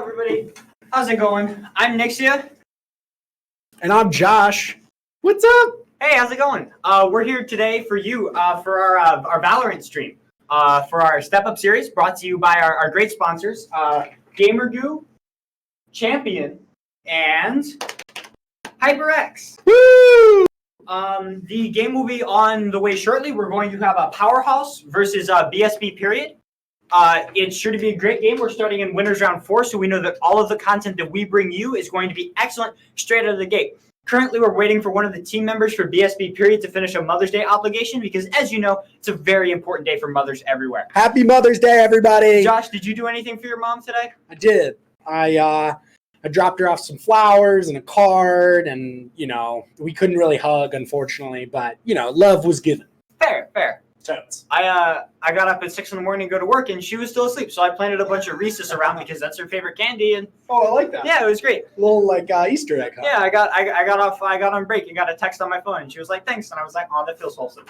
everybody. How's it going? I'm Nixia. And I'm Josh. What's up? Hey, how's it going? We're here today for you for our Valorant stream. For our Step Up series brought to you by our great sponsors, Gamer Goo, Champion, and HyperX. Woo! The game will be on the way shortly. We're going to have a Powerhouse versus BSB period. It's sure to be a great game. We're starting in winners round 4, so we know that all of the content that we bring you is going to be excellent straight out of the gate. Currently, we're waiting for one of the team members for BSB period to finish a Mother's Day obligation because, as you know, it's a very important day for mothers everywhere. Happy Mother's Day, everybody. Josh, did you do anything for your mom today? I did. I dropped her off some flowers and a card, and, we couldn't really hug, unfortunately, but, love was given. Fair. Totes. I got up at 6 in the morning to go to work, and she was still asleep, so I planted a bunch of Reese's around because that's her favorite candy, and Oh, I like that. yeah, it was great. A little, Easter egg, huh? Yeah, I got on break and got a text on my phone, and she was like, thanks, and I was like, oh, that feels wholesome.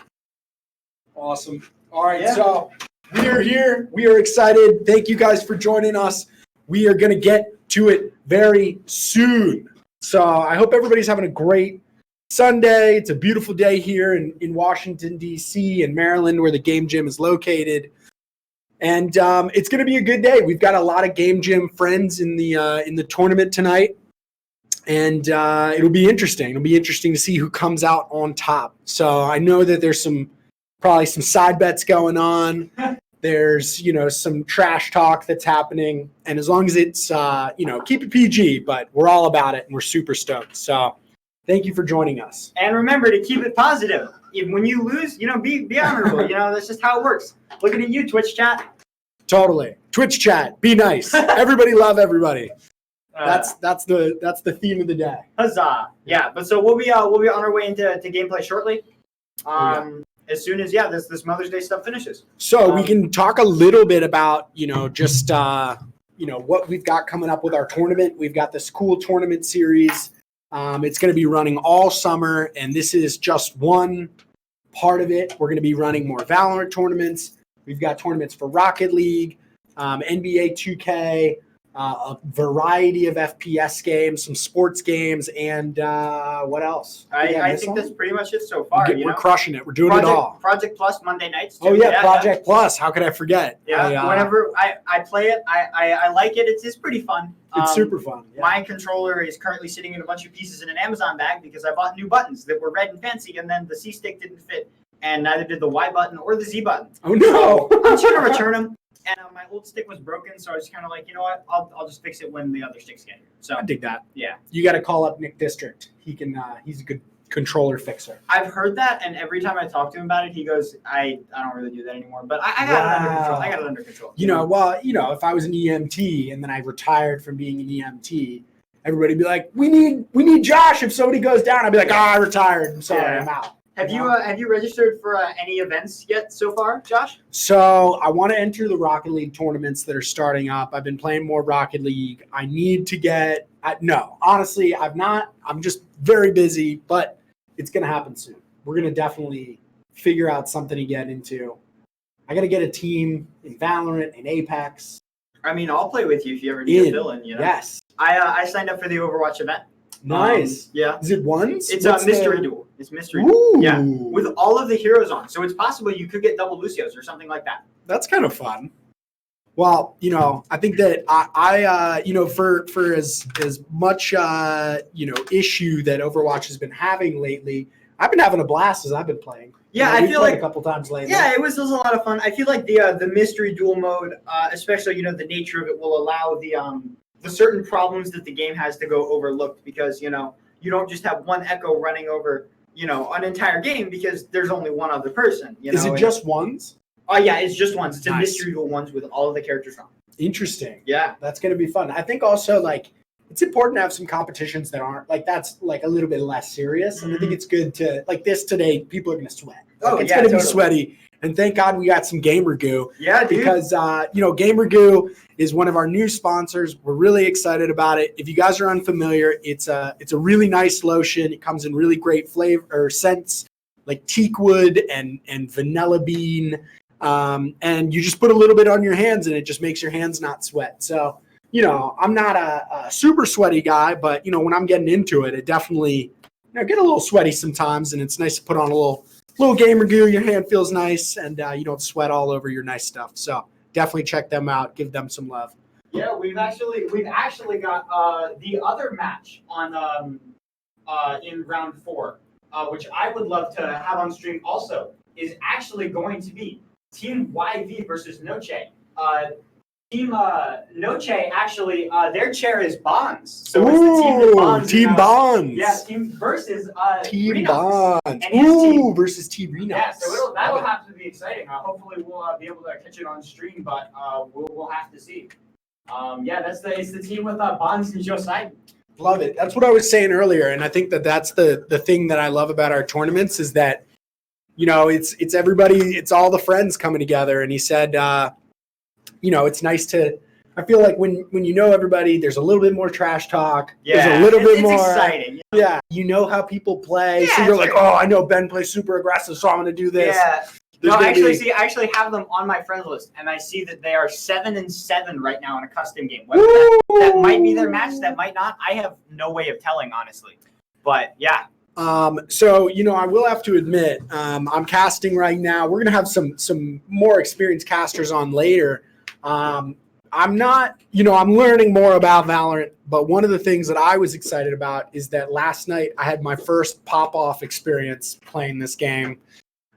Awesome. All right, Yeah. So we are here. We are excited. Thank you guys for joining us. We are going to get to it very soon. So I hope everybody's having a great Sunday. It's a beautiful day here in Washington, D.C. and Maryland, where the Game Gym is located. And it's going to be a good day. We've got a lot of Game Gym friends in the tournament tonight. And it'll be interesting. It'll be interesting to see who comes out on top. So I know that there's probably some side bets going on. There's, some trash talk that's happening. And as long as it's, keep it PG, but we're all about it and we're super stoked. So thank you for joining us. And remember to keep it positive. When you lose, be honorable. That's just how it works. Looking at you, Twitch chat. Totally. Twitch chat. Be nice. Everybody love everybody. That's the theme of the day. Huzzah! Yeah, but so we'll be on our way into gameplay shortly. As soon as this Mother's Day stuff finishes. So we can talk a little bit about just what we've got coming up with our tournament. We've got this cool tournament series. It's going to be running all summer, and this is just one part of it. We're going to be running more Valorant tournaments. We've got tournaments for Rocket League, NBA 2K, a variety of FPS games, some sports games, and what else? I think that's pretty much it so far. We're crushing it. We're doing it all. Project Plus Monday nights. Too. Oh, yeah, Project Plus. How could I forget? Yeah, whenever I play it, I like it. It's pretty fun. It's super fun. Yeah. My controller is currently sitting in a bunch of pieces in an Amazon bag because I bought new buttons that were red and fancy, and then the C stick didn't fit, and neither did the Y button or the Z button. Oh, no. So I'm just going to return them. And my old stick was broken, so I was kind of like, you know what? I'll just fix it when the other sticks get here. So I dig that. Yeah. You got to call up Nick District. He's a good controller fixer. I've heard that, and every time I talk to him about it, he goes, I don't really do that anymore, but I got it under control. I got it under control. If I was an EMT and then I retired from being an EMT, everybody would be like, we need Josh. If somebody goes down, I'd be like, I retired. I'm sorry, I'm out. Have you registered for any events yet so far, Josh? So I want to enter the Rocket League tournaments that are starting up. I've been playing more Rocket League. I need to get no, honestly, I've not. I'm just very busy, but it's going to happen soon. We're going to definitely figure out something to get into. I got to get a team in Valorant, in Apex. I mean, I'll play with you if you ever need a fill-in. Yes. I signed up for the Overwatch event. Nice. Yeah. Is it ones? It's a mystery duel. It's mystery duel. Yeah. With all of the heroes on. So it's possible you could get double Lucios or something like that. That's kind of fun. Well, I think that I for as much issue that Overwatch has been having lately, I've been having a blast as I've been playing. Yeah, I feel like a couple times lately. Yeah, it was a lot of fun. I feel like the mystery duel mode, especially the nature of it, will allow the certain problems that the game has to go overlooked because you don't just have one Echo running over an entire game because there's only one other person. Is it just ones? Oh yeah, it's just ones. It's nice. A mystery duel ones with all of the characters on. Interesting. Yeah, that's gonna be fun. I think also it's important to have some competitions that aren't that's a little bit less serious, and I think it's good to this today. People are gonna sweat. It's gonna be sweaty. And thank God we got some Gamer Goo. Yeah, dude. Because, Gamer Goo is one of our new sponsors. We're really excited about it. If you guys are unfamiliar, it's a really nice lotion. It comes in really great flavor or scents like teak wood and vanilla bean. And you just put a little bit on your hands and it just makes your hands not sweat. So I'm not a super sweaty guy, but when I'm getting into it, it definitely get a little sweaty sometimes, and it's nice to put on a little Gamer Goo. Your hand feels nice, and you don't sweat all over your nice stuff. So definitely check them out. Give them some love. Yeah, we've actually got the other match on in round 4, which I would love to have on stream also, is actually going to be Team YV versus Noche. Team Noche actually their chair is Bonds. So it's the team that Bonds. Team Bonds. Yeah, team versus Team Renox. Bonds. And his team versus Team Renox. Yeah, so that'll have to be exciting. Hopefully we'll be able to catch it on stream, but we'll have to see. It's the team with Bonds and Josiah. Love it. That's what I was saying earlier, and I think that's the thing that I love about our tournaments is that it's everybody, it's all the friends coming together. And he said, it's nice to. I feel like when everybody, there's a little bit more trash talk. Yeah, there's a little bit more exciting. Yeah, how people play. Yeah, so you're like, oh, I know Ben plays super aggressive, so I'm going to do this. Yeah. No, I actually have them on my friends list, and I see that they are 7-7 right now in a custom game. Whether that might be their match, that might not. I have no way of telling, honestly. But yeah. So I will have to admit, I'm casting right now. We're gonna have some more experienced casters on later. I'm not, I'm learning more about Valorant, but one of the things that I was excited about is that last night I had my first pop-off experience playing this game.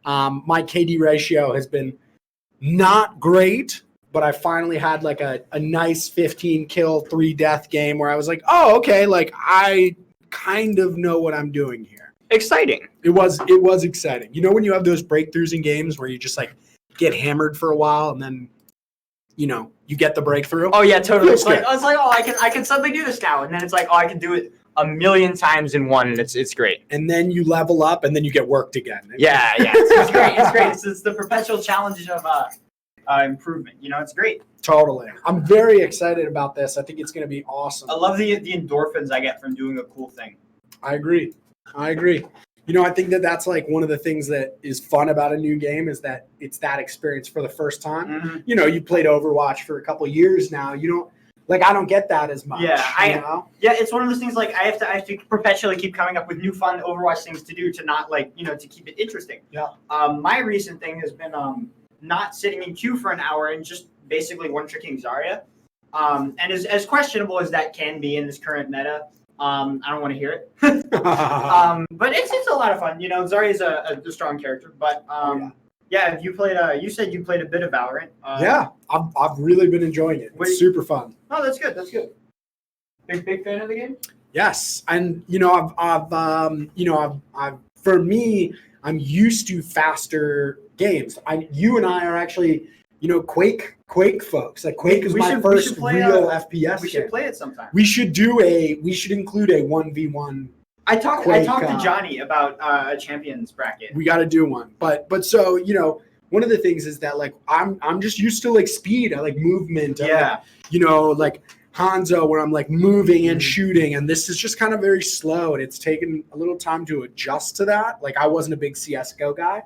My KD ratio has been not great, but I finally had like a nice 15 kill, 3 death game where I was like, oh, okay, like I kind of know what I'm doing here. Exciting. It was exciting. When you have those breakthroughs in games where you just like get hammered for a while and then, you get the breakthrough. Oh yeah, totally. It's like, oh, I can suddenly do this now. And then it's like, oh, I can do it a million times in one, and it's great. And then you level up, and then you get worked again. Yeah, it's great. It's great. It's the perpetual challenge of improvement. It's great. Totally. I'm very excited about this. I think it's going to be awesome. I love the endorphins I get from doing a cool thing. I agree. I think that's like one of the things that is fun about a new game is that it's that experience for the first time. Mm-hmm. You played Overwatch for a couple years now. I don't get that as much. Yeah, it's one of those things like I have to perpetually keep coming up with new fun Overwatch things to do to not to keep it interesting. Yeah. My recent thing has been not sitting in queue for an hour and just basically one-tricking Zarya. And as questionable as that can be in this current meta, I don't want to hear it. But it's a lot of fun. Zarya is a strong character, but yeah. Have you played? You said you played a bit of Valorant. Yeah, I've really been enjoying it. It's super fun. Oh, that's good. Big fan of the game. Yes, and I've for me, I'm used to faster games. You and I are actually, Quake folks. Like Quake is my first real FPS. We should play it sometime. We should include a 1v1. I talked to Johnny about a champions bracket. We got to do one, but so one of the things is that like I'm just used to like speed. I like movement. Yeah. Like Hanzo where I'm like moving and shooting, and this is just kind of very slow, and it's taken a little time to adjust to that. Like I wasn't a big CS:GO guy,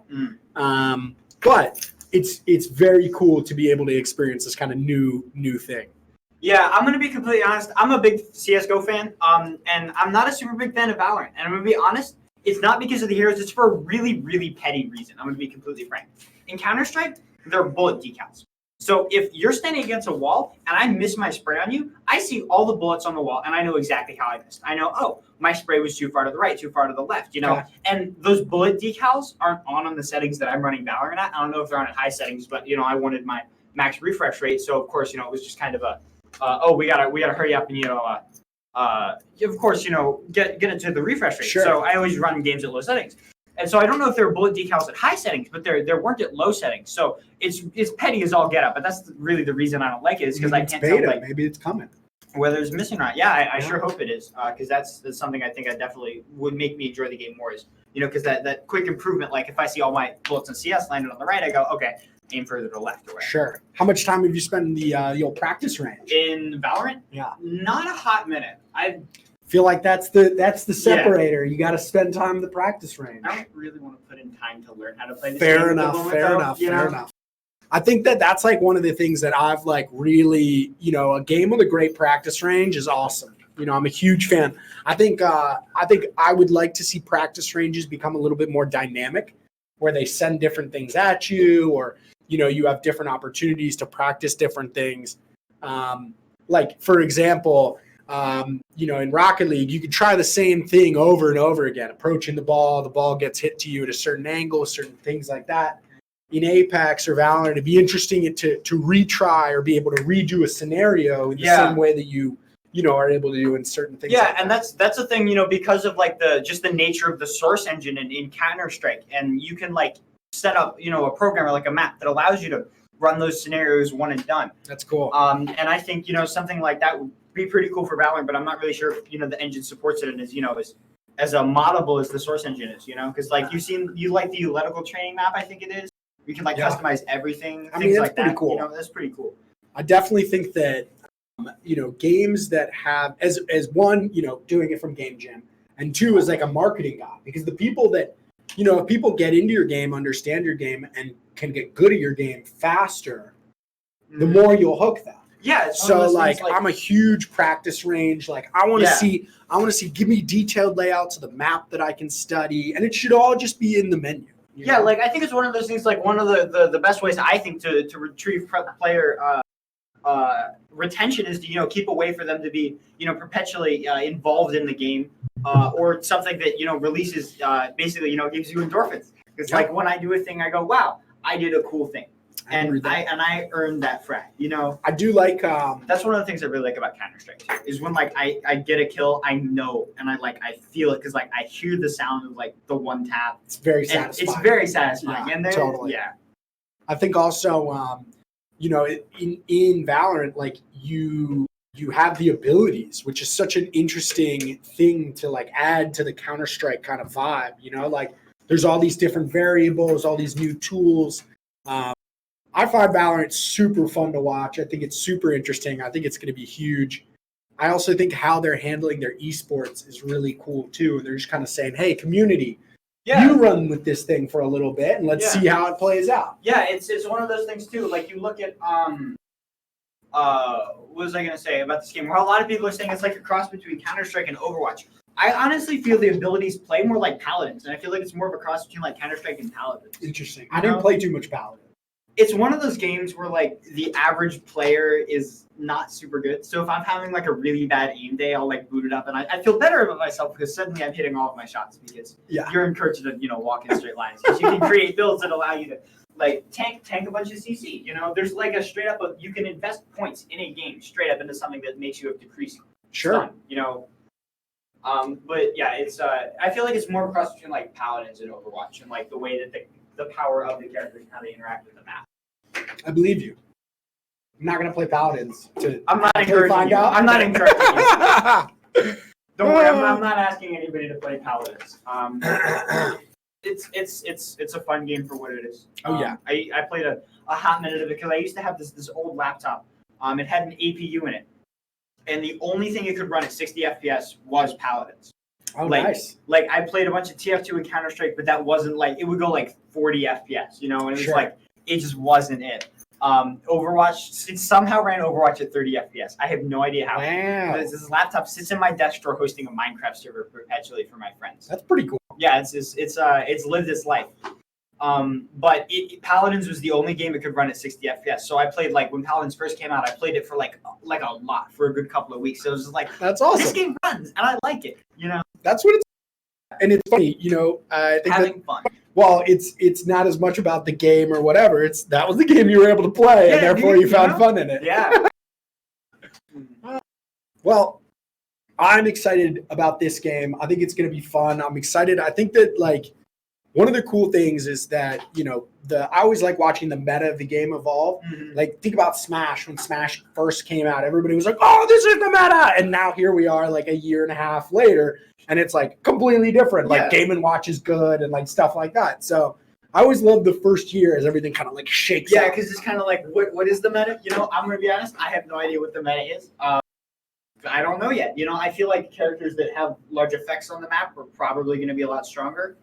but it's very cool to be able to experience this kind of new thing. Yeah, I'm going to be completely honest. I'm a big CSGO fan, and I'm not a super big fan of Valorant. And I'm going to be honest, it's not because of the heroes. It's for a really, really petty reason. I'm going to be completely frank. In Counter-Strike, there are bullet decals. So if you're standing against a wall and I miss my spray on you, I see all the bullets on the wall, and I know exactly how I missed. I know, oh, my spray was too far to the right, too far to the left, Yeah. And those bullet decals aren't on the settings that I'm running Valorant at. I don't know if they're on at high settings, but, I wanted my max refresh rate. So, of course, it was just kind of a, we gotta hurry up and of course get it to the refresh rate. Sure. So I always run games at low settings, and so I don't know if there are bullet decals at high settings, but there weren't at low settings. So it's petty as all get up, but that's really the reason I don't like it is because I can't tell maybe it's coming. Whether it's missing or not. Yeah, I sure hope it is because that's something I think I definitely would make me enjoy the game more is because that quick improvement. Like if I see all my bullets in CS landed on the right, I go okay. Aim further to the left or whatever. Sure. How much time have you spent in the old practice range? In Valorant? Yeah. Not a hot minute. I feel like that's the separator. Yeah. You got to spend time in the practice range. I don't really want to put in time to learn how to play this Fair game. Enough. I think that that's like one of the things that I've like really, a game with a great practice range is awesome. I'm a huge fan. I think I would like to see practice ranges become a little bit more dynamic, where they send different things at you, or you have different opportunities to practice different things. Like for example, in Rocket League, you could try the same thing over and over again, approaching the ball gets hit to you at a certain angle, certain things like that. In Apex or Valorant, it'd be interesting to retry or be able to redo a scenario in the same way that you are able to do in certain things. Yeah, like and that's the thing, because of like the nature of the source engine in Counter-Strike, and you can like set up, a program or like a map that allows you to run those scenarios one and done. That's cool. And I think, something like that would be pretty cool for Valorant, but I'm not really sure if, the engine supports it and is, as a moddable as the source engine is, because like you like the Electrical Training map, I think it is. You can like customize everything. I mean, that's like pretty that. cool. That's pretty cool. I definitely think that games that have as one, doing it from Game Jam, and two is like a marketing guy, because the people that if people get into your game, understand your game, and can get good at your game faster, the more you'll hook them. Yeah. So like I'm a huge practice range. Like I want to see, give me detailed layouts of the map that I can study, and it should all just be in the menu. Yeah, like I think it's one of those things. Like one of the best ways I think to retrieve player retention is to keep a way for them to be perpetually involved in the game, or something that releases basically gives you endorphins. Because like when I do a thing, I go, wow, I did a cool thing. And I earned that frag, I do like that's one of the things I really like about Counter-Strike too, is when like I get a kill, I know, and I feel it, because like I hear the sound of like the one tap. It's very satisfying. It's very satisfying. Yeah, and then totally. I think also in Valorant, like you have the abilities, which is such an interesting thing to like add to the Counter-Strike kind of vibe, like there's all these different variables, all these new tools. I find Valorant super fun to watch. I think it's super interesting. I think it's going to be huge. I also think how they're handling their esports is really cool too. They're just kind of saying, hey, community, you run with this thing for a little bit and let's see how it plays out. Yeah, it's one of those things too. Like you look at what was I going to say about this game? Where a lot of people are saying it's like a cross between Counter-Strike and Overwatch. I honestly feel the abilities play more like Paladins, and I feel like it's more of a cross between like Counter-Strike and Paladins. Interesting. I didn't play too much Paladin. It's one of those games where like the average player is not super good. So if I'm having like a really bad aim day, I'll like boot it up, and I feel better about myself because suddenly I'm hitting all of my shots, because you're encouraged to walk in straight lines. Because you can create builds that allow you to like tank a bunch of CC. There's like a straight up you can invest points in a game straight up into something that makes you have decreasing stun. But yeah, it's I feel like it's more cross between like Paladins and Overwatch, and like the way that the power of the characters and how they interact with the map. I believe you. I'm not going to play Paladins. I'm not encouraging you. I'm not encouraging you. Don't worry, I'm not asking anybody to play Paladins. It's a fun game for what it is. Oh yeah. I played a hot minute of it because I used to have this old laptop. It had an APU in it, and the only thing it could run at 60 FPS was Paladins. Oh, nice. Like I played a bunch of TF2 and Counter-Strike, but that wasn't like, it would go like 40 FPS, and it was like, it just wasn't it. Overwatch, it somehow ran Overwatch at 30 FPS. I have no idea how. Wow. This laptop sits in my desk drawer hosting a Minecraft server perpetually for my friends. That's pretty cool. Yeah, it's lived its life. But Paladins was the only game it could run at 60 FPS. So I played, like when Paladins first came out, I played it for like a lot for a good couple of weeks. So it was just like, that's awesome. This game runs and I like it. That's what it's. And it's funny, I think having fun. Well, it's not as much about the game or whatever. That was the game you were able to play, and therefore you found fun in it. Yeah. Well, I'm excited about this game. I think it's going to be fun. I'm excited. I think that like one of the cool things is that I always like watching the meta of the game evolve. Mm-hmm. Like think about Smash. When Smash first came out, everybody was like, "Oh, this is the meta," and now here we are, like a year and a half later. And it's like completely different. Like Game & Watch is good and like stuff like that. So I always love the first year as everything kind of like shakes out. Yeah, because it's kind of like, what is the meta? I'm going to be honest, I have no idea what the meta is. I don't know yet. I feel like characters that have large effects on the map are probably going to be a lot stronger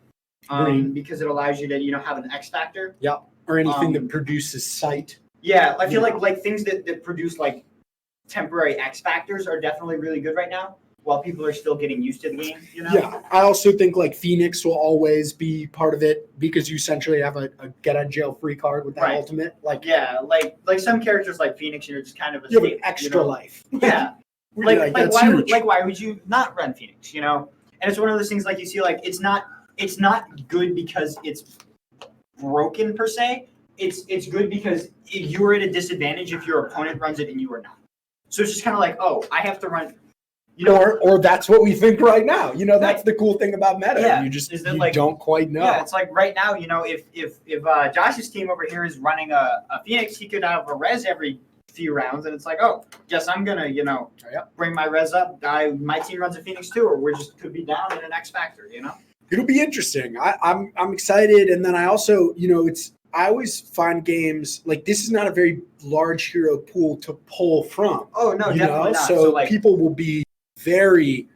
because it allows you to, have an X factor. Yep. or anything that produces sight. Yeah, I feel like things that produce like temporary X factors are definitely really good right now, while people are still getting used to the game. Yeah, I also think like Phoenix will always be part of it because you essentially have a get out of jail free card with that ultimate. Like some characters like Phoenix, you're just kind of you have an extra life. Yeah, like why would you not run Phoenix? And it's one of those things like you see like it's not good because it's broken per se. It's good because you're at a disadvantage if your opponent runs it and you are not. So it's just kind of like, oh, I have to run. Or that's what we think right now. That's the cool thing about meta. Yeah, you don't quite know. Yeah, it's like right now, if Josh's team over here is running a Phoenix, he could have a res every few rounds, and it's like, oh, guess I'm gonna, bring my res up. My team runs a Phoenix too, or we just could be down in an X factor. It'll be interesting. I'm excited, and then I also, I always find games like this is not a very large hero pool to pull from. Oh no, definitely not. So people will be very,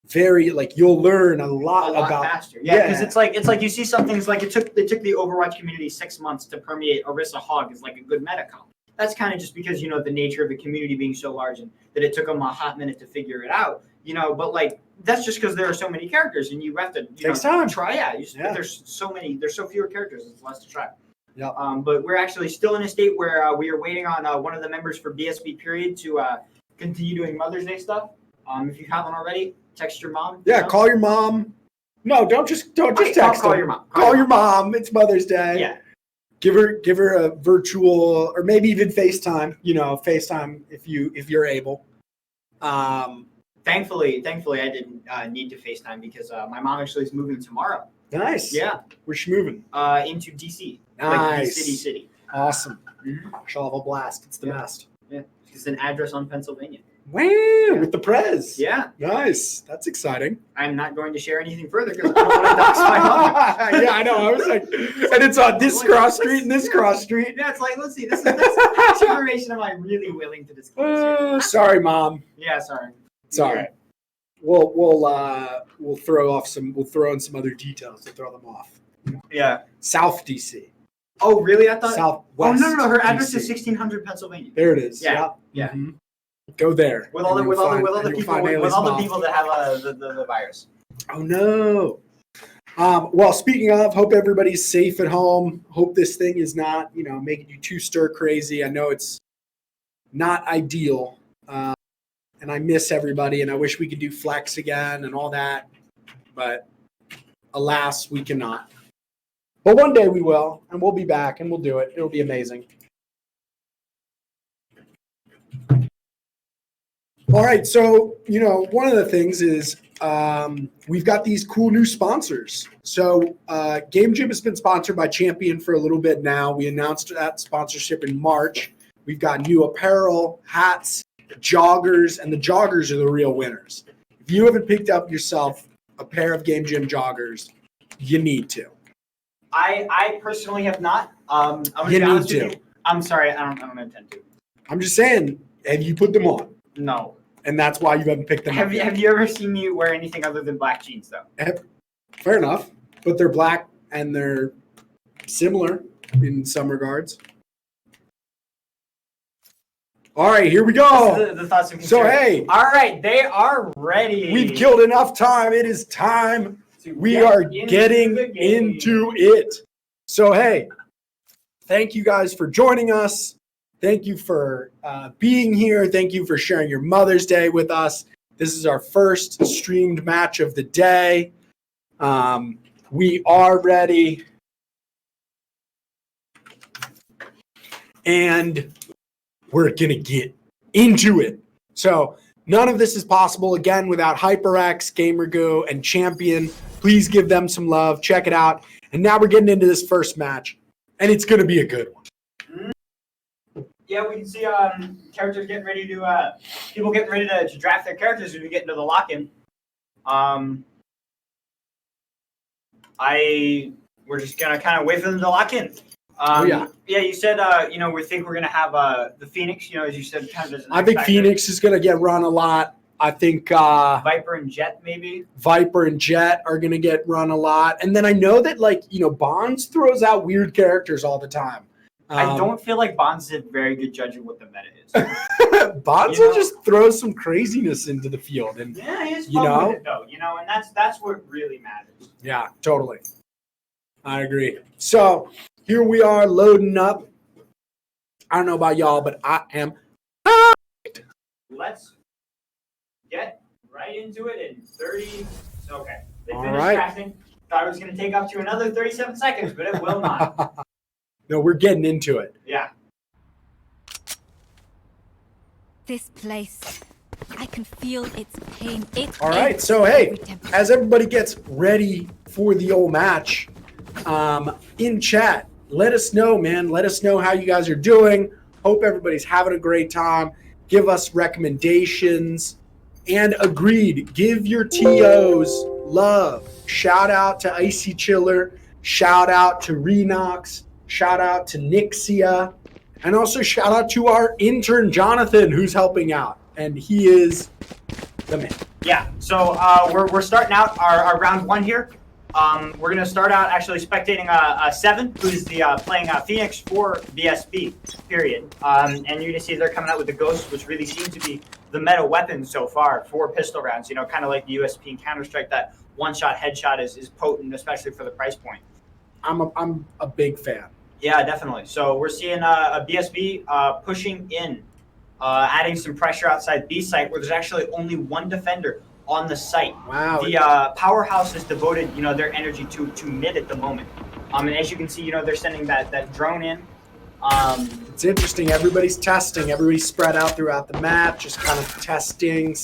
very you'll learn a lot about faster. Yeah, because it's like you see some things like it took the Overwatch community 6 months to permeate Orisa Hog as like a good meta comp. That's kind of just because the nature of the community being so large and that it took them a hot minute to figure it out. But like that's just because there are so many characters and you have to try. Yeah, there's so fewer characters. It's less to try. Yeah. But we're actually still in a state where we are waiting on one of the members for BSB period to continue doing Mother's Day stuff. If you haven't already, text your mom. Yeah, call your mom. No, don't just text call her. Your mom. Call your mom. It's Mother's Day. Yeah. Give her a virtual or maybe even FaceTime. FaceTime if you're able. Thankfully, I didn't need to FaceTime because my mom actually is moving tomorrow. Nice. Yeah. Where's she moving? Into DC. Nice. Like city. Awesome. Mm-hmm. She'll have a blast. It's the best. Yeah. It's an address on Pennsylvania. Wow, with the Prez. Yeah. Nice. That's exciting. I'm not going to share anything further because I don't want to dox my mom. Yeah, I know. I was like, and it's on this cross street and this cross street. Yeah, it's like, let's see. This information am I really willing to disclose? Sorry, Mom. Yeah, sorry. Sorry. We'll throw in some other details to throw them off. Yeah. South DC. Oh, really? I thought Southwest. Oh no. Her address DC. is 1600 Pennsylvania. There it is. Yeah. Mm-hmm. Go there. With all the people that have the virus. Oh no. Well, speaking of, hope everybody's safe at home. Hope this thing is not, making you too stir crazy. I know it's not ideal. And I miss everybody, and I wish we could do flex again and all that. But alas, we cannot. But one day we will, and we'll be back, and we'll do it. It'll be amazing. All right, so, one of the things is we've got these cool new sponsors. So Game Gym has been sponsored by Champion for a little bit now. We announced that sponsorship in March. We've got new apparel, hats, joggers, and the joggers are the real winners. If you haven't picked up yourself a pair of Game Gym joggers, you need to. I personally have not. I'm sorry, I don't intend to. I'm just saying, have you put them on? No. And that's why you haven't picked them up. Have you ever seen me wear anything other than black jeans, though? Fair enough. But they're black and they're similar in some regards. All right, here we go. The thoughts of so, hey. All right, they are ready. We've killed enough time. It is time. We are getting into it. So, hey, thank you guys for joining us. Thank you for being here. Thank you for sharing your Mother's Day with us. This is our first streamed match of the day. We are ready. And we're going to get into it. So none of this is possible, again, without HyperX, Gamer Goo, and Champion. Please give them some love. Check it out. And now we're getting into this first match. And it's going to be a good one. Yeah, we can see characters getting ready to people getting ready to draft their characters as we get into the lock-in. We're just gonna kind of wait for them to lock in. Yeah, you said we think we're gonna have the Phoenix. As you said, kind of. I think Phoenix is gonna get run a lot. I think Viper and Jet, maybe. Viper and Jet are going to get run a lot. And then I know that, like, Bonds throws out weird characters all the time. I don't feel like Bonds is a very good judge of what the meta is. Bonds will just throw some craziness into the field. And yeah, he's fun with it, though. And that's what really matters. Yeah, totally. I agree. So here we are loading up. I don't know about y'all, but I am. Let's get right into it in 30. Okay. They All finished right. crafting. Thought it was going to take up to another 37 seconds, but it will not. No, we're getting into it. Yeah. This place, I can feel its pain. All right, so hey, as everybody gets ready for the old match, in chat, let us know, man. Let us know how you guys are doing. Hope everybody's having a great time. Give us recommendations. And agreed, give your TOs love. Shout out to Icy Chiller. Shout out to Renox. Shout out to Nixia. And also shout out to our intern, Jonathan, who's helping out. And he is the man. Yeah, so we're starting out our round one here. We're going to start out actually spectating a 7, who's the playing Phoenix for BSB, period. And you're going to see they're coming out with the Ghost, which really seems to be the meta weapon so far for pistol rounds. Kind of like the USP and Counter-Strike, that one-shot headshot is potent, especially for the price point. I'm a big fan. Yeah, definitely. So we're seeing a BSB pushing in, adding some pressure outside B site, where there's actually only one defender on the site. Wow. The powerhouse has devoted, their energy to mid at the moment. And as you can see, they're sending that drone in. It's interesting. Everybody's testing. Everybody's spread out throughout the map, just kind of testing,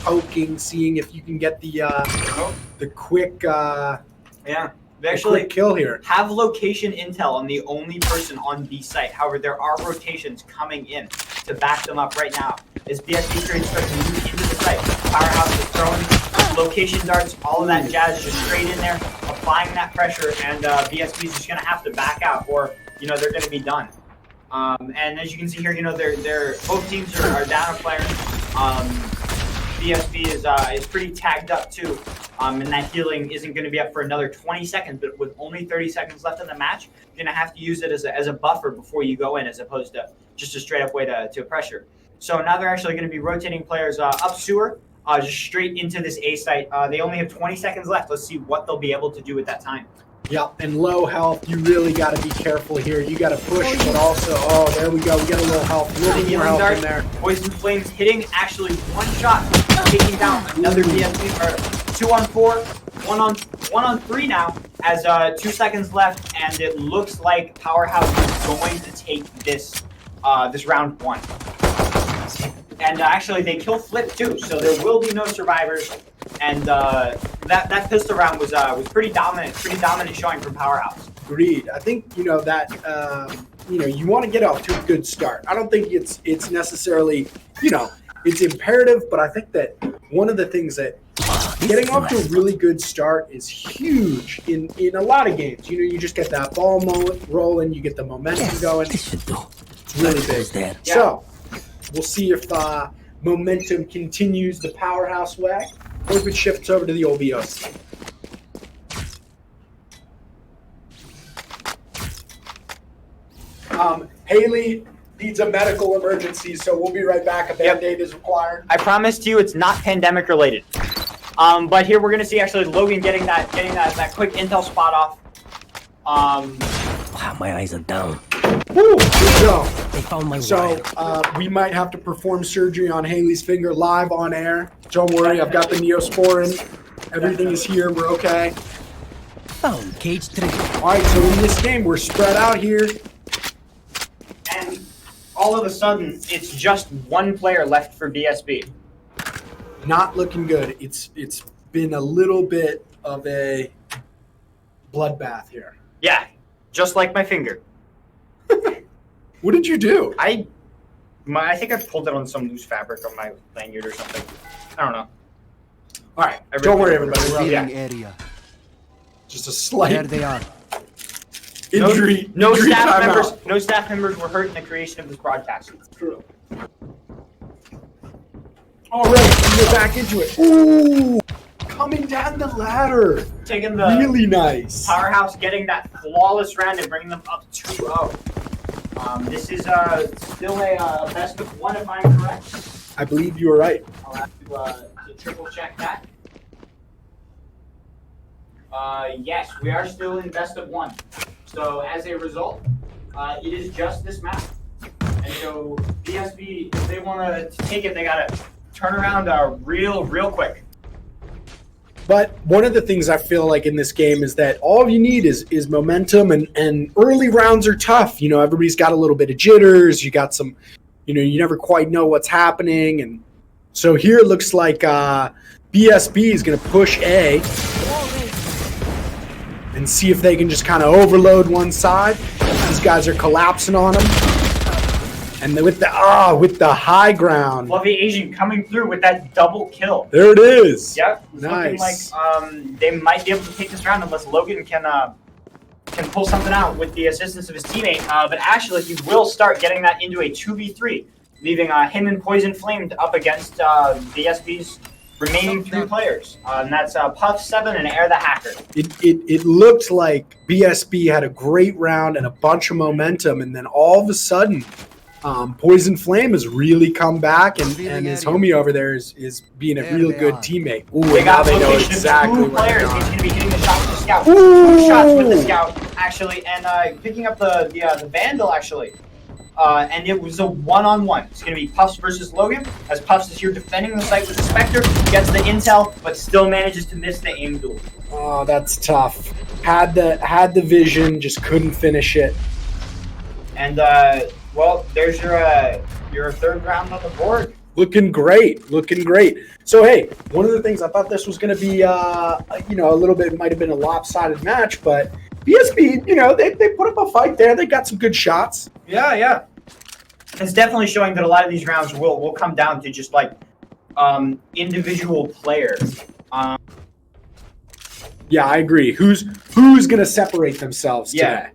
poking, seeing if you can get the quick. Yeah. They actually kill here. Have location intel on the only person on B site. However, there are rotations coming in to back them up right now. As BSB trade starts to move into the site, Powerhouse is throwing location darts, all of that jazz just straight in there, applying that pressure, and BSB is just going to have to back out, or they're going to be done. And as you can see here, they're both teams are down a player. BSB is pretty tagged up too. And that healing isn't going to be up for another 20 seconds, but with only 30 seconds left in the match, you're going to have to use it as a buffer before you go in, as opposed to just a straight up way to pressure. So now they're actually going to be rotating players up sewer, just straight into this A site. They only have 20 seconds left. Let's see what they'll be able to do at that time. Yep, and low health, you really got to be careful here. You got to push, but also, there we go. We got a little health, a little more health in there. Poison Flames hitting actually one shot, taking down another BSB, or 2-on-4, 1-on-3 now, as 2 seconds left, and it looks like Powerhouse is going to take this this round 1. And actually, they kill Flip too, so there will be no survivors. And that pistol round was pretty dominant showing from Powerhouse. Agreed. I think that you want to get off to a good start. I don't think it's necessarily it's imperative, but I think that one of the things that getting off to a really good start is huge in a lot of games. You just get that ball rolling, you get the momentum going. It's really big. Yeah. So we'll see if momentum continues the Powerhouse way, or if it shifts over to the OBOs. Haley needs a medical emergency, so we'll be right back. A Band-Aid is required. I promised you it's not pandemic related. But here we're gonna see actually Logan getting that quick intel spot off. Wow, my eyes are down. Woo, good go. They found my So wire. we might have to perform surgery on Haley's finger live on air. Don't worry, I've got the Neosporin. Everything is here. We're okay. Found cage 3. All right, so in this game, we're spread out here. And all of a sudden, it's just one player left for BSB. Not looking good. It's been a little bit of a bloodbath here. Yeah, just like my finger. What did you do? I think I pulled it on some loose fabric on my lanyard or something. I don't know. All right, don't worry, everybody. We're okay. Healing area. Just a slight There they are. injury. No injury staff timeout. members. No staff members were hurt in the creation of this broadcast. True. All right, we're back into it. Ooh, coming down the ladder. Taking the Really nice. Powerhouse, getting that flawless round and bringing them up 2-0. This is still a best of 1 if I'm correct. I believe you were right. I'll have to triple check that. Yes, we are still in best of 1. So as a result, it is just this map. And so BSB, if they want to take it, they got to turn around real quick. But one of the things I feel like in this game is that all you need is momentum, and early rounds are tough. You know, everybody's got a little bit of jitters. You got some, you know, you never quite know what's happening. And so here it looks like BSB is going to push A and see if they can just kind of overload one side. These guys are collapsing on them. And with the high ground. Fluffy Asian coming through with that double kill. There it is. Yep. It's Nice. looking like they might be able to take this round unless Logan can pull something out with the assistance of his teammate. But actually, he will start getting that into a 2v3, leaving him and Poison Flamed up against BSB's remaining 3 players. And that's Puff 7 and Air the Hacker. It looked like BSB had a great round and a bunch of momentum, and then all of a sudden, Poison Flame has really come back, and his homie over there is being a real good teammate. Ooh, They got now they know location exactly of 2 where they're players. He's going. going to be hitting the shot with the Scout. Ooh. 2 shots with the Scout, actually, and picking up the Vandal, actually. And it was a 1-on-1. It's going to be Puffs versus Logan, as Puffs is here defending the site with the Spectre, gets the intel, but still manages to miss the aim duel. Oh, that's tough. Had the vision, just couldn't finish it. And, well, there's your 3rd round on the board. Looking great. So, hey, one of the things I thought this was going to be, you know, a little bit, might have been a lopsided match, but BSB, you know, they put up a fight there. They got some good shots. Yeah. It's definitely showing that a lot of these rounds will come down to just, like, individual players. Yeah, I agree. Who's going to separate themselves today?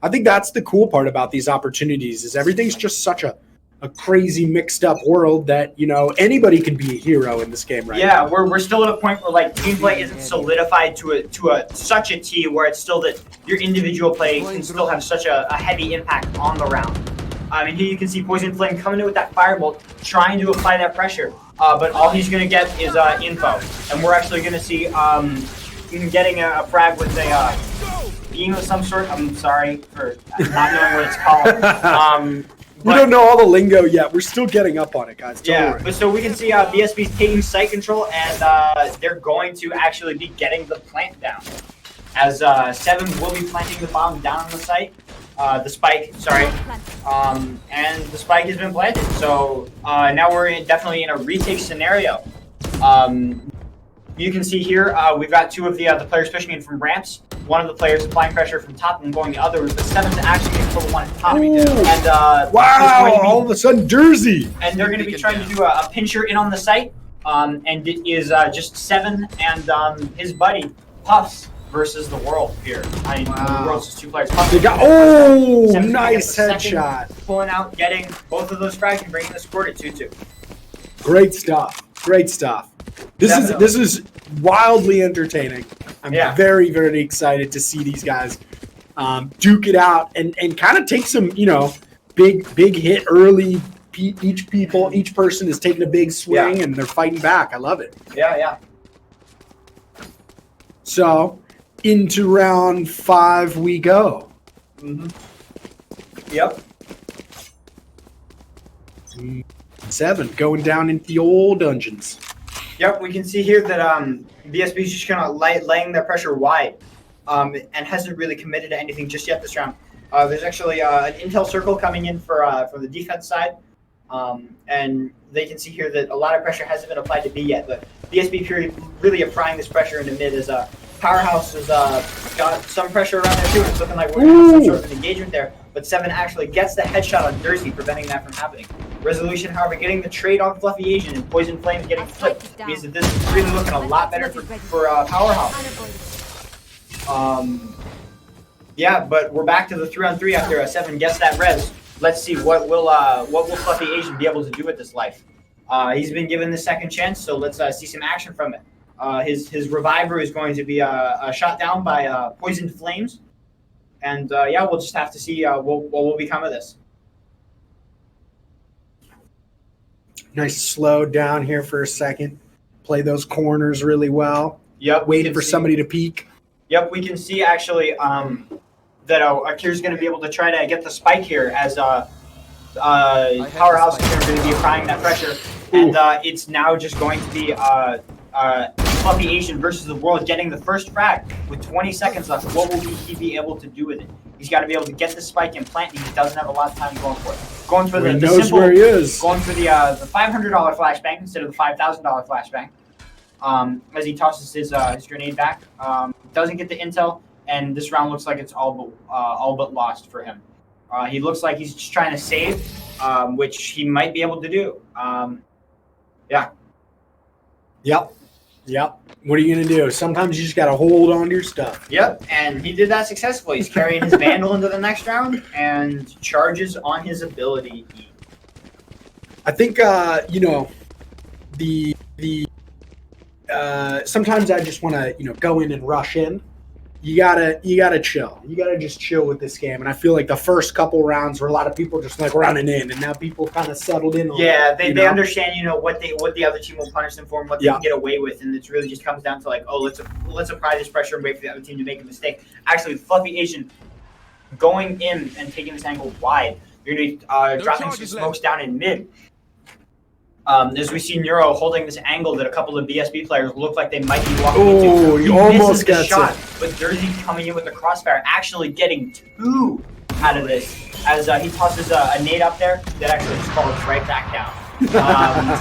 I think that's the cool part about these opportunities is everything's just such a crazy mixed up world that, you know, anybody can be a hero in this game right now. Yeah, we're still at a point where like gameplay isn't solidified to such a T where it's still that your individual play can still have such a heavy impact on the round. I mean, here you can see Poison Flame coming in with that firebolt, trying to apply that pressure, but all he's going to get is info. And we're actually going to see him getting a frag with a beam of some sort. I'm sorry for not knowing what it's called. We don't know all the lingo yet. We're still getting up on it, guys. Don't worry. But so we can see BSB's taking site control, and they're going to actually be getting the plant down. As 7 will be planting the bomb down on the site. The spike, sorry. And the spike has been planted. So now we're definitely in a retake scenario. You can see here, we've got 2 of the players pushing in from ramps. One of the players applying pressure from top and going the other. But 7's actually going to pull the one at top. Ooh. And Wow, all of a sudden, Jersey. And they're going to be trying to do a pincher in on the site. And it is just 7 and his buddy, Puffs, versus the world here. I mean, the world's just 2 players. Puffs They got, nice headshot. Pulling out, getting both of those frags and bringing the score to 2-2. Great stuff. This is wildly entertaining. I'm very, very excited to see these guys duke it out and kind of take some, you know, big hit early. Each person is taking a big swing and they're fighting back. I love it. Yeah. So into round 5 we go. Yep. 7 going down into the old dungeons. Yep, we can see here that BSB is just kind of laying their pressure wide and hasn't really committed to anything just yet this round. There's actually an intel circle coming in from the defense side, and they can see here that a lot of pressure hasn't been applied to B yet, but BSB period really applying this pressure into mid as Powerhouse has got some pressure around there too. It's looking like we're going to have some sort of an engagement there, but 7 actually gets the headshot on Jersey, preventing that from happening. Resolution, however, getting the trade on Fluffy Asian and Poison Flames getting flipped means that this is really looking a lot better for Powerhouse. Yeah, but we're back to the 3-on-3 after 7 gets that res. Let's see what will Fluffy Asian be able to do with this life. He's been given the second chance, so let's see some action from it. His reviver is going to be shot down by poisoned flames, and yeah, we'll just have to see what will become of this. Nice slow down here for a second. Play those corners really well. Yep. Waiting for somebody to peek. Yep, we can see actually that Akira's going to be able to try to get the spike here as Powerhouse is going to be applying that pressure, and it's now just going to be Fluffy Asian versus the World getting the first frag with 20 seconds left. What will he be able to do with it? He's got to be able to get the spike and plant. He doesn't have a lot of time going for it. Going for the simple, where he is. Going for the $500 flashbang instead of the $5,000 flashbang. As he tosses his grenade back, doesn't get the intel, and this round looks like it's all but lost for him. He looks like he's just trying to save, which he might be able to do. Yeah. Yep. What are you going to do? Sometimes you just got to hold on to your stuff. Yep, and he did that successfully. He's carrying his Vandal into the next round and charges on his ability. I think, sometimes I just want to, go in and rush in. You gotta chill. You gotta just chill with this game. And I feel like the first couple rounds where a lot of people just like running in, and now people kind of settled in. Yeah, they understand, what the other team will punish them for and what they can get away with, and it really just comes down to like, oh, let's apply this pressure and wait for the other team to make a mistake. Actually, Fluffy Asian going in and taking this angle wide. You're gonna be dropping some smokes down in mid. As we see Neuro holding this angle that a couple of BSB players look like they might be walking into. He almost gets shot, it. but Jersey coming in with the crossfire, actually getting 2 out of this as he tosses a nade up there that actually just falls right back down.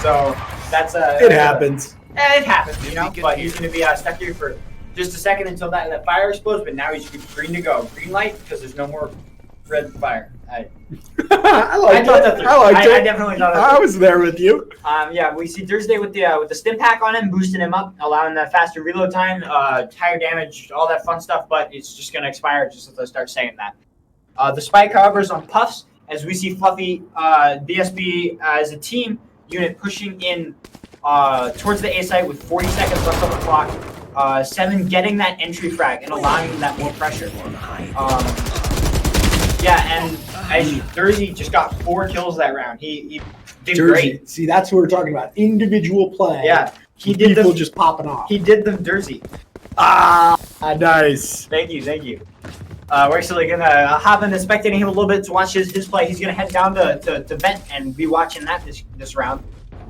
So that's it happens. It happens, But he's going to be stuck here for just a second until that fire explodes. But now he's green to go, green light because there's no more red fire. I definitely thought that. I was there with you. Yeah, we see Thursday with the stim pack on him, boosting him up, allowing that faster reload time, higher damage, all that fun stuff. But it's just going to expire just as I start saying that. The spike, however, is on puffs as we see Fluffy BSB as a team unit pushing in towards the A site with 40 seconds left on the clock. 7 getting that entry frag and allowing that more pressure. Yeah, and Jersey just got 4 kills that round. He did great. See, that's what we're talking about. Individual play. Yeah, he did people just popping off. He did the Jersey. Nice. Thank you. We're actually gonna hop into spectating him a little bit to watch his play. He's gonna head down to vent and be watching that this round.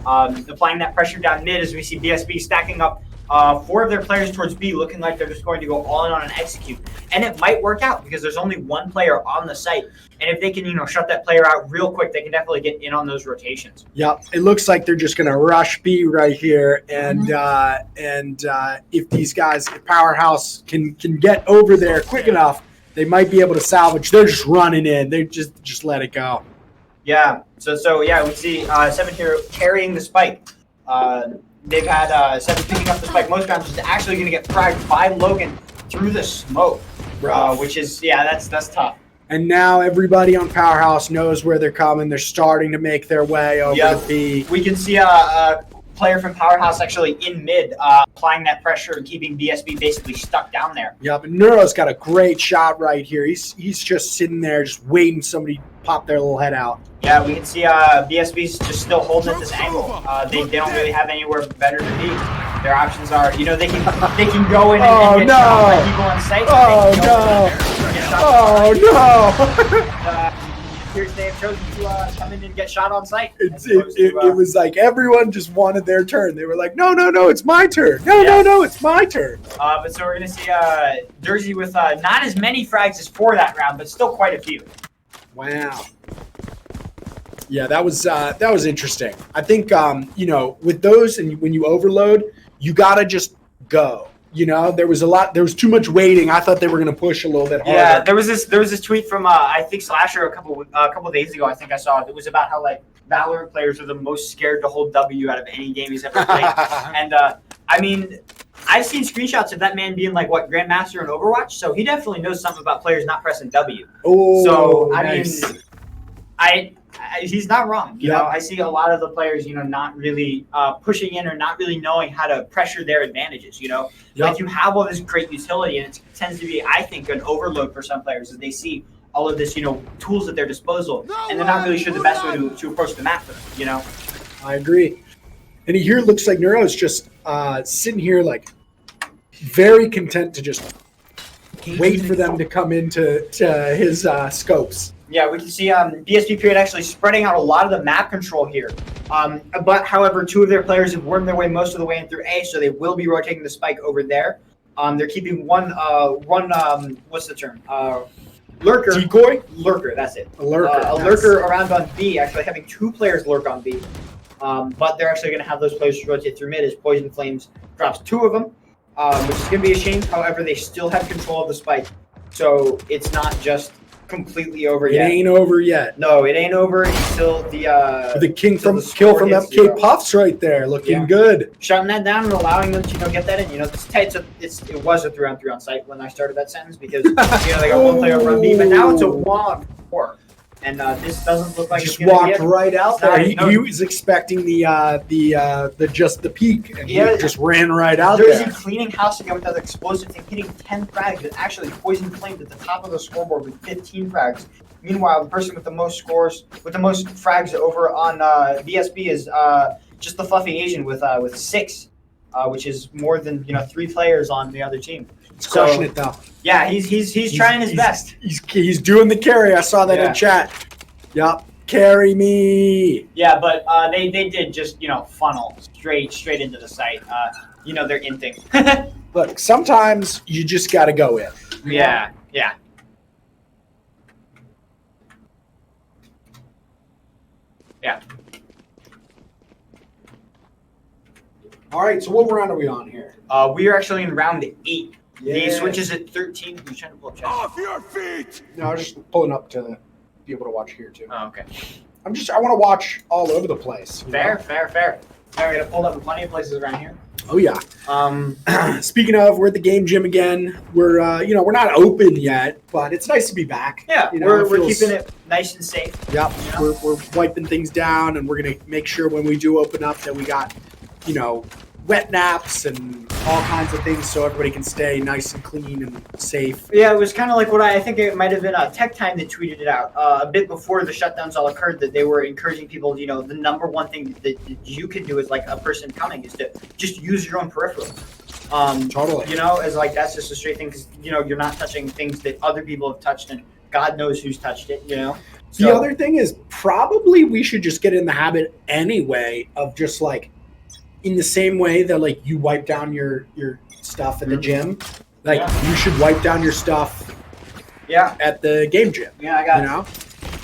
Applying that pressure down mid as we see BSB stacking up 4 of their players towards B, looking like they're just going to go all in on an execute. And it might work out because there's only 1 player on the site. And if they can, shut that player out real quick, they can definitely get in on those rotations. Yep. It looks like they're just going to rush B right here. And if these guys, if Powerhouse can get over there quick enough, they might be able to salvage. They're just running in. They just let it go. Yeah. So yeah, we see 7 here carrying the spike. They've had 7 picking up the spike. Most rounds is actually going to get fragged by Logan through the smoke, which is, that's tough. And now everybody on Powerhouse knows where they're coming. They're starting to make their way over to B. We can see a player from Powerhouse actually in mid, applying that pressure and keeping BSB basically stuck down there. Yep, and Neuro's got a great shot right here. He's just sitting there just waiting somebody pop their little head out. Yeah, we can see BSB's just still holding at this angle. They don't really have anywhere better to be. Their options are, they can go in and get shot by people on site. Here's they have chosen to come in and get shot on site. It was like everyone just wanted their turn. They were like, no, it's my turn. No, it's my turn. But so we're going to see Jersey with not as many frags as for that round, but still quite a few. Wow. Yeah, that was interesting. I think with those and when you overload, you gotta just go. There was too much waiting. I thought they were gonna push a little bit harder. Yeah, there was this tweet from I think Slasher a couple days ago. I think I saw it. It was about how like Valorant players are the most scared to hold W out of any game he's ever played. And I mean, I've seen screenshots of that man being like Grandmaster in Overwatch, so he definitely knows something about players not pressing W. Oh, so nice. I mean, he's not wrong. You Yeah. know, I see a lot of the players, you know, not really pushing in or not really knowing how to pressure their advantages. You know, Yeah. like you have all this great utility, and it tends to be, I think, an overload for some players as they see all of this, you know, tools at their disposal, and they're not really sure the best way to approach the map for them. You know. I agree. And here it looks like Neuro is just sitting here like very content to just wait for them to come into his scopes. Yeah, we can see BSP period actually spreading out a lot of the map control here. But however, two of their players have wormed their way most of the way in through A, so they will be rotating the spike over there. They're keeping one what's the term? Lurker. Decoy? Lurker, that's it. A lurker. A lurker around on B, actually having two players lurk on B. But they're actually going to have those players rotate through mid as Poison Flames drops two of them, which is going to be a shame. However, they still have control of the spike. So it's not just completely over yet. It ain't over yet. No, it ain't over until The king until from the kill score from hits FK zero. Puffs right there, looking Yeah. good. Shutting that down and allowing them to, you know, get that in. You know, it's tight. It was a 3-on-3 on site when I started that sentence because, you know, they got one player over on B, but now it's a 1-on-4. And this doesn't look like Just it's gonna walked be it. right out It's not- there. He no. was expecting the just the peak, and Yeah. he just ran right out There's there. a cleaning house again with that explosive thing, hitting 10 frags, but actually Poison Flames at the top of the scoreboard with 15 frags. Meanwhile, the person with the most scores, with the most frags over on VSB is just the Fluffy Asian with 6, which is more than 3 players on the other team. He's crushing it though. Yeah, he's trying his best. He's doing the carry. I saw that Yeah. in chat. Yup, carry me. Yeah, but they did just funnel straight into the site. They're inting. Look, sometimes you just got to go in. Yeah. All right, so what round are we on here? We are actually in round 8. Yeah. The switch is at 13. Who's trying to pull up chat? Off your feet! No, I was just pulling up to be able to watch here too. Oh, okay. I want to watch all over the place. you know? Fair. All right, I pulled up in plenty of places around here. Oh yeah. Um, Speaking of, we're at the game gym again. We're we're not open yet, but it's nice to be back. yeah, You know, we're it feels- keeping it nice and safe. Yep. You know? We're wiping things down, and we're gonna make sure when we do open up that we got, wet naps and all kinds of things so everybody can stay nice and clean and safe. Yeah, it was kind of like what I think it might have been Tech Time that tweeted it out a bit before the shutdowns all occurred, that they were encouraging people, the number one thing that you can do as like a person coming is to just use your own peripheral. Totally. As like that's just a straight thing because, you're not touching things that other people have touched and God knows who's touched it, The So- other thing is probably we should just get in the habit anyway of just like in the same way that like you wipe down your stuff at the gym, like Yeah. you should wipe down your stuff Yeah, at the game gym. I got You know?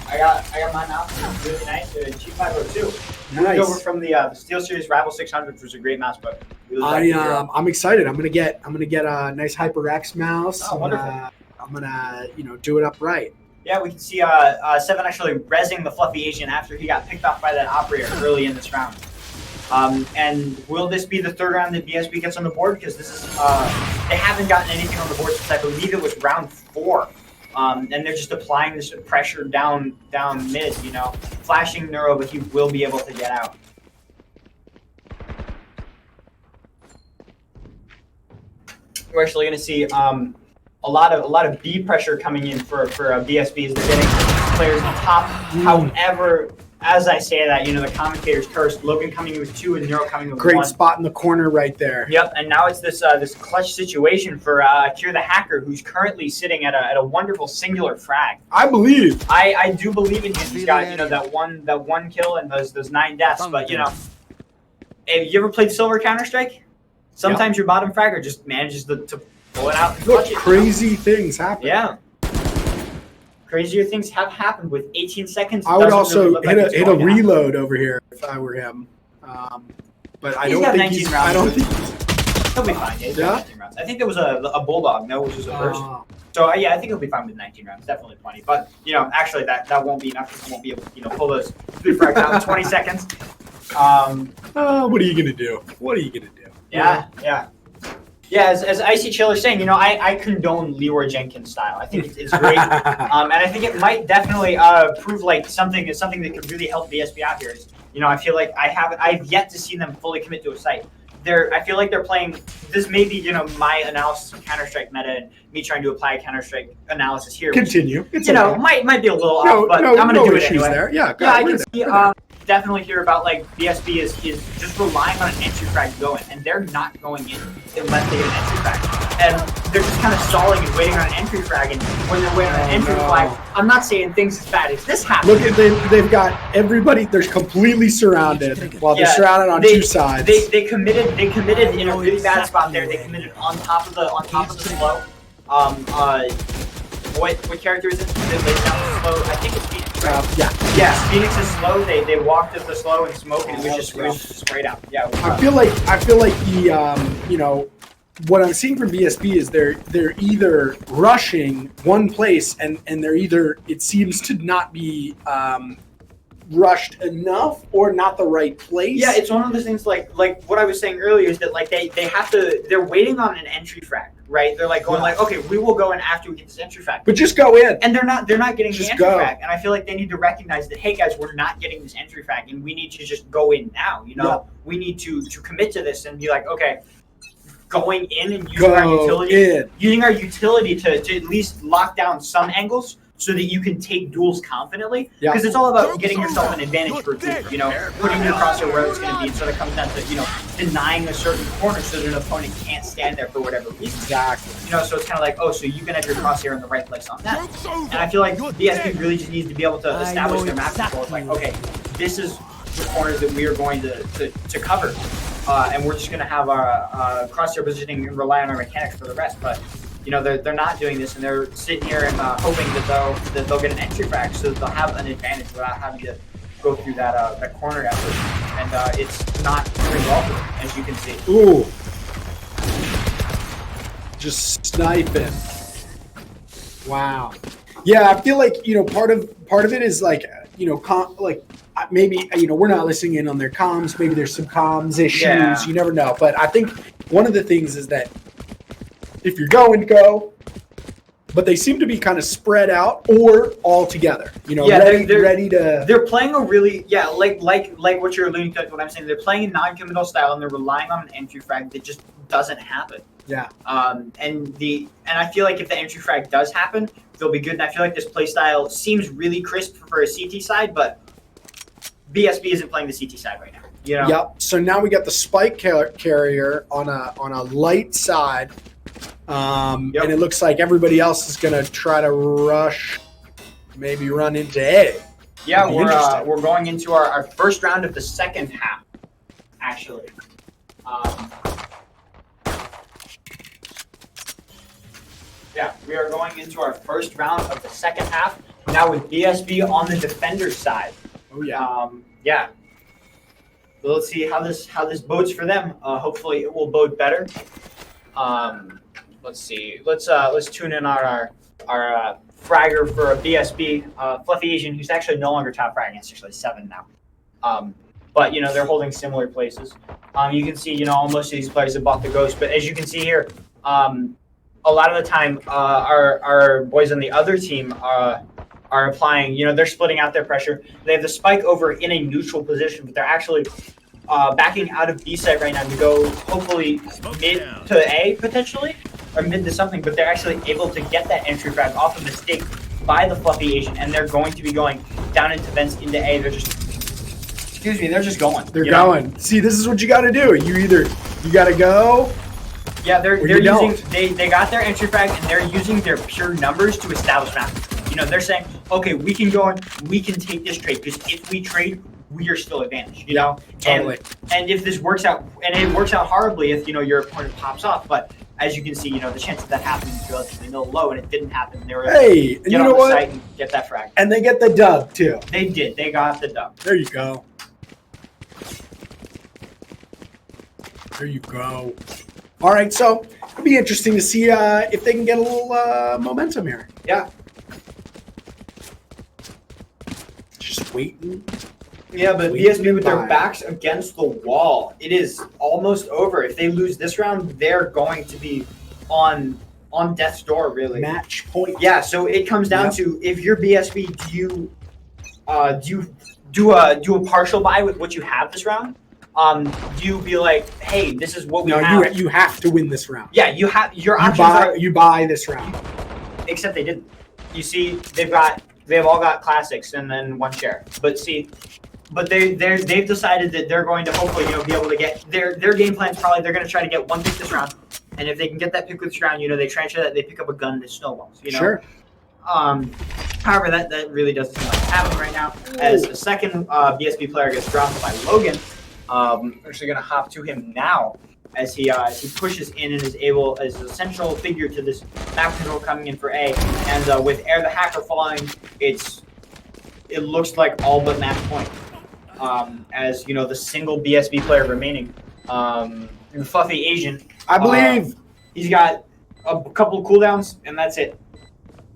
I got mine out. It's really nice. G502. Nice. Over from the SteelSeries Rival 600, which was a great mouse, but it was I'm excited. I'm gonna get a nice HyperX mouse. Oh, wonderful. I'm gonna do it up right. Yeah, we can see Seven actually rezzing the Fluffy Asian after he got picked off by that operator early in this round. And will this be the third round that BSB gets on the board? Because this is they haven't gotten anything on the board since I believe it was round 4. And they're just applying this pressure down mid, flashing Neuro, but he will be able to get out. We're actually going to see a lot of B pressure coming in for BSB as they're getting players on top. However, as I say that, the commentators cursed. Logan coming in with 2 and Neuro coming in with 1. Great spot in the corner right there. Yep, and now it's this clutch situation for Cure the Hacker, who's currently sitting at a wonderful singular frag. I believe. I do believe in him. He's got that one kill and those 9 deaths. But have you ever played Silver Counter-Strike? Sometimes your bottom fragger just manages to pull it out and Look, clutch it. crazy things happen. Yeah. Crazier things have happened with 18 seconds. I would Doesn't also really look like it's hit a going to happen. reload over here if I were him. But I He's don't got think 19 he's. rounds. I don't think. He'll be fine. Yeah, he's Yeah? got 19 rounds. I think there was a Bulldog, no, which was a burst. So yeah, I think he'll be fine with 19 rounds. Definitely 20. But actually that won't be enough. He won't be able to pull those 3 frags out in 20 seconds. What are you gonna do? What are you gonna do? Yeah. Yeah, as Icy Chill is saying, I condone Leroy Jenkins style. I think it's great, and I think it might definitely prove like something that could really help BSB out here. I feel like I've yet to see them fully commit to a site. I feel like they're playing. This may be my analysis of Counter-Strike meta and me trying to apply a Counter-Strike analysis here. Continue. It's might be a little off, but I'm going to do it anyway. There. Yeah, I can see. Definitely hear about like BSB is just relying on an entry frag going, and they're not going in unless they get an entry frag, and they're just kind of stalling and waiting on an entry frag. And when they're waiting on an entry flag, I'm not saying things as bad as this happens. Look at they've got everybody. They're completely surrounded. While they're surrounded on two sides. They committed in a really bad spot there. They committed on top of the slow. What character is it that lays down the slow? I think it's Phoenix, right? Yeah, Phoenix is slow. They walked at the slow and smoke, and it was just sprayed out. Yeah. I feel like the what I'm seeing from BSB is they're either rushing one place and they're either, it seems to not be rushed enough or not the right place. Yeah, it's one of those things like what I was saying earlier is that like they're waiting on an entry frag, right? They're like going like, okay, we will go in after we get this entry frag. But just go in. And they're not getting just the entry go. frag. And I feel like they need to recognize that, hey guys, we're not getting this entry frag and we need to just go in now. We need to commit to this and be like, okay, going in and using our utility to at least lock down some angles so that you can take duels confidently. Because it's all about getting yourself an advantage for a duel, putting your crosshair where it's going to be. And so it comes down to, denying a certain corner so that an opponent can't stand there for whatever reason. Exactly. So it's kind of like, so you can have your crosshair in the right place on that. And I feel like BSB really just needs to be able to establish their map control. It's like, okay, this is the corners that we are going to cover. And we're just going to have our crosshair positioning and rely on our mechanics for the rest. But they're not doing this, and they're sitting here and hoping that they'll get an entry frag, so that they'll have an advantage without having to go through that corner effort. And it's not very well for them, as you can see. Ooh, just sniping. Wow. Yeah, I feel like part of it is like maybe we're not listening in on their comms. Maybe there's some comms issues. Yeah. You never know. But I think one of the things is that if you're going to go, but they seem to be kind of spread out or all together. Ready to. They're playing a really like what you're alluding to. Like what I'm saying, they're playing a non-committal style and they're relying on an entry frag that just doesn't happen. Yeah. And I feel like if the entry frag does happen, they'll be good. And I feel like this play style seems really crisp for a CT side, but BSB isn't playing the CT side right now. Yep. So now we got the spike carrier on a light side. And it looks like everybody else is going to try to rush, maybe run into A. Yeah, we're going into our first round of the second half, actually. We are going into our first round of the second half, now with BSB on the defender side. Oh, yeah. So let's see how this bodes for them. Hopefully it will bode better. Let's see. Let's tune in our fragger for a BSB, Fluffy Asian, who's actually no longer top fragging. It's actually 7 now. But they're holding similar places. You can see most of these players have bought the Ghost, but as you can see here, a lot of the time our boys on the other team are applying. They're splitting out their pressure. They have the spike over in a neutral position, but they're actually backing out of B site right now to go hopefully mid to A potentially, or mid to something, but they're actually able to get that entry frag off of mistake by the Fluffy Asian, and they're going to be going down into vents into A. They're just going. They're going. See, this is what you got to do. You got to go. Yeah, they're using they got their entry frag and they're using their pure numbers to establish map. They're saying, okay, we can go and we can take this trade because if we trade, we are still advantaged. Totally. And if this works out, and it works out horribly if your opponent pops off, but as you can see, the chance of that happening is relatively low, and it didn't happen. They were able to get on the site and get that frag. And they get the dub too. They did. They got the dub. There you go. There you go. All right, so it'll be interesting to see if they can get a little momentum here. Yeah. Just waiting. Yeah, but BSB with their backs against the wall, it is almost over. If they lose this round, they're going to be on death's door, really. Match point. Yeah, so it comes down to, if you're BSB, do a partial buy with what you have this round? Do you be like, hey, this is what we have? You have to win this round. Yeah, you have your options. You buy this round. Except they didn't. You see, they've all got classics and then one share. But see, they've decided that they're going to hopefully be able to get their game plan is probably they're going to try to get one pick this round, and if they can get that pick this round, they transfer that, they pick up a gun that snowballs. Sure. However, that really doesn't seem like it's happening right now. As the second BSB player gets dropped by Logan, I'm actually going to hop to him now as he pushes in and is able, as a central figure to this map control coming in for A, and with Air the Hacker falling, it looks like all but match point. As the single BSB player remaining, the Fluffy Asian, I believe he's got a couple of cooldowns, and that's it.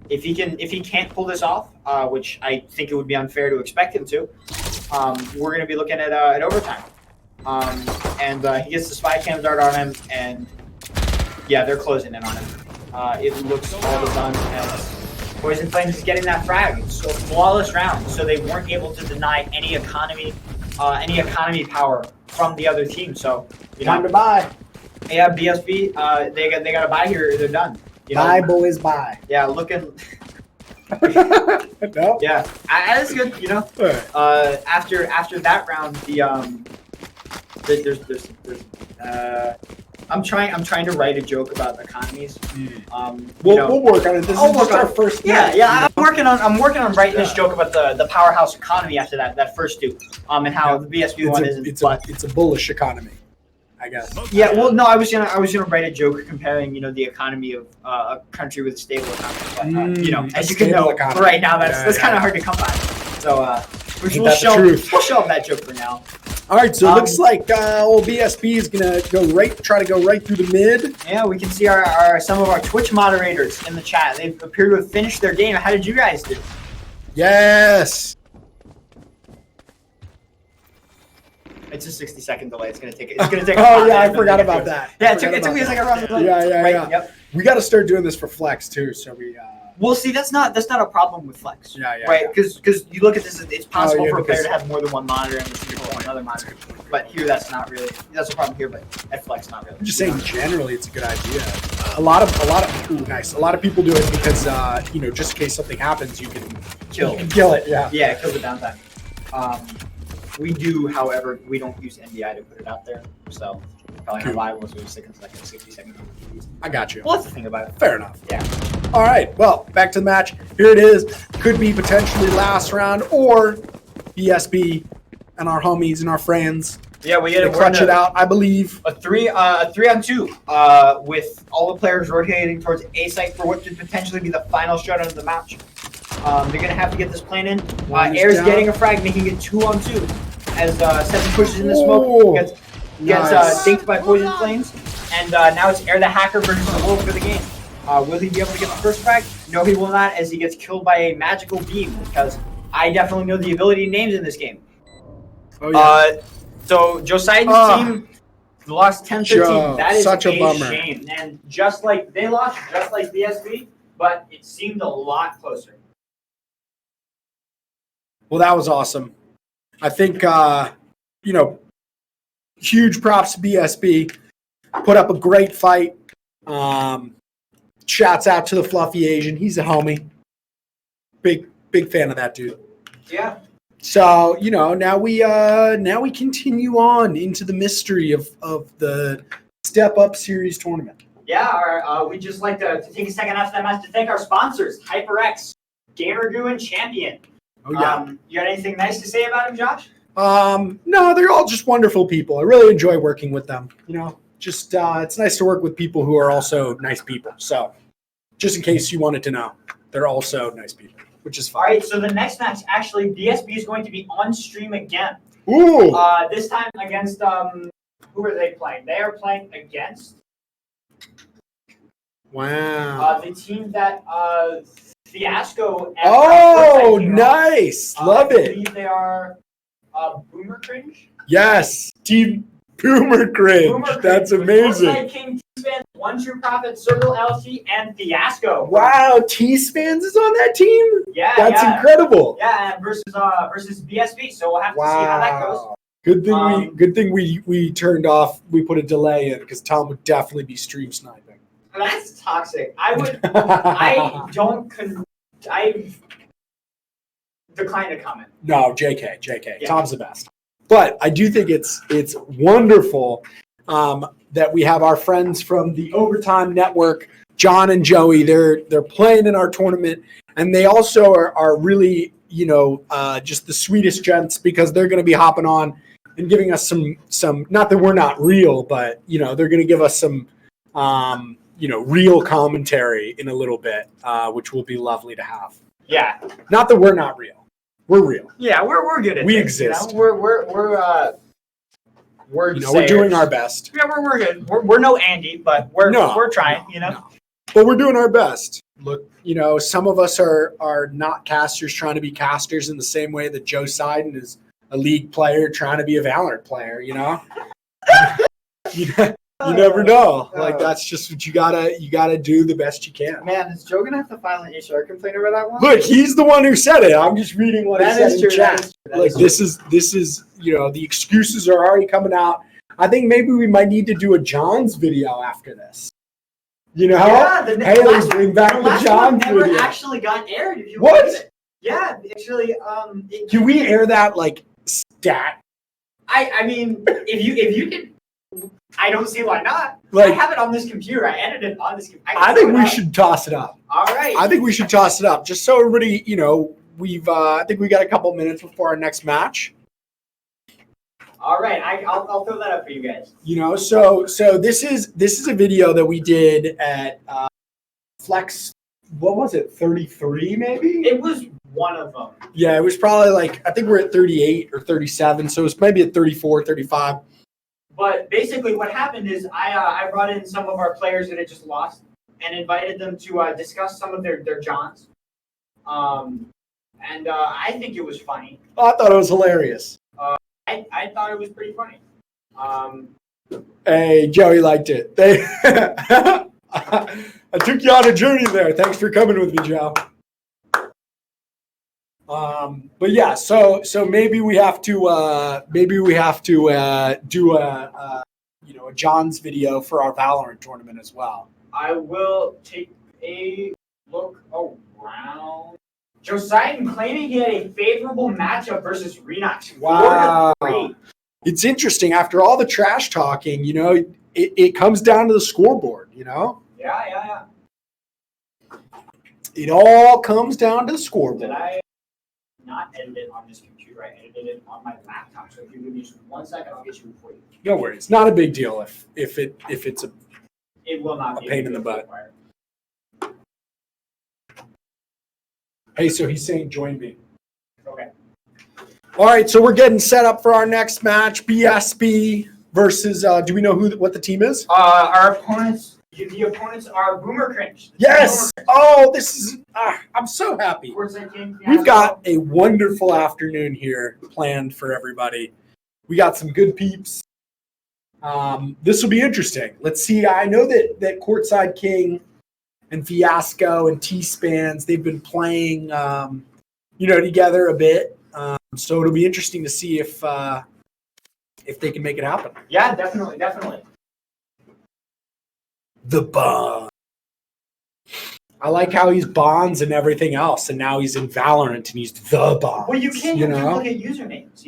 If he can't pull this off, which I think it would be unfair to expect him to, we're going to be looking at overtime. And he gets the spy cam dart on him, and yeah, they're closing in on him. It looks all the done as Poison Flames is getting that frag. So flawless round. So they weren't able to deny any economy power from the other team. So time to buy. Yeah, BSB, they got to buy here. They're done. Buy, boys, buy. Yeah, looking. No. Yeah, that's good. After that round, I'm trying to write a joke about economies. We'll work on it. This is just our first. I'm working on writing this joke about the powerhouse economy after that first two, and how the BSB one isn't. It's a bullish economy, I guess. Yeah, well, no, I was gonna write a joke comparing, the economy of a country with a stable economy. But as you can know, right now that's kind of hard to come by. So we'll show up that joke for now. All right, so it looks like old BSB is gonna try to go right through the mid. Yeah, we can see some of our Twitch moderators in the chat. They appear to have finished their game. How did you guys do? Yes. It's a 60-second delay. It's gonna take. It's gonna take. Oh yeah, I forgot about that. Yeah, it took me a second around. Yeah. Yep. We got to start doing this for flex too. So we. Well, see, that's not a problem with flex. Yeah. Right, because you look at this, it's possible for a player to have more than one monitor and another monitor. But here, that's a problem here. But at flex, not really. I'm just saying, generally, it's a good idea. A lot of people do it because just in case something happens, you can kill it. Yeah. Yeah, kill the downtime. We do, however, we don't use NDI to put it out there, so probably not viable, so we stick in like a 60-second. I got you. We'll have to think about it. Fair enough. Yeah. All right. Well, back to the match. Here it is. Could be potentially last round, or BSB and our homies and our friends. Yeah, we get to clutch it out. I believe a 3-on-2 with all the players rotating towards A site for what could potentially be the final showdown of the match. They're gonna have to get this plane in. Air's getting a frag, making it 2-on-2 as Seven pushes in the smoke. Gets dinked by Poison Flames, and now it's Air the Hacker versus the Wolf for the game. Will he be able to get the first frag? No, he will not, as he gets killed by a magical beam, because I definitely know the ability names in this game. Oh, yeah. So Josiah's team lost 10-13. That is such a bummer. Shame. And they lost just like BSB, but it seemed a lot closer. Well, that was awesome. I think huge props to BSB. Put up a great fight. Shouts out to the Fluffy Asian. He's a homie. Big fan of that dude. Yeah. So, now we continue on into the mystery of the Step Up Series tournament. Yeah, we'd just like to take a second after that match to thank our sponsors, HyperX, Gamer Goo, and Champion. Oh, yeah. You got anything nice to say about him, Josh? No, they're all just wonderful people. I really enjoy working with them. Just it's nice to work with people who are also nice people. So, just in case you wanted to know, they're also nice people, which is fine. All right, so the next match, actually, BSB is going to be on stream again. Ooh. This time against who are they playing? They are playing against. Wow. The team that Fiasco. Oh, nice! Love it. I believe they are Boomer Cringe. Yes, Team Boomer Cringe. Boomer Cringe. That's with amazing. Foresight King, T-Span, One True Prophet, Circle LC, and Fiasco. Wow, T-Spans is on that team? Yeah, That's yeah. incredible. Yeah, and versus BSB. So we'll have to see how that goes. Good thing we turned off. We put a delay in because Tom would definitely be stream sniping. That's toxic. I decline to comment. No, JK. Yeah. Tom's the best. But I do think it's wonderful that we have our friends from the Overtime Network, John and Joey. They're playing in our tournament, and they also are really just the sweetest gents because they're going to be hopping on and giving us some. Not that we're not real, but they're going to give us some real commentary in a little bit, which will be lovely to have. Yeah. Not that we're not real. We're real. Yeah, we're good at We this, exist. We're we're doing our best. Yeah, we're good. We're no Andy, but we're trying. No. But we're doing our best. Look, some of us are not casters trying to be casters in the same way that Joe Seiden is a league player trying to be a Valorant player. You never know. Like that's just what you gotta do the best you can. Man, is Joe gonna have to file an HR complaint over that one? Look, he's the one who said it. I'm just reading what he said in chat. Like this is the excuses are already coming out. I think maybe we might need to do a John's video after this. Yeah, let's bring back the John's never video. actually got aired. If you What? believe it. Yeah, actually. Can we air that like stat? I mean, if you can. I don't see why not. Like, I have it on this computer. I edited it on this computer. I think we should toss it up. All right. I think we should toss it up just so everybody, we've. I think we got a couple minutes before our next match. All right. I'll throw that up for you guys. So this is a video that we did at Flex. What was it? 33 maybe? It was one of them. Yeah, it was probably like I think we're at 38 or 37, so it's maybe at 34, 35. But basically, what happened is I brought in some of our players that had just lost and invited them to discuss some of their Johns. And I think it was funny. Oh, I thought it was hilarious. I thought it was pretty funny. Hey, Joey liked it. I took you on a journey there. Thanks for coming with me, Joe. But yeah, so maybe we have to do a John's video for our Valorant tournament as well. I will take a look around. Joe Seiden claiming he had a favorable matchup versus Renox. Wow. 4-3. It's interesting. After all the trash talking, it comes down to the scoreboard, Yeah. It all comes down to the scoreboard. Did I not edit it on this computer? I edited it on my laptop. So if you give me just 1 second, I'll get you for you. No worries. Not a big deal if it's a It will not A be pain in the butt. required. Hey, so he's saying join me. Okay. All right, so we're getting set up for our next match, BSB versus. Do we know what the team is? Our opponents. The opponents are Boomer Cringe. Yes. Oh, this is. I'm so happy. Foresight King, We've got a wonderful afternoon here planned for everybody. We got some good peeps. This will be interesting. Let's see. I know that Courtside King and Fiasco and T-Spans, they've been playing, together a bit. So it'll be interesting to see if they can make it happen. Yeah, definitely. The Bond. I like how he's Bonds and everything else, and now he's in Valorant and he's the Bond. Well, you can't have duplicate usernames,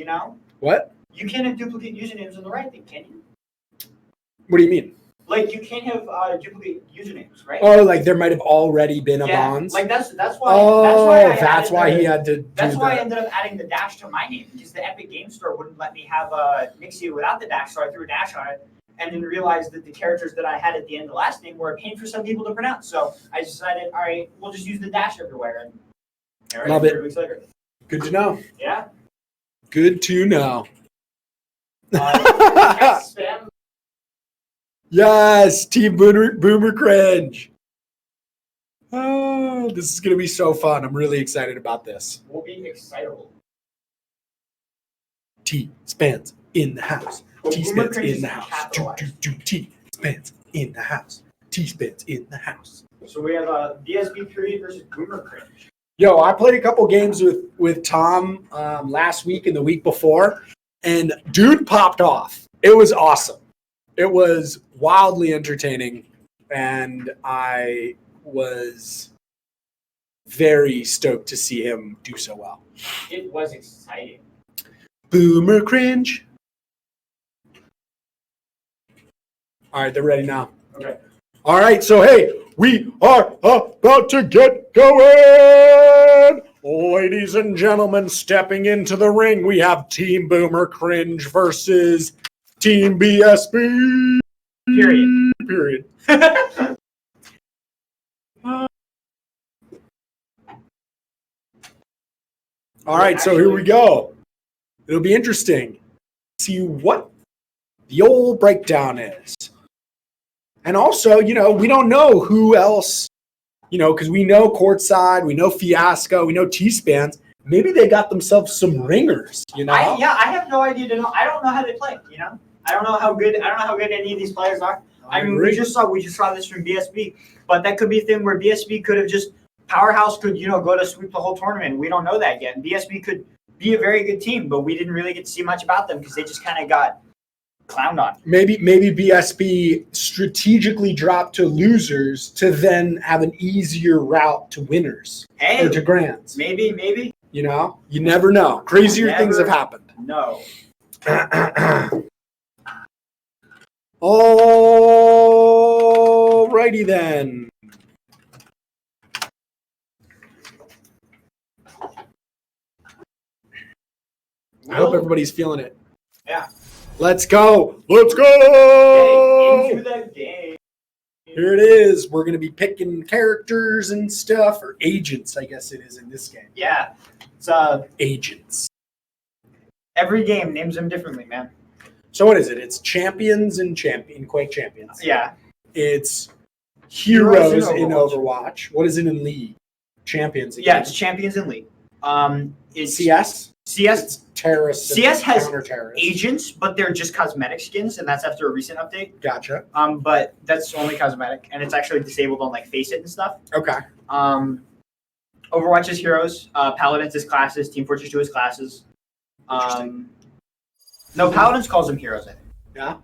What? You can't have duplicate usernames on the right thing, can you? What do you mean? Like, you can't have duplicate usernames, right? Oh, like there might have already been a Bonds? Like, that's why. Oh, that's why he had to do That's why I that. ended up adding the dash to my name, because the Epic Game Store wouldn't let me have Nixie without the dash, so I threw a dash on it, and then realized that the characters that I had at the end of the last name were a pain for some people to pronounce. So I decided, all right, we'll just use the dash everywhere. And all right, Love it. 3 weeks later. Good to know. Yeah. Good to know. Spam. Yes, Team Boomer Cringe. Oh, this is going to be so fun. I'm really excited about this. Will be excitable. T-Spans in the house. T-Spans Cringe in is the house. capitalized. T-Spans in the house. T-Spans in the house. So we have BSB period versus Boomer Cringe. Yo, I played a couple games with Tom last week and the week before, and dude popped off. It was awesome. It was wildly entertaining, and I was very stoked to see him do so well. It was exciting. Boomer Cringe. All right, they're ready now. Okay. All right, so hey, we are about to get going. Ladies and gentlemen, stepping into the ring, we have Team Boomer Cringe versus Team BSB. Period. All right, so here we go. It'll be interesting to see what the old breakdown is. And also, you know, we don't know who else, you know, because we know Courtside, we know Fiasco, we know T-Spans. Maybe they got themselves some ringers, you know? I have no idea to know. I don't know how they play, you know? I don't know how good any of these players are. I mean, we just saw this from BSB, but that could be a thing where BSB could have just Powerhouse could, you know, go to sweep the whole tournament. We don't know that yet. And BSB could be a very good team, but we didn't really get to see much about them because they just kind of got clowned on. Maybe BSB strategically dropped to losers to then have an easier route to winners or to grands. Maybe. You know, you never know. Crazier things have happened. No. Alrighty then. I hope everybody's feeling it. Yeah. Let's go. Let's go. Into the game. Here it is. We're going to be picking characters and stuff, or agents, I guess it is in this game. Yeah. It's agents. Every game names them differently, man. So what is it? It's champions and Quake champions. Yeah. It's heroes in Overwatch. What is it in League? Champions. Again. Yeah, it's champions in League. It's CS. It's terrorists. CS has counter-terrorists. Agents, but they're just cosmetic skins, and that's after a recent update. Gotcha. But that's only cosmetic, and it's actually disabled on like Face It and stuff. Okay. Overwatch is heroes. Paladins is classes. Team Fortress 2 is classes. No, Paladins calls them heroes, I think. Yeah?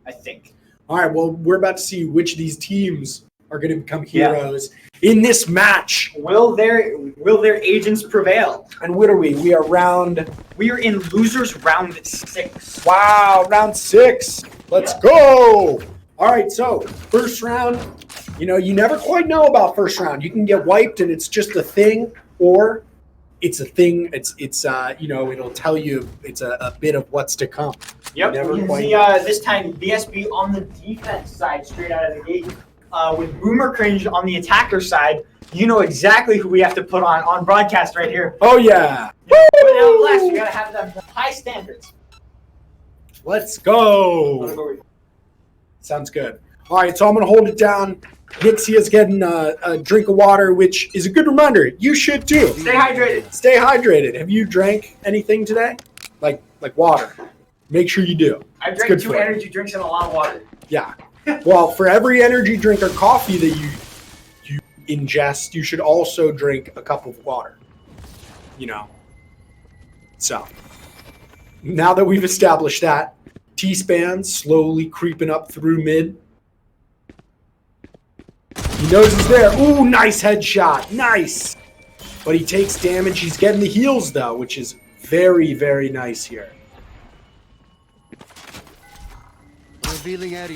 I think. All right, well, we're about to see which of these teams are going to become heroes in this match. Will their agents prevail? And what are we? We are in losers round 6. Wow, round 6. Let's go. All right, so first round, you know, you never quite know about first round. You can get wiped and it's just a thing, or it's a thing. It's you know, it'll tell you it's a bit of what's to come. Yep. You can see this time BSB on the defense side straight out of the gate. With Boomer Cringe on the attacker side, you know exactly who we have to put on broadcast right here. Oh yeah. Last, you gotta have them high standards. Let's go. Sounds good. All right, so I'm gonna hold it down. Nixia's getting a drink of water, which is a good reminder. You should too. Stay hydrated. Stay hydrated. Have you drank anything today? Like water. Make sure you do. I drank 2 energy drinks and a lot of water. Yeah. Well, for every energy drink or coffee that you ingest, you should also drink a cup of water. You know. So, now that we've established that, T-Span slowly creeping up through mid. He knows he's there. Ooh, nice headshot. Nice. But he takes damage. He's getting the heals, though, which is very, very nice here.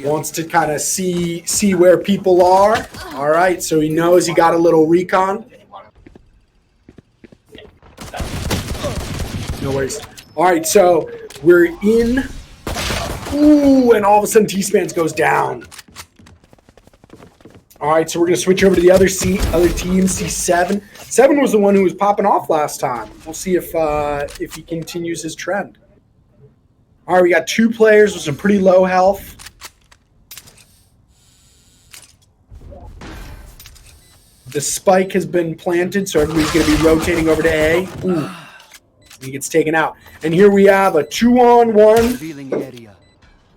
Wants to kind of see where people are. All right, so he knows he got a little recon. No worries. All right, so we're in. Ooh, and all of a sudden T-Spans goes down. All right, so we're going to switch over to the other team, C7. 7 was the one who was popping off last time. We'll see if he continues his trend. All right, we got 2 players with some pretty low health. The spike has been planted, so everybody's going to be rotating over to A. Ooh. He gets taken out. And here we have a 2-on-1. Revealing area.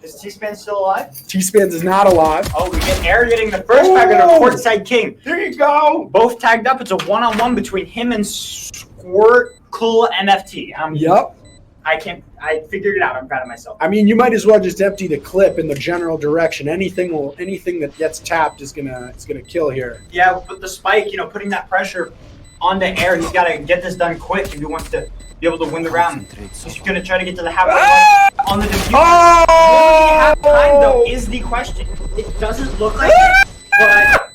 Is T-Span still alive? T-Spans is not alive. Oh, we get Air getting the first frag on a courtside king. There you go. Both tagged up. It's a 1-on-1 between him and Squirtle NFT. Yep. I figured it out. I'm proud of myself. I mean, you might as well just empty the clip in the general direction. Anything that gets tapped is gonna kill here. Yeah, but the spike, putting that pressure onto Air, he's got to get this done quick if he wants to be able to win the round. He's going to try to get to the halfway line on the defuse. Oh! Will he have time, though, is the question. It doesn't look like it, but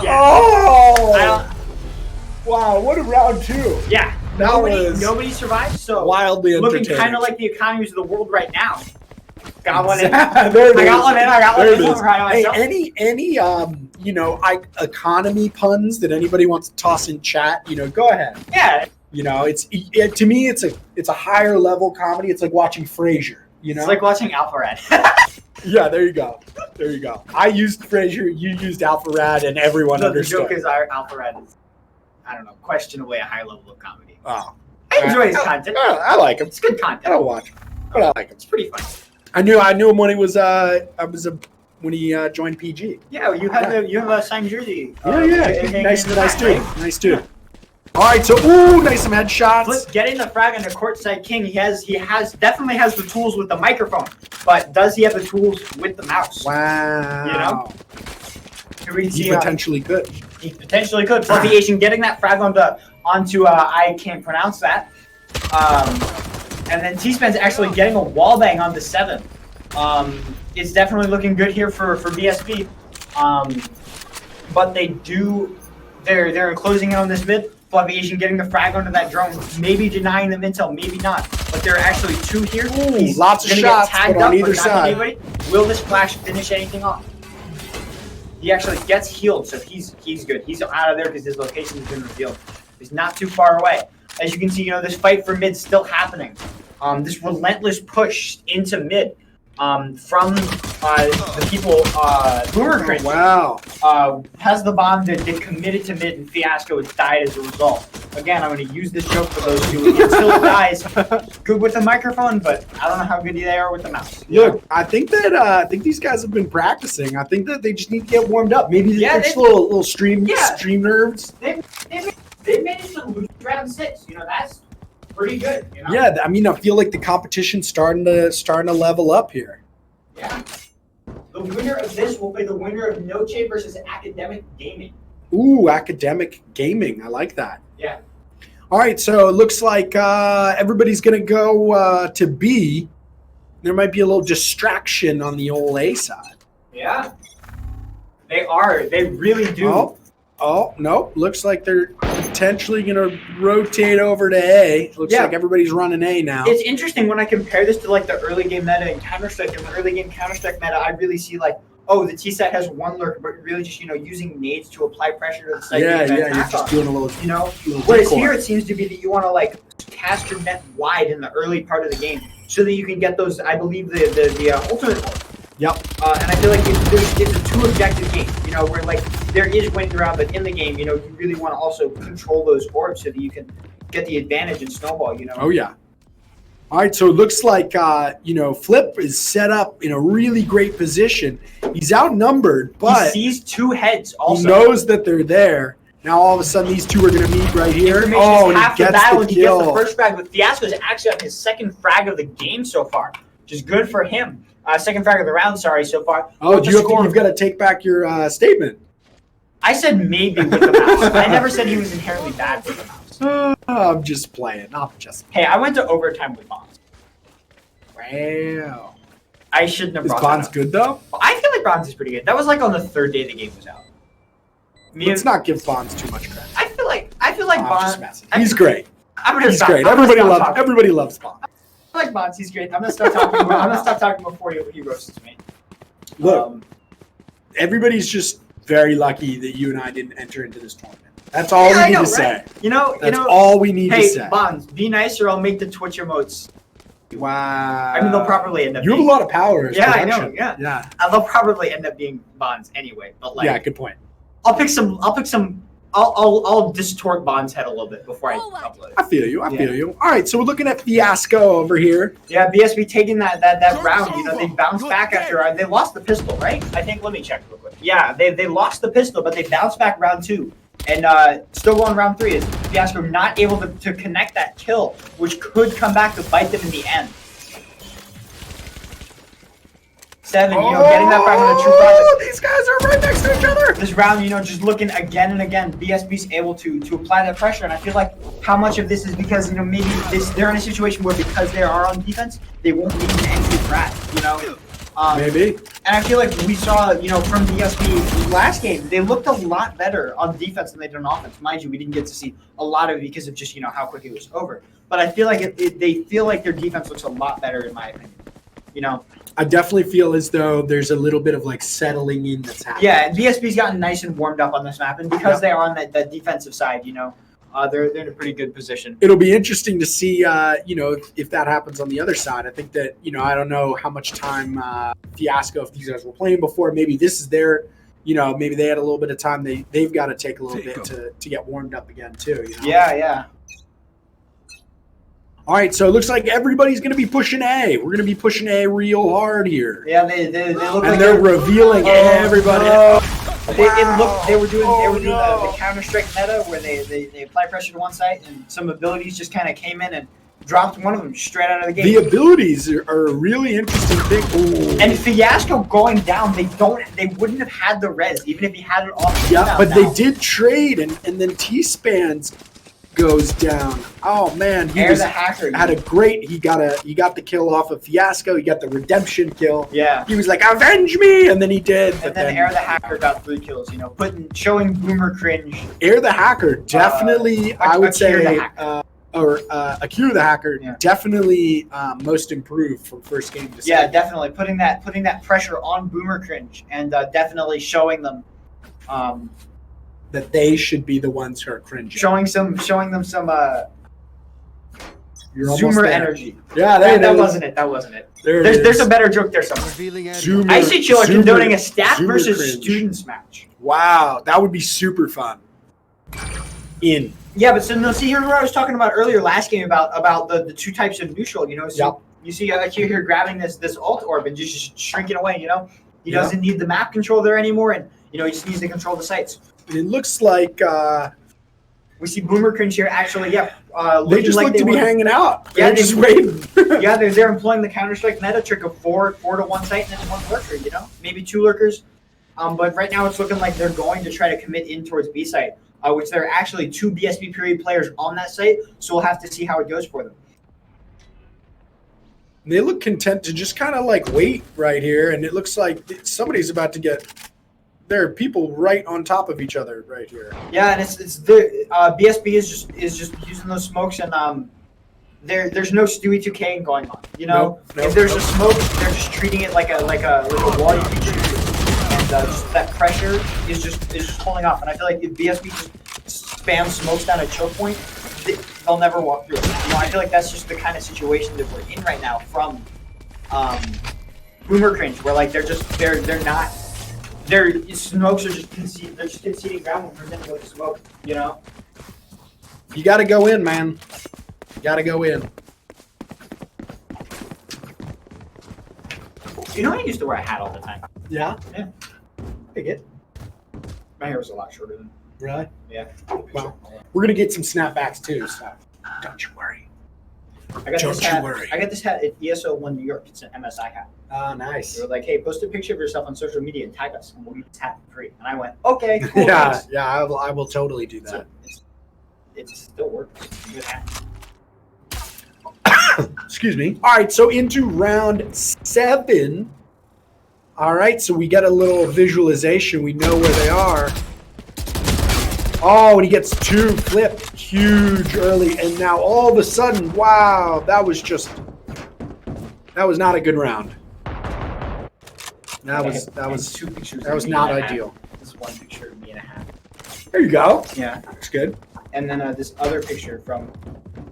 yeah. Oh! Wow, what a round 2. Yeah. Nobody survived, so wildly looking entertaining. kind of like the economies of the world right now. Got one in. There it I got is. one in. I got one There in. it is. I'm proud of Hey, myself. any economy puns that anybody wants to toss in chat, go ahead. Yeah. To me, it's a higher level comedy. It's like watching Frasier. It's like watching Alpha Red. Yeah, there you go. There you go. I used Frasier, you used Alpha Rad, and everyone The understood. joke is our Alpha Red is, I don't know, questionably a high level of comedy. Oh, I enjoy his content. I like him. It's good content. I don't watch him, but I like him. It's pretty fun. I knew him when he was when he joined PG. Yeah, you have a signed jersey. Nice dude. Right? Nice dude. All right, so nice some headshots. Flip getting the frag on the courtside king. He definitely has the tools with the microphone, but does he have the tools with the mouse? Wow. Here we see He potentially could. He potentially could. Fluffy Asian getting that frag onto I can't pronounce that. And then T-Span's actually getting a wall bang on the 7. It's definitely looking good here for BSP. But they're closing in on this mid. Fluffy Asian getting the frag onto that drone, maybe denying them intel, maybe not. But there are actually 2 here. He's lots of gonna shots, get tagged but on up, either but not side. anybody. Will this flash finish anything off? He actually gets healed, so he's good. He's out of there because his location has been revealed. He's not too far away. As you can see, this fight for mid's still happening. This relentless push into mid from the people. Boomer Cringe Wow. has the bomb that committed to mid, and Fiasco has died as a result. Again, I'm going to use this joke for those who still dies. Good with the microphone, but I don't know how good they are with the mouse. Look, I think these guys have been practicing. I think that they just need to get warmed up. Maybe they're just little stream nerves. They managed to lose round 6. That's pretty good. Yeah, I mean, I feel like the competition's starting to level up here. Yeah. The winner of this will be the winner of Noche versus Academic Gaming. Ooh, Academic Gaming. I like that. Yeah. All right, so it looks like everybody's going to go to B. There might be a little distraction on the old A side. Yeah. They are. They really do. Oh, no. Looks like they're potentially going to rotate over to A. Looks like everybody's running A now. It's interesting when I compare this to the early game meta in Counter-Strike. In the early game Counter-Strike meta, I really see the T site has one lurker, but really just using nades to apply pressure to the site. Yeah, you're just doing a little. Whereas here it seems to be that you want to cast your net wide in the early part of the game so that you can get those. I believe the ultimate. Yep. And I feel like it's a 2-objective game, where there is winning around, but in the game, you really want to also control those orbs so that you can get the advantage and snowball, Oh, yeah. All right, so it looks like, Flip is set up in a really great position. He's outnumbered, but he sees 2 heads also. He knows that they're there. Now, all of a sudden, these 2 are going to meet right here. And he gets gets the He kill. gets the first frag, but Fiasco is actually on his 2nd frag of the game so far, which is good for him. 2nd frag of the round, so far. Oh, you've got to take back your statement. I said maybe with the mouse. I never said he was inherently bad with the mouse. I'm just playing. Hey, I went to overtime with Bonds. Wow. I shouldn't have Is brought Bonds that up. good, though? I feel like Bonds is pretty good. That was on the 3rd day the game was out. Let's not give Bonds too much credit. I feel like I'm Bonds. just messing. He's great. He's great. Everybody loves Bonds. I like Bonds. He's great. I'm gonna stop talking before he roasts me. Look, everybody's just very lucky that you and I didn't enter into this tournament. That's all we need to say. That's all we need to say. Hey, Bonds, be nice or I'll make the Twitch emotes. Wow. I mean, they'll probably end up. You have a lot of power. Yeah, I know. Yeah. They'll probably end up being Bonds anyway. But yeah, good point. I'll pick some I'll distort Bond's head a little bit before I Forward. upload it. I feel you. I feel you. All right, so we're looking at Fiasco over here. Yeah, BSB taking that round. You know, they bounced back after they lost the pistol, right? I think. Let me check real quick. Yeah, they lost the pistol, but they bounced back round 2, and still going round 3. Is Fiasco not able to connect that kill, which could come back to bite them in the end. 7, you know, getting that back on a true profit. These guys are right next to each other. This round, you know, just looking again and again, BSB's able to apply that pressure, and I feel like how much of this is because, you know, maybe they're in a situation where because they are on defense, they won't need an entry threat, you know. Maybe. And I feel like we saw, you know, from BSB last game, they looked a lot better on defense than they did on offense. Mind you, we didn't get to see a lot of it because of just, you know, how quick it was over. But I feel like they feel like their defense looks a lot better, in my opinion. You know. I definitely feel as though there's a little bit of like settling in that's happening. Yeah, and BSB's gotten nice and warmed up on this map, and because they are on that defensive side, you know, they're in a pretty good position. It'll be interesting to see, you know, if that happens on the other side. I think that, you know, I don't know how much time Fiasco, if these guys were playing before, maybe this is their, you know, maybe they had a little bit of time. They've got to take a little bit to get warmed up again too. You know? Yeah. All right, so it looks like everybody's going to be pushing A. We're going to be pushing A real hard here. Yeah, they look and like they're revealing everybody. No. They were doing the Counter-Strike meta where they apply pressure to one side and some abilities just kind of came in and dropped one of them straight out of the game. The abilities are a really interesting thing. Ooh. And Fiasco going down, they wouldn't have had the res even if he had it off. Yeah, but they did trade, and then T-Spans goes down. Oh man, he the hacker had a great. He got the kill off of Fiasco. He got the redemption kill. Yeah, he was like, "Avenge me!" and then he did. And then Air the hacker got 3 kills. You know, showing Boomer cringe. Air the hacker definitely, I would say, or Akira the hacker definitely most improved from first game to second. Yeah, definitely putting that pressure on Boomer cringe and definitely showing them. That they should be the ones who are cringing. Showing them some Zoomer energy. Yeah, that wasn't it. There's a better joke there somewhere. I see Chiller condoning a staff versus cringe. students match. Wow, that would be super fun. Yeah, but so see, here's what I was talking about earlier last game about the 2 types of neutral. You know, so you see Akira here grabbing this ult orb and just shrinking away. You know, he doesn't need the map control there anymore, and you know he just needs to control the sites. It looks like we see Boomer cringe here. Actually, they just look to be hanging out. Yeah, they're just waiting. Yeah, they're employing the Counter-Strike meta trick of 4 to 1 site and then 1 lurker. You know, maybe 2 lurkers. But right now it's looking like they're going to try to commit in towards B site, which there are actually 2 BSB period players on that site. So we'll have to see how it goes for them. They look content to just kind of like wait right here, and it looks like somebody's about to get. There are people right on top of each other right here. Yeah, and it's the BSB is just using those smokes, and there's no Stewie 2K going on. You know, if there's a smoke, they're just treating it like a wall you can shoot, and just that pressure is just holding off. And I feel like if BSB just spams smokes down a choke point, they'll never walk through it. You know, I feel like that's just the kind of situation that we're in right now from Boomer cringe, where like they're not. Their smokes are just conceding ground when presented with the smoke, you know? You got to go in, man. You got to go in. You know, I used to wear a hat all the time. Yeah? Yeah. Pretty good. My hair was a lot shorter than. Really? Yeah. Well, we're going to get some snapbacks too, so don't you worry. I got this hat at ESO1 New York. It's an MSI hat. Oh, nice. They were like, hey, post a picture of yourself on social media and tag us, and we'll give you this hat for free. And I went, okay, cool. Yeah, I will totally do that. So it still works. It's a good hat. Excuse me. All right, so into round 7. All right, so we get a little visualization. We know where they are. Oh, and he gets 2 flipped huge early, and now all of a sudden, wow, that was not a good round. That was 2 pictures. That was not ideal. This one picture of me in a hat. There you go. Yeah, looks good. And then this other picture from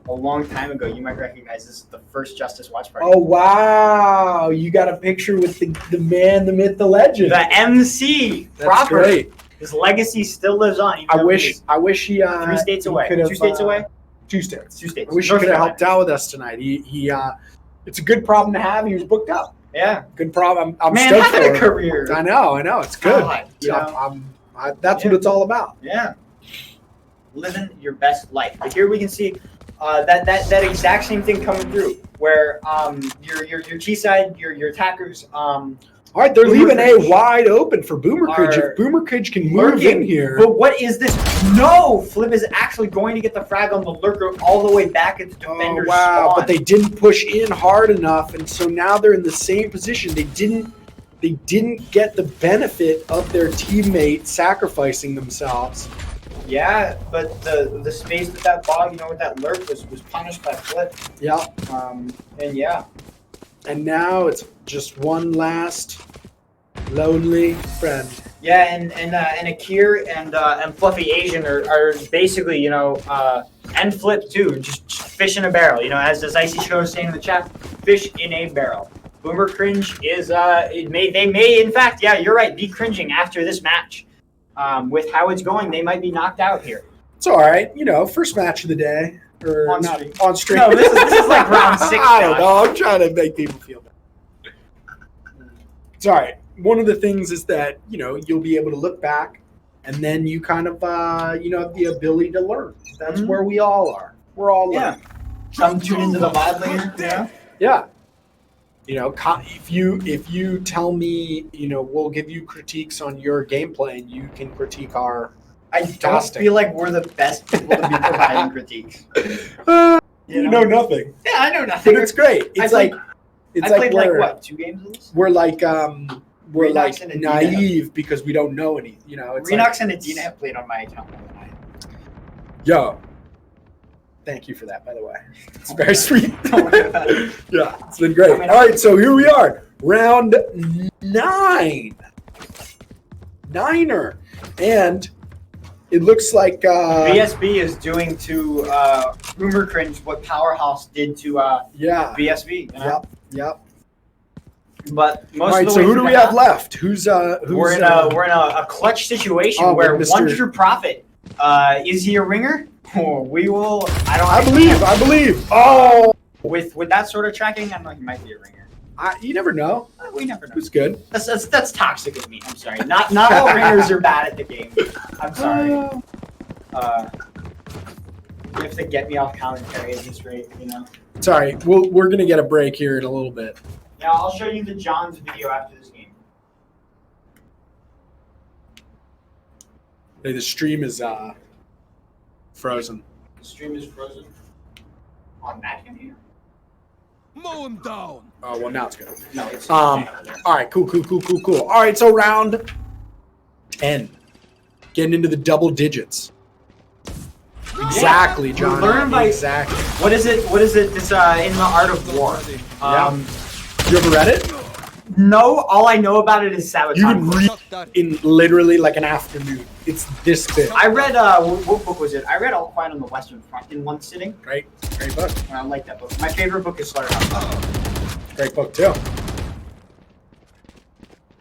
a long time ago. You might recognize this is the first Justice Watch Party. Oh wow! You got a picture with the man, the myth, the legend. The MC. That's great. His legacy still lives on. even I though wish he's he 3 states he away. could have, 2 states away? 2 states. 2 states. I wish North he could have Carolina. helped out with us tonight. He it's a good problem to have. He was booked up. Yeah. Good problem. I'm Man, stoked having for a him. career. I know. It's good. God, you So know? that's what Yeah. it's all about. Yeah. Living your best life. But here we can see that exact same thing coming through, where your T side, your attackers All right, they're Boomer leaving Cridge A wide open for Boomer Cridge. are If Boomer Cridge can move in lurking. here, But what is this? No, Flip is actually going to get the frag on the lurker all the way back at the defender's spawn. But they didn't push in hard enough, and so now they're in the same position. They didn't get the benefit of their teammate sacrificing themselves. Yeah, but the space that bog, with that lurk was punished by Flip. Yeah. And yeah. And now it's just one last lonely friend. Yeah, and Akir and Fluffy Asian are basically, and Flip too, just fish in a barrel. As Icy Show is saying in the chat, fish in a barrel. Boomer Cringe is they may in fact, yeah, you're right, be cringing after this match. With how it's going, they might be knocked out here. It's all right, first match of the day. Or On not stream. on stream. No, this is like round 6. I don't know. I'm trying to make people feel better. It's all right. One of the things is that, you'll be able to look back and then you kind of, have the ability to learn. That's where we all are. We're all learning. Some tune into the VOD later. Yeah. Yeah. If you tell me, we'll give you critiques on your gameplay and you can critique our. I don't feel like we're the best people to be providing critiques. You know nothing. Yeah, I know nothing. But it's great. It's I like played we're, what, 2 games of this? we're like Renox and Adina. naive because we don't know any. It's Renox and Adina have played on my account more than I have. Yo, thank you for that, by the way. It's very sweet. Don't worry about it. Yeah, it's been great. All right, so here we are, round 9. Niner, and it looks like VSB is doing to Rumor Cringe what Powerhouse did to yeah. VSB. Yep. But most All right, of the so way who through do we the have half, left? Who's we're in a clutch situation Oh, where with Mr. One True Prophet is he a ringer? Oh, we will. I believe. Oh, With that sort of tracking, I know he might be a ringer. you never know. We never know. Who's good? That's toxic of me. I'm sorry. Not all ringers are bad at the game. I'm sorry. You have to get me off commentary at this rate, Sorry, we're gonna get a break here in a little bit. Yeah, I'll show you the John's video after this game. Hey, the stream is frozen. The stream is frozen. On that computer? Mow him down. Oh well, now it's good. No, it's All right, cool. All right, so round 10, getting into the double digits. Exactly, John. Learn by- Exactly. What is it? This in the Art of War. You ever read it? No, all I know about it is sabotage. You can read in literally like an afternoon. It's this big. I read what book was it? I read All Quiet on the Western Front in one sitting. Great book. I like that book. My favorite book is Slaughterhouse. Great book too.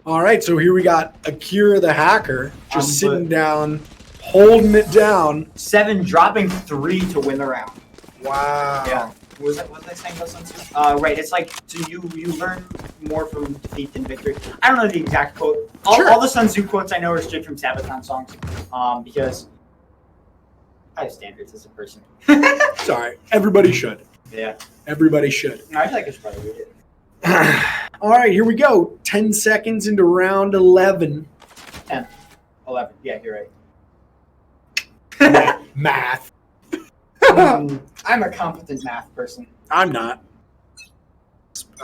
All right, so here we got Akira the hacker just sitting down, holding it down. 7 dropping 3 to win the round. Wow. Yeah. Was I saying about Sun Tzu? Right. It's like so you learn more from defeat than victory. I don't know the exact quote. All the Sun Tzu quotes I know are straight from Sabaton songs. Because I have standards as a person. Sorry. Everybody should. Yeah. Everybody should. I feel like I should probably read it. All right, here we go. 10 seconds into round 11. 10. 11. Yeah, you're right. Math. I'm a competent math person. I'm not.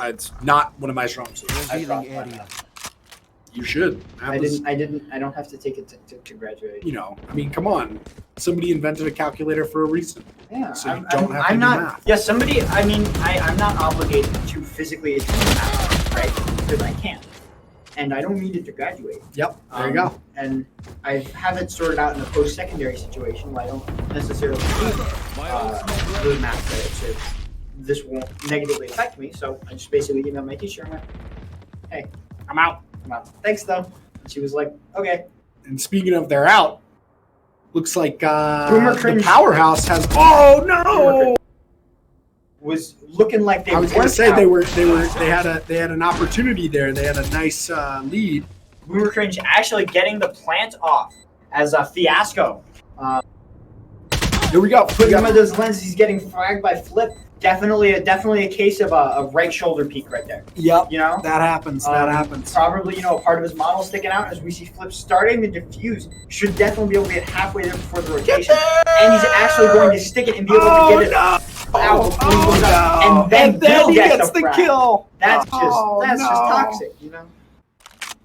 It's not one of my strong suits. Revealing area. You should. I don't have to take it to graduate. I mean, come on. Somebody invented a calculator for a reason. Yeah, So you don't have to I'm do not. math. Yeah, somebody. I mean, I'm not obligated to physically achieve math, right? Because I can't, and I don't need it to graduate. Yep. There you go. And I have it sorted out in a post-secondary situation where I don't necessarily need good math credits. So this won't negatively affect me. So I just basically emailed my teacher and went, "Hey, I'm out. Thanks though." And she was like, "Okay." And speaking of they're out, looks like Boomer the Cringe powerhouse has. Oh no! was looking like they I was going to weren't say out. they had an opportunity there. They had a nice lead. Boomer Cringe actually getting the plant off as a Fiasco. Here we go. Putting him in those lenses, he's getting fragged by Flip. Definitely a case of a right shoulder peak right there. Yep. You know? That happens. That happens. Probably, a part of his model sticking out as we see Flip starting to diffuse. Should definitely be able to get halfway there before the rotation. And he's actually going to stick it and be able to get it out before he goes up. And then he gets the the kill. That's just toxic,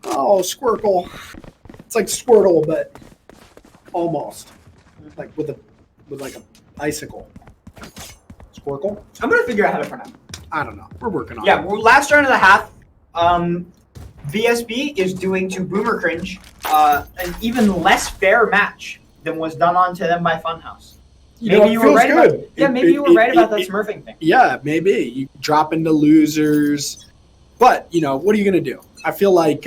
Oh, Squirtle. It's like Squirtle, but almost. Like with like a icicle. Squircle? I'm gonna figure out how to pronounce it. I don't know. We're working on it. Yeah, well, last round of the half, VSB is doing to Boomer Cringe an even less fair match than was done onto them by Funhouse. Maybe you were right about that smurfing thing. Yeah, maybe. You drop into losers. But, what are you going to do? I feel like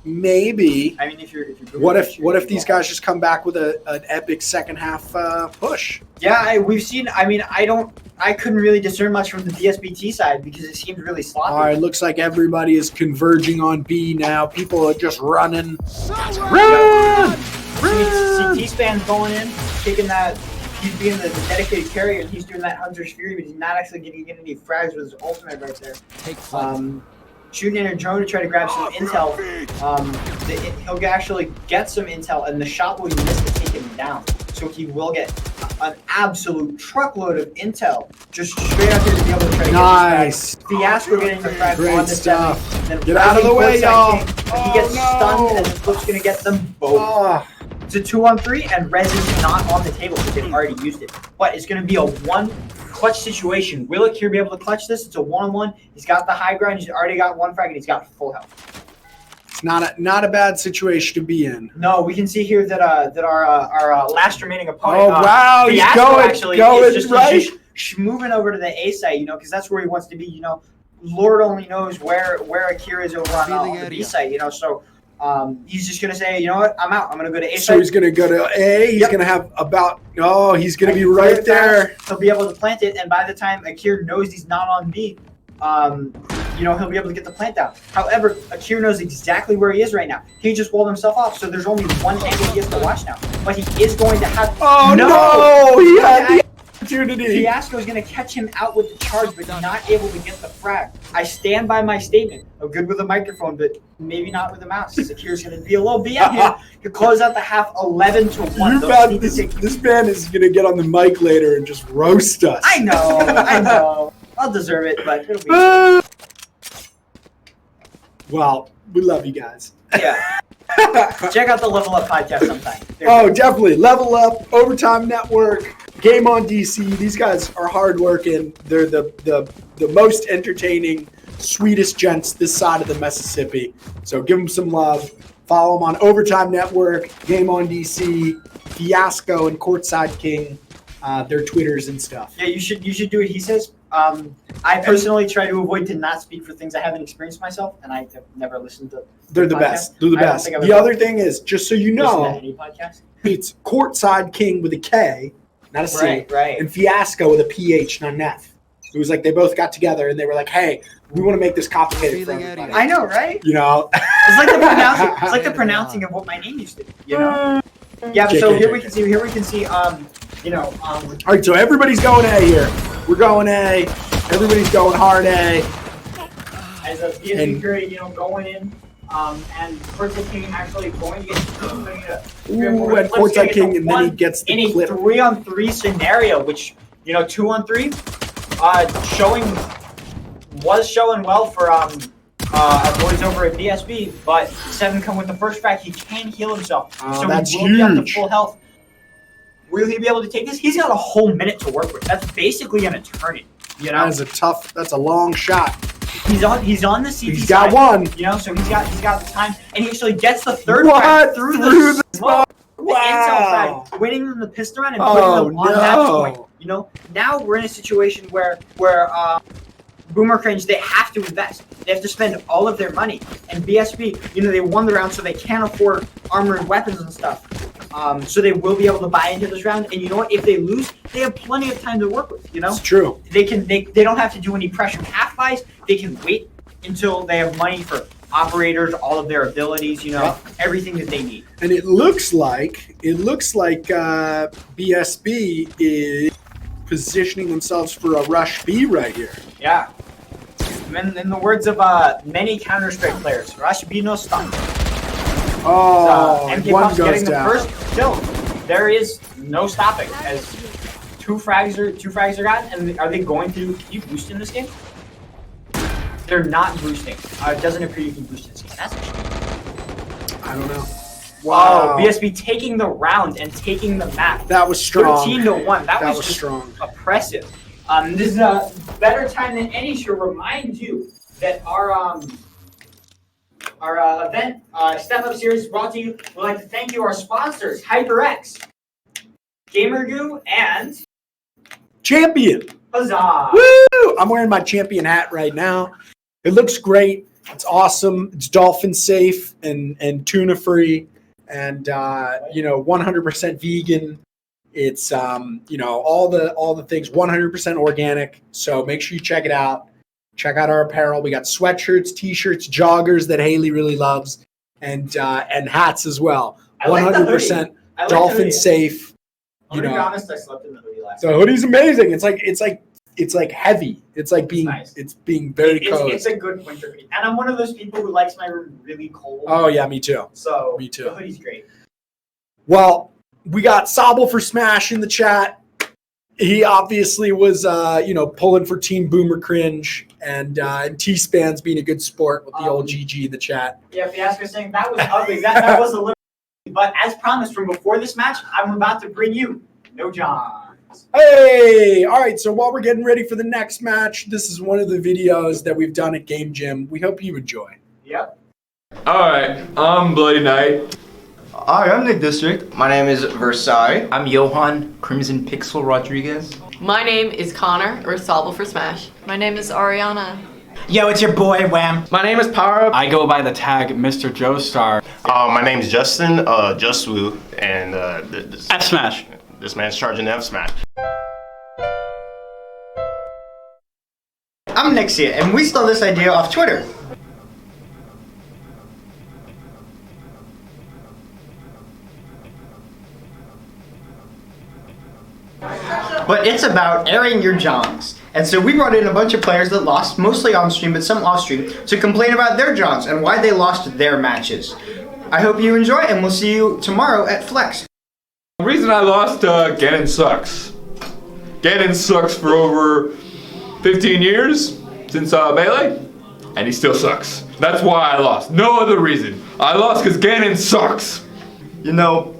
maybe. I mean, if you're what if these guys just come back with an epic second half push? Yeah, we've seen. I mean, I couldn't really discern much from the DSBT side because it seemed really sloppy. All right, looks like everybody is converging on B now. People are just running. Run! T-Span's going in, taking that. He's being the dedicated carrier, and he's doing that Hunter's Fury, but he's not actually getting any frags with his ultimate right there. Shooting in a drone to try to grab some intel. He'll actually get some intel, and the shot will be missed to take him down. So he will get an absolute truckload of intel just straight up here to be able to try to get this frag. Fiasco getting the frag on the stuff. Get out of the way, y'all. He gets stunned, and the Flip's going to get them both. It's a 2-on-3, and Rez is not on the table because they've already used it. But it's going to be a one clutch situation. Will Akir be able to clutch this? It's a 1-on-1. He's got the high ground. He's already got one frag, and he's got full health. It's not a bad situation to be in. No, we can see here that our last remaining opponent. Oh wow, he's going is just right. Moving over to the A site, because that's where he wants to be. Lord only knows where Akir is over on the B site. So. He's just gonna say, you know what, I'm out. I'm gonna go to A. So he's gonna go to A. He's gonna have he's gonna be right there. He'll be able to plant it, and by the time Akir knows he's not on B, he'll be able to get the plant down. However, Akir knows exactly where he is right now. He just walled himself off, so there's only one angle he has to watch now. But he is going to have. Oh no! He had the opportunity. Fiasco is going to catch him out with the charge, but not able to get the frag. I stand by my statement. I'm good with a microphone, but maybe not with a mouse. Akir's going to be a little BM here to close out the half 11-1. This man is going to get on the mic later and just roast us. I know. I'll deserve it, but it'll be. Well, we love you guys. Yeah. Check out the Level Up podcast sometime. Definitely. Level Up, Overtime Network, Game on DC. These guys are hardworking. They're the most entertaining, sweetest gents this side of the Mississippi. So give them some love. Follow them on Overtime Network, Game on DC, Fiasco, and Courtside King. Their Twitters and stuff. Yeah, you should do it. He says. I personally try to avoid to not speak for things I haven't experienced myself, and I have never listened to. They're the best. They're the best. The other thing is, just so you know, any podcast? It's Courtside King with a K, not a C, right. And Fiasco with a PH, not an F. It was like they both got together and they were like, "Hey, we want to make this complicated for everybody." I know, right? It's like the pronouncing. It's like the pronouncing of what my name used to be. Yeah. But so here we can see. All right, so everybody's going A here. We're going A. Everybody's going hard A. As a PSP period, going in, and Courtside King actually going to get. And Courtside King, and then he gets the clip. In a 3-on-3 scenario, which 2-on-3, showing well for our boys over at BSB, but 7 come with the first frag. He can heal himself, so that's he will be up to huge. full health. Will he be able to take this? He's got a whole minute to work with. That's basically an eternity. That's a long shot. He's on the CT He's side, got one. So he's got the time, and he actually gets the third What? frag through the smoke. Wow. The intel frag, winning them the pistol round and putting them on that point. Now we're in a situation where Boomer Cringe, they have to invest. They have to spend all of their money. And BSB, they won the round, so they can't afford armor and weapons and stuff. So they will be able to buy into this round. And you know what? If they lose, they have plenty of time to work with. It's true. They don't have to do any pressure half buys. They can wait until they have money for operators, all of their abilities, everything that they need. And it looks like BSB is positioning themselves for a rush B right here. Yeah. In the words of many Counter-Strike players, rush B no stun. Oh, MK one Pump's goes getting down. the first kill. There is no stopping as two frags are gotten. And are they going to? Can you boost in this game? They're not boosting. It doesn't appear you can boost in this game. That's a shame. I don't know. Wow. BSB taking the round and taking the map. That was strong. 13-1. That was just strong. Oppressive. This is a better time than any to remind you that our event Step Up Series is brought to you. We'd like to thank you, our sponsors, HyperX, Gamer Goo, and Champion. Huzzah! Woo! I'm wearing my Champion hat right now. It looks great. It's awesome. It's dolphin safe and tuna free, and 100% vegan. It's all the things 100% organic. So make sure you check it out. Check out our apparel. We got sweatshirts, t-shirts, joggers that Haley really loves, and hats as well. 100% dolphin safe. To be honest, I slept in the hoodie last The night. hoodie's amazing. It's like heavy. It's like being nice. It's being very cozy. It's a good winter hoodie, and I'm one of those people who likes my room really cold. Oh yeah, me too. So me too. The hoodie's great. Well, we got Sobble for Smash in the chat. He obviously was pulling for Team Boomer Cringe, and T-Span's being a good sport with the old GG in the chat. Yeah, Fiasco saying that was ugly. That was a little. But as promised from before this match, I'm about to bring you No Johns. Hey! All right, so while we're getting ready for the next match, this is one of the videos that we've done at Game Gym. We hope you enjoy. Yep. All right, I'm Bloody Knight. Hi, I'm Nick District. My name is Versailles. I'm Johan Crimson Pixel Rodriguez. My name is Connor, or Sobble for Smash. My name is Ariana. Yo, it's your boy, Wham. My name is Power Up. I go by the tag Mr. Joestar. My name's Justin, Justwoo, and F Smash. This man's charging F Smash. I'm Nixia, and we stole this idea off Twitter. But it's about airing your Johns. And so we brought in a bunch of players that lost, mostly on stream, but some off stream, to complain about their Johns and why they lost their matches. I hope you enjoy, and we'll see you tomorrow at Flex. The reason I lost, Ganon sucks. Ganon sucks for over 15 years since Melee, and he still sucks. That's why I lost. No other reason. I lost because Ganon sucks. You know,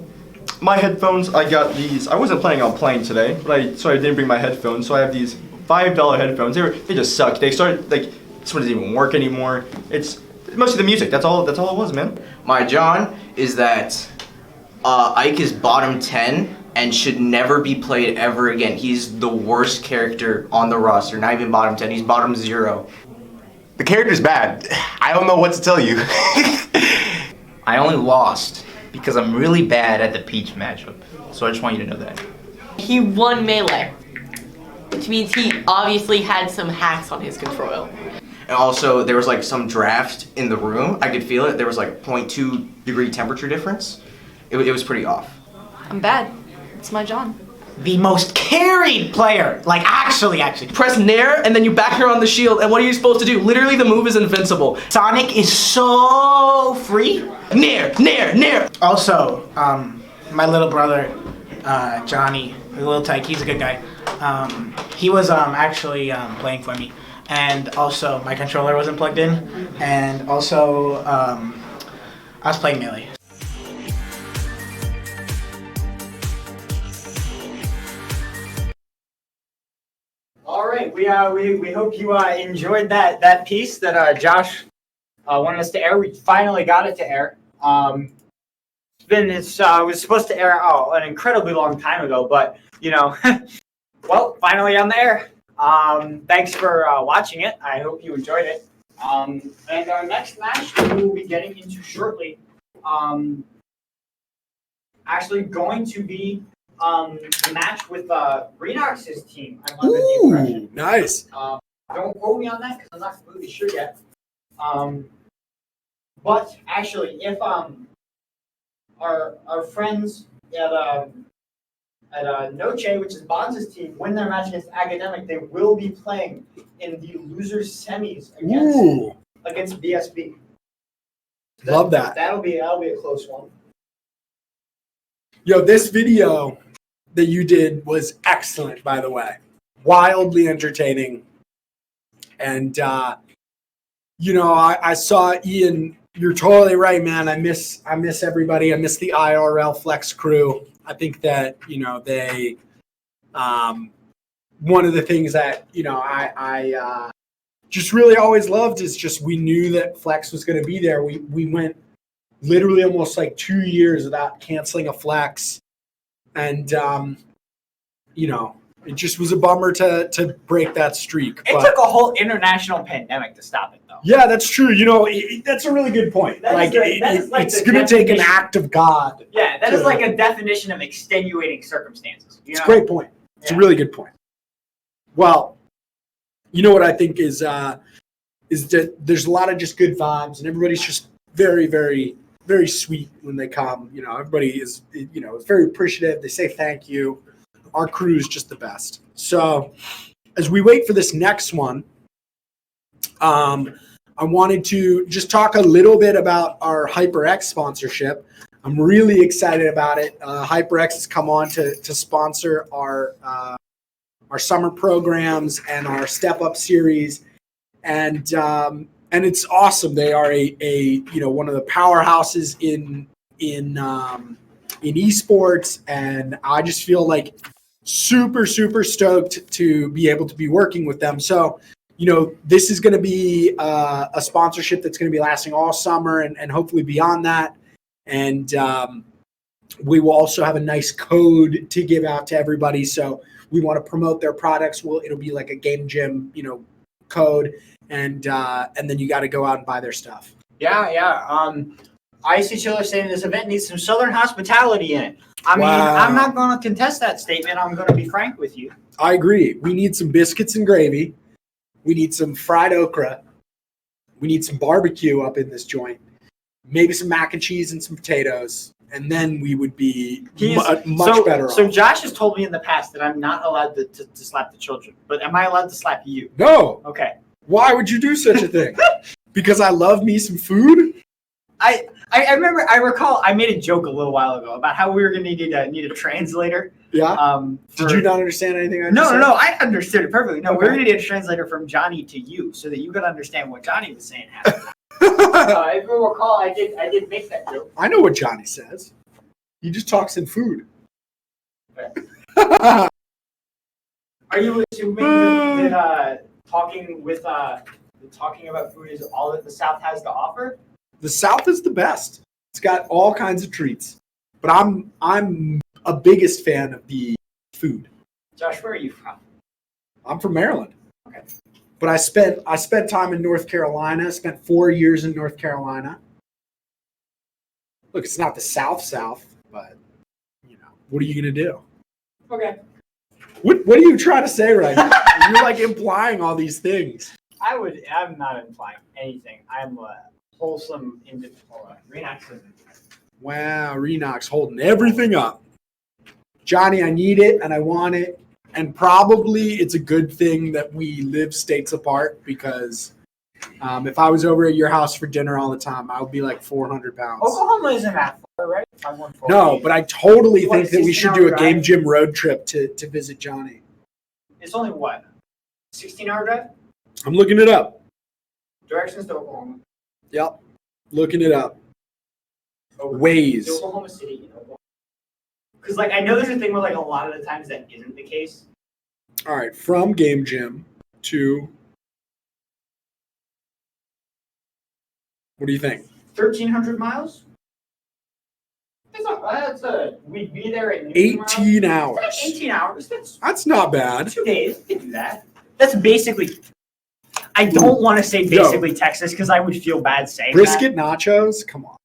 my headphones, I got these. I wasn't planning on playing today, so I didn't bring my headphones. So I have these $5 headphones. They just suck. They started this one doesn't even work anymore. It's mostly the music. That's all it was, man. My John is that Ike is bottom 10 and should never be played ever again. He's the worst character on the roster. Not even bottom 10. He's bottom 0. The character's bad. I don't know what to tell you. I only lost because I'm really bad at the Peach matchup. So I just want you to know that. He won Melee, which means he obviously had some hacks on his control. And also, there was like some draft in the room. I could feel it. There was like 0.2 degree temperature difference. It was pretty off. I'm bad. It's my John. The most carried player. Like, actually. Press Nair, and then you back her on the shield, and what are you supposed to do? Literally, the move is invincible. Sonic is so free. Nair. Also, my little brother, Johnny, the little tyke, he's a good guy. He was actually playing for me. And also, my controller wasn't plugged in. And also, I was playing Melee. All right, we hope you enjoyed that piece that Josh wanted us to air. We finally got it to air. It was supposed to air an incredibly long time ago, but well, finally on the air. Thanks for watching it. I hope you enjoyed it. And our next match that we will be getting into shortly, actually going to be the match with Renox's team. I'm under the impression. Nice. Don't quote me on that because I'm not completely sure yet. But actually, if our friends at Noche, which is Bonds' team, win their match against Academic, they will be playing in the losers semis against BSB. Love that. That'll be a close one. Yo, this video that you did was excellent, by the way. Wildly entertaining. And I saw Ian. You're totally right, man. I miss everybody. I miss the IRL Flex crew. I think that, they, one of the things that, I just really always loved is just we knew that Flex was going to be there. We went literally almost like 2 years without canceling a Flex. And, it just was a bummer to break that streak. It took a whole international pandemic to stop it, though. Yeah, that's true. That's a really good point. It's going to take an act of God. Yeah, that is like a definition of extenuating circumstances. It's a great point. It's a really good point. Well, you know what I think is that there's a lot of just good vibes, and everybody's just very, very, very sweet when they come. Everybody is, very appreciative. They say thank you. Our crew is just the best. So as we wait for this next one, I wanted to just talk a little bit about our HyperX sponsorship. I'm really excited about it. HyperX has come on to sponsor our summer programs and our Step Up series, and it's awesome. They are a one of the powerhouses in esports, and I just feel like super, super stoked to be able to be working with them. So, this is going to be a sponsorship that's going to be lasting all summer and hopefully beyond that. And we will also have a nice code to give out to everybody. So we want to promote their products. It'll be like a Game Gym, code, and then you got to go out and buy their stuff. Yeah. Icy Chiller saying this event needs some Southern hospitality in it. I mean, I'm not going to contest that statement. I'm going to be frank with you. I agree. We need some biscuits and gravy. We need some fried okra. We need some barbecue up in this joint. Maybe some mac and cheese and some potatoes. And then we would be much better off. So Josh has told me in the past that I'm not allowed to slap the children. But am I allowed to slap you? No. Okay. Why would you do such a thing? Because I love me some food? I recall I made a joke a little while ago about how we were going to need a translator. Yeah. Did you not understand anything I just said? No, I understood it perfectly. No, we're going to need a translator from Johnny to you so that you could understand what Johnny was saying. If you recall, I did make that joke. I know what Johnny says. He just talks in food. Are you assuming that talking about food is all that the South has to offer? The South is the best. It's got all kinds of treats. But I'm a biggest fan of the food. Josh, where are you from? I'm from Maryland. Okay. But I spent time in North Carolina. Spent 4 years in North Carolina. Look, it's not the South, but what are you gonna do? Okay. What are you trying to say right now? You're like implying all these things. I'm not implying anything. I'm a wholesome individual. Wow, Renox holding everything up. Johnny, I need it and I want it. And probably it's a good thing that we live states apart because if I was over at your house for dinner all the time, I would be like 400 pounds. Oklahoma isn't that far, right? No, but I totally think that we should do a Game Gym road trip to visit Johnny. It's only what? 16-hour drive? I'm looking it up. Directions to Oklahoma. Yep. Looking it up. Ways. Oklahoma City. Because I know there's a thing where a lot of the times that isn't the case. All right, from Game Gym to what do you think? 1,300 miles. We'd be there at 18 hours. 18 hours. That's not bad. 2 days. We can do that. That's basically. I don't want to say basically Texas because I would feel bad saying brisket nachos. Come on.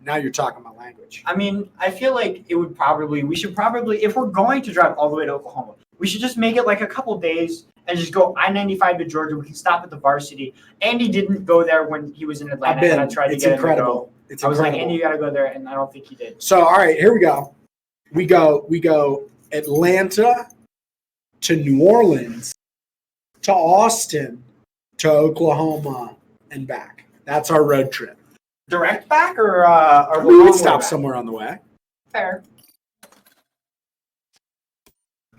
Now you're talking my language. I mean, I feel like we should probably, if we're going to drive all the way to Oklahoma, we should just make it like a couple days and just go I-95 to Georgia. We can stop at the Varsity. Andy didn't go there when he was in Atlanta, and I tried to get him to go. I was like, Andy, you got to go there, and I don't think he did. So, all right, here we go. We go Atlanta to New Orleans to Austin to Oklahoma and back. That's our road trip. Direct back or we would stop somewhere on the way. Fair.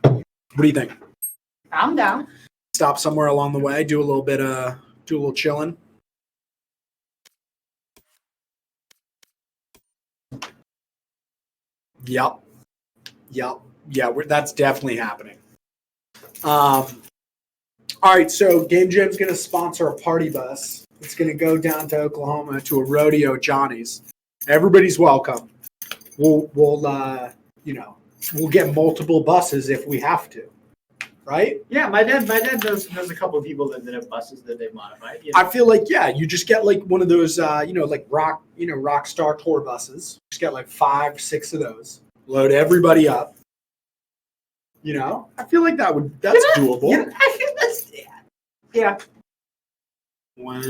What do you think? I'm down. Stop somewhere along the way, do a little chilling. Yep. Yeah, that's definitely happening. All right, so Game Jam's going to sponsor a party bus. It's going to go down to Oklahoma to a rodeo Johnny's. Everybody's welcome. We'll get multiple buses if we have to, right? Yeah, my dad knows a couple of people that have buses that they've modified. You know? I feel like you just get like one of those like rock star tour buses. Just get like 5, 6 of those. Load everybody up. I feel like that's doable. Yeah, I feel that's yeah. Wow.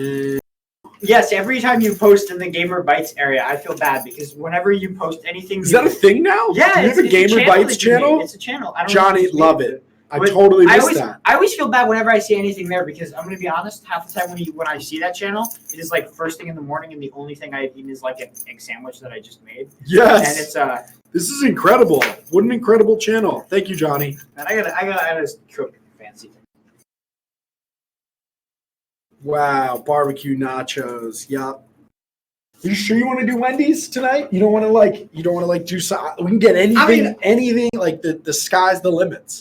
Yes, every time you post in the Gamer Bites area, I feel bad because whenever you post anything, is that a thing now? Yeah, do you have a Gamer Bites channel? It's a channel. I don't Johnny, love it. I totally missed that. I always feel bad whenever I see anything there because I'm going to be honest. Half the time when I see that channel, it is like first thing in the morning, and the only thing I've eaten is like an egg sandwich that I just made. Yes, and it's This is incredible. What an incredible channel. Thank you, Johnny. And I gotta cook fancy things. Wow, barbecue nachos. Yup. Are you sure you want to do Wendy's tonight? You don't want to do something. We can get anything. Anything like the sky's the limits.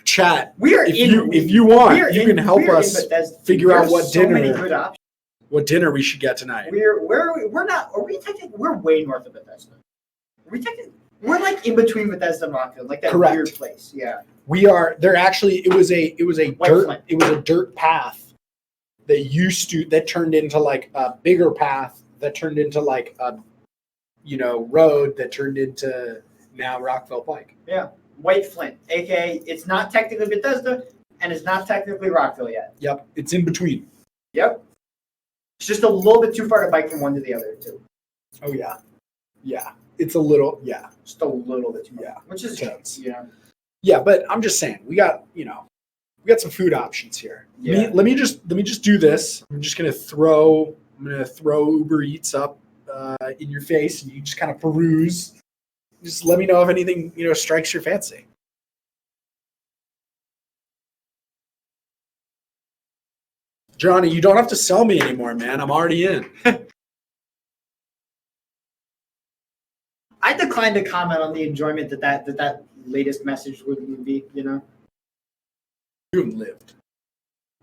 Chat. If you want, you can help us figure out what dinner we should get tonight. We're not. Are we technically? We're way north of Bethesda. Are we technically? We're like in between Bethesda and Rockville, like that weird place. Yeah. We are. There actually. It was a dirt path that turned into like a bigger path that turned into like a road that turned into now Rockville Pike. Yeah. White Flint, aka it's not technically Bethesda and it's not technically Rockville yet. Yep, it's in between. Yep. It's just a little bit too far to bike from one to the other, too. Oh yeah. It's a little just a little bit too far. Yeah, which is tense. Yeah, but I'm just saying we got some food options here. Yeah. Let me just do this. I'm gonna throw Uber Eats up in your face, and you just kind of peruse. Just let me know if anything strikes your fancy. Johnny, you don't have to sell me anymore, man. I'm already in. I declined to comment on the enjoyment that latest message would be. You haven't lived.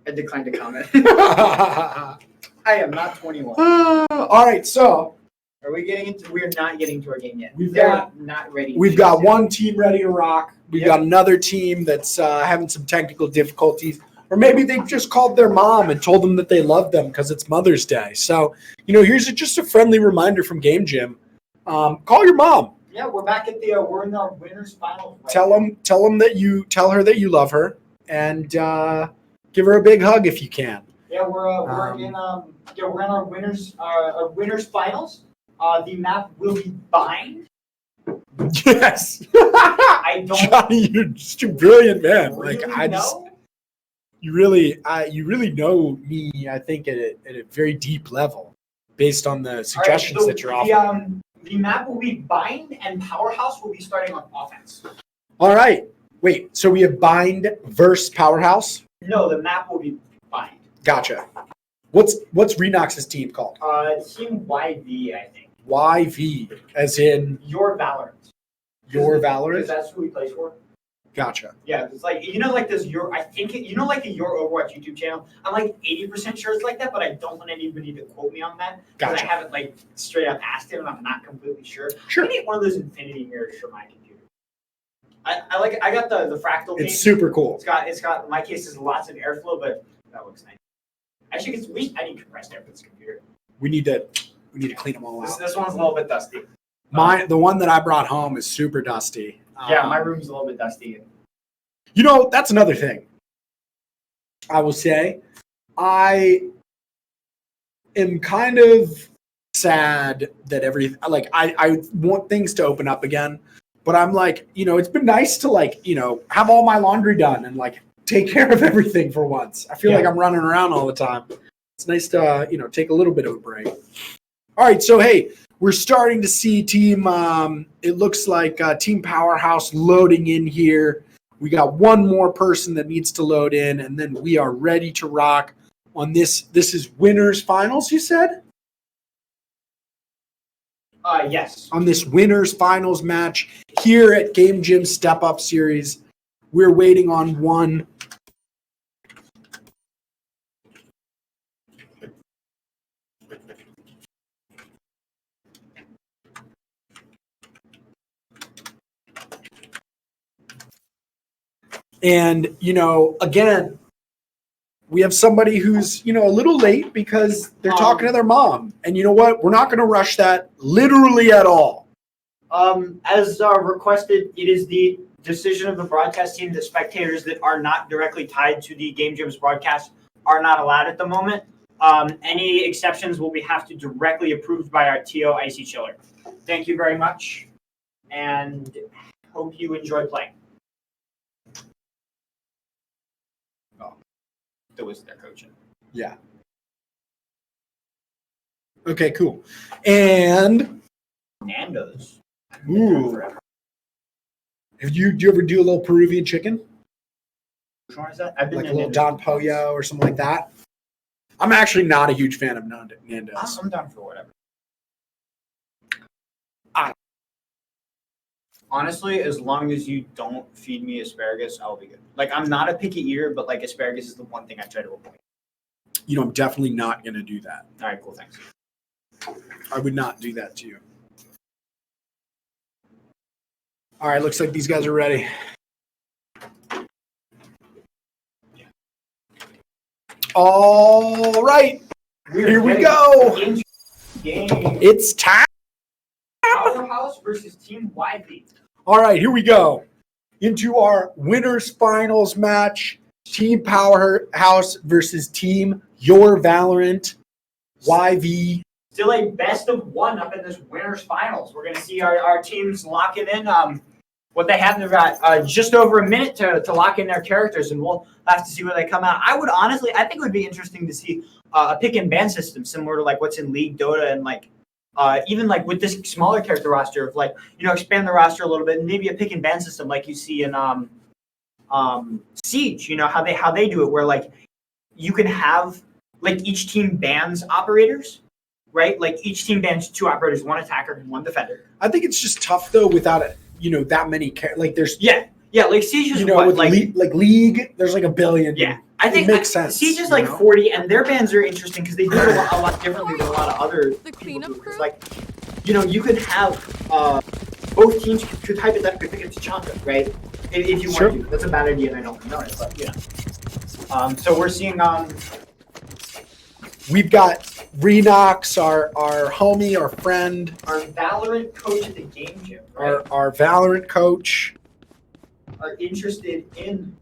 I declined to comment. I am not 21. All right, so. Are we getting into? We're not getting to our game yet. Not ready. We've got one team ready to rock. We've got another team that's having some technical difficulties, or maybe they just called their mom and told them that they love them because it's Mother's Day. So here's just a friendly reminder from Game Jam. Call your mom. Yeah, we're back at the. We're in our winners finals. Right tell her that you love her, and give her a big hug if you can. Yeah, we're in our winners finals. The map will be bind. Yes. I don't. Johnny, you're just a brilliant man. Really you really know me. I think at a very deep level, based on the suggestions that you're offering. The map will be bind, and Powerhouse will be starting on offense. All right. Wait. So we have bind versus Powerhouse. No, the map will be bind. Gotcha. What's Renox's team called? Team YV, I think. YV, as in your Valorant. Your Valorant. Because that's who he plays for. Gotcha. Yeah, it's like like this your like the your Overwatch YouTube channel. I'm like 80% sure it's like that, but I don't want anybody to quote me on that because I haven't like straight up asked him, and I'm not completely sure. Sure. I need one of those infinity mirrors for my computer. I got the fractal case. It's super cool. It's got my case has lots of airflow, but that looks nice. Actually, I need compressed air for this computer. We need to clean them all out. This one's a little bit dusty. The one that I brought home is super dusty. Yeah, my room's a little bit dusty. You know, that's another thing. I will say, I am kind of sad that I want things to open up again, but I'm like, you know, it's been nice to have all my laundry done and take care of everything for once. I feel like I'm running around all the time. It's nice to, take a little bit of a break. All right, so hey, we're starting to see team, it looks like Team Powerhouse loading in here. We got one more person that needs to load in, and then we are ready to rock on this. This is winners finals, you said? Yes. On this winners finals match here at Game Gym Step Up Series, we're waiting on one. And, again, we have somebody who's, a little late because they're talking to their mom. And you know what? We're not going to rush that literally at all. As requested, it is the decision of the broadcast team that spectators that are not directly tied to the Game Gym's broadcast are not allowed at the moment. Any exceptions will have to directly approved by our TO Icy Chiller. Thank you very much, and hope you enjoy playing. That was their coaching. Yeah. Okay, cool. And Nando's. Ooh. Do you ever do a little Peruvian chicken? Which one is that? I've been like a little Don Pollo or something like that. I'm actually not a huge fan of Nando's. I'm down for whatever. Honestly, as long as you don't feed me asparagus, I'll be good. I'm not a picky eater, but asparagus is the one thing I try to avoid. I'm definitely not going to do that. All right, cool, thanks. I would not do that to you. All right, looks like these guys are ready. All right, here we go. Game. It's time. Powerhouse versus Team YV. All right, here we go. Into our winners finals match. Team Powerhouse versus Team Your Valorant. YV. Still a best of one up in this winners finals. We're going to see our teams locking in what they have. They've got just over a minute to lock in their characters, and we'll have to see where they come out. I think it would be interesting to see a pick and ban system similar to what's in League, Dota, and even with this smaller character roster of expand the roster a little bit, and maybe a pick and ban system like you see in Siege. How they do it, where you can have each team bans operators, right? Each team bans 2 operators, 1 attacker and 1 defender. I think it's just tough though without it. That many there's Siege is what League. There's a billion. Yeah, I think it makes sense. Siege is 40, and their bans are interesting because they do it a lot differently than a lot of other people do. You could have both teams could hypothetically pick a Tachanka, right? If you want to. That's a bad idea, and I don't know it, but so we're seeing we've got Renox, our homie, our friend, our Valorant coach at the Game Gym, right? Our Valorant coach. Are interested in.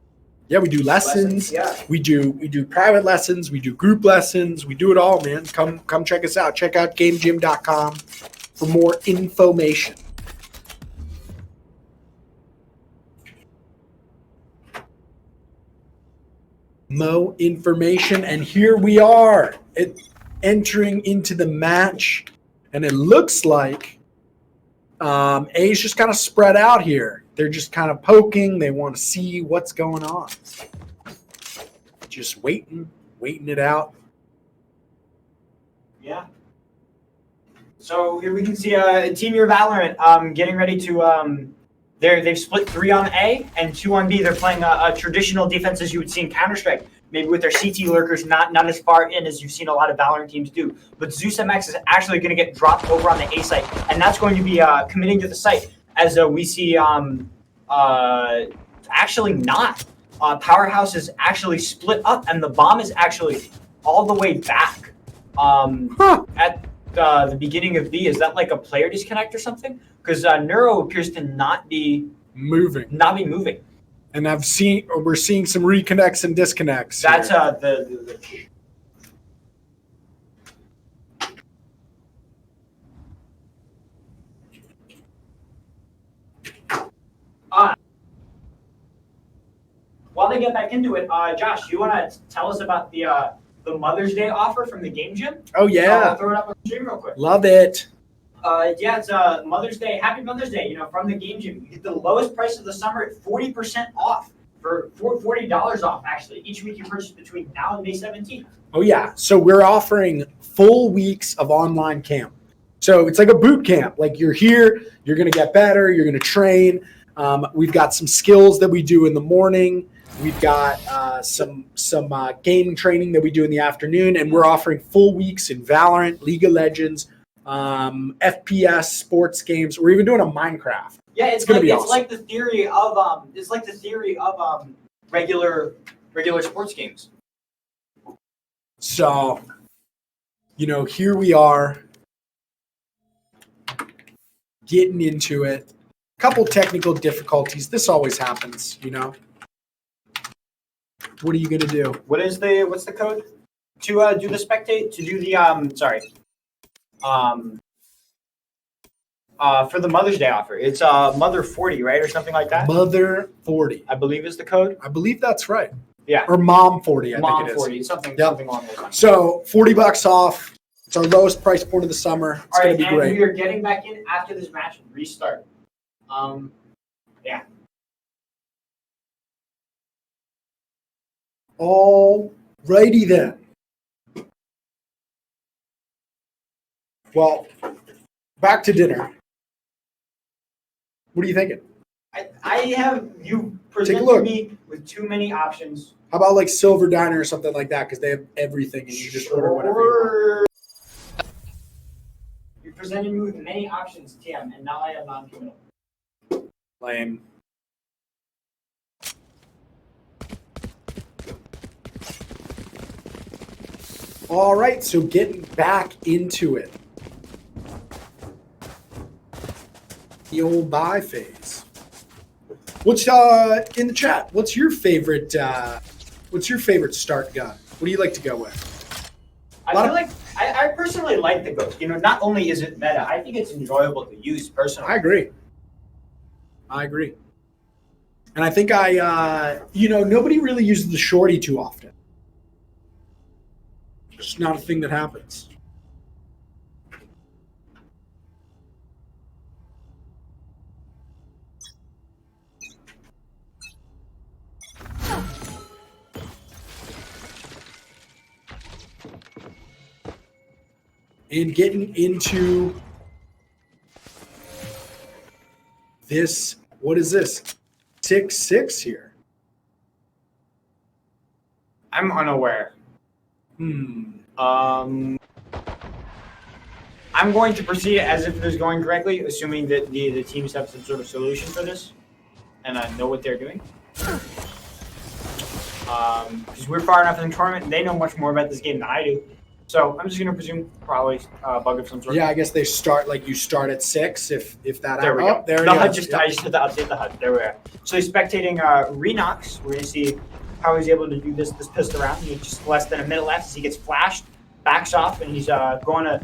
Yeah, we do lessons. Yeah. We do private lessons. We do group lessons. We do it all, man. Come check us out. Check out GameGym.com for more information. Mo information, and here we are entering into the match, and it looks like A's just kind of spread out here. They're just kind of poking. They want to see what's going on. Just waiting it out. Yeah. So here we can see Team Your Valorant getting ready to they've split 3 on A and 2 on B. They're playing a traditional defense as you would see in Counter-Strike, maybe with their CT lurkers not as far in as you've seen a lot of Valorant teams do. But Zeus MX is actually going to get dropped over on the A site, and that's going to be committing to the site as we see Actually not. Powerhouse is actually split up, and the bomb is actually all the way back. At the beginning of B, is that like a player disconnect or something? Because Neuro appears to not be moving. And we're seeing some reconnects and disconnects. That's here. the while they get back into it, Josh, you want to tell us about the Mother's Day offer from the Game Gym? Oh yeah. I'll throw it up on the stream real quick. Love it. Yeah, it's Mother's Day. Happy Mother's Day, from the Game Gym. You get the lowest price of the summer at 40% off for $40 off, actually. Each week you purchase between now and May 17th. Oh yeah. So we're offering full weeks of online camp. So it's like a boot camp. Like you're here, you're going to get better, you're going to train. We've got some skills that we do in the morning. We've got some gaming training that we do in the afternoon, and we're offering full weeks in Valorant, League of Legends, FPS, sports games. We're even doing a Minecraft. Yeah, it's gonna like be it's awesome. like the theory of regular sports games. So, here we are getting into it. Couple technical difficulties. This always happens, What are you gonna do? What's the code to do the spectate? To do the for the Mother's Day offer? It's Mother 40, right, or something like that. Mother 40, I believe is the code. I believe that's right. Yeah, or Mom 40. I Mom think it is. 40, something along those lines. So $40 off. It's our lowest price point of the summer. It's All gonna right, be and great. we are getting back in after this match. Restart. Yeah. All righty then. Well, back to dinner. What are you thinking? I have you presented look. me with too many options. How about like Silver Diner or something like that? Because they have everything and you just order whatever you want. You presented me with many options, TM, and now I am non-committal. Lame. All right, so getting back into it. The old buy phase. What's in the chat? What's your favorite start gun? What do you like to go with? I personally like the Ghost. Not only is it meta, I think it's enjoyable to use personally. I agree. And I think nobody really uses the shorty too often. It's not a thing that happens. And getting into this, what is this? 6-6 here. I'm unaware. I'm going to proceed as if it is going correctly, assuming that the teams have some sort of solution for this and know what they're doing. Because we're far enough in the tournament, and they know much more about this game than I do. So I'm just going to presume probably a bug of some sort. Yeah, I guess they start you start at 6 if that. There we go. There the it HUD is. I just had to update the HUD. There we are. So he's spectating Renox. We're going to see how he's able to do this pistol round. He's just less than a minute left as he gets flashed, backs off, and he's going to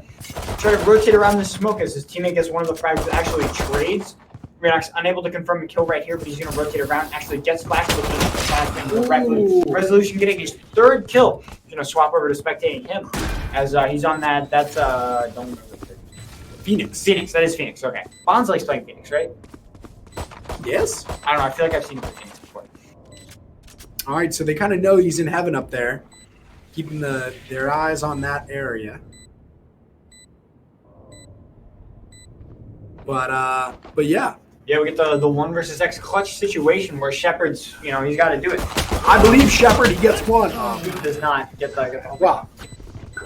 try to rotate around the smoke as his teammate gets one of the frags that actually trades. Renox unable to confirm a kill right here, but he's going to rotate around. Actually gets flashed, looking at the flash and correctly. Resolution getting his third kill. He's going to swap over to spectating him as he's on that. That's don't remember. Phoenix. Phoenix. That is Phoenix. Okay. Bonds likes playing Phoenix, right? Yes. I don't know. I feel like I've seen him play Phoenix before. All right, so they kind of know he's in heaven up there, keeping their eyes on that area. But yeah. Yeah, we get the 1 versus X clutch situation where Shepard's, he's got to do it. I believe Shepard, he gets one. He does not get the wow.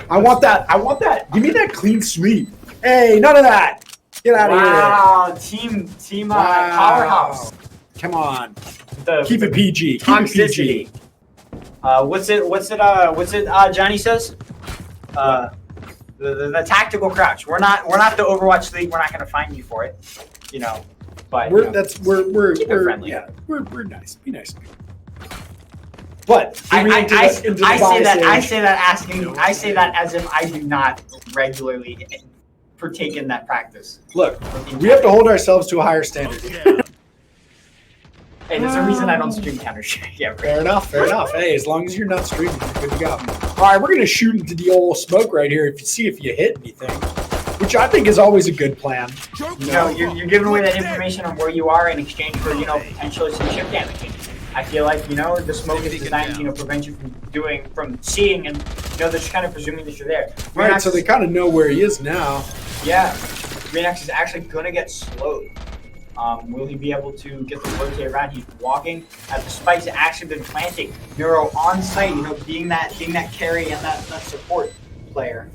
I want that. Give me that clean sweep. Hey, none of that. Get out of here. Wow, team powerhouse. Come on. Keep it PG. Keep it PG. What's it? Johnny says. The tactical crouch. We're not the Overwatch League. We're not going to find you for it. You know, but We're keep it friendly. Yeah, we're nice. Be nice. But I say that as if I do not regularly partake in that practice. Look, we have to hold ourselves to a higher standard. Hey, there's a reason I don't stream Counter-Strike ever. Fair enough. Hey, as long as you're not streaming, you're good to go. All right, we're going to shoot into the old smoke right here. See if you hit anything, which I think is always a good plan. You're giving away that information on where you are in exchange for, potentially some chip damage. I feel like, the smoke is designed to, prevent you from seeing, and, they're just kind of presuming that you're there. Right, so they kind of know where he is now. Yeah. Renox is actually going to get slowed. Will he be able to get the rotate around? He's walking as the spikes actually been planting. Neuro on site, being that carry and that support player.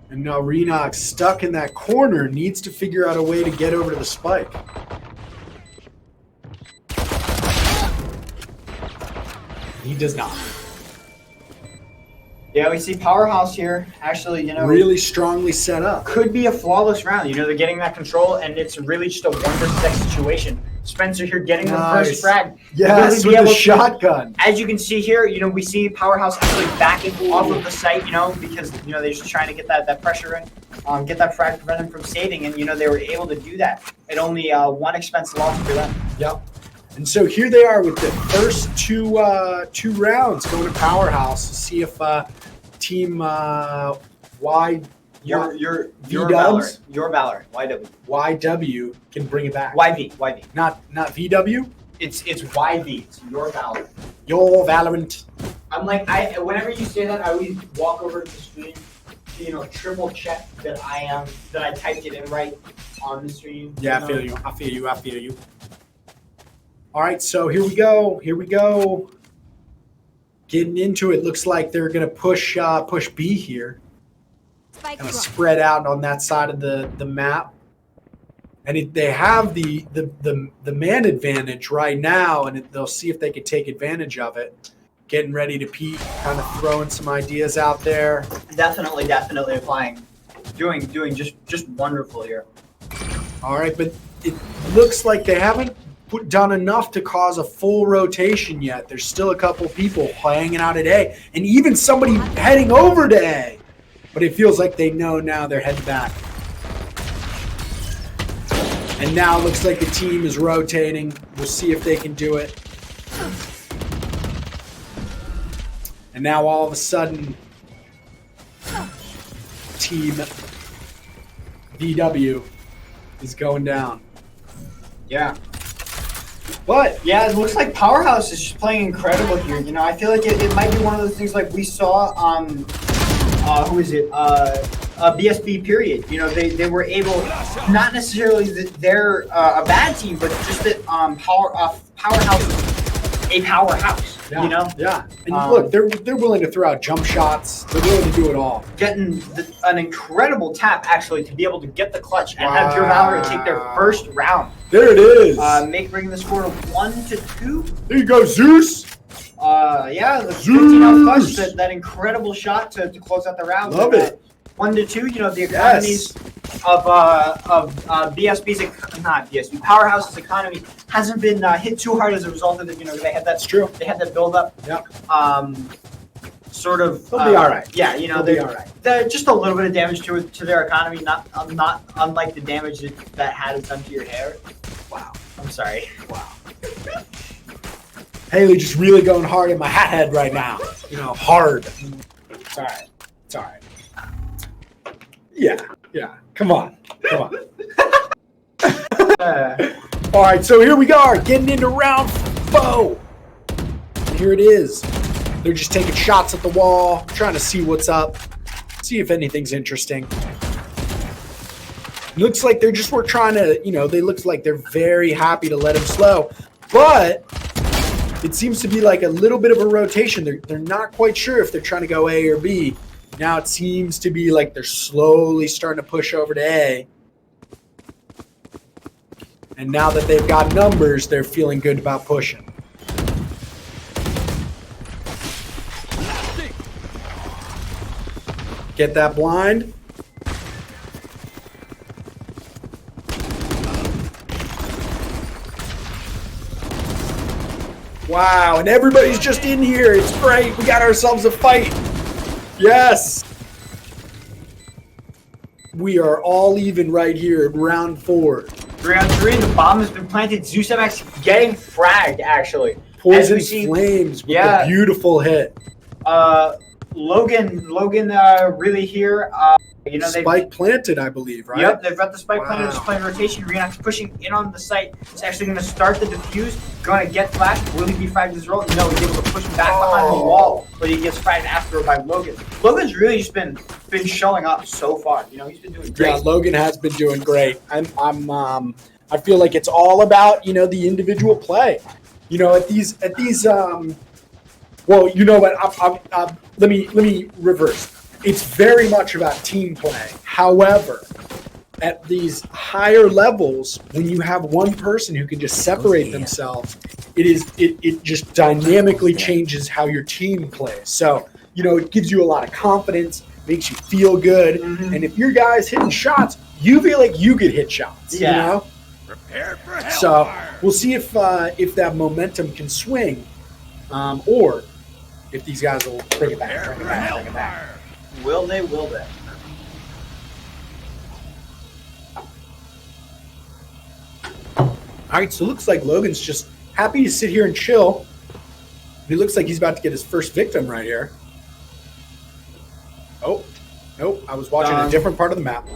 And now Renox, stuck in that corner, needs to figure out a way to get over to the spike. He does not. Yeah, we see Powerhouse here. Actually, really strongly set up. Could be a flawless round. They're getting that control, and it's really just a 1 versus X situation. Spencer here getting the first frag. Yes, with the shotgun. As you can see here, we see Powerhouse actually backing off of the site, because they're just trying to get that pressure in, get that frag, prevent them from saving, and they were able to do that. At only 1 expense loss for them. Yep. And so here they are with the first two rounds going to Powerhouse to see if team your Valor YW can bring it back. YV not VW. It's YV. It's your Valor. Your Valorant. I'm like whenever you say that, I always walk over to the screen to triple check that I typed it in right on the screen. Yeah, I feel you. All right, so here we go. Getting into it. Looks like they're going to push B here. Kind of spread out on that side of the map. And they have the man advantage right now, and they'll see if they can take advantage of it. Getting ready to peek, kind of throwing some ideas out there. Definitely applying. Doing just wonderful here. All right, but it looks like they haven't done enough to cause a full rotation yet. There's still a couple people hanging out at A, and even somebody heading over to A. But it feels like they know now they're heading back. And now it looks like the team is rotating. We'll see if they can do it. And now all of a sudden, Team VW is going down. Yeah. But yeah, it looks like Powerhouse is just playing incredible here. I feel like it might be one of those things like we saw who is it? BSB period. They were able, not necessarily that they're a bad team, but just that Powerhouse is a powerhouse. Yeah, Yeah. And look, they're willing to throw out jump shots. They're willing to do it all. Getting an incredible tap actually to be able to get the clutch and have Pure Valor take their first round. There it is. Bringing the score to 1-2. There you go, Zeus. Yeah, the 15 out clutch, that incredible shot to close out the round. Love it. 1-2. The economies of BSB's, not BSB, Powerhouse's economy hasn't been hit too hard as a result of it. They had that. That's true. They had that build up. Yep. Sort of. They'll be all right. Yeah, they'll be all right. They're just a little bit of damage to their economy. Not unlike the damage that hat has done to your hair. Wow. I'm sorry. Wow. Haley just really going hard in my hat head right now. Hard. It's all right. It's all right. Yeah. Come on. All right, so here we are, getting into round 4. And here it is. They're just taking shots at the wall, trying to see what's up, see if anything's interesting. Looks like we're trying to, they look like they're very happy to let him slow. But it seems to be like a little bit of a rotation. They're not quite sure if they're trying to go A or B. Now it seems to be like they're slowly starting to push over to A. And now that they've got numbers, they're feeling good about pushing. Get that blind. Wow, and everybody's just in here. It's great. We got ourselves a fight. Yes. We are all even right here in round 4. Round 3, the bomb has been planted. Zeus MX getting fragged, actually. Poison Flames with a beautiful hit. Logan, really here. You know, Spike planted, I believe, right? Yep, they've got the spike planted, just playing rotation. Renox pushing in on the site. It's actually going to start the defuse. Going to get flash. Will he be fragged as well? No, he's able to push him back behind the wall, but he gets fragged after by Logan. Logan's really just been showing up so far. You know, he's been doing great. Yeah, Logan has been doing great. I feel like it's all about, you know, the individual play. You know, at these well, you know what? Let me reverse. It's very much about team play. However, at these higher levels, when you have one person who can just separate themselves, it just dynamically changes how your team plays. So, you know, it gives you a lot of confidence, makes you feel good, and if your guy's hitting shots, you feel like you get hit shots. You know. Prepare for hellfire. So we'll see if that momentum can swing, or if these guys will bring it back. Bring it back. Will they? Will they? All right, so it looks like Logan's just happy to sit here and chill. He looks like he's about to get his first victim right here. Oh, nope, I was watching a different part of the map.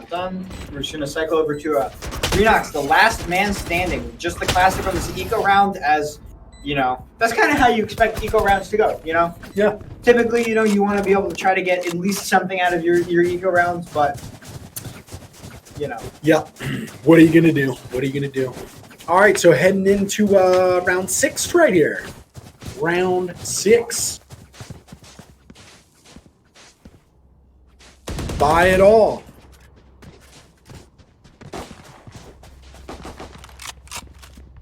Done. We're just going to cycle over to Renox, the last man standing. Just the classic from this eco round, as, you know, that's kind of how you expect eco rounds to go, you know? Yeah. Typically, you know, you want to be able to try to get at least something out of your eco rounds, but, you know. Yeah. What are you going to do? What are you going to do? All right, so heading into round 6 right here. Round 6. Buy it all.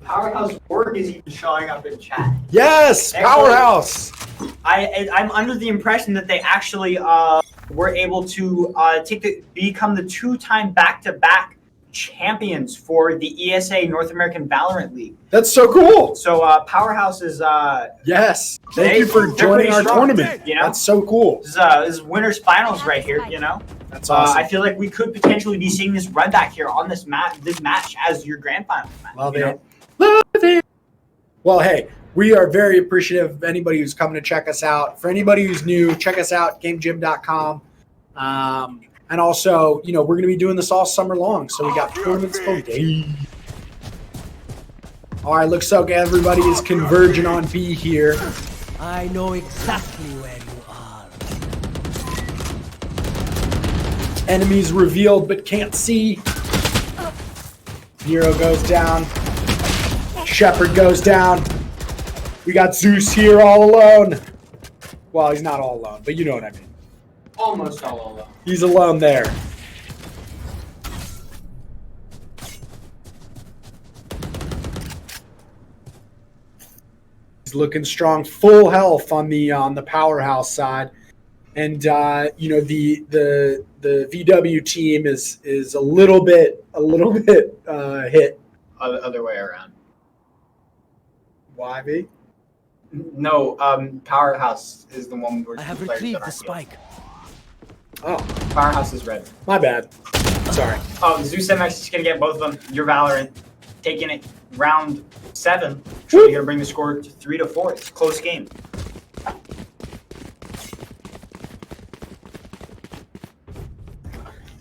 Powerhouse Org is even showing up in chat. Yes, Powerhouse. I'm under the impression that they actually were able to become the 2-time back-to-back champions for the ESA North American Valorant League. That's so cool. So Powerhouse is yes. Thank you for joining our tournament. You know? That's so cool. This is winners finals right here. You know. That's awesome. I feel like we could potentially be seeing this run back here on this match as your grand finals match. Love it. Love it. Well, hey, we are very appreciative of anybody who's coming to check us out. For anybody who's new, check us out, gamegym.com. And also, you know, we're going to be doing this all summer long, so we got tournaments for days. All right, looks like everybody is converging on B here. I know exactly where you are. Enemies revealed but can't see. Nero goes down. Shepard goes down. We got Zeus here all alone. Well, he's not all alone, but you know what I mean. Almost all alone. He's alone there. He's looking strong, full health on the Powerhouse side, and you know the VW team is a little bit hit. Other way around. YV? No, Powerhouse is the one where I have retrieved the spike. Oh, Powerhouse is red. My bad. Sorry. Zeus MX is gonna get both of them. You're Valorant, taking it round 7. So you're gonna bring the score to 3-4. It's a close game.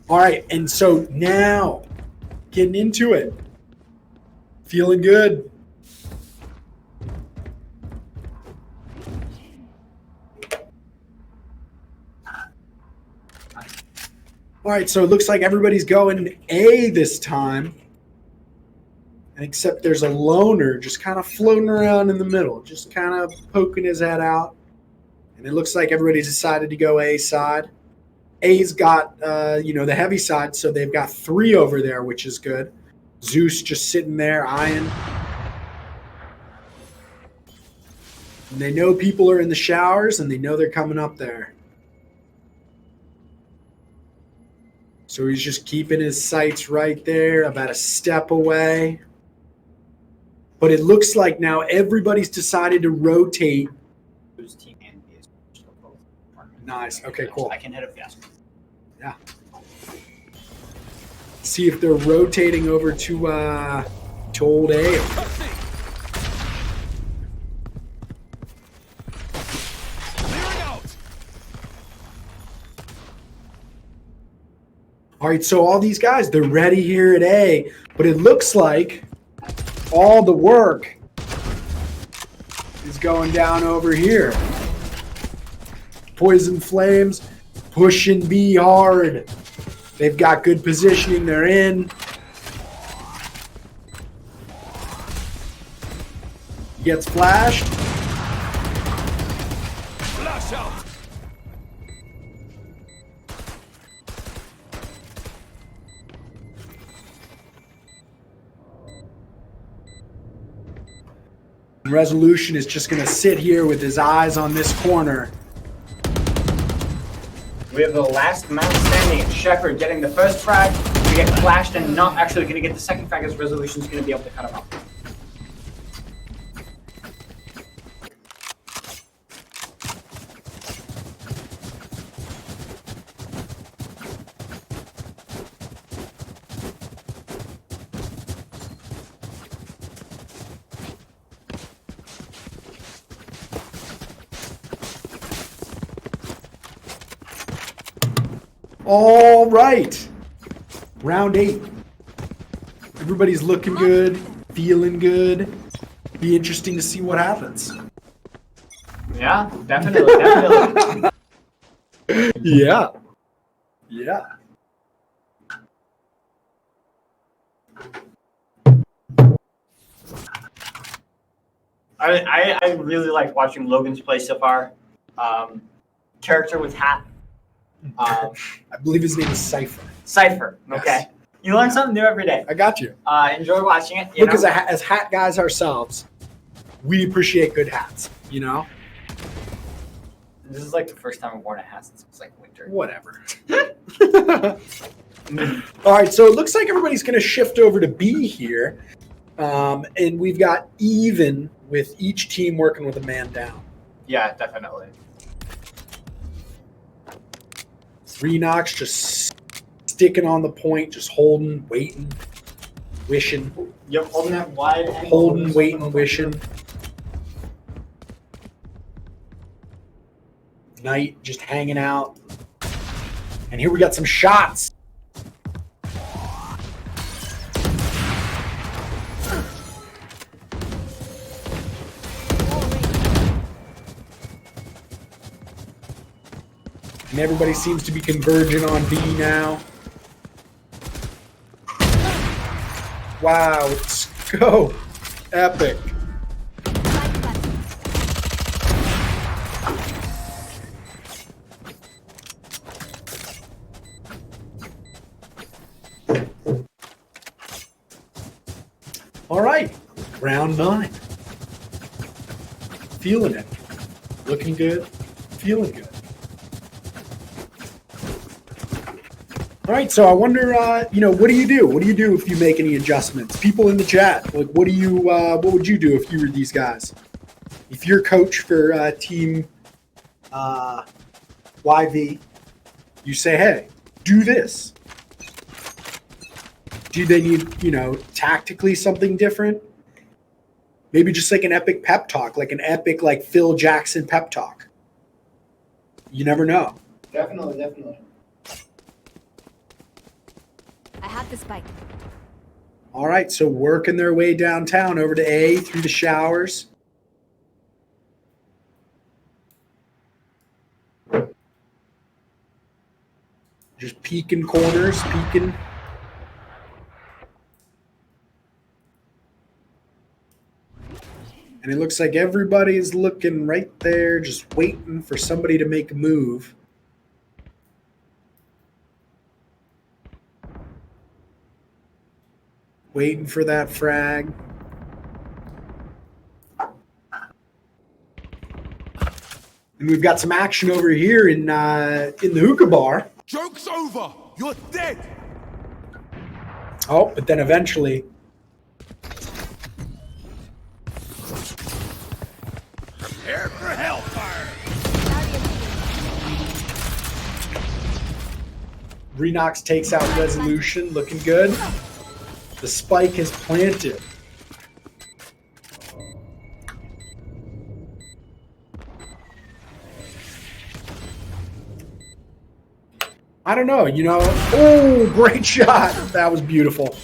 All right, and so now getting into it, feeling good. All right, so it looks like everybody's going A this time, except there's a loner just kind of floating around in the middle, just kind of poking his head out. And it looks like everybody's decided to go A side. A's got, you know, the heavy side, so they've got 3 over there, which is good. Zeus just sitting there eyeing. And they know people are in the showers, and they know they're coming up there. So he's just keeping his sights right there, about a step away. But it looks like now everybody's decided to rotate. Nice. Okay, cool. I can hit it fast. Yeah. See if they're rotating over to old A. All right, so all these guys, they're ready here at A, but it looks like all the work is going down over here. Poison Flames pushing B hard. They've got good positioning. They're in. Gets flashed. Flash out. Resolution is just going to sit here with his eyes on this corner. We have the last man standing. Shepard getting the first frag. We get flashed and not actually going to get the second frag as Resolution's going to be able to cut him off. All right. Round 8. Everybody's looking good, feeling good. Be interesting to see what happens. Yeah, definitely, definitely. Yeah. Yeah. I really like watching Logan's play so far. Character with hat. I believe his name is Cypher. Cypher. Okay. Yes. You learn something new every day. I got you. Enjoy watching it. You Look, know? as hat guys ourselves, we appreciate good hats, you know? This is like the first time I've worn a hat since it was like winter. Whatever. All right, so it looks like everybody's going to shift over to B here. And we've got even with each team working with a man down. Yeah, definitely. Renox just sticking on the point, just holding, waiting, wishing. Yep, holding that wide angle. Holding, waiting, wishing. Knight just hanging out. And here we got some shots. And everybody seems to be converging on B now. Wow, let's go. Epic. All right, round 9. Feeling it. Looking good. Feeling good. All right, so I wonder, what do you do? What do you do if you make any adjustments? People in the chat, like, what would you do if you were these guys? If you're coach for team YV, you say, hey, do this. Do they need, tactically something different? Maybe just like an epic pep talk, like an epic, like Phil Jackson pep talk. You never know. Definitely, definitely. I have the spike. All right, so working their way downtown over to A through the showers. Just peeking corners, peeking. And it looks like everybody's looking right there, just waiting for somebody to make a move. Waiting for that frag. And we've got some action over here in the hookah bar. Joke's over. You're dead. Oh, but then eventually. Prepare for hellfire. Renox takes out Resolution, looking good. The spike is planted. I don't know, oh, great shot. That was beautiful.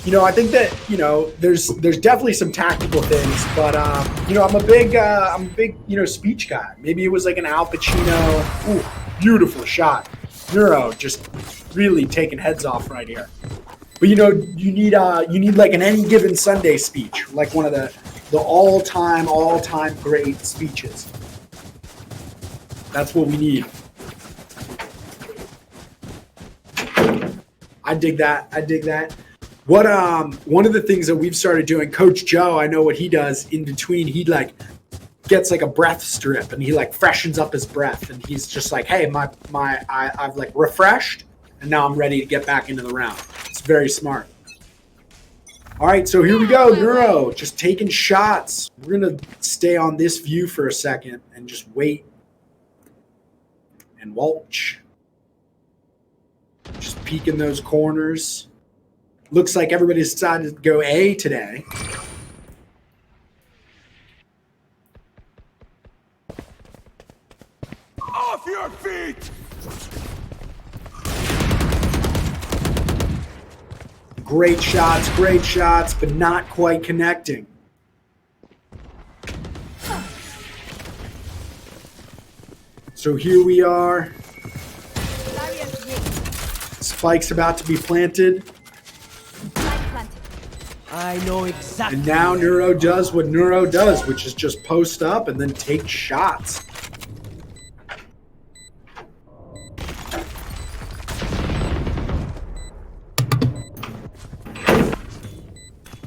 I think that, there's definitely some tactical things, but, I'm a big, speech guy. Maybe it was like an Al Pacino. Ooh, beautiful shot. Neuro just really taking heads off right here. But, you need like an Any Given Sunday speech, like one of the all-time great speeches. That's what we need. I dig that. What one of the things that we've started doing, Coach Joe, I know what he does in between. He like gets like a breath strip and he like freshens up his breath and he's just like, hey, I've like refreshed and now I'm ready to get back into the round. It's very smart. All right, so here we go, Neuro, just taking shots. We're gonna stay on this view for a second and just wait and watch. Just peeking those corners. Looks like everybody decided to go A today. Off your feet! Great shots, but not quite connecting. So here we are. Spike's about to be planted. I know exactly. And now Neuro does what Neuro does, which is just post up and then take shots.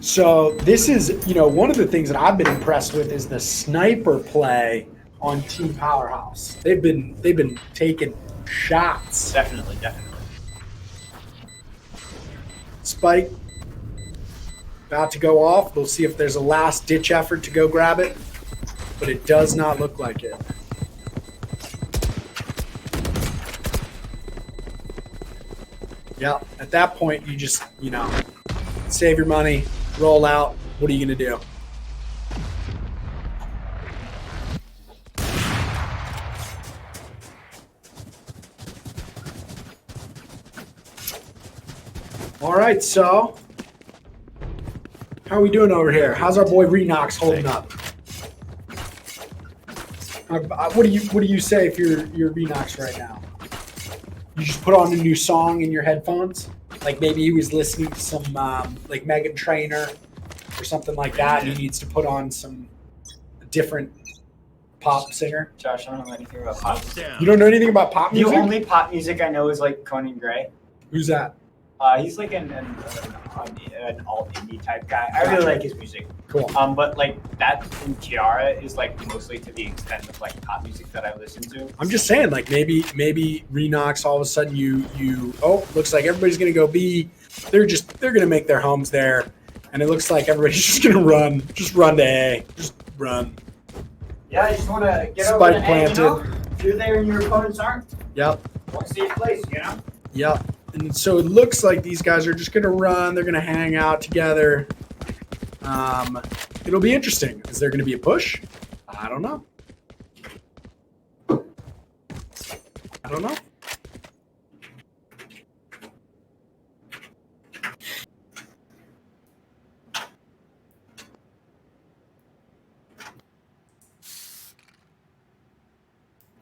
So this is, one of the things that I've been impressed with is the sniper play on Team Powerhouse. They've been taking shots. Definitely. Spike about to go off. We'll see if there's a last ditch effort to go grab it, but it does not look like it. Yeah, at that point you just, save your money, roll out. What are you going to do? All right, so how are we doing over here? How's our boy Renox holding up? What do you say if you're Renox right now? You just put on a new song in your headphones, like maybe he was listening to some like Meghan Trainor or something like that, and he needs to put on some different pop singer. Josh, I don't know anything about pop music. You don't know anything about pop music? The only pop music I know is like Conan Gray. Who's that? He's like an alt indie type guy. I really like his music. Cool. But like that in Tiara is like mostly to the extent of like pop music that I listen to. I'm just saying, like maybe Renox all of a sudden you looks like everybody's gonna go B. They're gonna make their homes there, and it looks like everybody's just gonna run to A, just run. Yeah, I just want to get Spike over to planted. A, if you're there and your opponents aren't. Yep. Want to see your place, Yep. And so it looks like these guys are just gonna run. They're gonna hang out together. It'll be interesting. Is there gonna be a push? I don't know.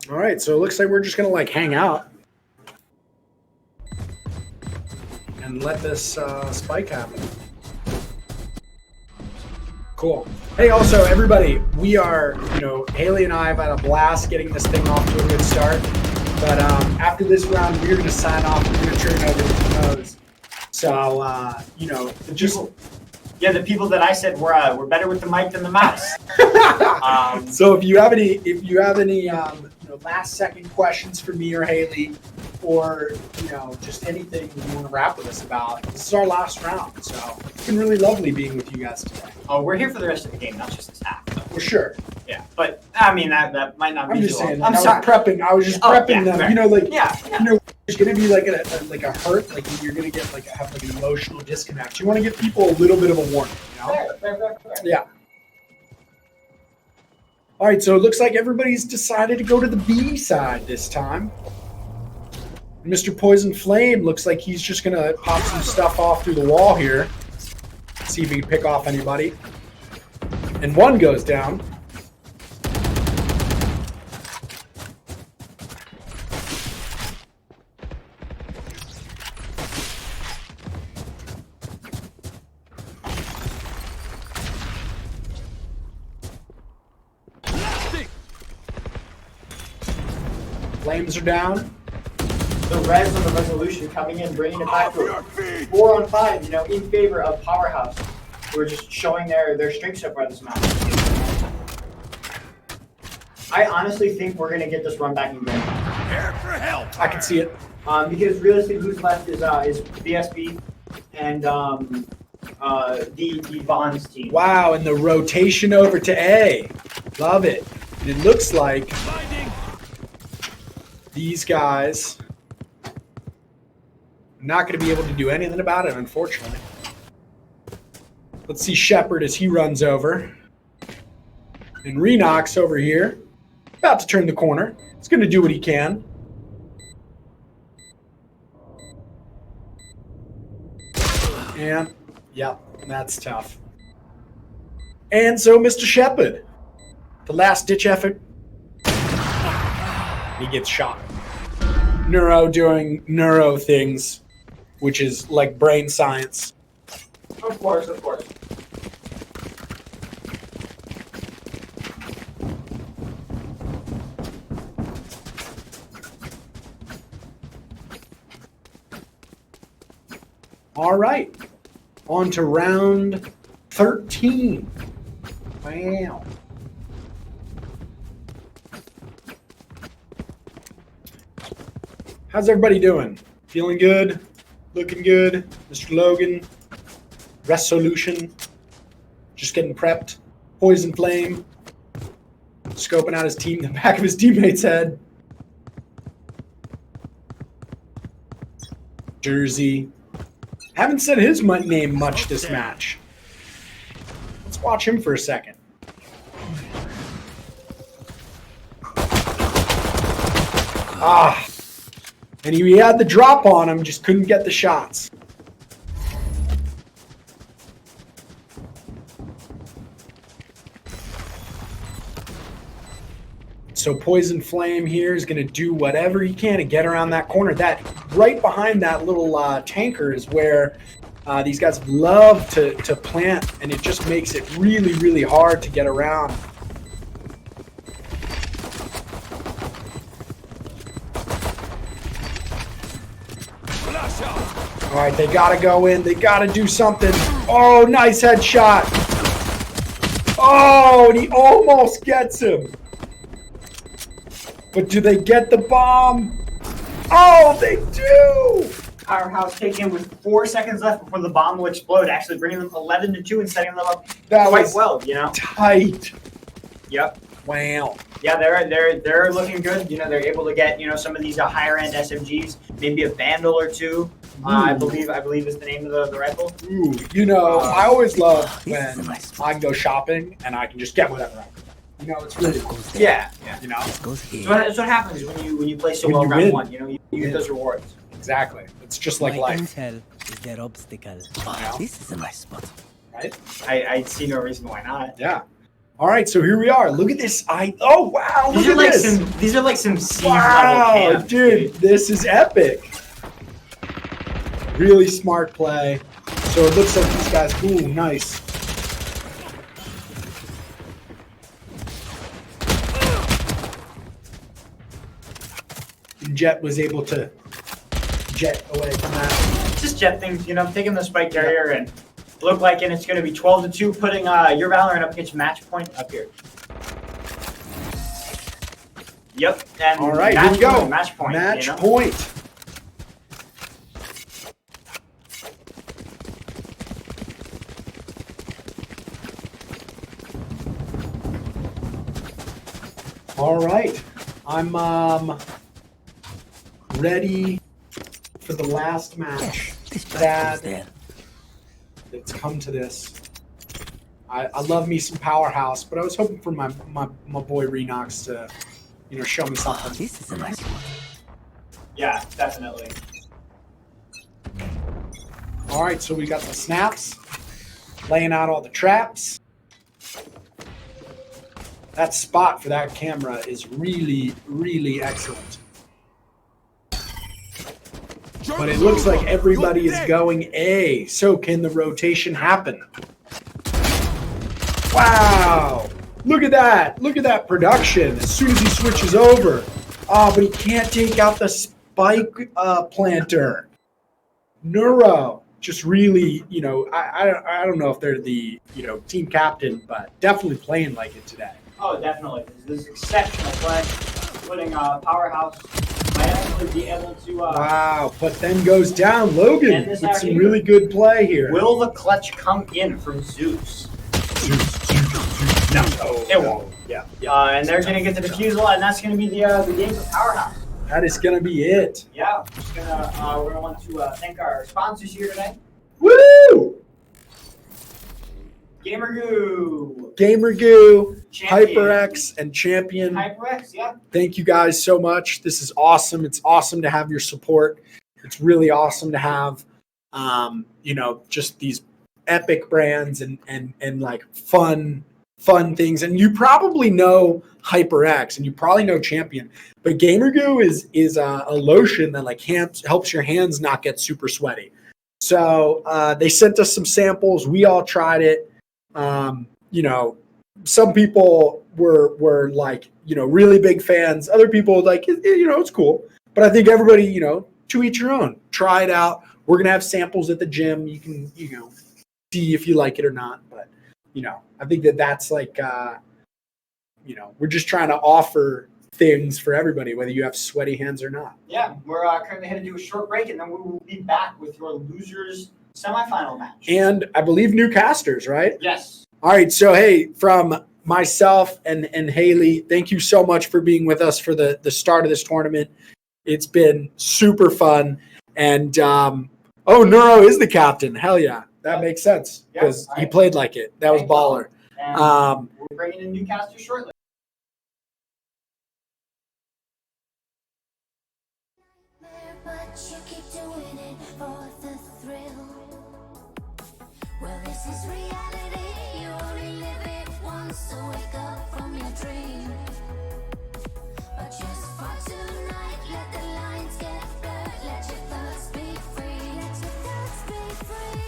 All right, so it looks like we're just gonna like hang out and let this spike happen. Cool. Hey, also everybody, we are, Haley and I have had a blast getting this thing off to a good start. But after this round, we're gonna sign off. We're gonna turn it over to the pros. So just Yeah, the people that I said were better with the mic than the mouse. so if you have any last second questions for me or Haley, or just anything you want to rap with us about, this is our last round. So it's been really lovely being with you guys today. Oh, we're here for the rest of the game, not just this half. For sure. Yeah, but I mean that might not be. I'm just too long. saying. I'm I sorry. was just prepping them. Fair. There's gonna be like a hurt, like you're gonna get have an emotional disconnect. You want to give people a little bit of a warning. Fair. Yeah. All right, so it looks like everybody's decided to go to the B side this time. Mr. Poison Flame looks like he's just gonna pop some stuff off through the wall here. See if he can pick off anybody. And one goes down. Flames are down. The res on the resolution coming in, bringing it back to 4 on 5, in favor of Powerhouse. We're just showing their strength so far this match. I honestly think we're gonna get this run back in game. I can see it. Because realistically, who's left is VSB and the Vaughn's team. Wow, and the rotation over to A. Love it. And it looks like these guys are not going to be able to do anything about it, unfortunately. Let's see Shepard as he runs over. And Renox over here, about to turn the corner. He's going to do what he can. And, yep, that's tough. And so Mr. Shepard, the last-ditch effort, he gets shot. Neuro doing neuro things, which is like brain science. Of course. All right, on to round 13. Wow. How's everybody doing? Feeling good? Looking good? Mr. Logan? Resolution? Just getting prepped? Poison Flame? Scoping out the back of his teammate's head? Jersey? Haven't said his name much this match. Let's watch him for a second. And he had the drop on him, just couldn't get the shots. So Poison Flame here is going to do whatever he can to get around that corner. That right behind that little tanker is where these guys love to plant, and it just makes it really, really hard to get around. All right, they got to go in. They got to do something. Oh, nice headshot. Oh, and he almost gets him. But do they get the bomb? Oh, they do! Powerhouse taken with 4 seconds left before the bomb will explode, actually bringing them 11-2 and setting them up that quite was well, tight. Yep. Wow. Yeah, they're looking good. They're able to get some of these higher end SMGs, maybe a Vandal or two. I believe is the name of the rifle. Ooh, I always love when I can go shopping and I can just get whatever I want. It's really cool. Yeah. So that's what happens when you play so well round one. You get those rewards. Exactly. It's just like life. Intel is their obstacle. This is a nice spot. Right? I see no reason why not. Yeah. All right, so here we are. Look at this. Oh wow! Look at this. These are like some siege wow, level camps, dude, this is epic. Really smart play. So it looks like these guys. Ooh, nice. Jet was able to jet away from that. Just jet things, you know, taking the spike carrier and look like, and it's going to be 12-2, putting your Valorant up against match point up here. Yep. And all right, here we go. Match point. Match you know? point. All right, I'm ready for the last match. Sad it's come to this. I love me some Powerhouse, but I was hoping for my boy Renox to, you know, show me something. This is a nice one. Yeah, definitely. All right, so we got the snaps, laying out all the traps. That spot for that camera is really, really excellent. But it looks like everybody is going A. So can the rotation happen? Wow! Look at that! Look at that production as soon as he switches over. Oh, but he can't take out the spike planter. Neuro. Just really, you know, I don't know if they're the, you know, team captain, but definitely playing like it today. Oh, definitely. This is exceptional play. Putting Powerhouse might actually be able to. Wow, but then goes down Logan with some here. really good play here. Will the clutch come in from Zeus? No, it won't. Yeah. And they're going to get the defusal, and that's going to be the game for Powerhouse. That is going to be it. Yeah, we're gonna want to thank our sponsors here today. Woo! Gamer Goo, Gamer Goo, Champion. HyperX, and Champion. HyperX, yeah. Thank you guys so much. This is awesome. It's awesome to have your support. It's really awesome to have, you know, just these epic brands and like fun things. And you probably know HyperX and you probably know Champion, but Gamer Goo is a lotion that like helps your hands not get super sweaty. So they sent us some samples. We all tried it. You know, some people were like, you know, really big fans. Other people like, you know, it's cool. But I think everybody, you know, to each your own. Try it out. We're gonna have samples at the gym. You can, you know, see if you like it or not. But you know, I think that's like, you know, we're just trying to offer things for everybody, whether you have sweaty hands or not. Yeah, we're currently headed to a short break, and then we will be back with your losers semifinal match. And I believe new casters, right? Yes. All right. So, hey, from myself and Haley, thank you so much for being with us for the start of this tournament. It's been super fun. And, Neuro is the captain. Hell yeah. That makes sense because he played like it. That was baller. And we're bringing in new casters shortly. But you keep doing it for the thrill. Well, this is reality. You only live it once, so wake up from your dream. But just for tonight, let the lines get blurred. Let your thoughts be free. Let your thoughts be free.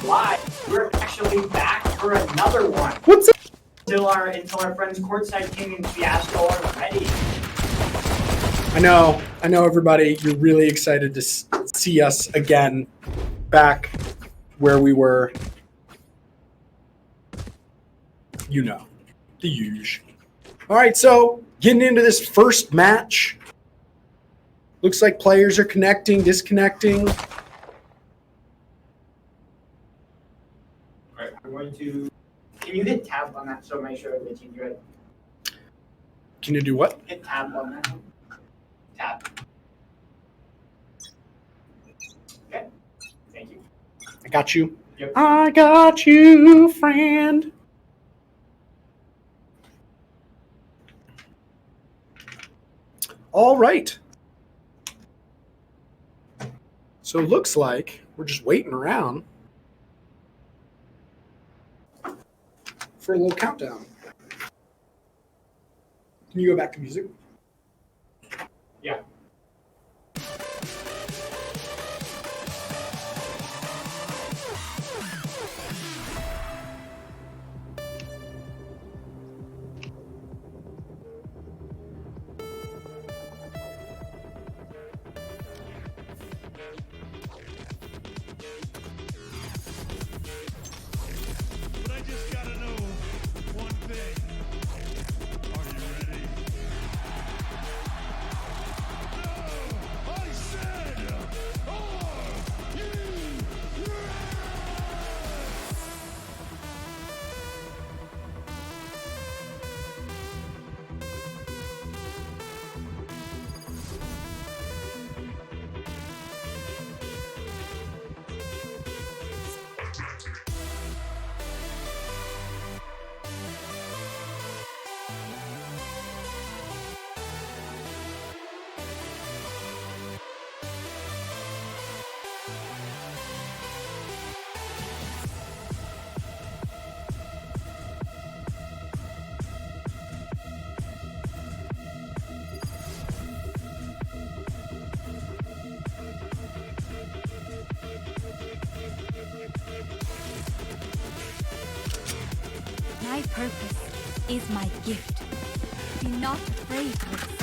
live. We're actually back for another one. What's up? Until our friends Courtside King and Fiasco are ready. I know everybody, you're really excited to see us again back where we were. You know, the huge. All right, so getting into this first match. Looks like players are connecting, disconnecting. All right, I'm going to. Can you hit tab on that so make sure the team's ready? Can you do what? Hit tab on that. Tab. Okay. Thank you. I got you. Yep. I got you, friend. All right. So it looks like we're just waiting around for a little countdown. Can you go back to music? Yeah. My purpose is my gift. Be not afraid to accept it.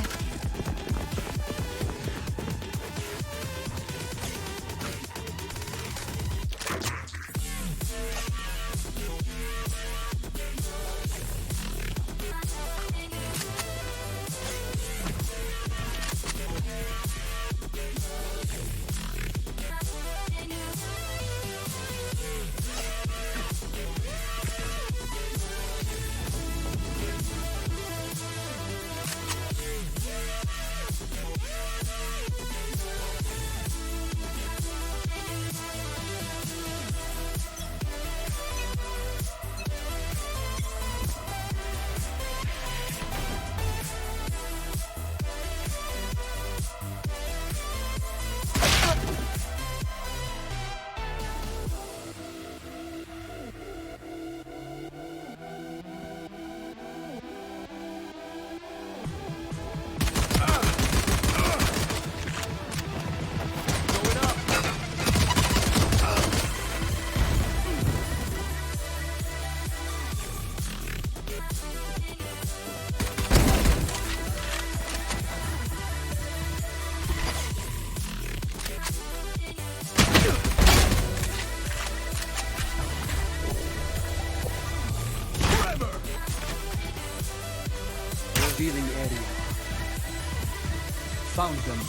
Revealing area. Found them.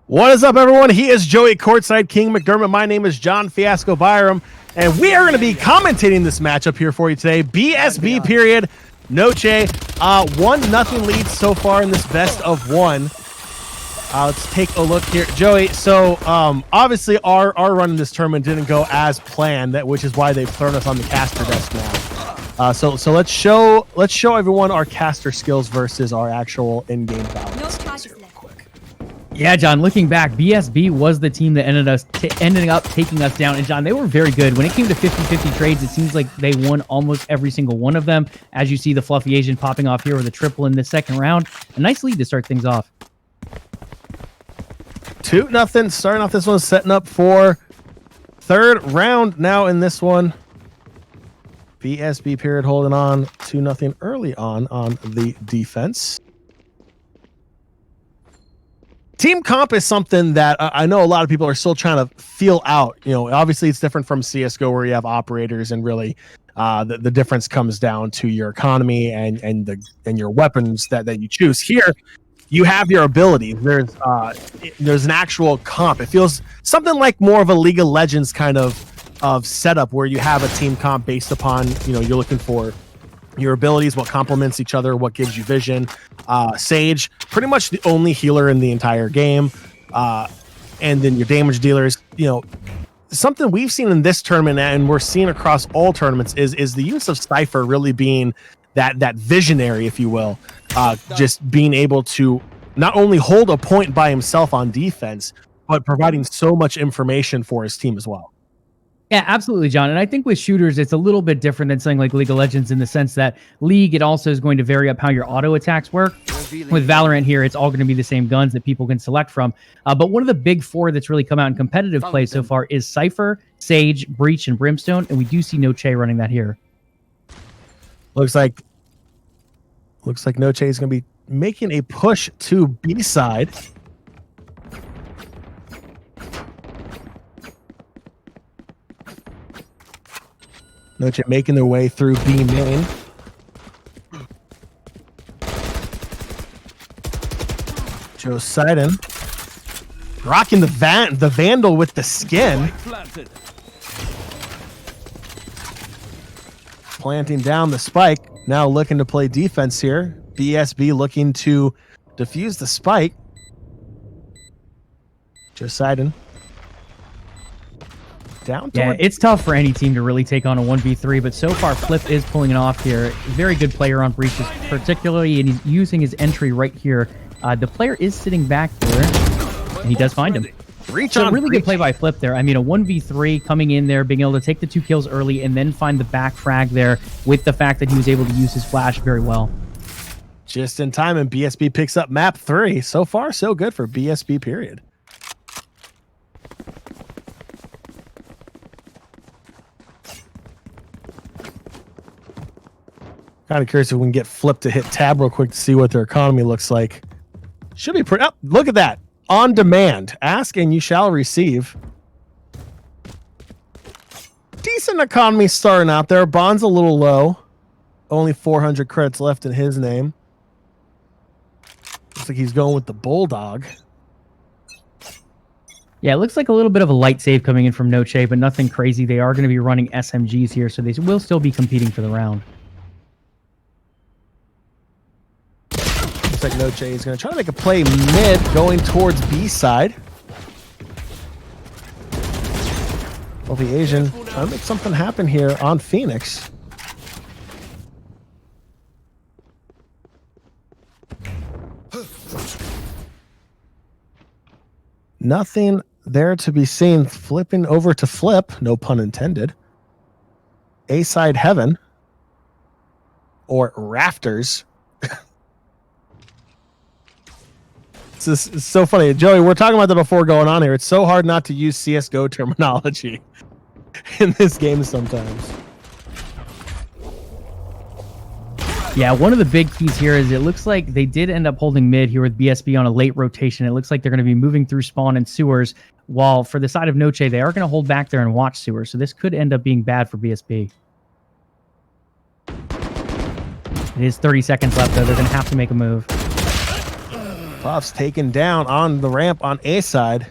What is up, everyone? He is Joey Courtside King McDermott. My name is John Fiasco Byram, and we are going to be commentating this matchup here for you today. BSB period, Noche. 1-0 lead so far in this best of one. Let's take a look here, Joey. So obviously our run in this tournament didn't go as planned, which is why they've thrown us on the caster desk now. So let's show everyone our caster skills versus our actual in-game balance. No charges left. Yeah, John, looking back, BSB was the team that ended up taking us down. And, John, they were very good. When it came to 50-50 trades, it seems like they won almost every single one of them. As you see the Fluffy Asian popping off here with a triple in the second round. A nice lead to start things off. 2-0, starting off this one, setting up for third round now in this one. BSB period holding on 2-0 early on the defense. Team comp is something that I know a lot of people are still trying to feel out. You know, obviously it's different from CSGO where you have operators, and really the difference comes down to your economy and your weapons that you choose. Here, you have your abilities. There's an actual comp. It feels something like more of a League of Legends kind of setup where you have a team comp based upon, you know, you're looking for your abilities, what complements each other, what gives you vision. Sage, pretty much the only healer in the entire game. And then your damage dealers, you know, something we've seen in this tournament and we're seeing across all tournaments is the use of Cypher really being that visionary, if you will. Just being able to not only hold a point by himself on defense, but providing so much information for his team as well. Yeah, absolutely, John. And I think with shooters, it's a little bit different than something like League of Legends in the sense that League, it also is going to vary up how your auto attacks work. With Valorant here, it's all going to be the same guns that people can select from. But one of the big four that's really come out in competitive play so far is Cypher, Sage, Breach, and Brimstone. And we do see Noche running that here. Looks like Noche is going to be making a push to B side. Noche making their way through B main. Joe Sidon rocking the Vandal with the skin. Planting down the spike. Now looking to play defense here. BSB looking to defuse the spike. Joe Sidon. Yeah, it's tough for any team to really take on a 1v3, but so far Flip is pulling it off here. Very good player on breaches, particularly, and he's using his entry right here. The player is sitting back there, and he does find him. So really good play by Flip there. I mean, a 1v3 coming in there, being able to take the 2 kills early, and then find the back frag there with the fact that he was able to use his flash very well. Just in time, and BSB picks up map 3. So far, so good for BSB period. Kind of curious if we can get Flip to hit tab real quick to see what their economy looks like. Should be pretty. Oh, look at that. On demand. Ask and you shall receive. Decent economy starting out there. Bond's a little low. Only 400 credits left in his name. Looks like he's going with the Bulldog. Yeah, it looks like a little bit of a light save coming in from Noche, but nothing crazy. They are going to be running SMGs here, so they will still be competing for the round. Looks like Noche is going to try to make a play mid, going towards B side. Well, the Asian trying to make something happen here on Phoenix. Nothing there to be seen. Flipping over to Flip, no pun intended. A side heaven. Or rafters. It's so funny. Joey, we're talking about that before going on here. It's so hard not to use CSGO terminology in this game sometimes. Yeah, one of the big keys here is it looks like they did end up holding mid here with BSB on a late rotation. It looks like they're going to be moving through spawn and sewers, while for the side of Noche, they are going to hold back there and watch sewers. So this could end up being bad for BSB. It is 30 seconds left, though. They're going to have to make a move. Puff's taken down on the ramp on A side.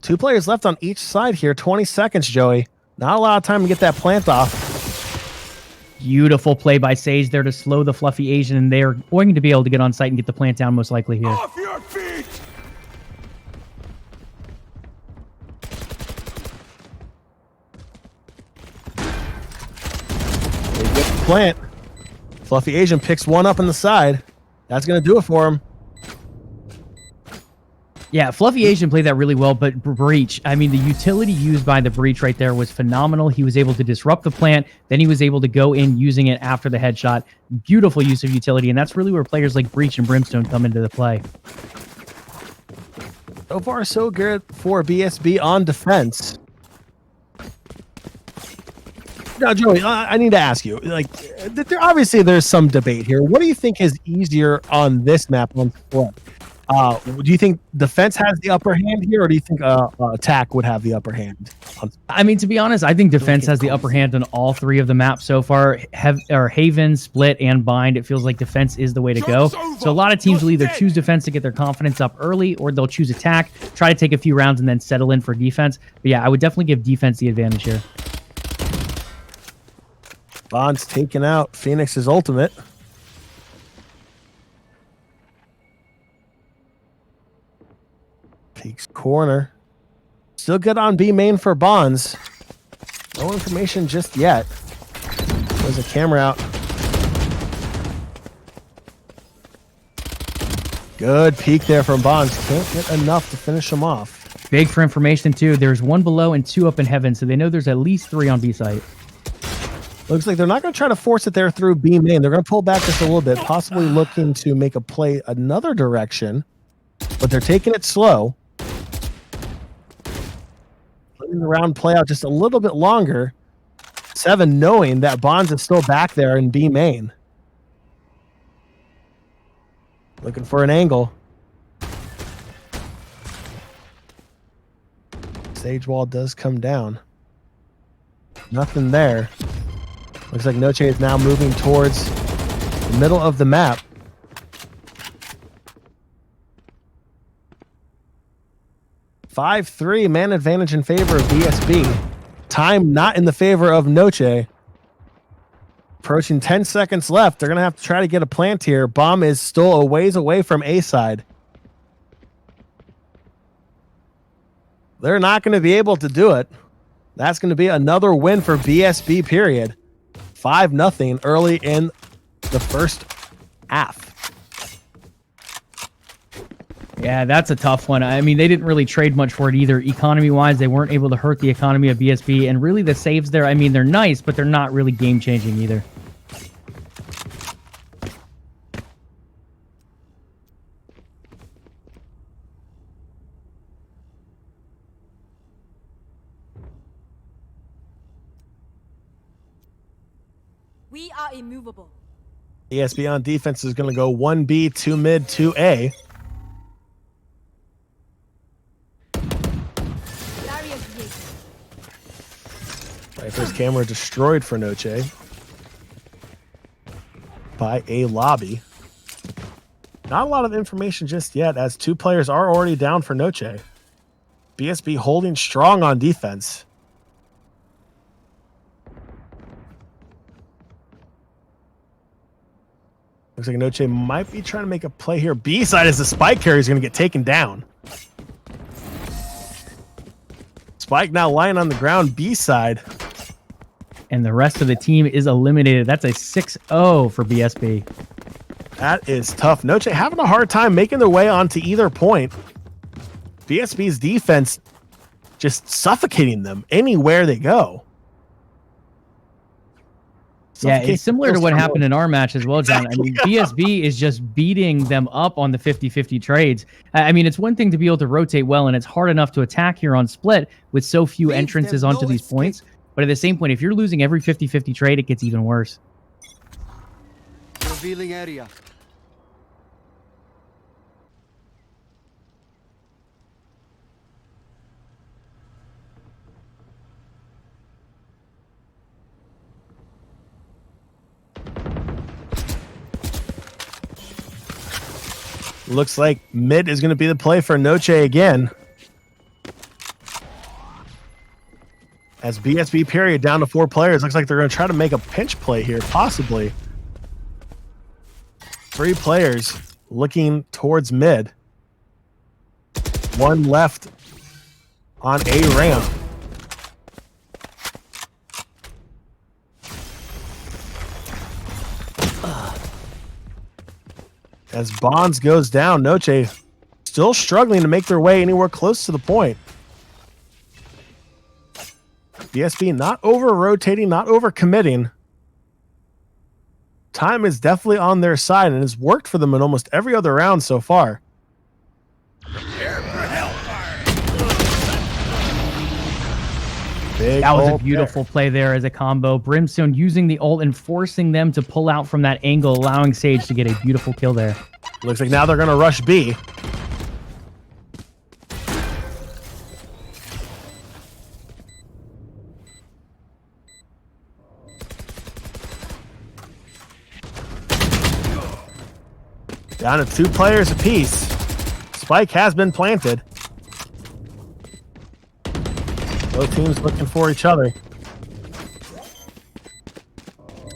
2 players left on each side here. 20 seconds, Joey. Not a lot of time to get that plant off. Beautiful play by Sage there to slow the Fluffy Asian, and they're going to be able to get on site and get the plant down most likely here. Off your feet! They get the plant. Fluffy Asian picks one up on the side. That's going to do it for him. Yeah, Fluffy Asian played that really well, but Breach, I mean, the utility used by the Breach right there was phenomenal. He was able to disrupt the plant, then he was able to go in using it after the headshot. Beautiful use of utility, and that's really where players like Breach and Brimstone come into the play. So far, so good for BSB on defense. Now, Joey, I need to ask you, like, obviously there's some debate here. What do you think is easier on this map on Split? Do you think defense has the upper hand here, or do you think attack would have the upper hand? I mean, to be honest, I think defense has the upper hand on all 3 of the maps so far. Haven, Split, and Bind. It feels like defense is the way to go. So a lot of teams will either choose defense to get their confidence up early, or they'll choose attack, try to take a few rounds, and then settle in for defense. But yeah, I would definitely give defense the advantage here. Bond's taking out Phoenix's ultimate. Peaks corner. Still good on B main for Bonds. No information just yet. There's a camera out. Good peek there from Bonds. Can't get enough to finish him off. Big for information, too. There's 1 below and 2 up in heaven, so they know there's at least 3 on B site. Looks like they're not going to try to force it there through B main. They're going to pull back just a little bit, possibly looking to make a play another direction, but they're taking it slow. Letting the round play out just a little bit longer. 7 knowing that Bonds is still back there in B main. Looking for an angle. Sage wall does come down. Nothing there. Looks like Noche is now moving towards the middle of the map. (5-3) man advantage in favor of BSB. Time not in the favor of Noche. Approaching 10 seconds left. They're going to have to try to get a plant here. Bomb is still a ways away from A side. They're not going to be able to do it. That's going to be another win for BSB, period. 5-0 early in the first half. Yeah, that's a tough one. I mean, they didn't really trade much for it either. Economy-wise, they weren't able to hurt the economy of BSB, and really the saves there, I mean, they're nice, but they're not really game-changing either. We are immovable. BSB on defense is going to go 1B, 2 mid, 2A. Viper's camera destroyed for Noche by a lobby. Not a lot of information just yet, as 2 players are already down for Noche. BSB holding strong on defense. Looks like Noche might be trying to make a play here. B side as the spike carrier is going to get taken down. Spike now lying on the ground, B side. And the rest of the team is eliminated. That's a 6-0 for BSB. That is tough. Noche having a hard time making their way onto either point. BSB's defense just suffocating them anywhere they go. Yeah, it's similar to what happened in our match as well, John. I mean, BSB is just beating them up on the 50-50 trades. I mean, it's one thing to be able to rotate well, and it's hard enough to attack here on Split with so few entrances onto these points. But at the same point, if you're losing every 50-50 trade, it gets even worse. Revealing area. Looks like mid is going to be the play for Noche again. As BSB period down to 4 players. Looks like they're going to try to make a pinch play here, possibly. 3 players looking towards mid. 1 left on A ramp. As Bonds goes down, Noche still struggling to make their way anywhere close to the point. BSB not over-rotating, not over-committing. Time is definitely on their side and has worked for them in almost every other round so far. That was a beautiful play there as a combo. Brimstone using the ult and forcing them to pull out from that angle, allowing Sage to get a beautiful kill there. Looks like now they're going to rush B. Down to 2 players apiece. Spike has been planted. Both teams looking for each other.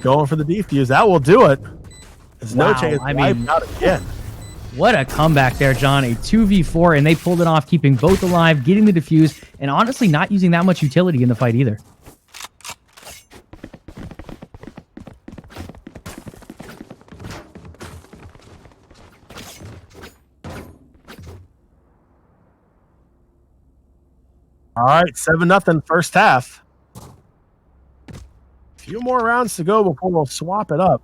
Going for the defuse. That will do it. As Wow, Noche is wiped out again. What a comeback there, John. A 2v4, and they pulled it off, keeping both alive, getting the defuse, and honestly not using that much utility in the fight either. All right, 7-0 first half. A few more rounds to go before we'll swap it up.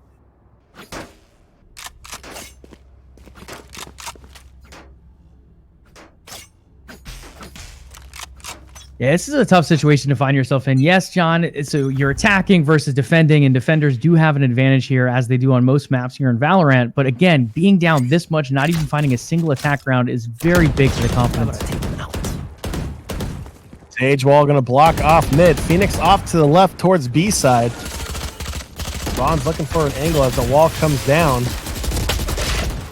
Yeah, this is a tough situation to find yourself in. Yes, John, so you're attacking versus defending, and defenders do have an advantage here, as they do on most maps here in Valorant. But again, being down this much, not even finding a single attack round is very big for the confidence. Sage Wall going to block off mid. Phoenix off to the left towards B side. Bond's looking for an angle as the wall comes down.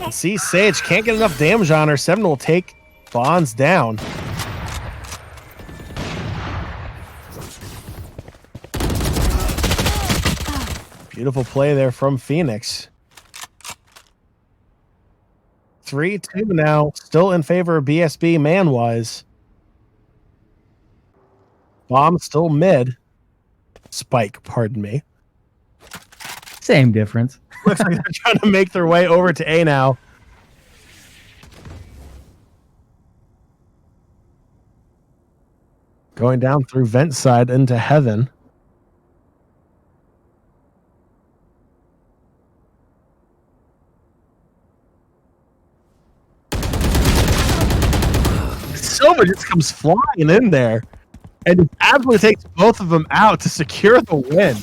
And see, Sage can't get enough damage on her. 7 will take Bonds down. Beautiful play there from Phoenix. 3-2 now, still in favor of BSB man-wise. Bomb still mid. Spike, pardon me. Same difference. Looks like they're trying to make their way over to A now. Going down through vent side into heaven. Silva just comes flying in there and it absolutely takes both of them out to secure the win.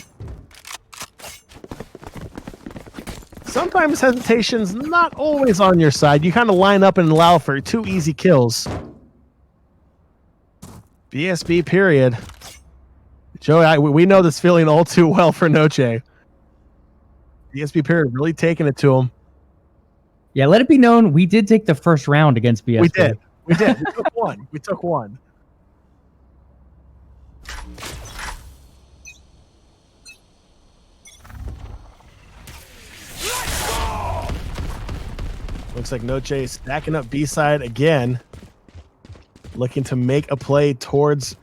Sometimes hesitation's not always on your side. You kind of line up and allow for 2 easy kills. BSB period. Joey, we know this feeling all too well for Noche. BSB period really taking it to him. Yeah, let it be known, we did take the first round against BSB. We did. We did. We took one. We took one. Looks like Noche stacking up B side again. Looking to make a play towards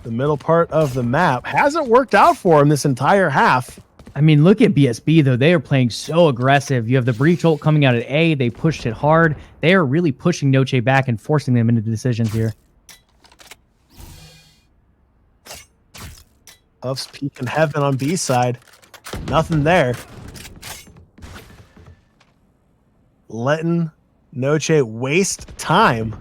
the middle part of the map. Hasn't worked out for him this entire half. I mean, look at BSB, though. They are playing so aggressive. You have the breach ult coming out at A. They pushed it hard. They are really pushing Noche back and forcing them into decisions here. Ups peak in heaven on B side. Nothing there. Letting Noche waste time.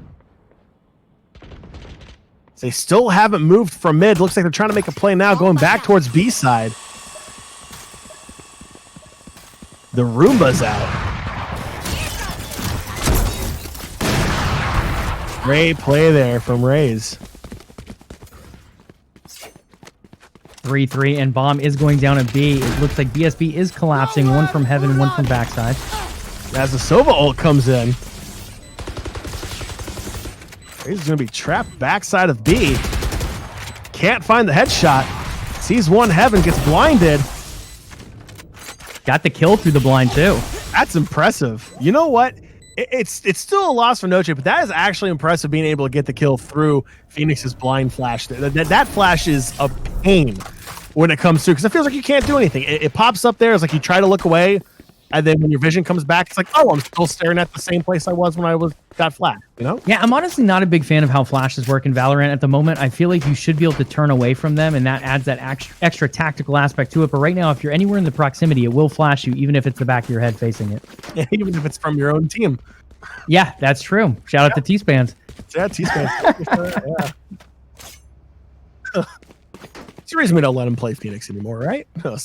They still haven't moved from mid. Looks like they're trying to make a play now, going back towards B side. The Roomba's out. Great play there from Raze. 3-3, and Bomb is going down at B. It looks like BSB is collapsing. One from heaven, one from backside. As the Sova ult comes in. He's going to be trapped backside of B. Can't find the headshot. Sees one heaven, gets blinded. Got the kill through the blind too. That's impressive. You know what? It's still a loss for Noche, but that is actually impressive being able to get the kill through Phoenix's blind flash. That flash is a pain when it comes to, because it feels like you can't do anything. It pops up there. It's like you try to look away, and then when your vision comes back, it's like, oh, I'm still staring at the same place I was when I got flash, you know? Yeah, I'm honestly not a big fan of how flashes work in Valorant at the moment. I feel like you should be able to turn away from them, and that adds that extra tactical aspect to it. But right now, if you're anywhere in the proximity, it will flash you, even if it's the back of your head facing it. Yeah, even if it's from your own team. Yeah, that's true. Shout out to T-Spans. Yeah, T-Spans. Yeah. It's the reason we don't let him play Phoenix anymore, right? No,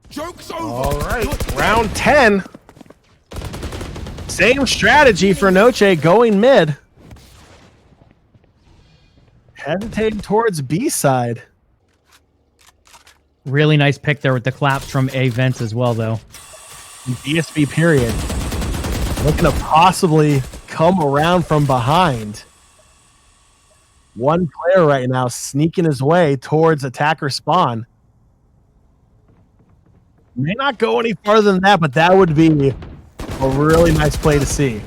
Joke's over. All right, round 10. Same strategy for Noche going mid. Hesitating towards B side. Really nice pick there with the claps from A Vents as well, though. BSB period. Looking to possibly come around from behind. One player right now sneaking his way towards attacker spawn. May not go any farther than that, but that would be a really nice play to see.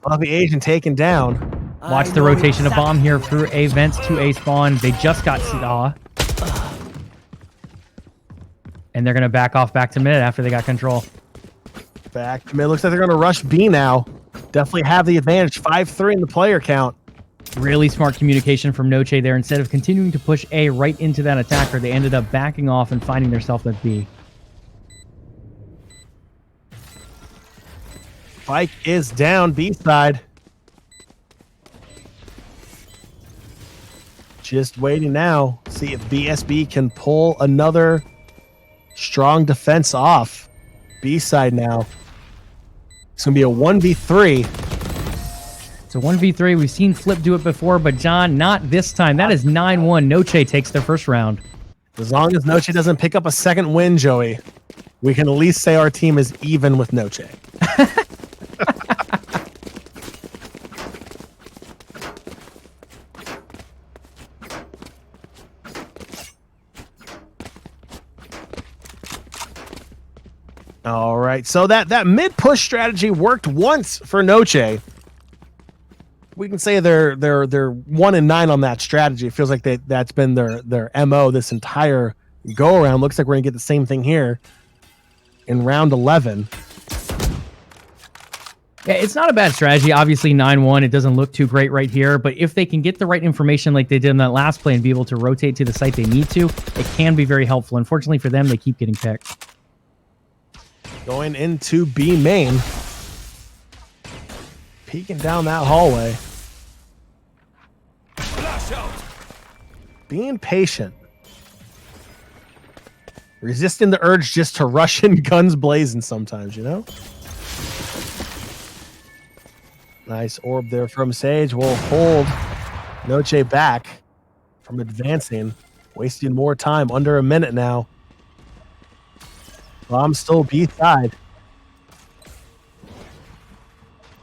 Well, the Asian taken down. Watch the rotation of bomb here through A Vents to A spawn. They just got Saw. And they're going to back off back to mid after they got control. Back to mid. Looks like they're going to rush B now. Definitely have the advantage. 5-3 in the player count. Really smart communication from Noche there. Instead of continuing to push A right into that attacker, they ended up backing off and finding themselves at B. Spike is down B side. Just waiting now. See if BSB can pull another strong defense off. B side now. It's going to be a 1v3. It's a 1v3. We've seen Flip do it before, but John, not this time. That is 9-1. Noche takes their first round. As long as Noche doesn't pick up a second win, Joey, we can at least say our team is even with Noche. All right, so that mid push strategy worked once for Noche. We can say they're 1-9 on that strategy. It feels like that's been their MO this entire go around. Looks like we're gonna get the same thing here in round 11. Yeah, it's not a bad strategy. Obviously, 9-1. It doesn't look too great right here, but if they can get the right information like they did in that last play and be able to rotate to the site they need to, it can be very helpful. Unfortunately for them, they keep getting picked. Going into B main. Peeking down that hallway. Being patient. Resisting the urge just to rush in guns blazing sometimes, you know? Nice orb there from Sage. Will hold Noche back from advancing. Wasting more time. Under a minute now. Bomb still B side.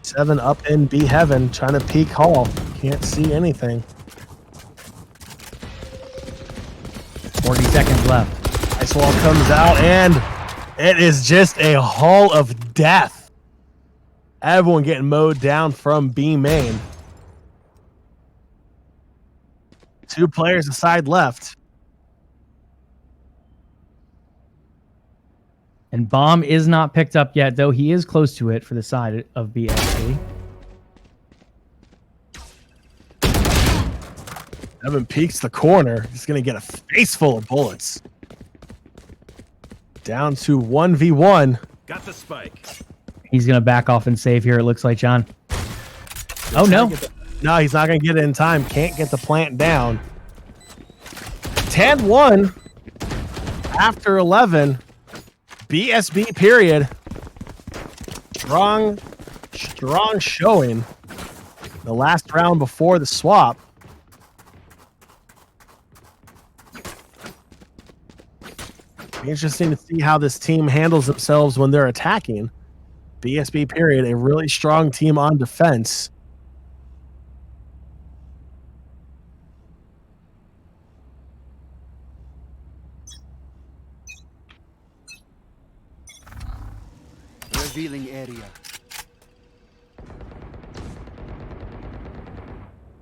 7 up in B heaven, trying to peek hall. Can't see anything. 40 seconds left. Ice wall comes out, and it is just a hall of death. Everyone getting mowed down from B main. 2 players aside left. And bomb is not picked up yet, though he is close to it for the side of BSB. Evan peeks the corner. He's going to get a face full of bullets. Down to 1v1. Got the spike. He's going to back off and save here, it looks like, John. Oh, no. No, he's not going to get it in time. Can't get the plant down. 10-1 after 11. BSB period. Strong showing. The last round before the swap. Be interesting to see how this team handles themselves when they're attacking. BSB period, a really strong team on defense. Revealing area.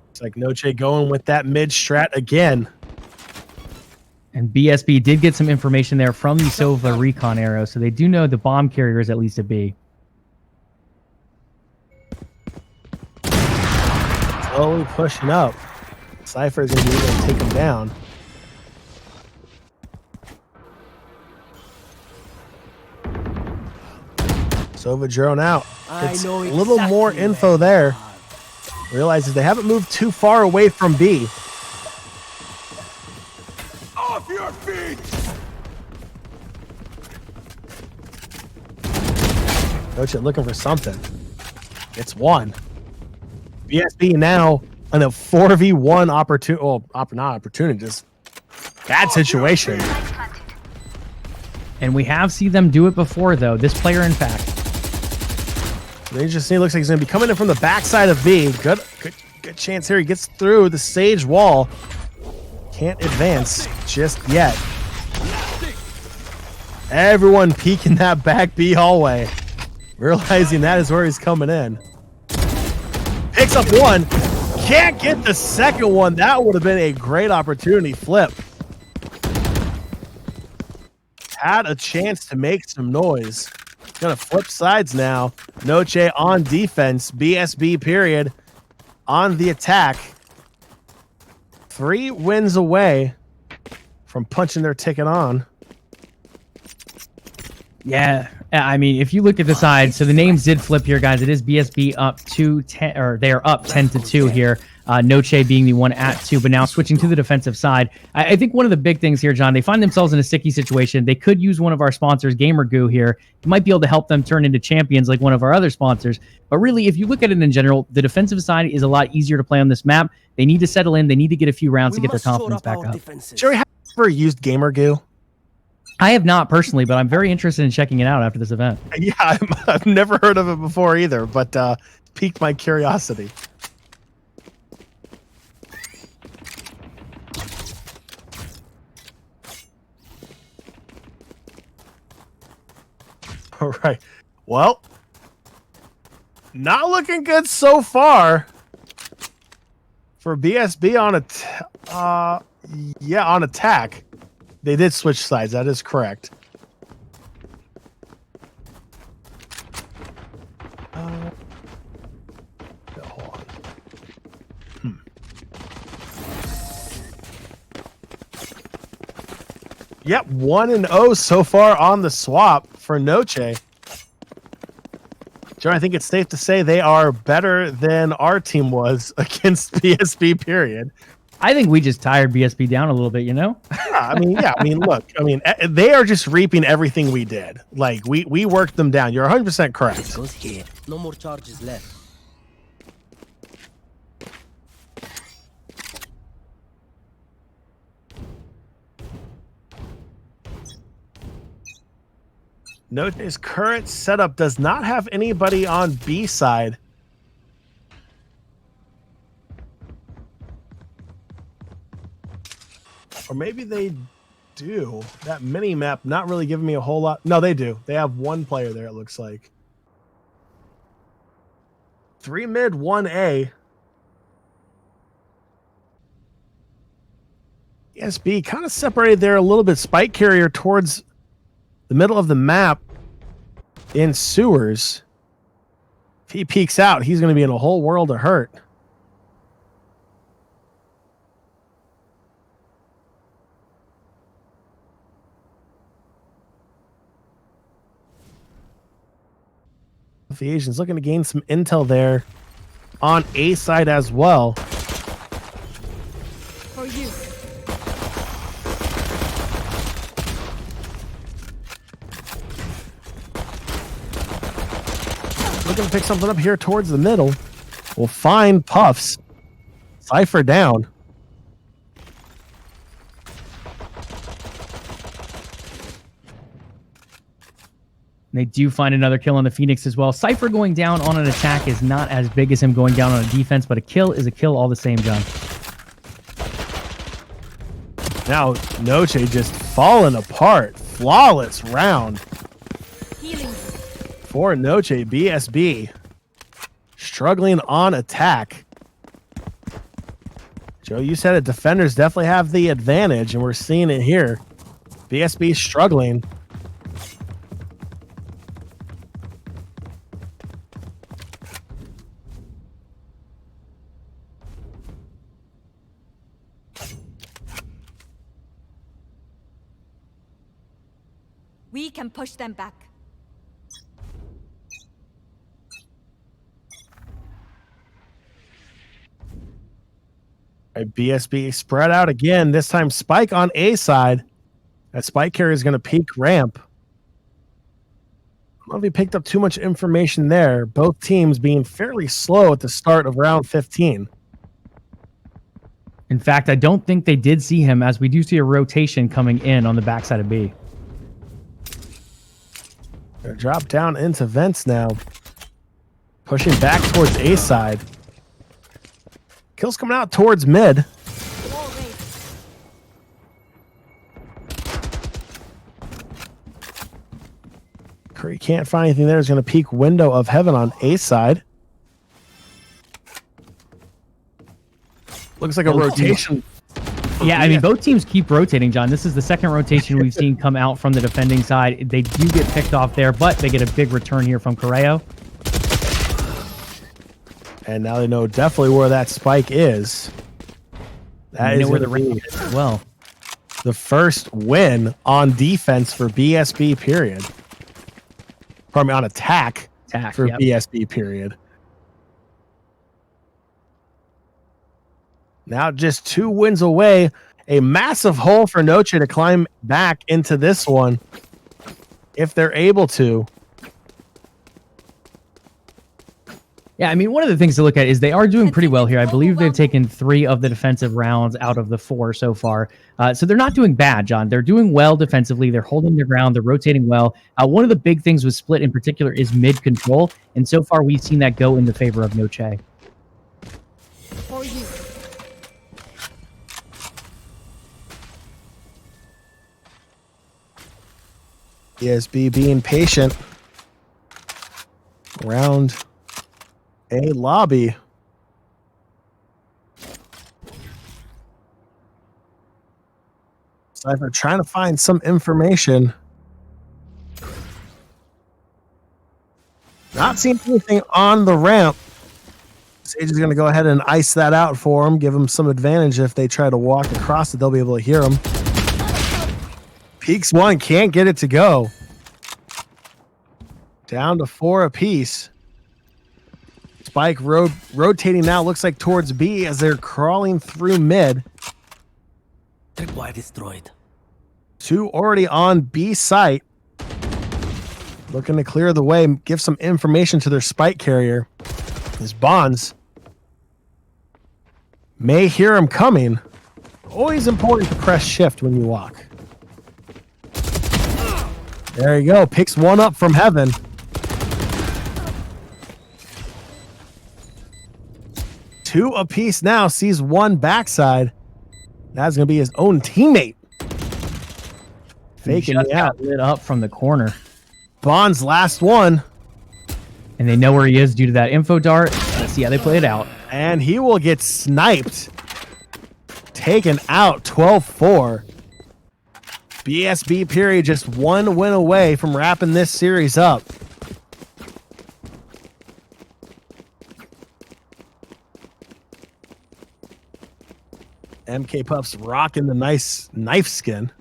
It's like Noche going with that mid strat again. And BSB did get some information there from the Sova recon arrow, so they do know the bomb carrier is at least a B. Slowly pushing up. Cypher's going to be able to take him down. Sova drone out. It's a little more info there. Realizes they haven't moved too far away from B. Off your feet! Coach looking for something. It's one. BSB now in a 4v1 opportunity. Well, not opportunity, just bad situation. And we have seen them do it before, though. This player, in fact. They just see it looks like he's going to be coming in from the backside of B. Good chance here. He gets through the sage wall. Can't advance just yet. Everyone peeking that back B hallway, realizing that is where he's coming in. Picks up one. Can't get the second one. That would have been a great opportunity flip. Had a chance to make some noise. Gonna flip sides now. Noche on defense. BSB period on the attack. 3 wins away from punching their ticket on. Yeah, I mean, if you look at the side, so the names did flip here, guys. It is BSB up 2-10, or they are up 10-2 here. Noche being the one at 2, but now switching to the defensive side. I think one of the big things here, John, they find themselves in a sticky situation. They could use one of our sponsors, Gamer Goo here. It might be able to help them turn into champions like one of our other sponsors. But really, if you look at it in general, the defensive side is a lot easier to play on this map. They need to settle in. They need to get a few rounds to get their confidence back up. Jerry, have you ever used Gamer Goo? I have not personally, but I'm very interested in checking it out after this event. Yeah, I've never heard of it before either, but piqued my curiosity. All right. Well, not looking good so far for BSB on on attack. They did switch sides. That is correct. Hold on. Yep, 1-0 so far on the swap for Noche. John, I think it's safe to say they are better than our team was against BSB period. I think we just tired BSB down a little bit, you know? Yeah, look, they are just reaping everything we did. Like, we worked them down. You're 100% correct. Goes here. No more charges left. Noche's current setup does not have anybody on B side. Or maybe they do. That mini map not really giving me a whole lot. No, they do. They have one player there, it looks like. 3 mid, 1A. SB kind of separated there a little bit. Spike carrier towards the middle of the map in sewers. If he peeks out, he's going to be in a whole world of hurt. The Asians looking to gain some intel there on A side as well. For you. Looking to pick something up here towards the middle. We'll find Puffs. Cypher down. They do find another kill on the Phoenix as well. Cypher going down on an attack is not as big as him going down on a defense, but a kill is a kill all the same, John. Now, Noche just falling apart. Flawless round. For Noche, BSB. Struggling on attack. Joe, you said it. Defenders definitely have the advantage, and we're seeing it here. BSB struggling. We can push them back. All right, BSB spread out again. This time Spike on A side. That Spike carrier is going to peek ramp. I don't know if he picked up too much information there. Both teams being fairly slow at the start of round 15. In fact, I don't think they did see him, as we do see a rotation coming in on the backside of B. They're dropped down into vents now. Pushing back towards A side. Kills coming out towards mid. Curry can't find anything there. He's going to peek window of heaven on A side. Looks like a rotation. Yeah, I mean, both teams keep rotating, John. This is the second rotation we've seen come out from the defending side. They do get picked off there, but they get a big return here from Correo. And now they know definitely where that spike is. That is where the going to range be is as well. the first win on defense for BSB, period. Pardon me, on attack for BSB, period. Now just 2 wins away. A massive hole for Noche to climb back into this one if they're able to. Yeah, I mean, one of the things to look at is they are doing pretty well here. I believe they've taken 3 of the defensive rounds out of the 4 so far. So they're not doing bad, John. They're doing well defensively. They're holding their ground. They're rotating well. One of the big things with Split in particular is mid control. And so far, we've seen that go in the favor of Noche. For you. BSB being patient. Round A lobby. Cypher trying to find some information. Not seeing anything on the ramp. Sage is going to go ahead and ice that out for him, give him some advantage. If they try to walk across it, they'll be able to hear him. Peaks 1, can't get it to go. Down to 4 apiece. Spike rotating now, looks like towards B as they're crawling through mid. Tripwire destroyed. 2 already on B site. Looking to clear the way, give some information to their spike carrier. His bonds may hear him coming. Always important to press shift when you walk. There you go. Picks 1 up from heaven. Two apiece now. Sees 1 backside. That's going to be his own teammate. Faking me out. Lit up from the corner. Bond's last one. And they know where he is due to that info dart. Let's see how they play it out. And he will get sniped. Taken out 12-4. BSB, period, just 1 win away from wrapping this series up. MK Puffs rocking the nice knife skin.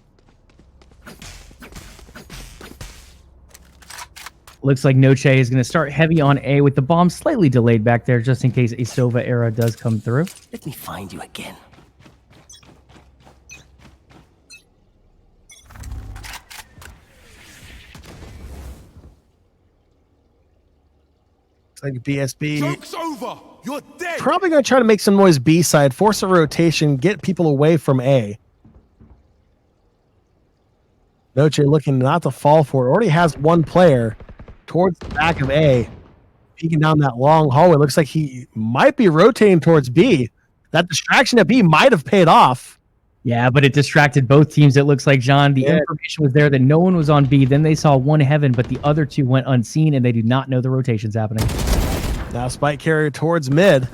Looks like Noche is going to start heavy on A with the bomb slightly delayed back there just in case a Sova era does come through. Let me find you again. Looks like BSB. Joke's over. You're dead. Probably going to try to make some noise B side, force a rotation, get people away from A. Noche looking not to fall for it. Already has one player towards the back of A. Peeking down that long hallway. Looks like he might be rotating towards B. That distraction at B might have paid off. Yeah, but it distracted both teams. It looks like, John, the information was there that no one was on B. Then they saw one heaven, but the other two went unseen, and they do not know the rotation's happening. Now spike carrier towards mid.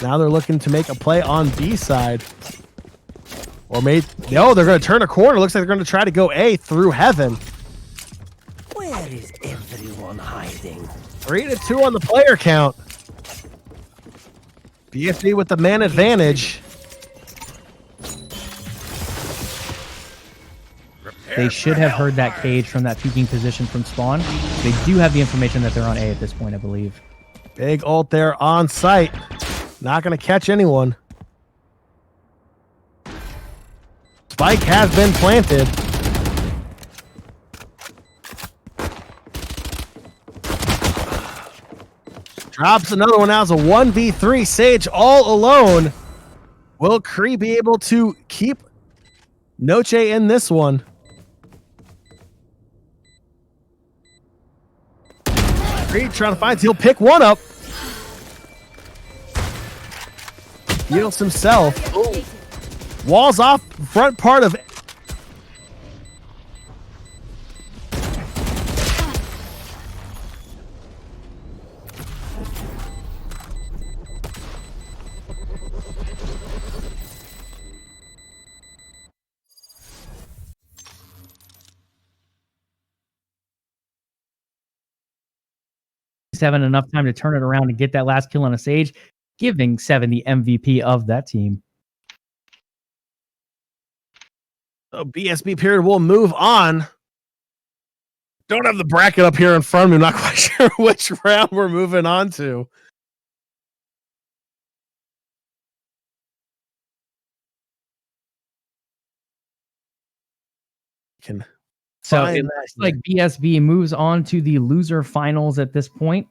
Now they're looking to make a play on B side. Or maybe, no, they're going to turn a corner. Looks like they're going to try to go A through heaven. Where is everyone hiding? 3-2 on the player count. BFD with the man advantage. They should have heard that cage from that peeking position from spawn. They do have the information that they're on A at this point, I believe. Big ult there on site. Not going to catch anyone. Spike has been planted. Drops another one now as a 1v3. Sage all alone. Will Kree be able to keep Noche in this one? Kree trying to find, he'll pick one up. Heals himself. Walls off front part of Having enough time to turn it around and get that last kill on a Sage, giving Seven the MVP of that team. So BSB period will move on. Don't have the bracket up here in front of me. I'm not quite sure which round we're moving on to. So it looks like BSB moves on to the loser finals at this point,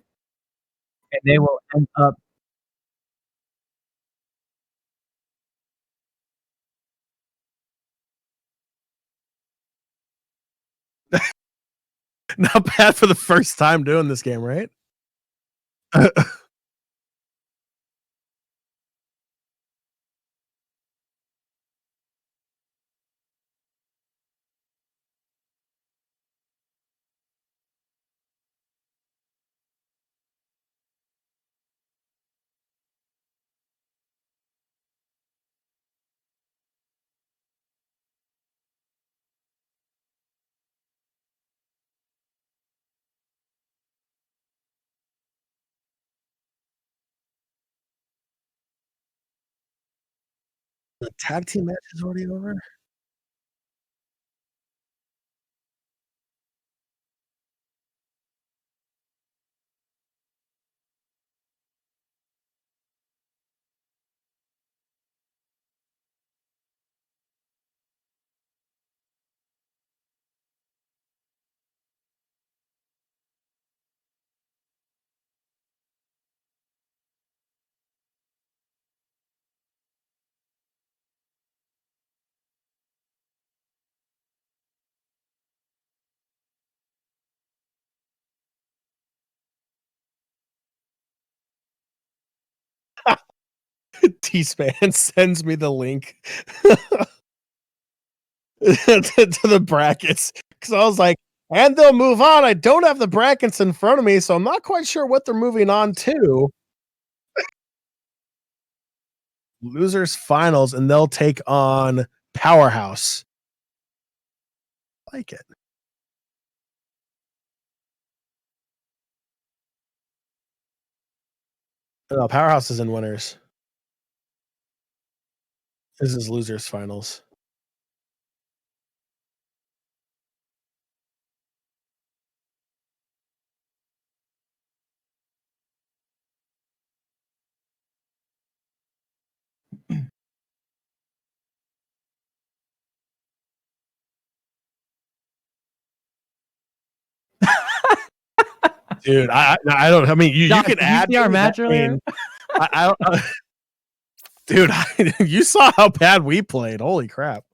and they will end up. Not bad for the first time doing this game, right? The tag team match is already over. T-Span sends me the link to the brackets because I was like, and they'll move on. I don't have the brackets in front of me, so I'm not quite sure what they're moving on to. Losers finals, and they'll take on Powerhouse. I like it. No, Powerhouse is in winners. This is losers finals. Dude, I don't. I mean, you can add our match earlier. I don't. Dude, you saw how bad we played. Holy crap!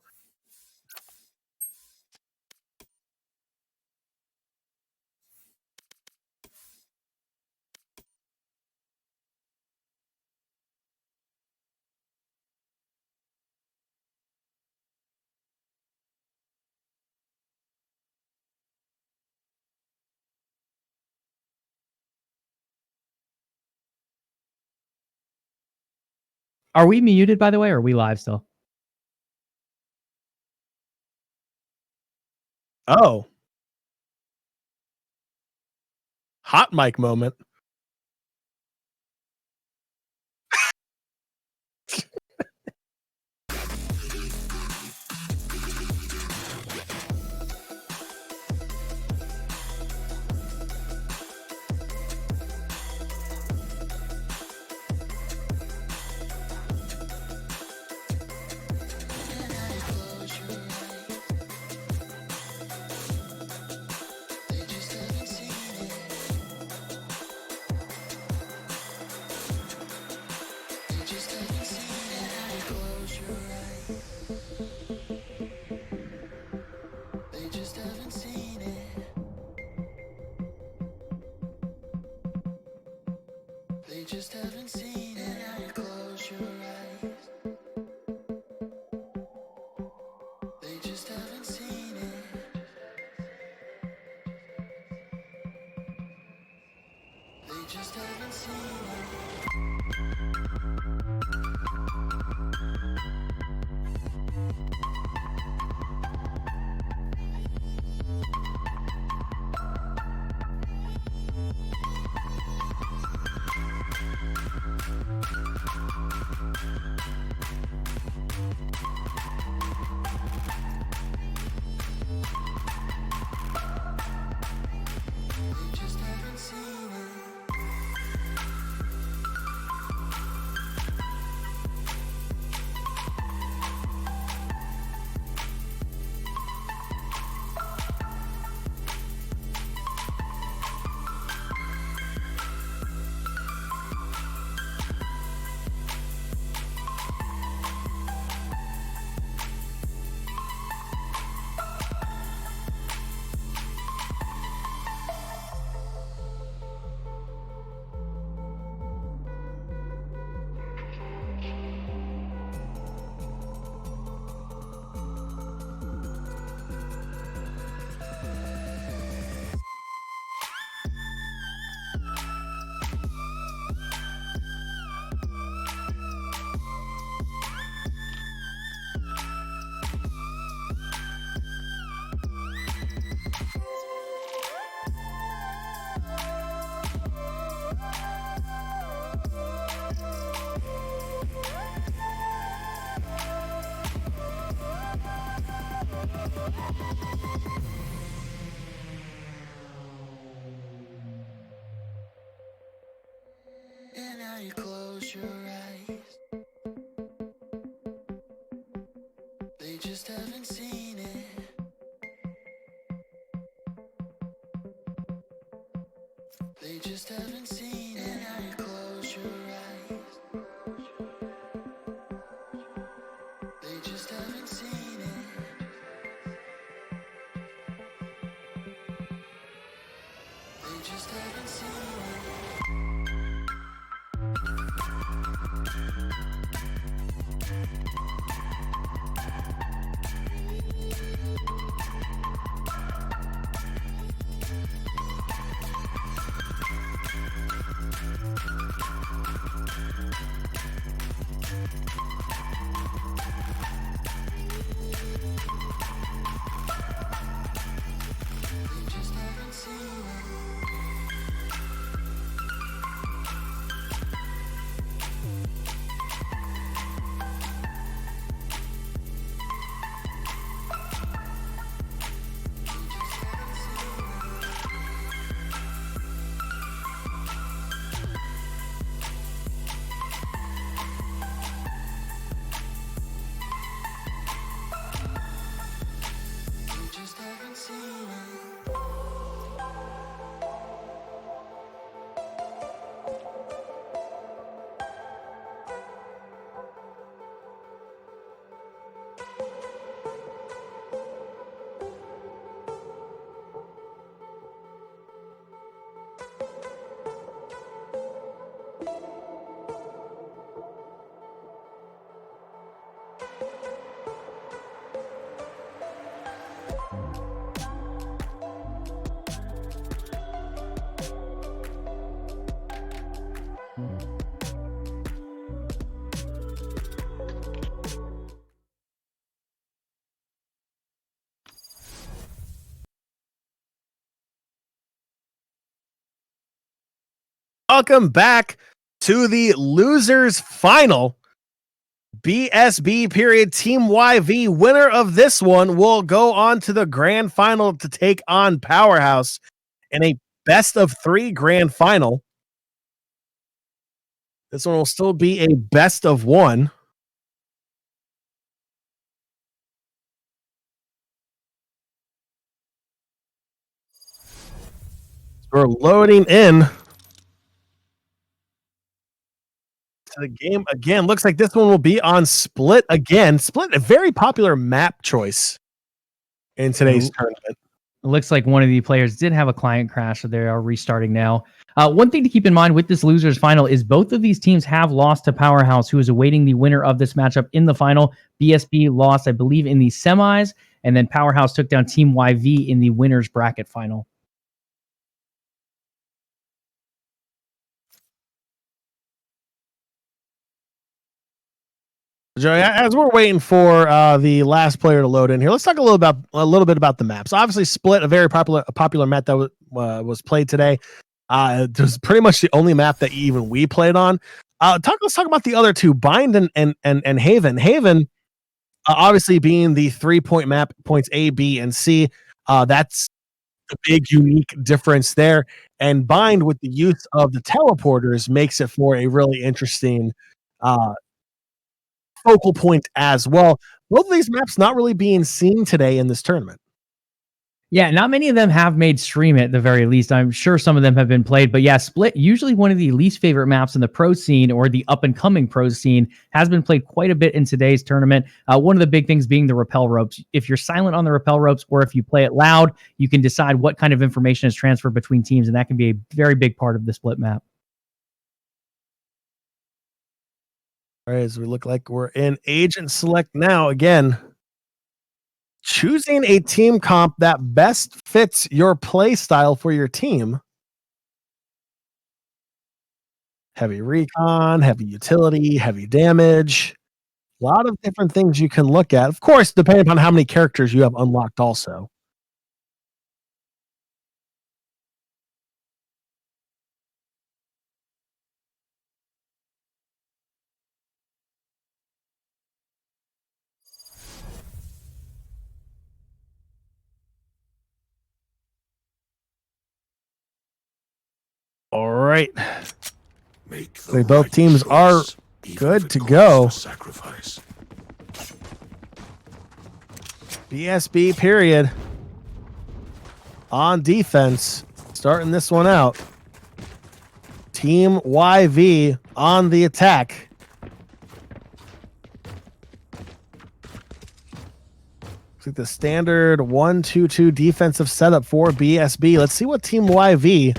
Are we muted, by the way, or are we live still? Oh. Hot mic moment. Just haven't seen it. Now you close your eyes. They just haven't seen it. They just haven't seen it. And now you close your eyes. They just haven't seen it. They just haven't seen it. And now you close your eyes. They just haven't seen it. They just haven't seen it. Welcome back to the losers final. BSB period Team YV. Winner of this one will go on to the grand final to take on Powerhouse in a best of 3 grand final. This one will still be a best of 1. We're loading in to the game again. Looks like this one will be on Split again. Split, a very popular map choice in today's tournament. It looks like one of the players did have a client crash, so they are restarting now. One thing to keep in mind with this losers final is both of these teams have lost to Powerhouse, who is awaiting the winner of this matchup in the final. BSB lost, I believe, in the semis, and then Powerhouse took down Team YV in the winners bracket final. Joey, as we're waiting for the last player to load in here, let's talk a little bit about the maps. Obviously, Split, a very popular map that was played today. It was pretty much the only map that even we played on. Let's talk about the other two, Bind and Haven. Haven, obviously being the 3-point map, points A, B, and C. That's the big unique difference there. And Bind, with the use of the teleporters, makes it for a really interesting focal point as well. Both of these maps not really being seen today in this tournament. Yeah, not many of them have made stream at the very least. I'm sure some of them have been played, but yeah, Split, usually one of the least favorite maps in the pro scene or the up and coming pro scene, has been played quite a bit in today's tournament. One of the big things being the rappel ropes. If you're silent on the rappel ropes or if you play it loud, you can decide what kind of information is transferred between teams, and that can be a very big part of the Split map. All right, as we look like we're in agent select now again. Choosing a team comp that best fits your play style for your team. Heavy recon, heavy utility, heavy damage. A lot of different things you can look at. Of course, depending upon how many characters you have unlocked also. All right. So both teams are good to go. BSB period on defense, starting this one out. Team YV on the attack. Looks like the standard 1-2-2 defensive setup for BSB. Let's see what Team YV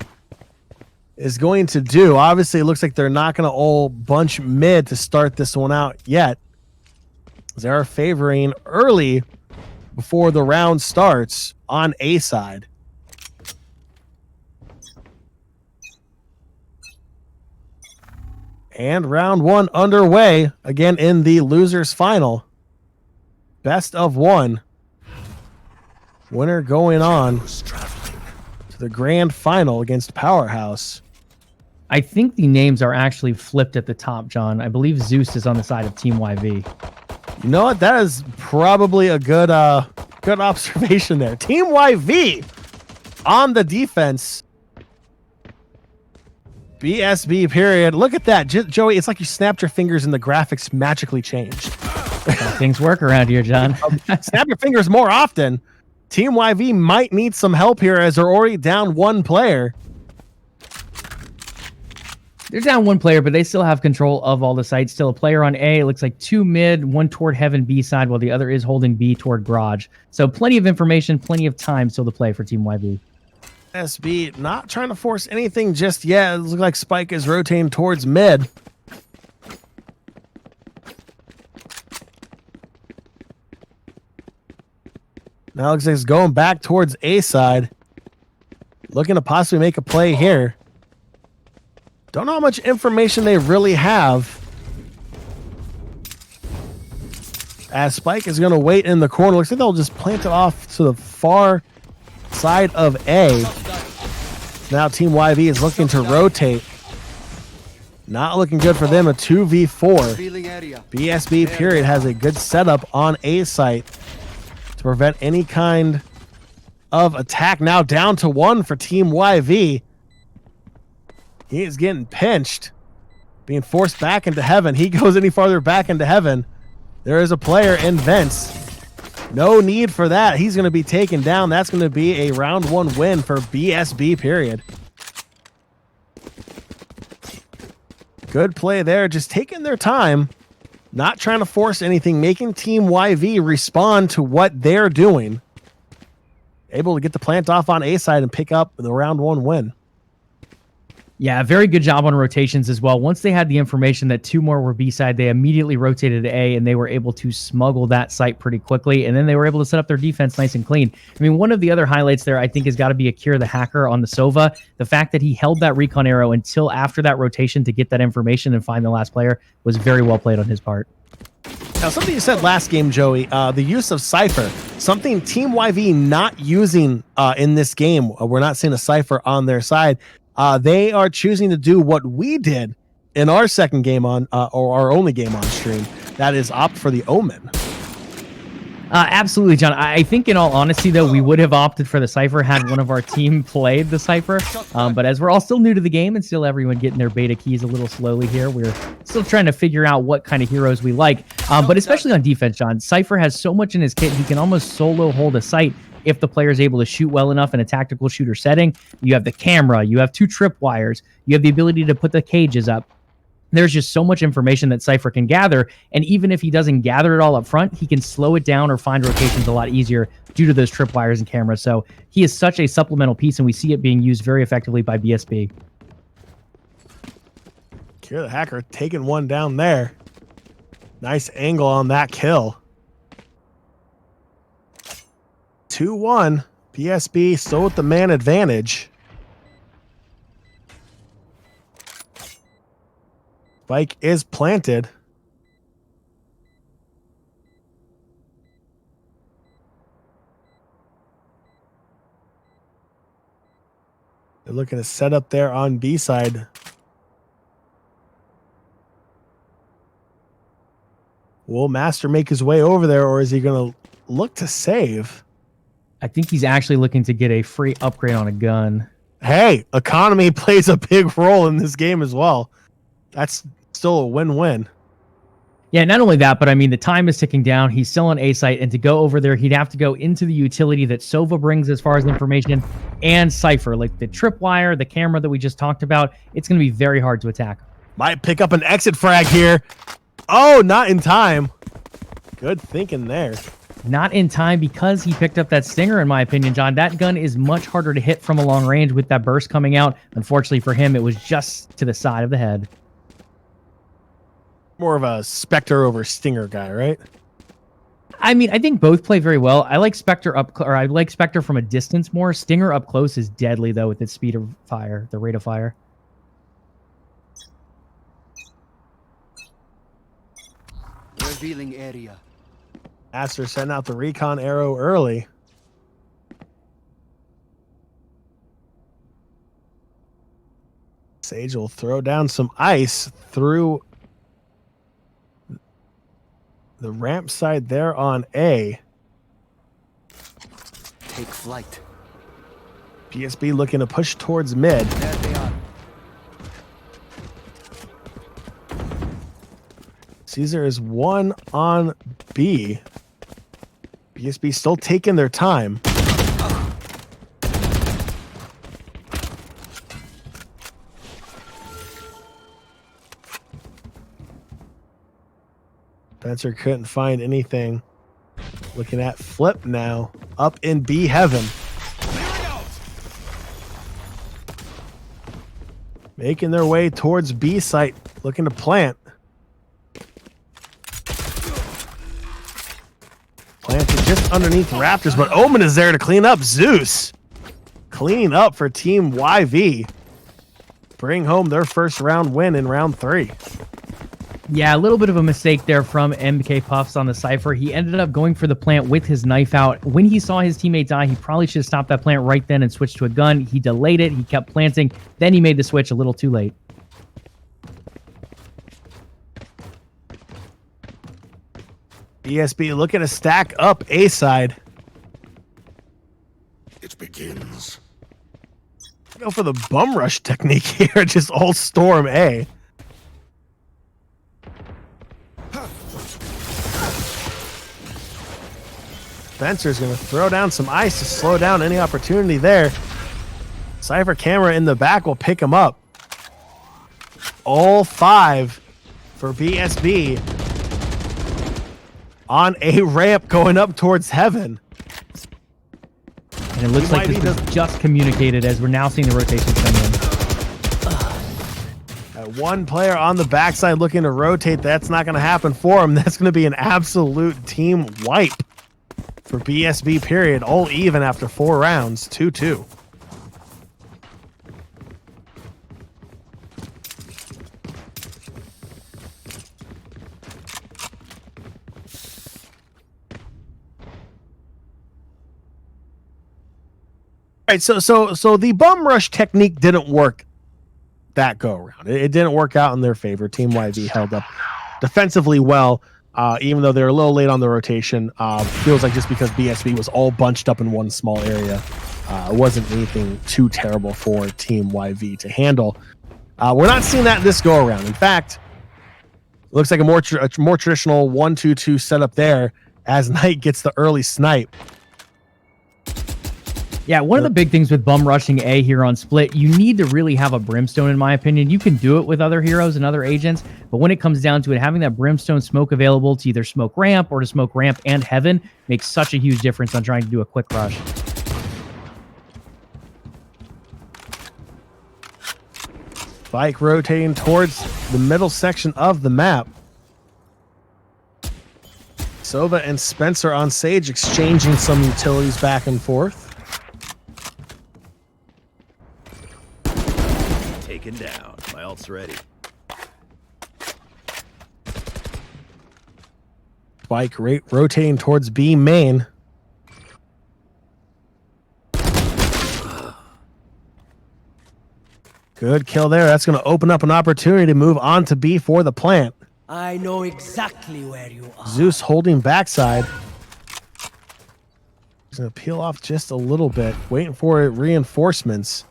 is going to do. Obviously, it looks like they're not going to all bunch mid to start this one out yet. They are favoring early before the round starts on A side. And round 1 underway again in the losers final. Best of 1. Winner going on to the grand final against Powerhouse. I think the names are actually flipped at the top, John. I believe Zeus is on the side of Team YV. You know what? That is probably a good observation there. Team YV on the defense. BSB period. Look at that, Joey. It's like you snapped your fingers and the graphics magically changed. Things work around here, John. Snap your fingers more often. Team YV might need some help here as they're already down 1 player. They're down 1 player, but they still have control of all the sites. Still a player on A. It looks like 2 mid, 1 toward Heaven B side, while the other is holding B toward Garage. So plenty of information, plenty of time still to play for Team YV. SB not trying to force anything just yet. It looks like Spike is rotating towards mid. Now looks like it's going back towards A side. Looking to possibly make a play here. Don't know how much information they really have. As Spike is going to wait in the corner. Looks like they'll just plant it off to the far side of A. Now Team YV is looking to rotate. Not looking good for them. A 2v4. BSB period has a good setup on A site to prevent any kind of attack. Now down to 1 for Team YV. He is getting pinched, being forced back into heaven. He goes any farther back into heaven. There is a player in vents. No need for that. He's going to be taken down. That's going to be a round 1 win for BSB period. Good play there, just taking their time, not trying to force anything, making Team YV respond to what they're doing. Able to get the plant off on A side and pick up the round 1 win. Yeah, very good job on rotations as well. Once they had the information that 2 more were B side, they immediately rotated to A, and they were able to smuggle that site pretty quickly, and then they were able to set up their defense nice and clean. I mean, one of the other highlights there, I think, has got to be Akira the hacker on the Sova. The fact that he held that recon arrow until after that rotation to get that information and find the last player was very well played on his part. Now, something you said last game, Joey, the use of Cypher, something Team YV not using in this game. We're not seeing a Cypher on their side. They are choosing to do what we did in our second game on, or our only game on stream. That is opt for the Omen. Absolutely, John. I think in all honesty, though, we would have opted for the Cypher had one of our team played the Cypher. But as we're all still new to the game and still everyone getting their beta keys a little slowly here, we're still trying to figure out what kind of heroes we like. But especially on defense, John, Cypher has so much in his kit, he can almost solo hold a site if the player is able to shoot well enough in a tactical shooter setting. You have the camera, you have 2 tripwires, you have the ability to put the cages up. There's just so much information that Cypher can gather, and even if he doesn't gather it all up front, he can slow it down or find rotations a lot easier due to those tripwires and cameras. So he is such a supplemental piece, and we see it being used very effectively by BSB. Kira the hacker taking one down there. Nice angle on that kill. 2-1. BSB still with the man advantage. Spike is planted. They're looking to set up there on B side. Will Master make his way over there, or is he going to look to save? I think he's actually looking to get a free upgrade on a gun. Hey, economy plays a big role in this game as well. That's still a win-win. Yeah, not only that, but I mean, the time is ticking down. He's still on A site, and to go over there, he'd have to go into the utility that Sova brings as far as information and Cypher, like the tripwire, the camera that we just talked about. It's going to be very hard to attack. Might pick up an exit frag here. Oh, not in time. Good thinking there. Not in time because he picked up that stinger, in my opinion, John. That gun is much harder to hit from a long range with that burst coming out. Unfortunately for him, it was just to the side of the head. More of a Spectre over Stinger guy, right? I mean, I think both play very well. I like Spectre I like Spectre from a distance more. Stinger up close is deadly, though, with its speed of fire, the rate of fire. Revealing area. Master sent out the recon arrow early. Sage will throw down some ice through the ramp side there on A. Take flight. PSB looking to push towards mid. There they are. Caesar is 1 on B. PSB still taking their time. Spencer couldn't find anything. Looking at Flip now. Up in B heaven. Making their way towards B site. Looking to plant. Planted just underneath Raptors, but Omen is there to clean up. Zeus cleaning up for Team YV. Bring home their first round win in round 3. Yeah, a little bit of a mistake there from MK Puffs on the Cypher. He ended up going for the plant with his knife out. When he saw his teammate die, he probably should have stopped that plant right then and switched to a gun. He delayed it. He kept planting. Then he made the switch a little too late. BSB looking to stack up A side. It begins. Go for the bum rush technique here. Just all storm A. Spencer's going to throw down some ice to slow down any opportunity there. Cypher camera in the back will pick him up. All 5 for BSB on a ramp going up towards heaven. And it looks like this was just communicated as we're now seeing the rotations come in. One player on the backside looking to rotate. That's not going to happen for him. That's going to be an absolute team wipe for BSB period. All even after 4 rounds. 2-2. All right, so the bum rush technique didn't work that go around. It didn't work out in their favor. Team YV held up defensively well, even though they're a little late on the rotation. Feels like just because BSB was all bunched up in one small area, it wasn't anything too terrible for Team YV to handle. We're not seeing that this go around. In fact, it looks like a more traditional 1-2-2 setup there as Knight gets the early snipe. Yeah, one of the big things with bum rushing A here on Split, you need to really have a Brimstone, in my opinion. You can do it with other heroes and other agents, but when it comes down to it, having that Brimstone smoke available to either smoke ramp or to smoke ramp and heaven makes such a huge difference on trying to do a quick rush. Bike rotating towards the middle section of the map. Sova and Spencer on Sage exchanging some utilities back and forth. Taken down. My ult's ready. Bike rotating towards B main. Good kill there. That's going to open up an opportunity to move on to B for the plant. I know exactly where you are. Zeus holding backside. He's going to peel off just a little bit, waiting for reinforcements.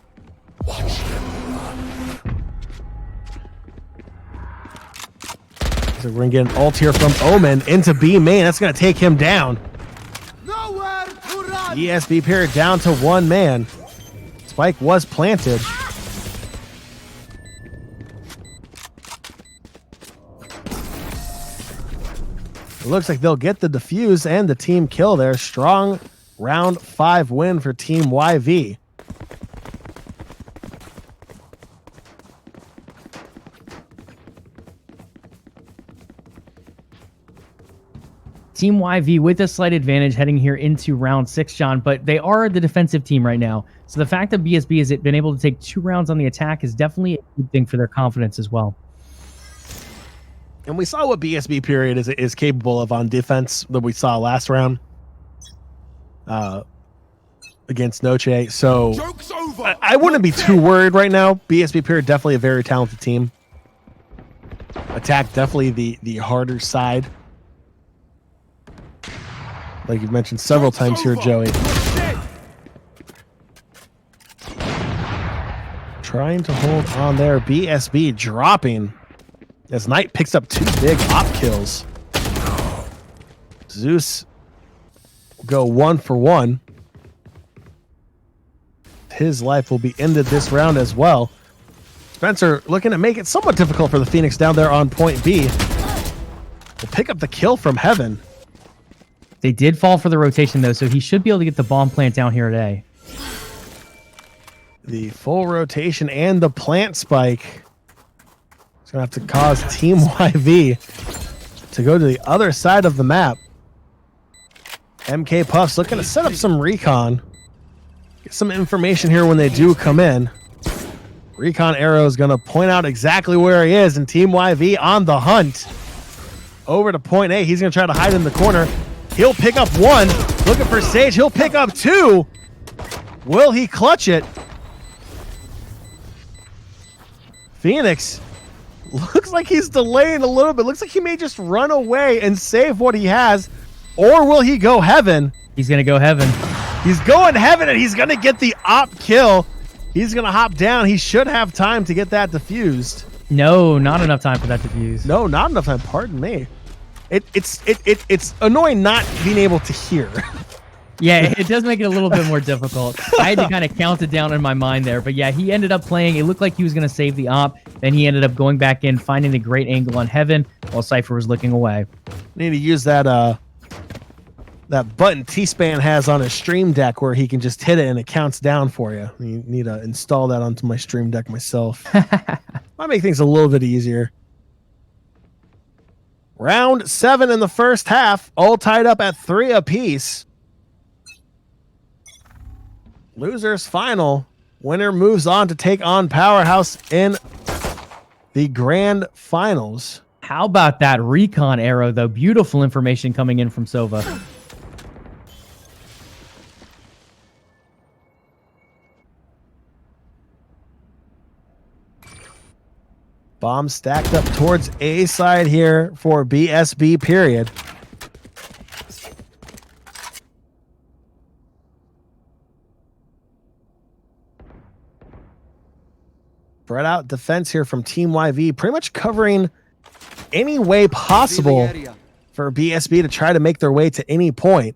So we're going to get an ult here from Omen into B main. That's going to take him down. ESB period down to 1 man. Spike was planted. It looks like they'll get the defuse and the team kill there. Strong round 5 win for Team YV. Team YV with a slight advantage heading here into round 6, John, but they are the defensive team right now. So the fact that BSB has been able to take 2 rounds on the attack is definitely a good thing for their confidence as well. And we saw what BSB period is capable of on defense that we saw last round against Noche. So I wouldn't be too worried right now. BSB period definitely a very talented team. Attack definitely the harder side. Like you've mentioned several times here, Joey. Trying to hold on there. BSB dropping as Knight picks up 2 big op kills. Zeus will go 1 for 1. His life will be ended this round as well. Spencer looking to make it somewhat difficult for the Phoenix down there on point B. Will pick up the kill from Heaven. They did fall for the rotation, though, so he should be able to get the bomb plant down here today. The full rotation and the plant spike. It's going to have to cause Team YV to go to the other side of the map. MK Puffs looking to set up some recon. Get some information here when they do come in. Recon arrow is going to point out exactly where he is, and Team YV on the hunt. Over to point A. He's going to try to hide in the corner. He'll pick up 1. Looking for Sage. He'll pick up 2. Will he clutch it? Phoenix Looks like he's delaying a little bit. Looks like he may just run away and save what he has. Or will he go heaven? He's going to go heaven. He's going heaven, and he's going to get the op kill. He's going to hop down. He should have time to get that defused. No, not enough time for that defuse. No, not enough time. Pardon me. It's annoying not being able to hear. Yeah, it does make it a little bit more difficult. I had to kind of count it down in my mind there. But yeah, he ended up playing. It looked like he was going to save the op. Then he ended up going back in, finding a great angle on heaven while Cypher was looking away. Need to use that that button T-Span has on his Stream Deck where he can just hit it and it counts down for you. You need to install that onto my Stream Deck myself. Might make things a little bit easier. Round 7 in the first half, all tied up at 3 apiece. Losers final. Winner moves on to take on Powerhouse in the grand finals. How about that recon arrow, though? Beautiful information coming in from Sova. Bomb stacked up towards A side here for BSB period. Spread out defense here from Team YV, pretty much covering any way possible for BSB to try to make their way to any point.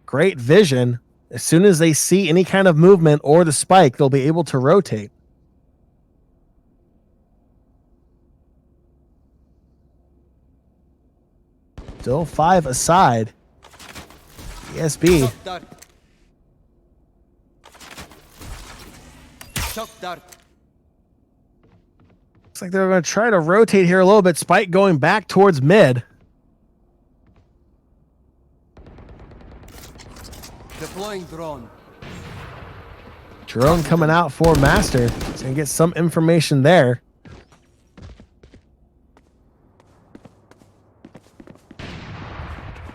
Great vision. As soon as they see any kind of movement or the spike, they'll be able to rotate. Still 5 aside. BSB. Looks like they're going to try to rotate here a little bit. Spike going back towards mid. Deploying drone. Drone coming out for Master. He's going to get some information there.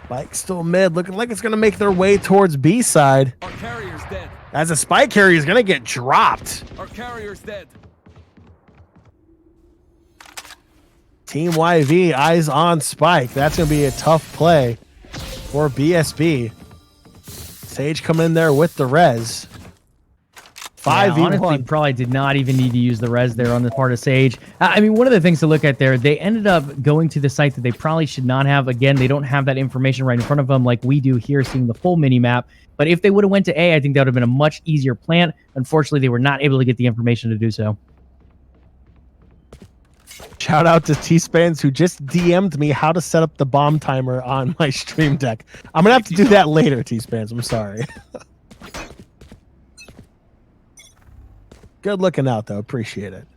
Spike still mid, looking like it's going to make their way towards B side. Our carrier's dead. As a spike carrier is going to get dropped. Our carrier's dead. Team YV eyes on Spike. That's going to be a tough play for BSB. Sage coming in there with the res. 5v1. Yeah, honestly, probably did not even need to use the res there on the part of Sage. I mean, one of the things to look at there, they ended up going to the site that they probably should not have. Again, they don't have that information right in front of them like we do here, seeing the full mini-map. But if they would have went to A, I think that would have been a much easier plant. Unfortunately, they were not able to get the information to do so. Shout out to T-Spans who just DM'd me how to set up the bomb timer on my Stream Deck. I'm going to have to do that later, T-Spans. I'm sorry. Good looking out, though. Appreciate it.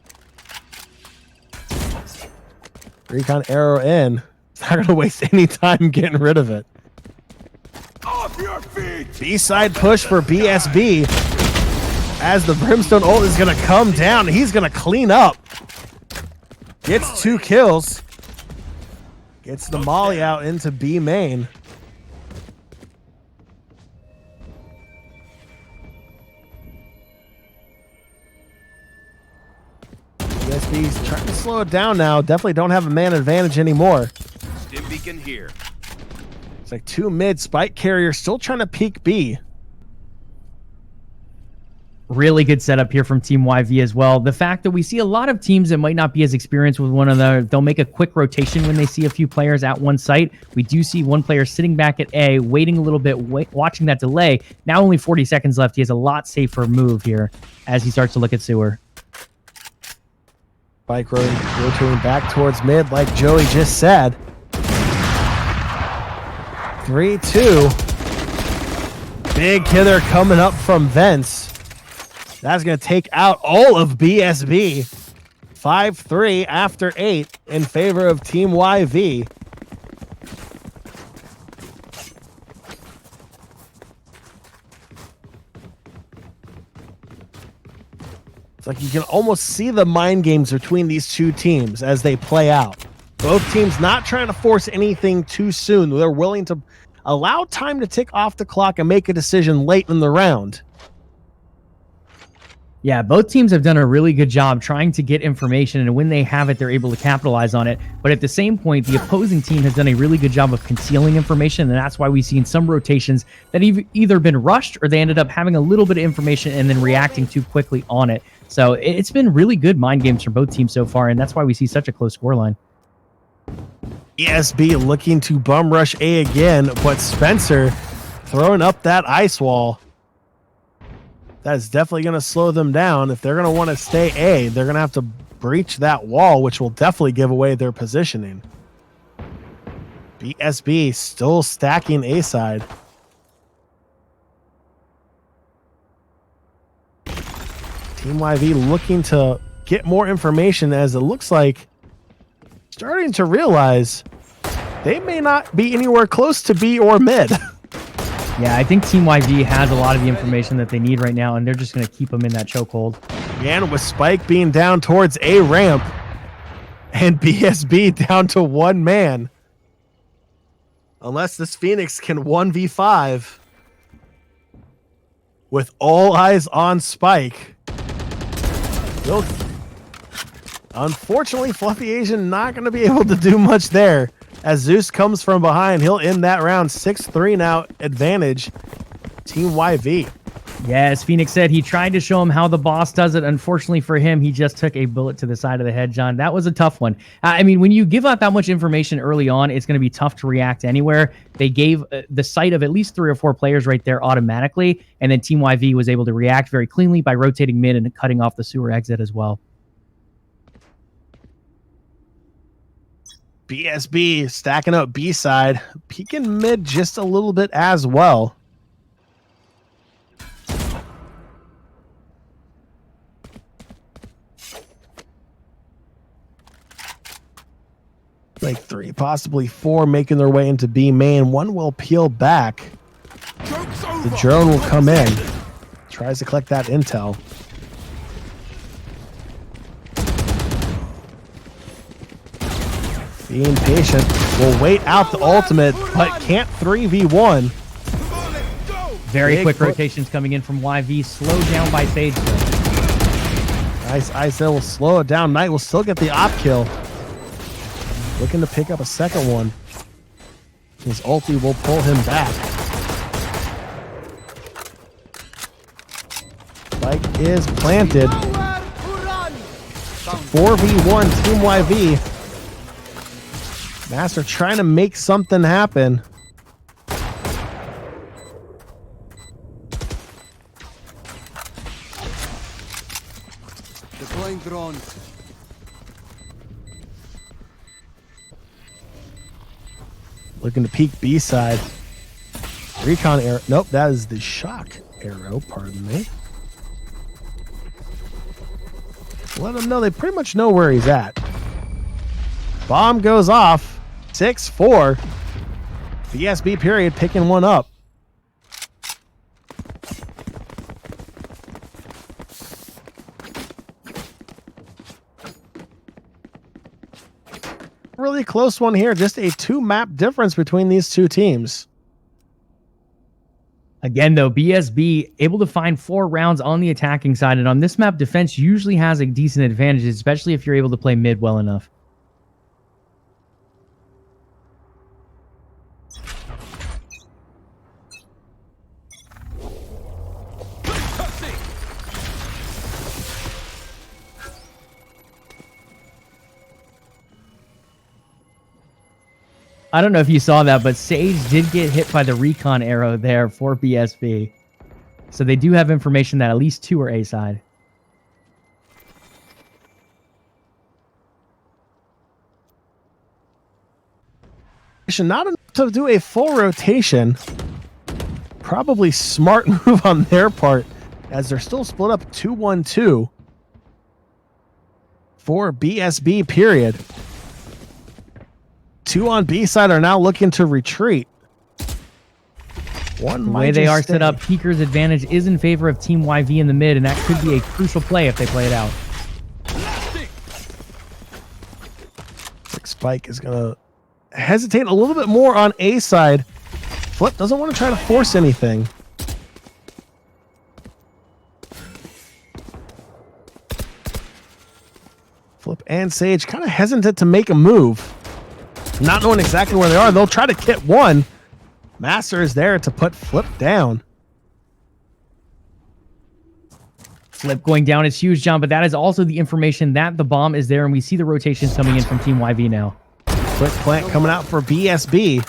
Recon arrow in. Not going to waste any time getting rid of it. Off your feet! B-side push for BSB. As the Brimstone ult is going to come down. He's going to clean up. Gets 2 kills. Gets the molly out into B main. BSB's trying to slow it down now. Definitely don't have a man advantage anymore. Stim beacon here. It's like 2 mid. Spike carrier still trying to peek B. Really good setup here from Team YV as well. The fact that we see a lot of teams that might not be as experienced with one another, they'll make a quick rotation when they see a few players at one site. We do see one player sitting back at A, waiting a little bit, watching that delay. Now only 40 seconds left. He has a lot safer move here as he starts to look at sewer. Spike rotating back towards mid like Joey just said. 3-2. Big hitter coming up from Vents. That's going to take out all of BSB. 5-3 after 8 in favor of Team YV. It's like you can almost see the mind games between these two teams as they play out. Both teams not trying to force anything too soon. They're willing to allow time to tick off the clock and make a decision late in the round. Yeah, both teams have done a really good job trying to get information, and when they have it, they're able to capitalize on it. But at the same point, the opposing team has done a really good job of concealing information, and that's why we've seen some rotations that have either been rushed or they ended up having a little bit of information and then reacting too quickly on it. So it's been really good mind games from both teams so far, and that's why we see such a close scoreline. ESB looking to bum rush A again, but Spencer throwing up that ice wall. That is definitely going to slow them down. If they're going to want to stay A, they're going to have to breach that wall, which will definitely give away their positioning. BSB still stacking A side. Team YV looking to get more information, as it looks like starting to realize they may not be anywhere close to B or mid. Yeah, I think Team YV has a lot of the information that they need right now, and they're just going to keep them in that chokehold. And with Spike being down towards A ramp and BSB down to one man. Unless this Phoenix can 1v5 with all eyes on Spike. Unfortunately, Fluffy Asian not going to be able to do much there. As Zeus comes from behind, he'll end that round 6-3 now, advantage Team YV. Yeah, as Phoenix said, he tried to show him how the boss does it. Unfortunately for him, he just took a bullet to the side of the head, John. That was a tough one. I mean, when you give out that much information early on, it's going to be tough to react anywhere. They gave the sight of at least 3 or 4 players right there automatically, and then Team YV was able to react very cleanly by rotating mid and cutting off the sewer exit as well. BSB stacking up B side, peeking mid just a little bit as well. Like 3, possibly 4 making their way into B main. 1 will peel back. The drone will come in. Tries to collect that intel. Being patient, will wait out the ultimate, but can't 3v1. Very quick rotations coming in from YV, slowed down by Sage. Nice ice will slow it down. Knight will still get the op kill. Looking to pick up a second one. His ulti will pull him back. Spike is planted. 4v1 Team YV. Master trying to make something happen. Deploying drone. Looking to peek B side. Recon arrow. Nope, that is the shock arrow. Pardon me. Let them know they pretty much know where he's at. Bomb goes off. 6-4. BSB period picking one up. Really close one here. Just a 2-map difference between these two teams. Again, though, BSB able to find 4 rounds on the attacking side, and on this map, defense usually has a decent advantage, especially if you're able to play mid well enough. I don't know if you saw that, but Sage did get hit by the recon arrow there for BSB. So they do have information that at least 2 are A side. Not enough to do a full rotation. Probably smart move on their part, as they're still split up 2-1-2 for BSB period. 2 on B side are now looking to retreat. The way they are set up, Peeker's advantage is in favor of Team YV in the mid, and that could be a crucial play if they play it out. Spike is going to hesitate a little bit more on A side. Flip doesn't want to try to force anything. Flip and Sage kind of hesitant to make a move. Not knowing exactly where they are. They'll try to kit one. Master is there to put Flip down. Flip going down is huge, John, but that is also the information that the bomb is there, and we see the rotations coming in from Team YV now. Quick plant coming out for BSB.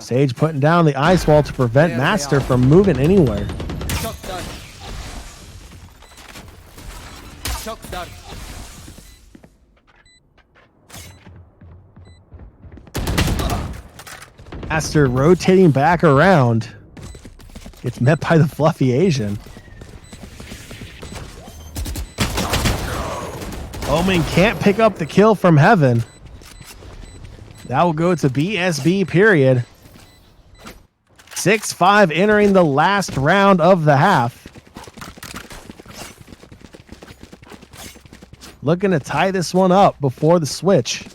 Sage putting down the ice wall to prevent Master from moving anywhere. Master rotating back around. Gets met by the fluffy Asian. Omen can't pick up the kill from Heaven. That will go to BSB period. 6-5 entering the last round of the half. Looking to tie this one up before the switch.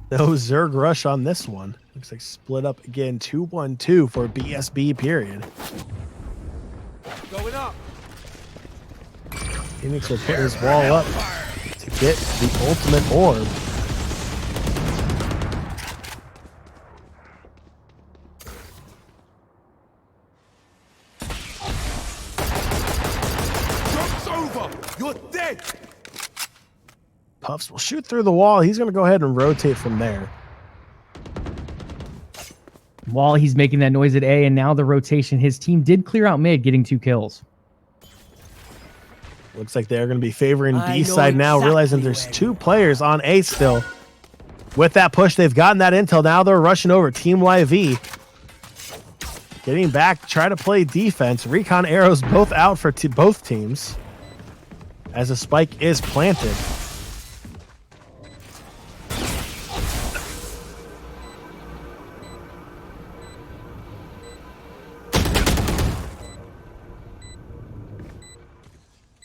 No Zerg rush on this one. Looks like split up again. 2-1-2 for BSB period. Going up. Phoenix will put his wall up to get the ultimate orb. Joke's over. You're dead. Puffs will shoot through the wall. He's going to go ahead and rotate from there. While he's making that noise at A, and now the rotation, his team did clear out mid, getting 2 kills. Looks like they're going to be favoring B side now, realizing there's 2 players on A still. With that push, they've gotten that intel. Now they're rushing over. Team YV getting back, try to play defense. Recon arrows both out for both teams as a spike is planted.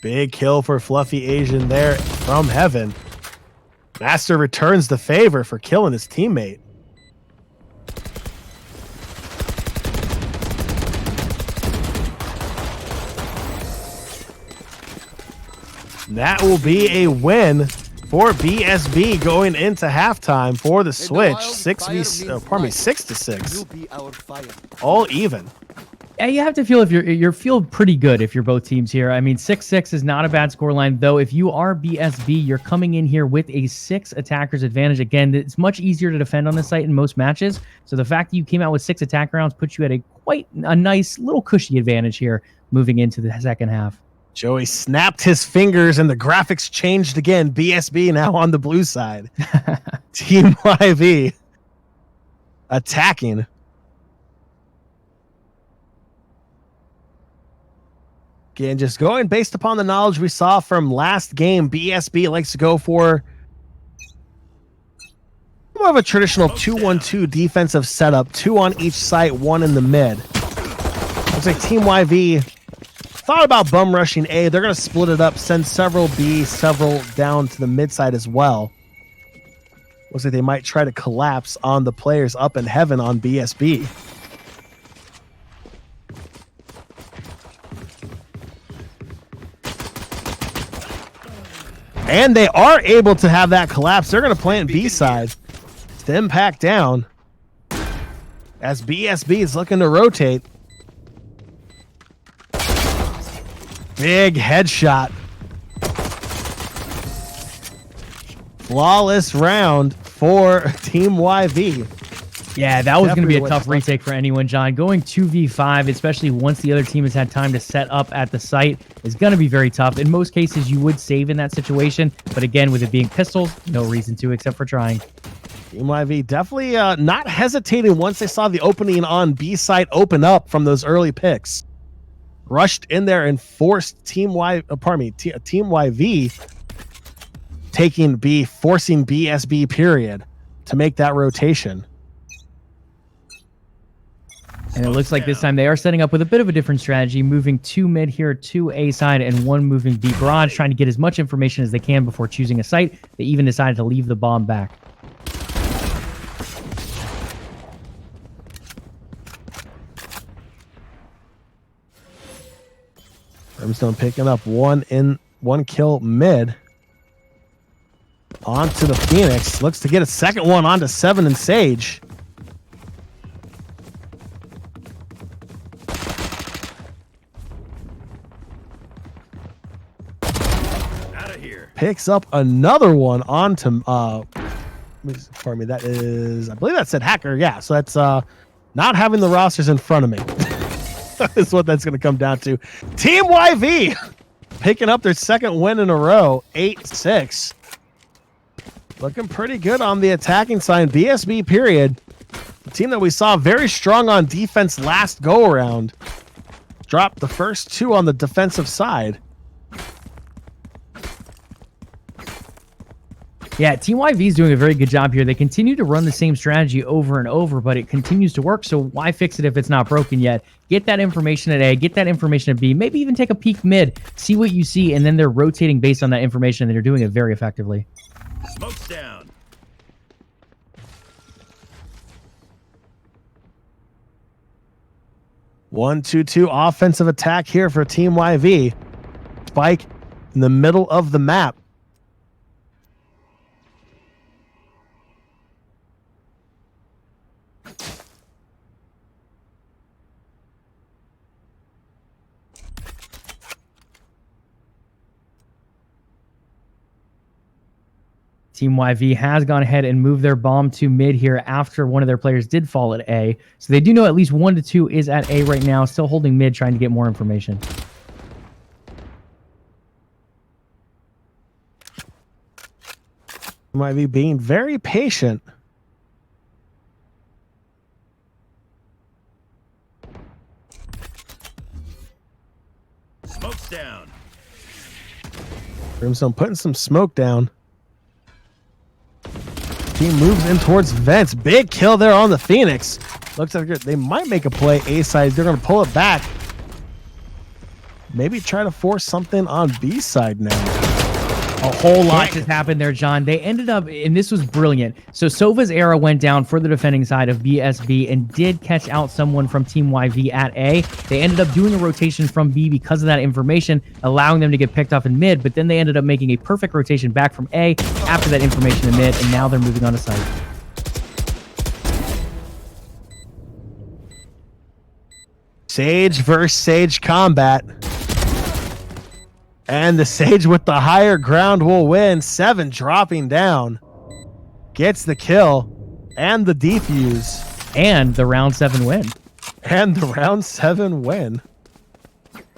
Big kill for Fluffy Asian there from Heaven. Master returns the favor for killing his teammate. And that will be a win for BSB going into halftime for the switch. 6-6. All even. Yeah, you have to feel if you're feel pretty good if you're both teams here. I mean, 6-6 is not a bad scoreline, though. If you are BSB, you're coming in here with a 6 attackers advantage. Again, it's much easier to defend on this site in most matches. So the fact that you came out with 6 attack rounds puts you at quite a nice little cushy advantage here moving into the second half. Joey snapped his fingers and the graphics changed again. BSB now on the blue side. Team YV attacking. Again, just going based upon the knowledge we saw from last game, BSB likes to go for more of a traditional 2-1-2 defensive setup. 2 on each site, 1 in the mid. Looks like Team YV thought about bum rushing A. They're going to split it up, send several B, several down to the mid side as well. Looks like they might try to collapse on the players up in Heaven on BSB. And they are able to have that collapse. They're going to plant B side. Stim pack down. As BSB is looking to rotate. Big headshot. Flawless round for Team YV. Yeah, that was going to be a tough retake for anyone, John. Going 2v5, especially once the other team has had time to set up at the site, is going to be very tough. In most cases, you would save in that situation. But again, with it being pistols, no reason to except for trying. Team YV definitely not hesitating once they saw the opening on B site open up from those early picks. Rushed in there and forced Team YV taking B, forcing BSB period to make that rotation. And it looks like this time they are setting up with a bit of a different strategy, moving 2 mid here, 2 A side, and 1 moving B garage, trying to get as much information as they can before choosing a site. They even decided to leave the bomb back. Brimstone picking up one kill mid. Onto the Phoenix. Looks to get a second one onto 7 and Sage. Picks up another one onto pardon me, that is, I believe that said hacker. Yeah, so that's not having the rosters in front of me. Is what that's going to come down to. Team YV picking up their second win in a row, 8-6. Looking pretty good on the attacking side. BSB period. The team that we saw very strong on defense last go around dropped the first 2 on the defensive side. Yeah, Team YV is doing a very good job here. They continue to run the same strategy over and over, but it continues to work, so why fix it if it's not broken yet? Get that information at A, get that information at B, maybe even take a peek mid, see what you see, and then they're rotating based on that information, and they're doing it very effectively. Smoke's down. One, 2-2 offensive attack here for Team YV. Spike in the middle of the map. Team YV has gone ahead and moved their bomb to mid here after one of their players did fall at A. So they do know at least 1 to 2 is at A right now, still holding mid, trying to get more information. YV being very patient. Smoke's down. Brimstone putting some smoke down. Team moves in towards vents. Big kill there on the Phoenix. Looks like they might make a play A side. They're going to pull it back. Maybe try to force something on B side now. A whole lot just happened there, John. They ended up, and this was brilliant. So Sova's era went down for the defending side of BSB and did catch out someone from Team YV at A. They ended up doing a rotation from B because of that information, allowing them to get picked off in mid, but then they ended up making a perfect rotation back from A after that information in mid, and now they're moving on to site. Sage versus Sage combat. And the Sage with the higher ground will win. 7 dropping down. Gets the kill and the defuse. And the round 7 win. And the round 7 win.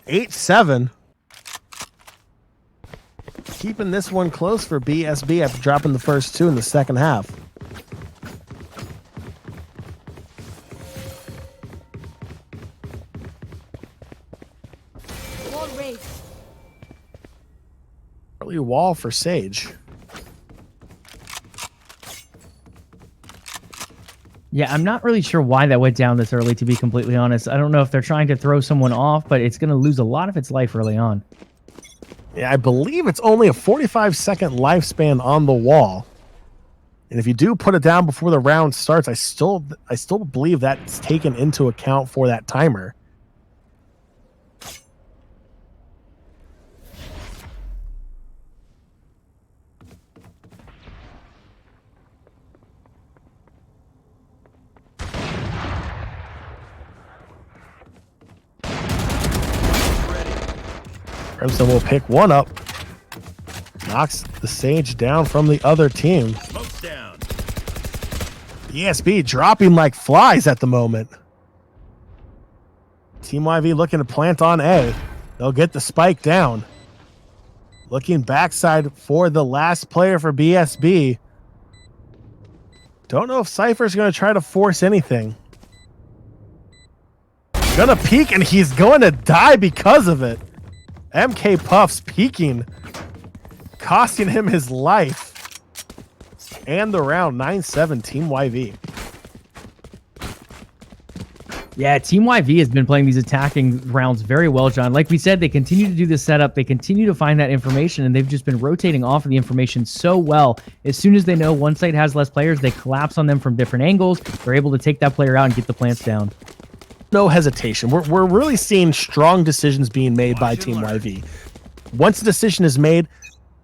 8-7. Keeping this one close for BSB after dropping the first 2 in the second half. Early wall for Sage. Yeah, I'm not really sure why that went down this early, to be completely honest. I don't know if they're trying to throw someone off, but it's going to lose a lot of its life early on. Yeah, I believe it's only a 45-second lifespan on the wall. And if you do put it down before the round starts, I still believe that's taken into account for that timer. Crimson will pick one up. Knocks the Sage down from the other team. Smoke's down. ESB dropping like flies at the moment. Team YV looking to plant on A. They'll get the spike down. Looking backside for the last player for BSB. Don't know if Cypher's going to try to force anything. Gonna peek and he's going to die because of it. MK Puffs peeking, costing him his life. And the round 9-7 Team YV. Yeah, Team YV has been playing these attacking rounds very well, John. Like we said, they continue to do this setup. They continue to find that information, and they've just been rotating off of the information so well. As soon as they know one site has less players, they collapse on them from different angles. They're able to take that player out and get the plants down. No hesitation. We're really seeing strong decisions being made by Team YV. Once a decision is made,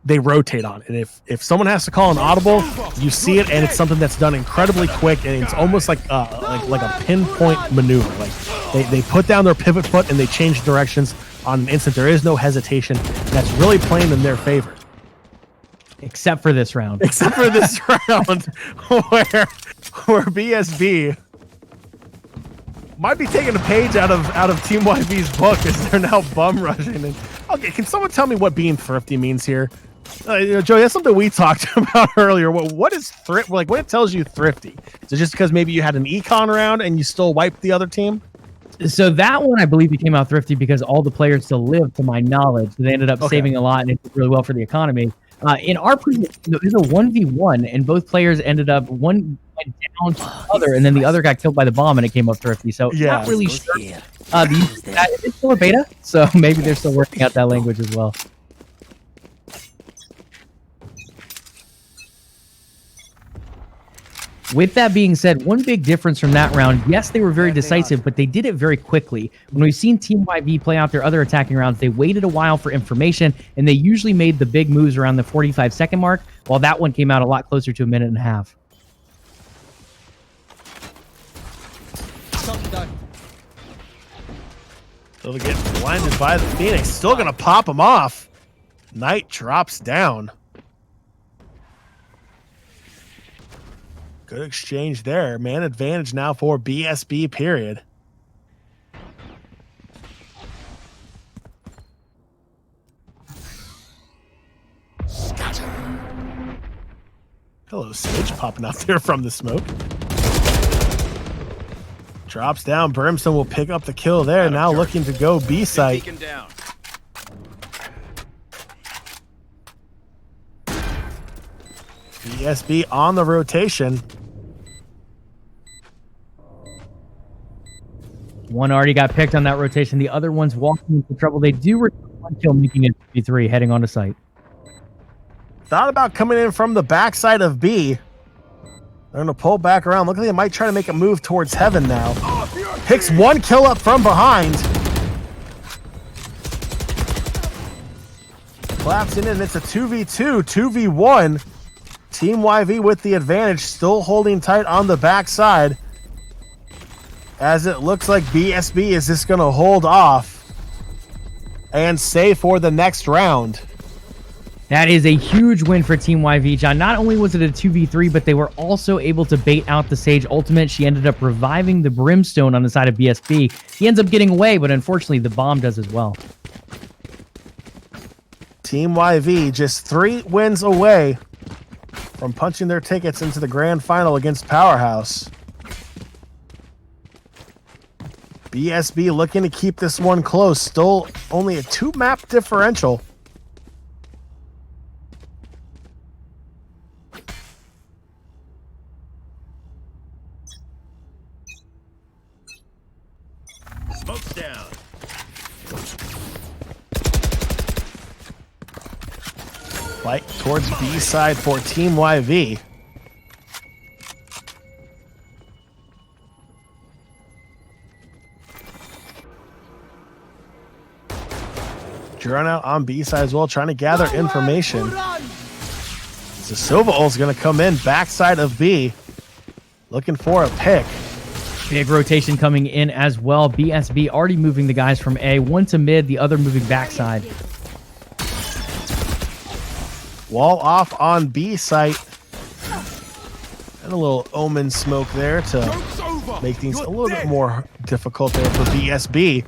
they rotate on it. And if someone has to call an audible, you see it, and it's something that's done incredibly quick, and it's almost like a pinpoint maneuver. Like they put down their pivot foot and they change directions on an instant. There is no hesitation. That's really playing in their favor. Except for this round. Except for this round, where BSB might be taking a page out of Team YV's book as they're now bum rushing. And okay, can someone tell me what being thrifty means here? Joey, that's something we talked about earlier. What is thrift? Like, what it tells you thrifty? Is it just because maybe you had an econ round and you still wiped the other team? So that one, I believe, became out thrifty because all the players still lived, to my knowledge. So they ended up saving a lot, and it did really well for the economy. In our previous, it was a 1v1, and both players ended up one went down to the other, and then the other got killed by the bomb, and it came up thrifty. So not really sure. It's still a beta, so maybe they're still working out that language as well. With that being said, one big difference from that round, yes, they were very decisive, but they did it very quickly. When we've seen Team YV play out their other attacking rounds, they waited a while for information, and they usually made the big moves around the 45-second mark, while that one came out a lot closer to a minute and a half. Still getting blinded by the Phoenix. Still going to pop him off. Knight drops down. Good exchange there. Man advantage now for BSB, period. Hello, Sage, popping out there from the smoke. Drops down. Brimstone will pick up the kill there. Now looking to go B site. BSB on the rotation. One already got picked on that rotation. The other one's walking into trouble. They do return one kill, making it 3 heading onto site. Thought about coming in from the backside of B. They're going to pull back around. Look like they might try to make a move towards heaven now. Picks one kill up from behind. Collapsing in. It's a 2v2, 2v1. Team YV with the advantage, still holding tight on the backside. As it looks like BSB is just going to hold off and stay for the next round. That is a huge win for Team YV, John. Not only was it a 2v3, but they were also able to bait out the Sage ultimate. She ended up reviving the Brimstone on the side of BSB. He ends up getting away, but unfortunately the bomb does as well. Team YV just 3 wins away from punching their tickets into the grand final against Powerhouse. BSB looking to keep this one close. Still only a 2-map differential. Smoke's down. Fight towards B side for Team YV. Drone out on B side as well, trying to gather information. So Silva ult's going to come in backside of B, looking for a pick. Big rotation coming in as well. BSB already moving the guys from A, one to mid, the other moving backside. Wall off on B site. And a little Omen smoke there to make things a little bit more difficult there for BSB.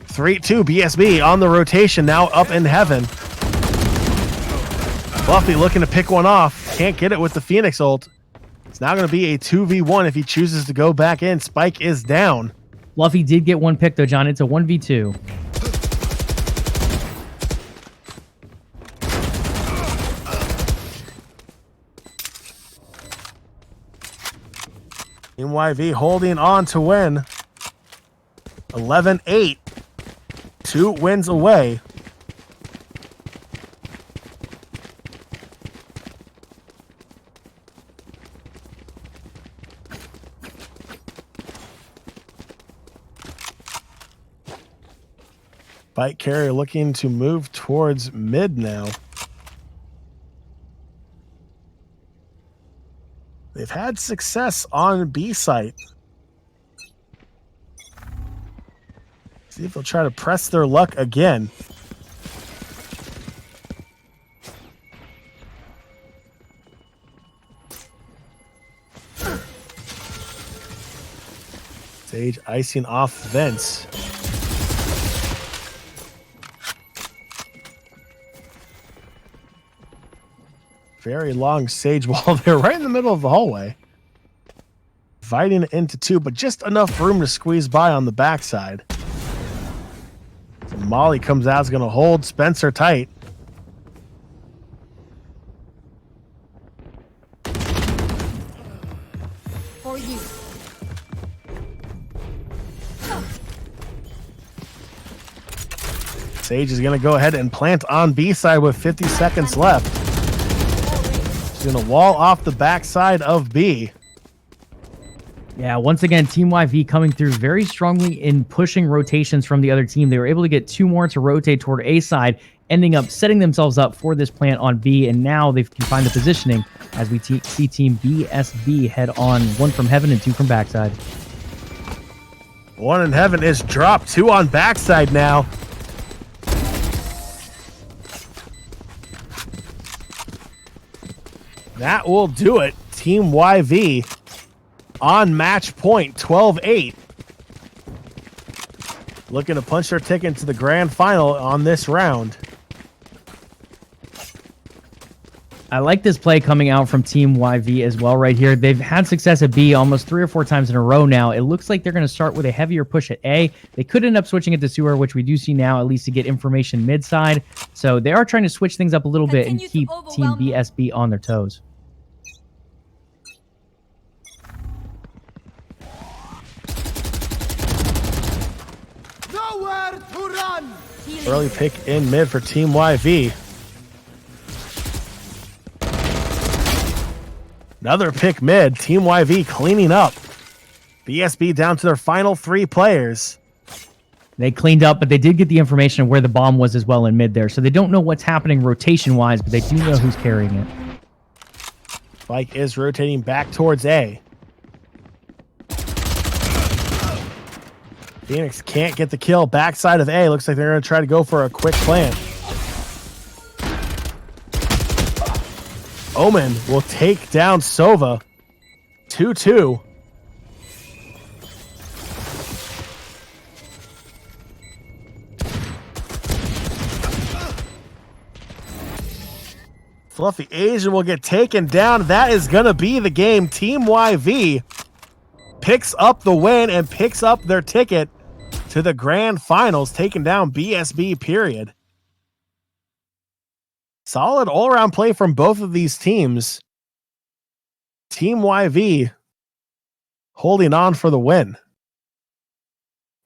3-2 BSB on the rotation, now up in heaven. Fluffy looking to pick one off. Can't get it with the Phoenix ult. It's now going to be a 2v1 if he chooses to go back in. Spike is down. Fluffy did get one pick though, John. It's a 1v2. YV holding on to win. 11-8. 2 wins away. Bike carrier looking to move towards mid now. They've had success on B site. See if they'll try to press their luck again. Sage icing off vents. Very long Sage wall there, right in the middle of the hallway. Dividing it into 2, but just enough room to squeeze by on the backside. So Molly comes out, is going to hold Spencer tight. For you. Sage is going to go ahead and plant on B side with 50 seconds left. She's going to wall off the backside of B. Yeah, once again, Team YV coming through very strongly in pushing rotations from the other team. They were able to get 2 more to rotate toward A side, ending up setting themselves up for this plant on B, and now they can find the positioning as we see Team BSB head on 1 from heaven and 2 from backside. 1 in heaven is dropped, 2 on backside now. That will do it. Team YV on match point, 12-8. Looking to punch their ticket to the grand final on this round. I like this play coming out from Team YV as well right here. They've had success at B almost 3 or 4 times in a row now. It looks like they're going to start with a heavier push at A. They could end up switching it to sewer, which we do see now, at least to get information mid side. So they are trying to switch things up a little bit and keep Team BSB on their toes. Nowhere to run. Early pick in mid for Team YV. Another pick mid. Team YV cleaning up. BSB down to their final 3 players. They cleaned up, but they did get the information of where the bomb was as well in mid there. So they don't know what's happening rotation-wise, but they do know who's carrying it. Spike is rotating back towards A. Phoenix can't get the kill backside of A. Looks like they're going to try to go for a quick plant. Omen will take down Sova. 2-2. Fluffy Asian will get taken down. That is going to be the game. Team YV picks up the win and picks up their ticket to the grand finals, taking down BSB, period. Solid all-around play from both of these teams. Team YV holding on for the win.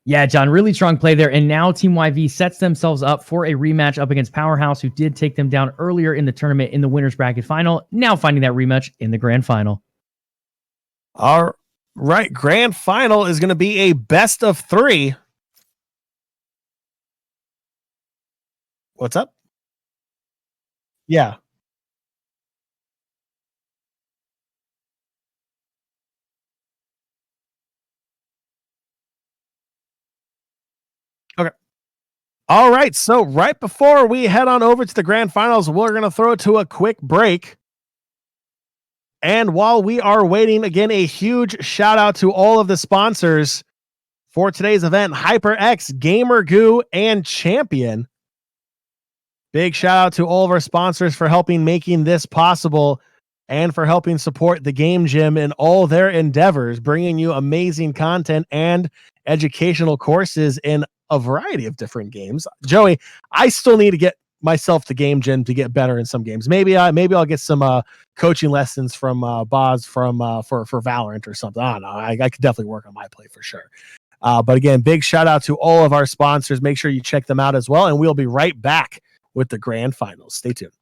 Yeah, John, really strong play there. And now Team YV sets themselves up for a rematch up against Powerhouse, who did take them down earlier in the tournament in the winner's bracket final. Now finding that rematch in the grand final. All right, grand final is going to be a best of 3. What's up? Yeah. Okay. All right. So right before we head on over to the grand finals, we're going to throw it to a quick break. And while we are waiting, again, a huge shout out to all of the sponsors for today's event: HyperX, Gamer Goo, and Champion. Big shout out to all of our sponsors for helping making this possible and for helping support the Game Gym in all their endeavors, bringing you amazing content and educational courses in a variety of different games. Joey, I still need to get myself to Game Gym to get better in some games. Maybe I'll get some coaching lessons from Boz for Valorant or something. I don't know. I could definitely work on my play for sure. But again, big shout out to all of our sponsors. Make sure you check them out as well. And we'll be right back with the grand finals. Stay tuned.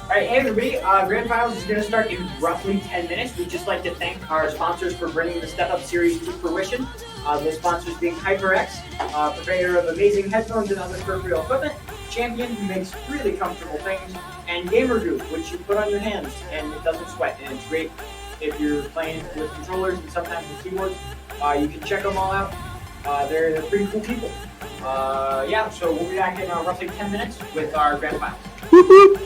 All right, hey everybody, Grand Finals is going to start in roughly 10 minutes. We'd just like to thank our sponsors for bringing the Step Up Series to fruition. The sponsors being HyperX, purveyor of amazing headphones and other peripheral equipment, Champion, who makes really comfortable things, and Gamer Goo, which you put on your hands and it doesn't sweat, and it's great if you're playing with controllers and sometimes with keyboards. You can check them all out. They're pretty cool people. Yeah, so we'll be back in roughly 10 minutes with our Grand Finals. Whoop, whoop.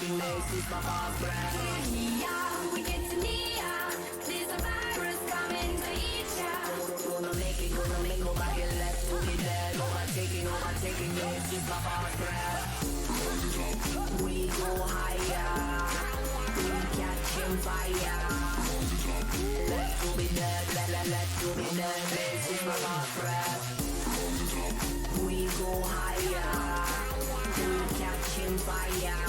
taking this is my last breath. Yeah, we get to Nia. There's a virus coming to eat ya. Gonna make nobody left to be dead. Overtaking this is my last breath. We go higher, we catching fire. Let's go be dead, let's go be dead. This is my last breath. We go higher, we catching fire.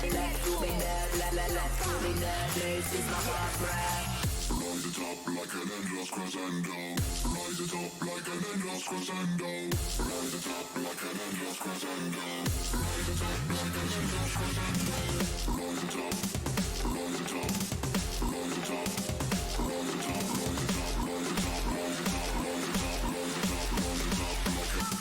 Let's go be dead, let's go be dead. This is my last breath. Rise it up like an endless crescendo. Rise it up like an endless crescendo. Rise it up like an endless crescendo. Rise it up like an endless crescendo. Rise it up, rise it up, rise it up, rise it up, rise it up, rise it up, rise it up, rise it up, rise it up, rise it up like a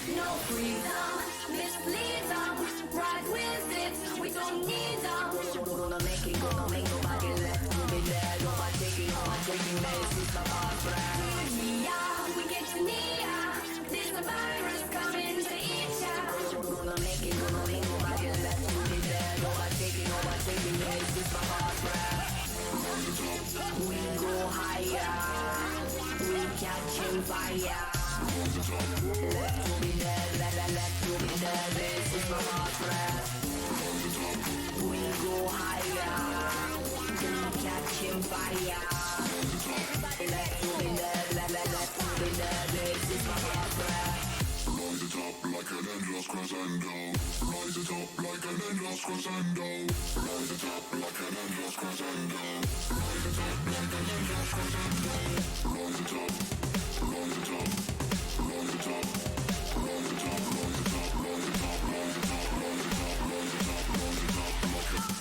No freedom, mislead them. Ride with it, we don't need them. Gonna make nobody left to be dead. Overtaking this is my last breath. Yeah, we get to Nia. There's a virus coming to eat ya. Gonna make nobody left to be dead. Overtaking this is my last breath. We go higher, we catching fire. Let's go be dead, let's go be dead. This is my last breath. We go higher, we catching fire. Let's go be dead, let's go be dead. This is my last breath. rise it up like an endless crescendo. Rise it up like an endless crescendo. Rise it up like an endless crescendo. Rise it up like an endless crescendo. Rise it up, rise it up. Rise it up, rise it up, rise it up, rise it up, rise it up, rise it up, rise it up, rise it up, like a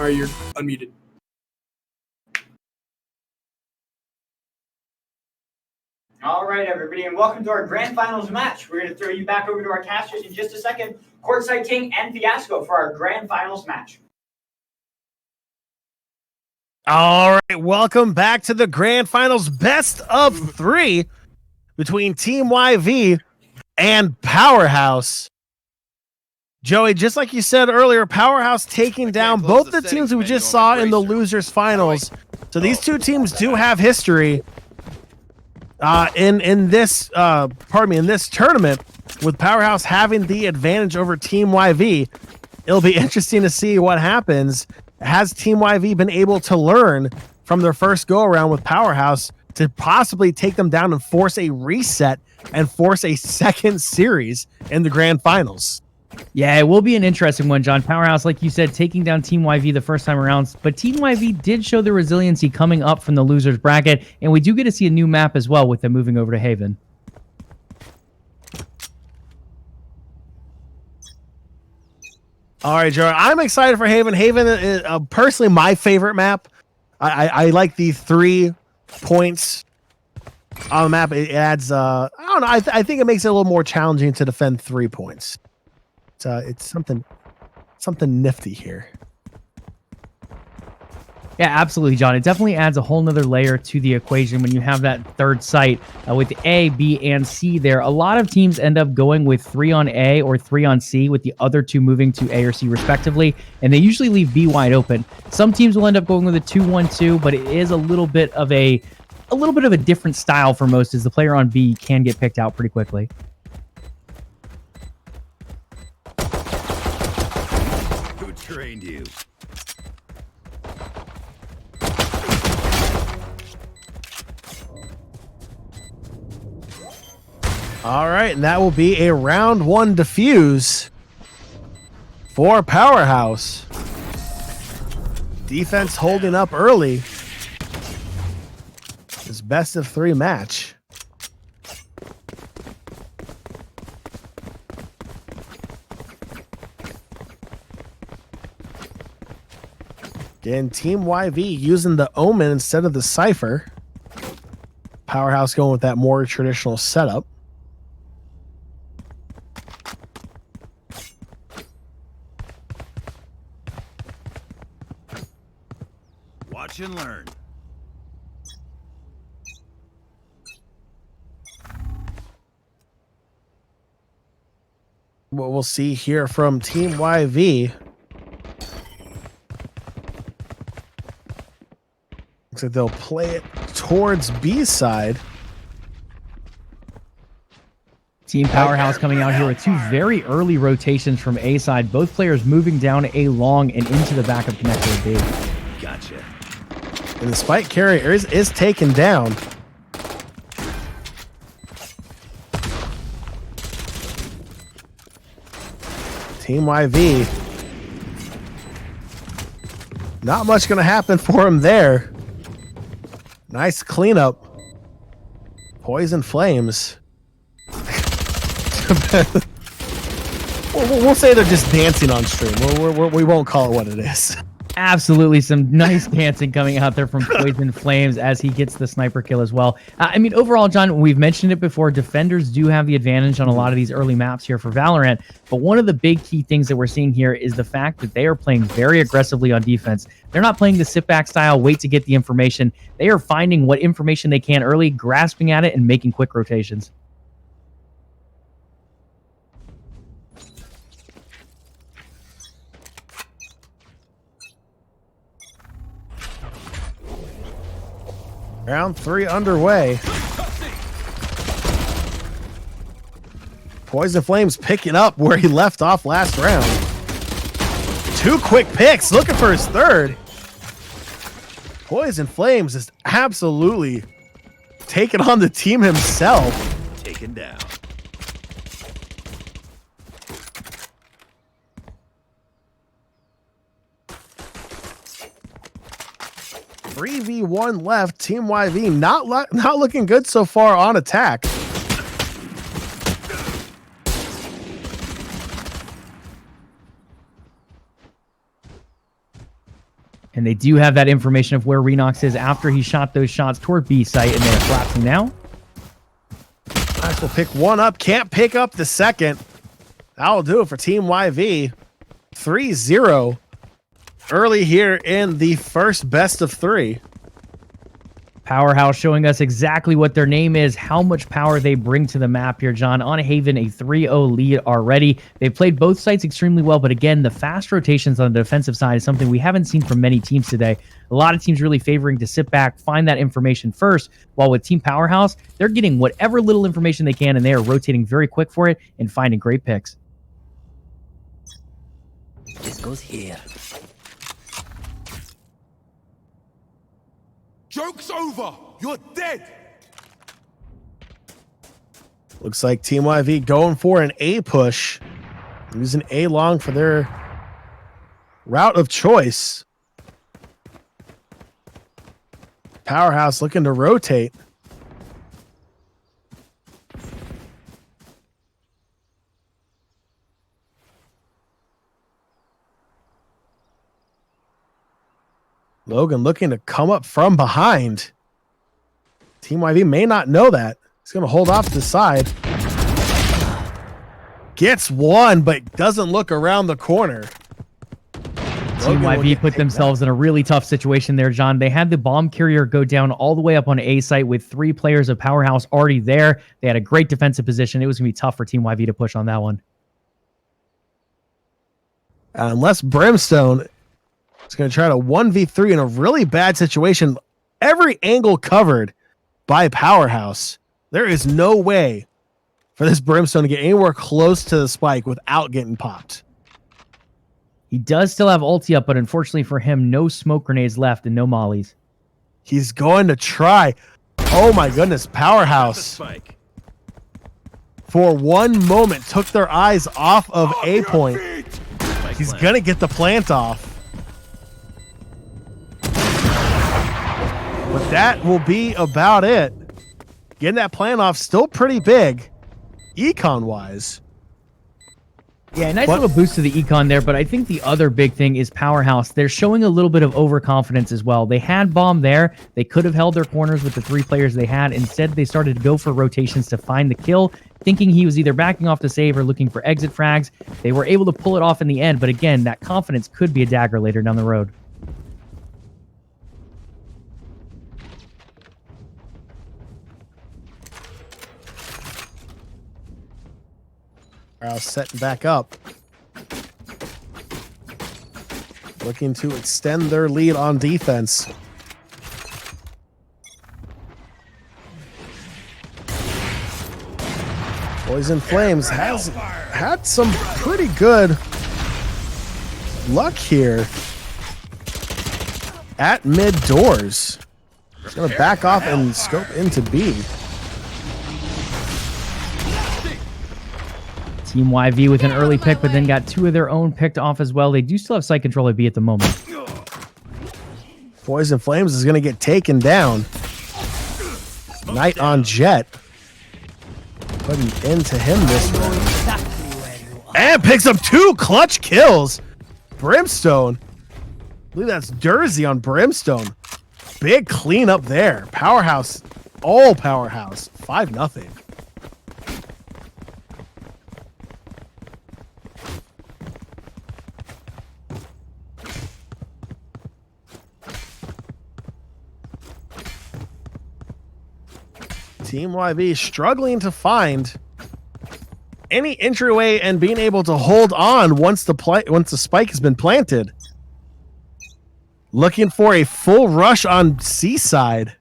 All right, you're unmuted. All right, everybody, and welcome to our grand finals match. We're going to throw you back over to our casters in just a second. Courtside King and Fiasco for our grand finals match. All right, welcome back to the grand finals best of 3 between Team YV and Powerhouse. Joey, just like you said earlier, Powerhouse taking down both the teams we just saw in the losers finals. So these two teams do have history in this tournament, with Powerhouse having the advantage over Team YV. It'll be interesting to see what happens. Has Team YV been able to learn from their first go around with Powerhouse to possibly take them down and force a reset and force a second series in the grand finals? Yeah, it will be an interesting one, John. Powerhouse, like you said, taking down Team YV the first time around, but Team YV did show their resiliency coming up from the losers bracket, and we do get to see a new map as well with them moving over to Haven. All right, Joe, I'm excited for Haven. Haven is personally my favorite map. I like the 3 points on the map. It adds, I don't know, I think it makes it a little more challenging to defend 3 points. It's something nifty here. Yeah, absolutely, John. It definitely adds a whole nother layer to the equation when you have that third site with A, B, and C there. A lot of teams end up going with 3 on A or 3 on C, with the other 2 moving to A or C respectively, and they usually leave B wide open. Some teams will end up going with a 2-1-2, but it is a little bit of a different style for most, as the player on B can get picked out pretty quickly. Who trained you? All right, and that will be a round 1 defuse for Powerhouse. Defense holding up early. This best of 3 match. Again, Team YV using the Omen instead of the Cypher. Powerhouse going with that more traditional setup. Watch and learn. What we'll see here from Team YV. Looks like they'll play it towards B side. Team Powerhouse coming out here with 2 very early rotations from A side. Both players moving down A long and into the backup connector B. Gotcha. And the spike carrier is taken down. Team YV. Not much going to happen for him there. Nice cleanup. Poison flames. We'll say they're just dancing on stream. We won't call it what it is. Absolutely, some nice dancing coming out there from Poison Flames as he gets the sniper kill as well. I mean, overall, John, we've mentioned it before, defenders do have the advantage on a lot of these early maps here for Valorant, but one of the big key things that we're seeing here is the fact that they are playing very aggressively on defense. They're not playing the sit-back style, wait to get the information. They are finding what information they can early, grasping at it, and making quick rotations. Round 3 underway. Poison Flames picking up where he left off last round. 2 quick picks, looking for his third. Poison Flames is absolutely taking on the team himself. Taken down. 3v1 left. Team YV not looking good so far on attack. And they do have that information of where Renox is after he shot those shots toward B site, and they're collapsing now. Nice, will pick one up. Can't pick up the second. That'll do it for Team YV. 3-0 early here in the first best of 3. Powerhouse showing us exactly what their name is, how much power they bring to the map here, John. On Haven, a 3-0 lead already. They've played both sides extremely well, but again, the fast rotations on the defensive side is something we haven't seen from many teams today. A lot of teams really favoring to sit back, find that information first, while with Team Powerhouse, they're getting whatever little information they can, and they are rotating very quick for it and finding great picks. This goes here. Joke's over. You're dead. Looks like Team YV going for an A push. Using A long for their route of choice. Powerhouse looking to rotate. Logan looking to come up from behind. Team YV may not know that. He's going to hold off to the side. Gets one, but doesn't look around the corner. Team YV put themselves in a really tough situation there, John. They had the bomb carrier go down all the way up on A site with 3 players of Powerhouse already there. They had a great defensive position. It was going to be tough for Team YV to push on that one. Unless Brimstone is going to try to 1v3 in a really bad situation. Every angle covered by Powerhouse. There is no way for this Brimstone to get anywhere close to the spike without getting popped. He does still have ulti up, but unfortunately for him, no smoke grenades left and no mollies. He's going to try. Oh my goodness, Powerhouse. For one moment, took their eyes off of A point. He's going to get the plant off. But that will be about it. Getting that plant off still pretty big, econ-wise. Yeah, nice little boost to the econ there, but I think the other big thing is Powerhouse. They're showing a little bit of overconfidence as well. They had bomb there. They could have held their corners with the 3 players they had. Instead, they started to go for rotations to find the kill, thinking he was either backing off to save or looking for exit frags. They were able to pull it off in the end, but again, that confidence could be a dagger later down the road. Setting back up. Looking to extend their lead on defense. Poison Flames has had some pretty good luck here at mid doors. He's going to back off and scope into B. Team YV with an early pick, but then got 2 of their own picked off as well. They do still have site control at B at the moment. Poison Flames is going to get taken down. Knight on Jet. Putting into him this round. And picks up 2 clutch kills. Brimstone. I believe that's Dersey on Brimstone. Big cleanup there. Powerhouse. All Powerhouse. 5-0. Team YV struggling to find any entryway and being able to hold on once the spike has been planted. Looking for a full rush on C side.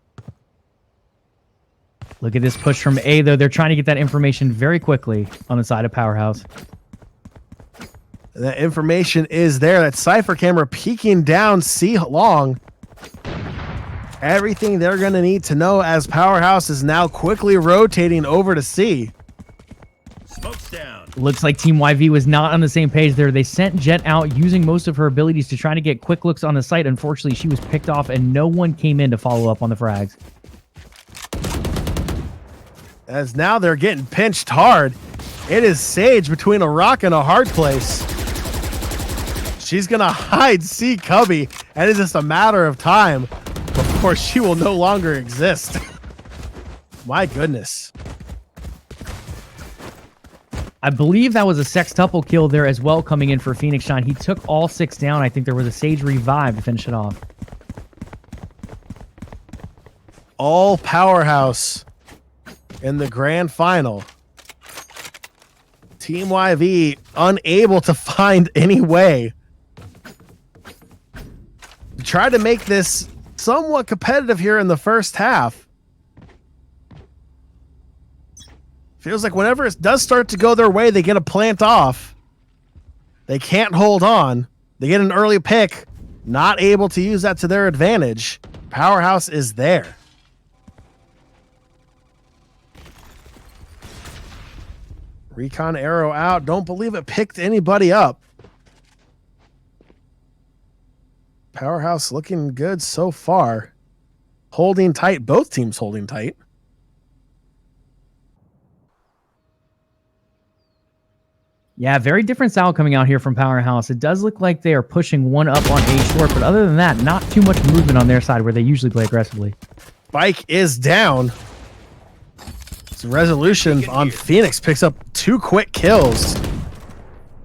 Look at this push from A, though. They're trying to get that information very quickly on the side of Powerhouse. That information is there. That Cypher camera peeking down C long. Everything they're going to need to know as Powerhouse is now quickly rotating over to C. Smoke's down. Looks like Team YV was not on the same page there. They sent Jet out using most of her abilities to try to get quick looks on the site. Unfortunately, she was picked off and no one came in to follow up on the frags. As now they're getting pinched hard. It is Sage between a rock and a hard place. She's going to hide C Cubby And it's just a matter of time before she will no longer exist. My goodness. I believe that was a sextuple kill there as well coming in for Phoenix Shine. He took all 6 down. I think there was a Sage revive to finish it off. All Powerhouse in the grand final. Team YV unable to find any way to try to make this somewhat competitive here in the first half. Feels like whenever it does start to go their way, they get a plant off. They can't hold on. They get an early pick, not able to use that to their advantage. Powerhouse is there. Recon arrow out. Don't believe it picked anybody up. Powerhouse looking good so far. Holding tight. Both teams holding tight. Yeah, very different style coming out here from Powerhouse. It does look like they are pushing one up on A short, but other than that, not too much movement on their side where they usually play aggressively. Spike is down. It's Resolution on Phoenix picks up 2 quick kills.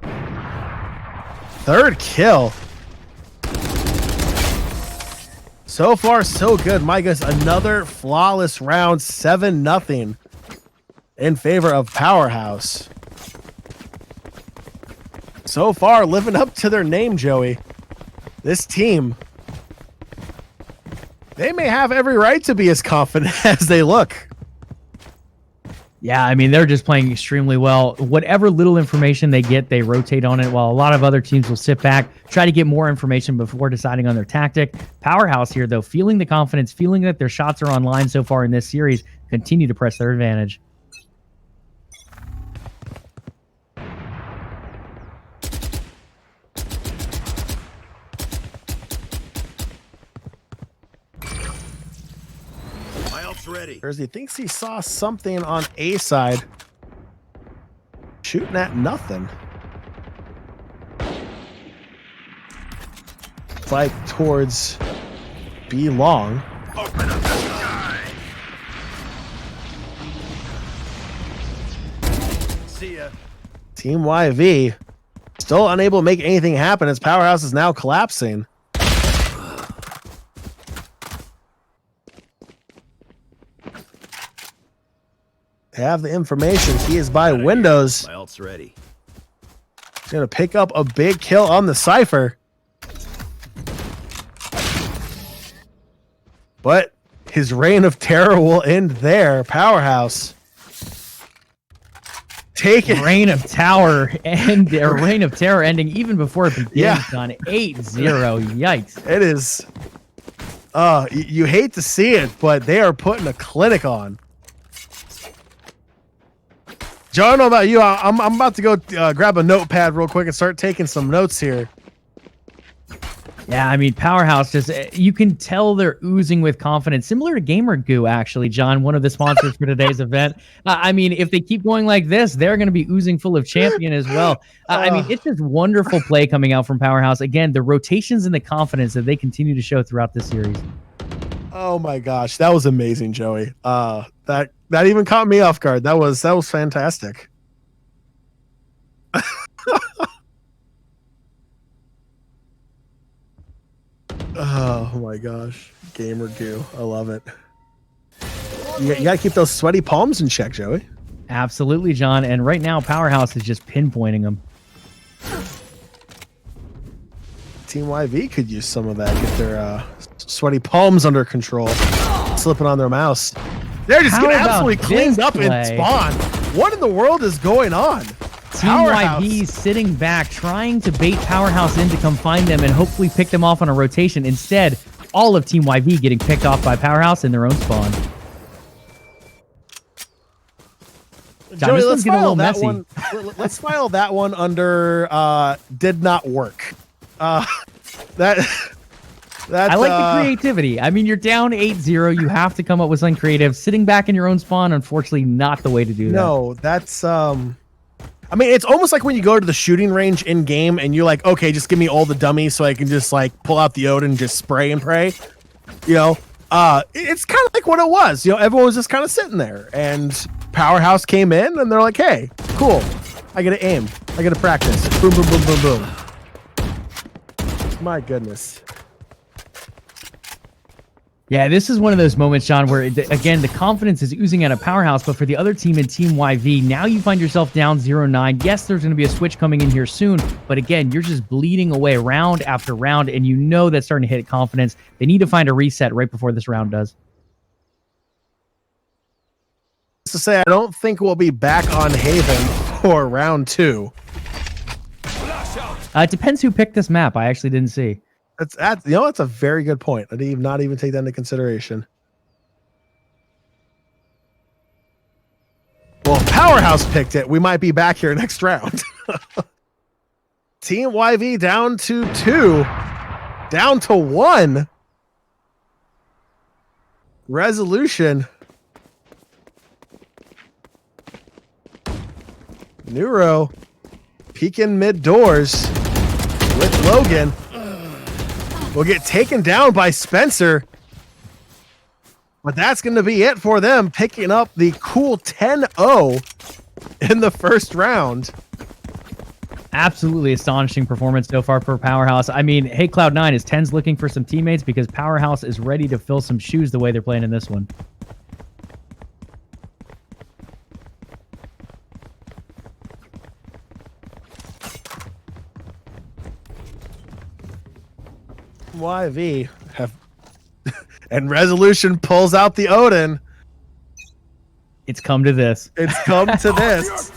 3rd kill. So far, so good. My goodness, another flawless round, 7-0 in favor of Powerhouse. So far, living up to their name, Joey. This team, they may have every right to be as confident as they look. Yeah, I mean, they're just playing extremely well. Whatever little information they get, they rotate on it, while a lot of other teams will sit back, try to get more information before deciding on their tactic. Powerhouse here, though, feeling the confidence, feeling that their shots are online so far in this series, continue to press their advantage. Ready. He thinks he saw something on A side. Shooting at nothing. It's like towards B long. Open up the sky. See ya. Team YV still unable to make anything happen as Powerhouse is now collapsing. Have the information. He is by windows. My ult's ready. He's going to pick up a big kill on the Cypher. But his reign of terror will end there. Powerhouse. Take it. Reign of Terror and their Reign of Terror ending even before it begins on 8-0. Yikes. It is. You hate to see it, but they are putting a clinic on. Joe, I don't know about you. I'm about to go grab a notepad real quick and start taking some notes here. Yeah, I mean, Powerhouse just, you can tell they're oozing with confidence, similar to Gamer Goo, actually, John, one of the sponsors for today's event. I mean, if they keep going like this, they're going to be oozing full of champion as well. I mean, it's just wonderful play coming out from Powerhouse. Again, the rotations and the confidence that they continue to show throughout this series. Oh my gosh, that was amazing, Joey. That even caught me off guard. That was fantastic. Oh my gosh, Gamer Goo, I love it. You gotta keep those sweaty palms in check, Joey. Absolutely, John. And right now, Powerhouse is just pinpointing them. Team YV could use some of that. Get their sweaty palms under control. Slipping on their mouse. They're just getting absolutely cleaned up in spawn. What in the world is going on? Team YV sitting back, trying to bait Powerhouse in to come find them and hopefully pick them off on a rotation. Instead, all of Team YV getting picked off by Powerhouse in their own spawn. John, Joey, this let's one's getting a little file that messy. one. Let's file that one under did not work. I like the creativity. I mean, you're down 8-0. You have to come up with something creative. Sitting back in your own spawn, unfortunately, not the way to do that. No, that's I mean, it's almost like when you go to the shooting range in game and you're like, okay, just give me all the dummies so I can just like pull out the Odin and just spray and pray. You know, it's kind of like what it was. You know, everyone was just kind of sitting there, and Powerhouse came in and they're like, hey, cool. I get to aim. I get to practice. Boom, boom, boom, boom, boom. My goodness. Yeah, this is one of those moments, John, where, again, the confidence is oozing out of Powerhouse, but for the other team in Team YV, now you find yourself down 0-9. Yes, there's going to be a switch coming in here soon, but again, you're just bleeding away round after round, and you know that's starting to hit confidence. They need to find a reset right before this round does. To say, I don't think we'll be back on Haven for round 2. It depends who picked this map. I actually didn't see. That's a very good point. I did not even take that into consideration. Well, if Powerhouse picked it, we might be back here next round. Team YV down to 2, down to 1. Resolution. Neuro peeking mid doors with Logan. Will get taken down by Spencer. But that's going to be it for them, picking up the cool 10-0 in the first round. Absolutely astonishing performance so far for Powerhouse. I mean, hey, Cloud9, is 10's looking for some teammates because Powerhouse is ready to fill some shoes the way they're playing in this one. YV have and Resolution pulls out the Odin. It's come to this. It's come to this.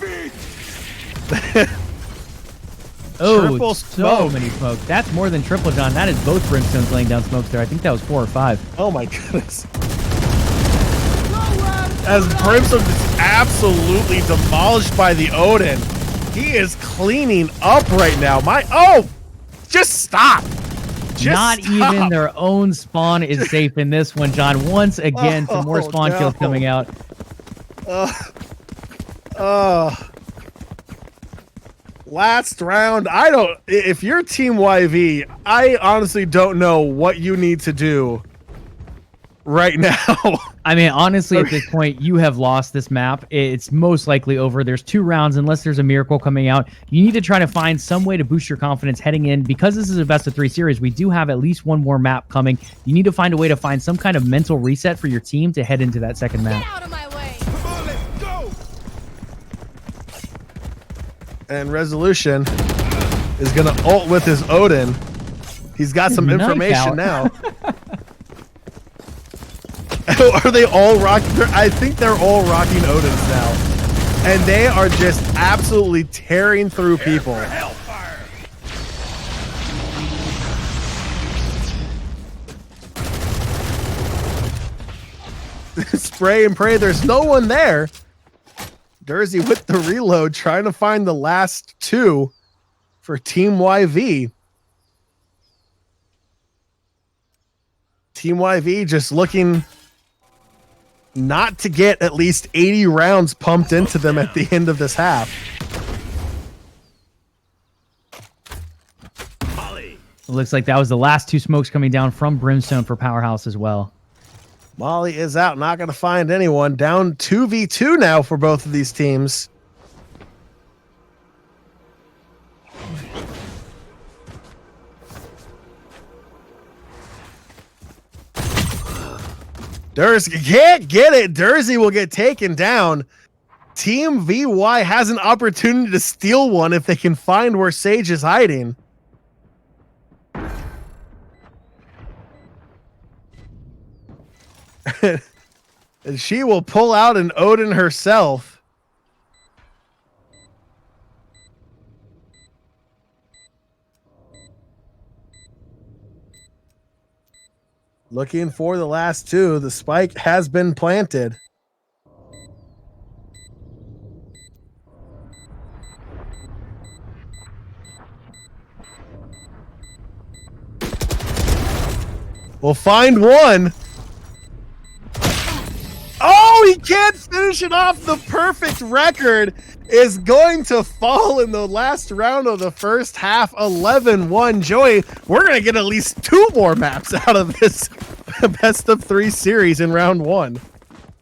Oh, Triple so smoke. many smokes. That's more than triple, John. That is both Brimstones laying down smokes there. I think that was 4 or 5. Oh my goodness. As Brimstone is absolutely demolished by the Odin. He is cleaning up right now. Just stop. Not even their own spawn is safe in this one, John. Once again, some more spawn kills coming out. Last round. If you're Team YV, I honestly don't know what you need to do right now. I mean, honestly, at this point, you have lost this map. It's most likely over. There's 2 rounds, unless there's a miracle coming out. You need to try to find some way to boost your confidence heading in. Because this is a best-of-3 series, we do have at least one more map coming. You need to find a way to find some kind of mental reset for your team to head into that second map. Get out of my way! Come on, let's go! And Resolution is going to ult with his Odin. He's got some information now. Are they all rocking? I think they're all rocking Odins now. And they are just absolutely tearing through people. Spray and pray. There's no one there. Dersey with the reload, trying to find the last 2 for Team YV. Team YV just looking not to get at least 80 rounds pumped into them at the end of this half. It looks like that was the last 2 smokes coming down from Brimstone for Powerhouse as well. Molly is out, not going to find anyone. Down 2v2 now for both of these teams. Dersey can't get it. Dersey will get taken down. Team VY has an opportunity to steal one if they can find where Sage is hiding. And she will pull out an Odin herself. Looking for the last 2. The spike has been planted. We'll find one. Oh, he can't finish it off. The perfect record is going to fall in the last round of the first half, 11-1. Joey, we're going to get at least 2 more maps out of this best of 3 series in round 1.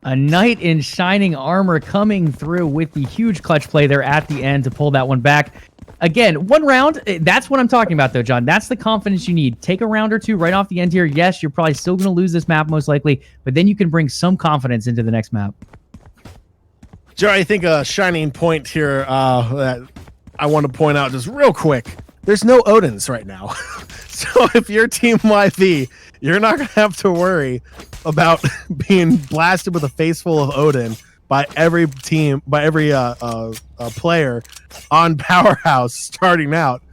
A knight in shining armor coming through with the huge clutch play there at the end to pull that one back. Again, 1 round, that's what I'm talking about though, John. That's the confidence you need. Take a round or 2 right off the end here. Yes, you're probably still going to lose this map most likely, but then you can bring some confidence into the next map. Joey, I think a shining point here that I want to point out just real quick. There's no Odins right now. So if you're Team YV, you're not going to have to worry about being blasted with a face full of Odin by every team, by every player on Powerhouse starting out.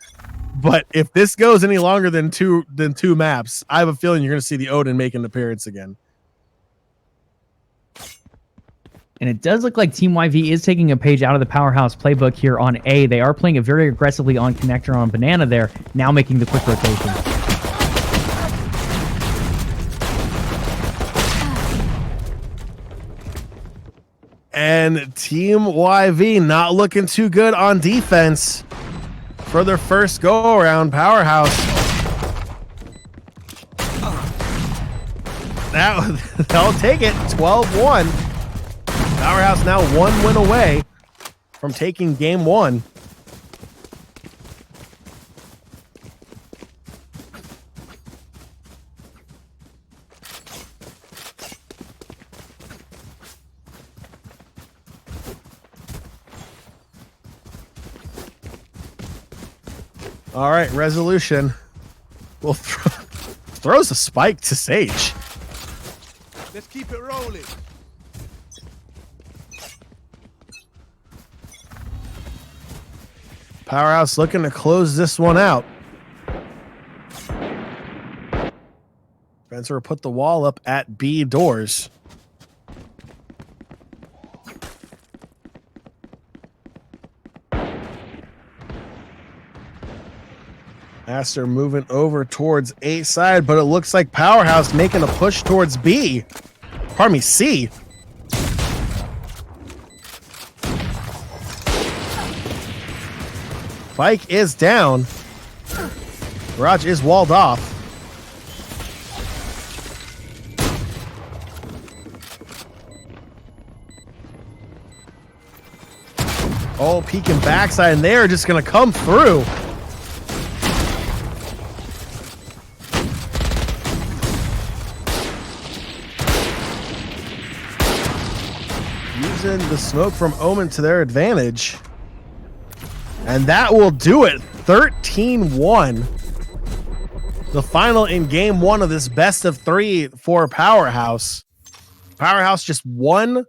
But if this goes any longer than two maps, I have a feeling you're going to see the Odin make an appearance again. And it does look like Team YV is taking a page out of the Powerhouse playbook here on A. They are playing it very aggressively on Connector on Banana there, now making the quick rotation. And Team YV not looking too good on defense for their first go around. Powerhouse. They'll take it. 12-1. Powerhouse now 1 win away from taking game 1. All right, Resolution will throws a spike to Sage. Let's keep it rolling. Powerhouse looking to close this one out. Spencer put the wall up at B doors. Aster moving over towards A side, but it looks like Powerhouse making a push towards B. Pardon me, C. Bike is down. Garage is walled off. Oh, peeking backside, and they're just going to come through. Using the smoke from Omen to their advantage. And that will do it. 13-1. The final in game 1 of this best of 3 for Powerhouse. Powerhouse just 1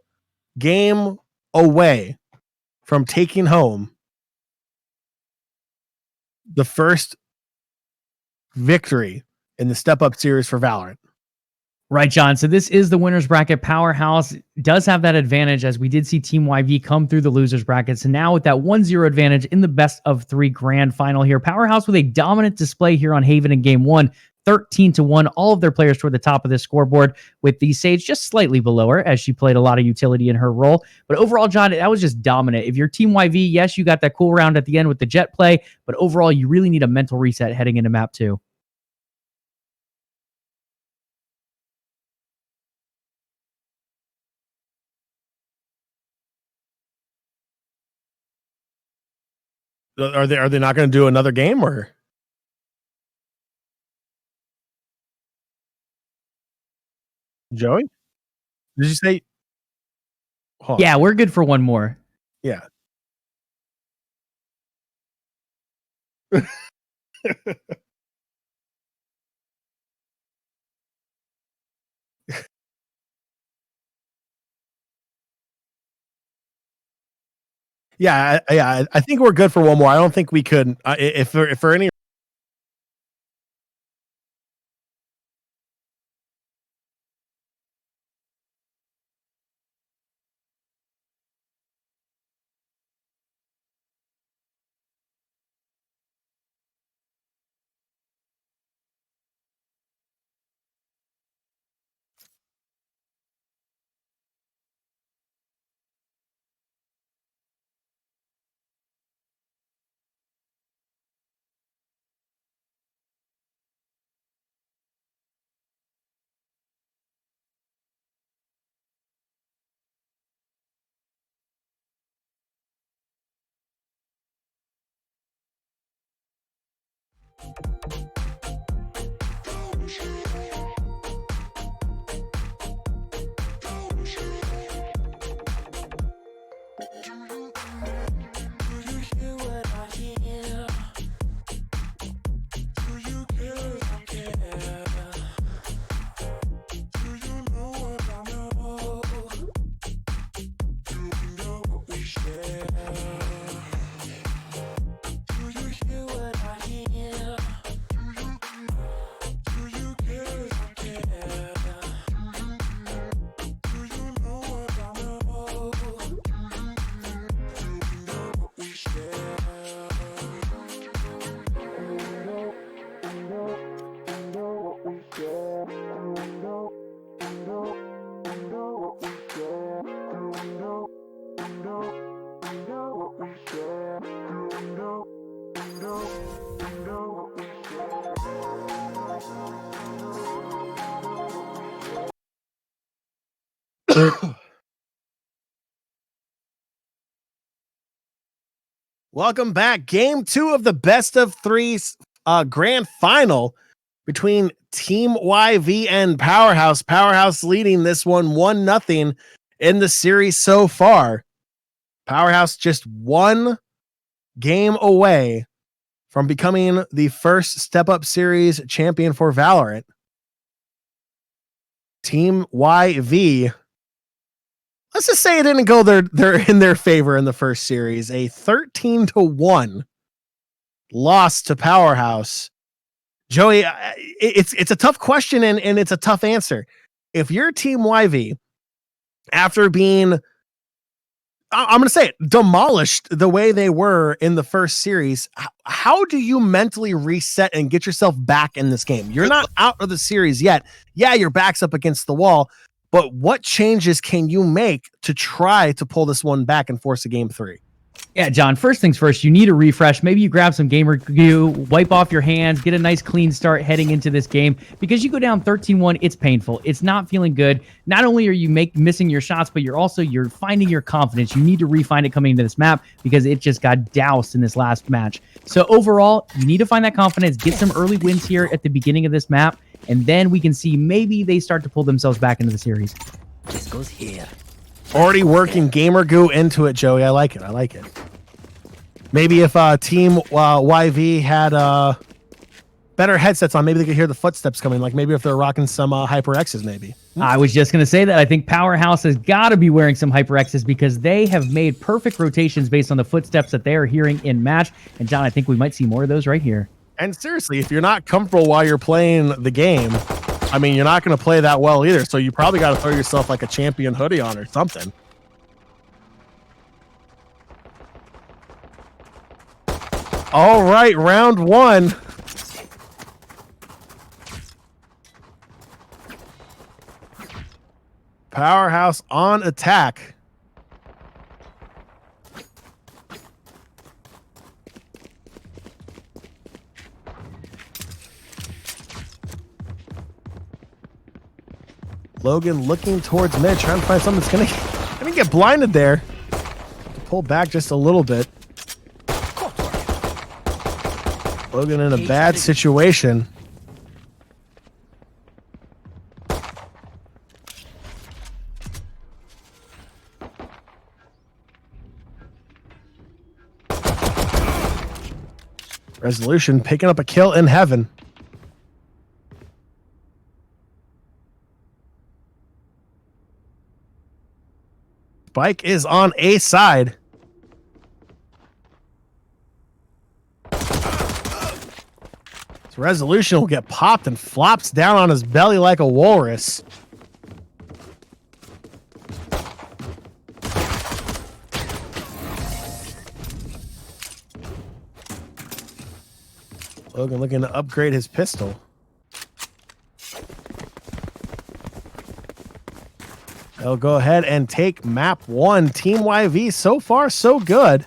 game away from taking home the first victory in the Step Up series for Valorant. Right, John. So this is the winner's bracket. Powerhouse does have that advantage as we did see Team YV come through the loser's bracket. So now with that 1-0 advantage in the best of 3 grand final here, Powerhouse with a dominant display here on Haven in game 1, 13-1. All of their players toward the top of this scoreboard, with the Sage just slightly below her as she played a lot of utility in her role. But overall, John, that was just dominant. If you're Team YV, yes, you got that cool round at the end with the jet play, but overall, you really need a mental reset heading into map 2. Are they not going to do another game, or? Joey? Did you say? Yeah, we're good for one more. Yeah. Yeah, I think we're good for one more. I don't think we could. If for any Welcome back. Game 2 of the best of 3 grand final between Team YV and Powerhouse. Powerhouse leading this one 1-0 in the series so far. Powerhouse just one game away from becoming the first Step Up Series champion for Valorant. Team YV, let's just say it didn't go they're in their favor in the first series. A 13-1 loss to Powerhouse. Joey, it's a tough question and it's a tough answer. If you're Team YV, after being, I'm going to say it, demolished the way they were in the first series, how do you mentally reset and get yourself back in this game? You're not out of the series yet. Yeah, your back's up against the wall, but what changes can you make to try to pull this one back and force a game 3? Yeah, John, first things first, you need a refresh. Maybe you grab some Gamer Goo, wipe off your hands, get a nice clean start heading into this game. Because you go down 13-1, it's painful. It's not feeling good. Not only are you missing your shots, but you're finding your confidence. You need to refine it coming into this map because it just got doused in this last match. So overall, you need to find that confidence, get some early wins here at the beginning of this map, and then we can see maybe they start to pull themselves back into the series. This goes here. Already working Gamer Goo into it, Joey. I like it. I like it. Maybe if Team YV had better headsets on, maybe they could hear the footsteps coming. Like maybe if they're rocking some HyperXs, maybe. I was just going to say that. I think Powerhouse has got to be wearing some HyperXs because they have made perfect rotations based on the footsteps that they are hearing in match. And John, I think we might see more of those right here. And seriously, if you're not comfortable while you're playing the game, I mean, you're not going to play that well either. So you probably got to throw yourself like a champion hoodie on or something. All right, round 1. Powerhouse on attack. Logan looking towards mid, trying to find something that's gonna get blinded there. To pull back just a little bit. Logan in a bad situation. Resolution picking up a kill in heaven. Spike is on A side. Resolution will get popped and flops down on his belly like a walrus. Logan looking to upgrade his pistol. They'll go ahead and take map 1. Team YV, so far so good.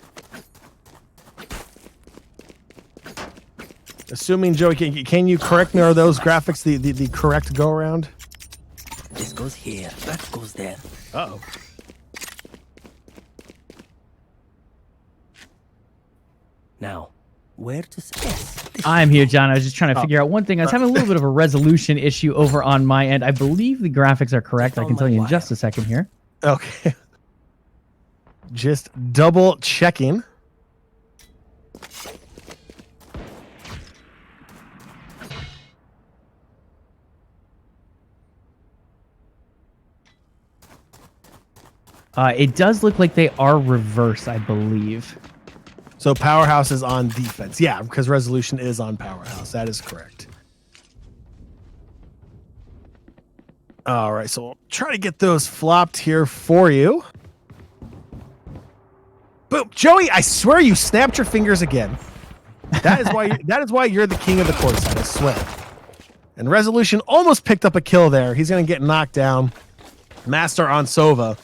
Assuming, Joey, can you correct me? Are those graphics the correct go around? This goes here. That goes there. Uh-oh. Now, Where to yes. I'm here, John. I was just trying to figure out one thing. I was having a little bit of a resolution issue over on my end. I believe the graphics are correct. I can tell you in just a second here. Okay. Just double checking. It does look like they are reversed, I believe. So Powerhouse is on defense. Yeah, because resolution is on Powerhouse. That is correct. All right, so we'll try to get those flopped here for you. Boom, Joey! I swear you snapped your fingers again. That is why. That is why you're the king of the courtside. I swear. And resolution almost picked up a kill there. He's gonna get knocked down. Master on Sova.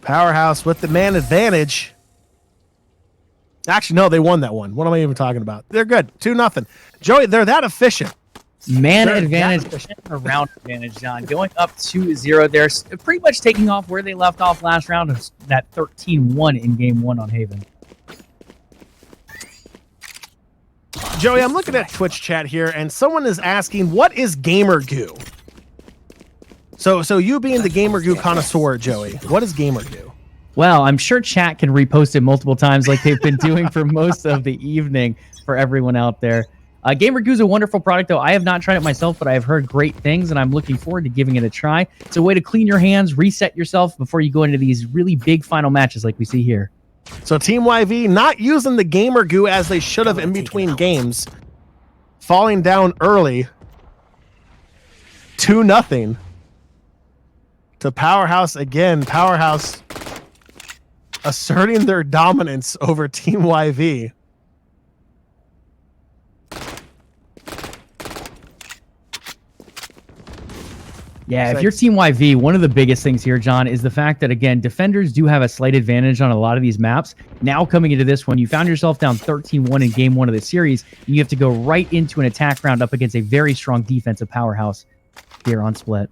Powerhouse with the man advantage. Actually, no, they won that one. What am I even talking about? They're good. 2-0. Joey, they're that efficient. Man advantage, a round advantage, John. Going up 2-0 there. Pretty much taking off where they left off last round of that 13-1 in game 1 on Haven. Joey, I'm looking at Twitch chat here, and someone is asking, what is Gamer Goo? So you being the Gamer Goo connoisseur, Joey, what is Gamer Goo? Well, I'm sure chat can repost it multiple times like they've been doing for most of the evening for everyone out there. Gamer Goo is a wonderful product, though. I have not tried it myself, but I have heard great things, and I'm looking forward to giving it a try. It's a way to clean your hands, reset yourself before you go into these really big final matches like we see here. So Team YV not using the Gamer Goo as they should have in between games. Falling down early. 2-0. To Powerhouse again. Powerhouse asserting their dominance over Team YV. Yeah, if you're Team YV, one of the biggest things here, John, is the fact that, again, defenders do have a slight advantage on a lot of these maps. Now coming into this one, you found yourself down 13-1 in game 1 of the series. And you have to go right into an attack round up against a very strong defensive Powerhouse here on Split.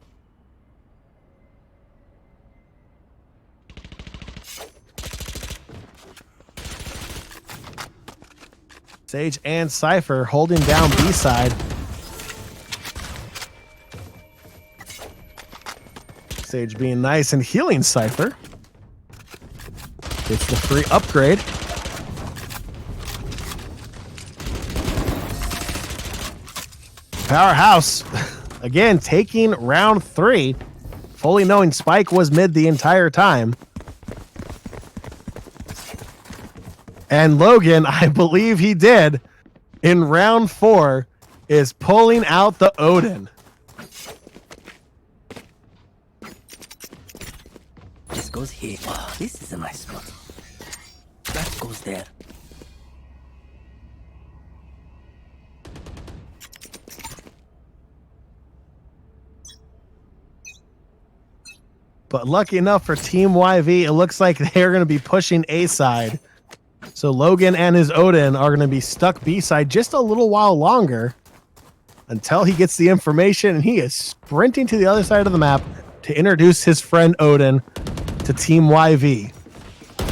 Sage and Cypher holding down B-side. Sage being nice and healing Cypher. Gets the free upgrade. Powerhouse, again, taking round 3. Fully knowing Spike was mid the entire time. And Logan, I believe he did, in round 4, is pulling out the Odin. This goes here. Oh, this is a nice spot. That goes there. But lucky enough for Team YV, it looks like they're going to be pushing A side. So Logan and his Odin are going to be stuck B side just a little while longer until he gets the information, and he is sprinting to the other side of the map to introduce his friend Odin to Team YV.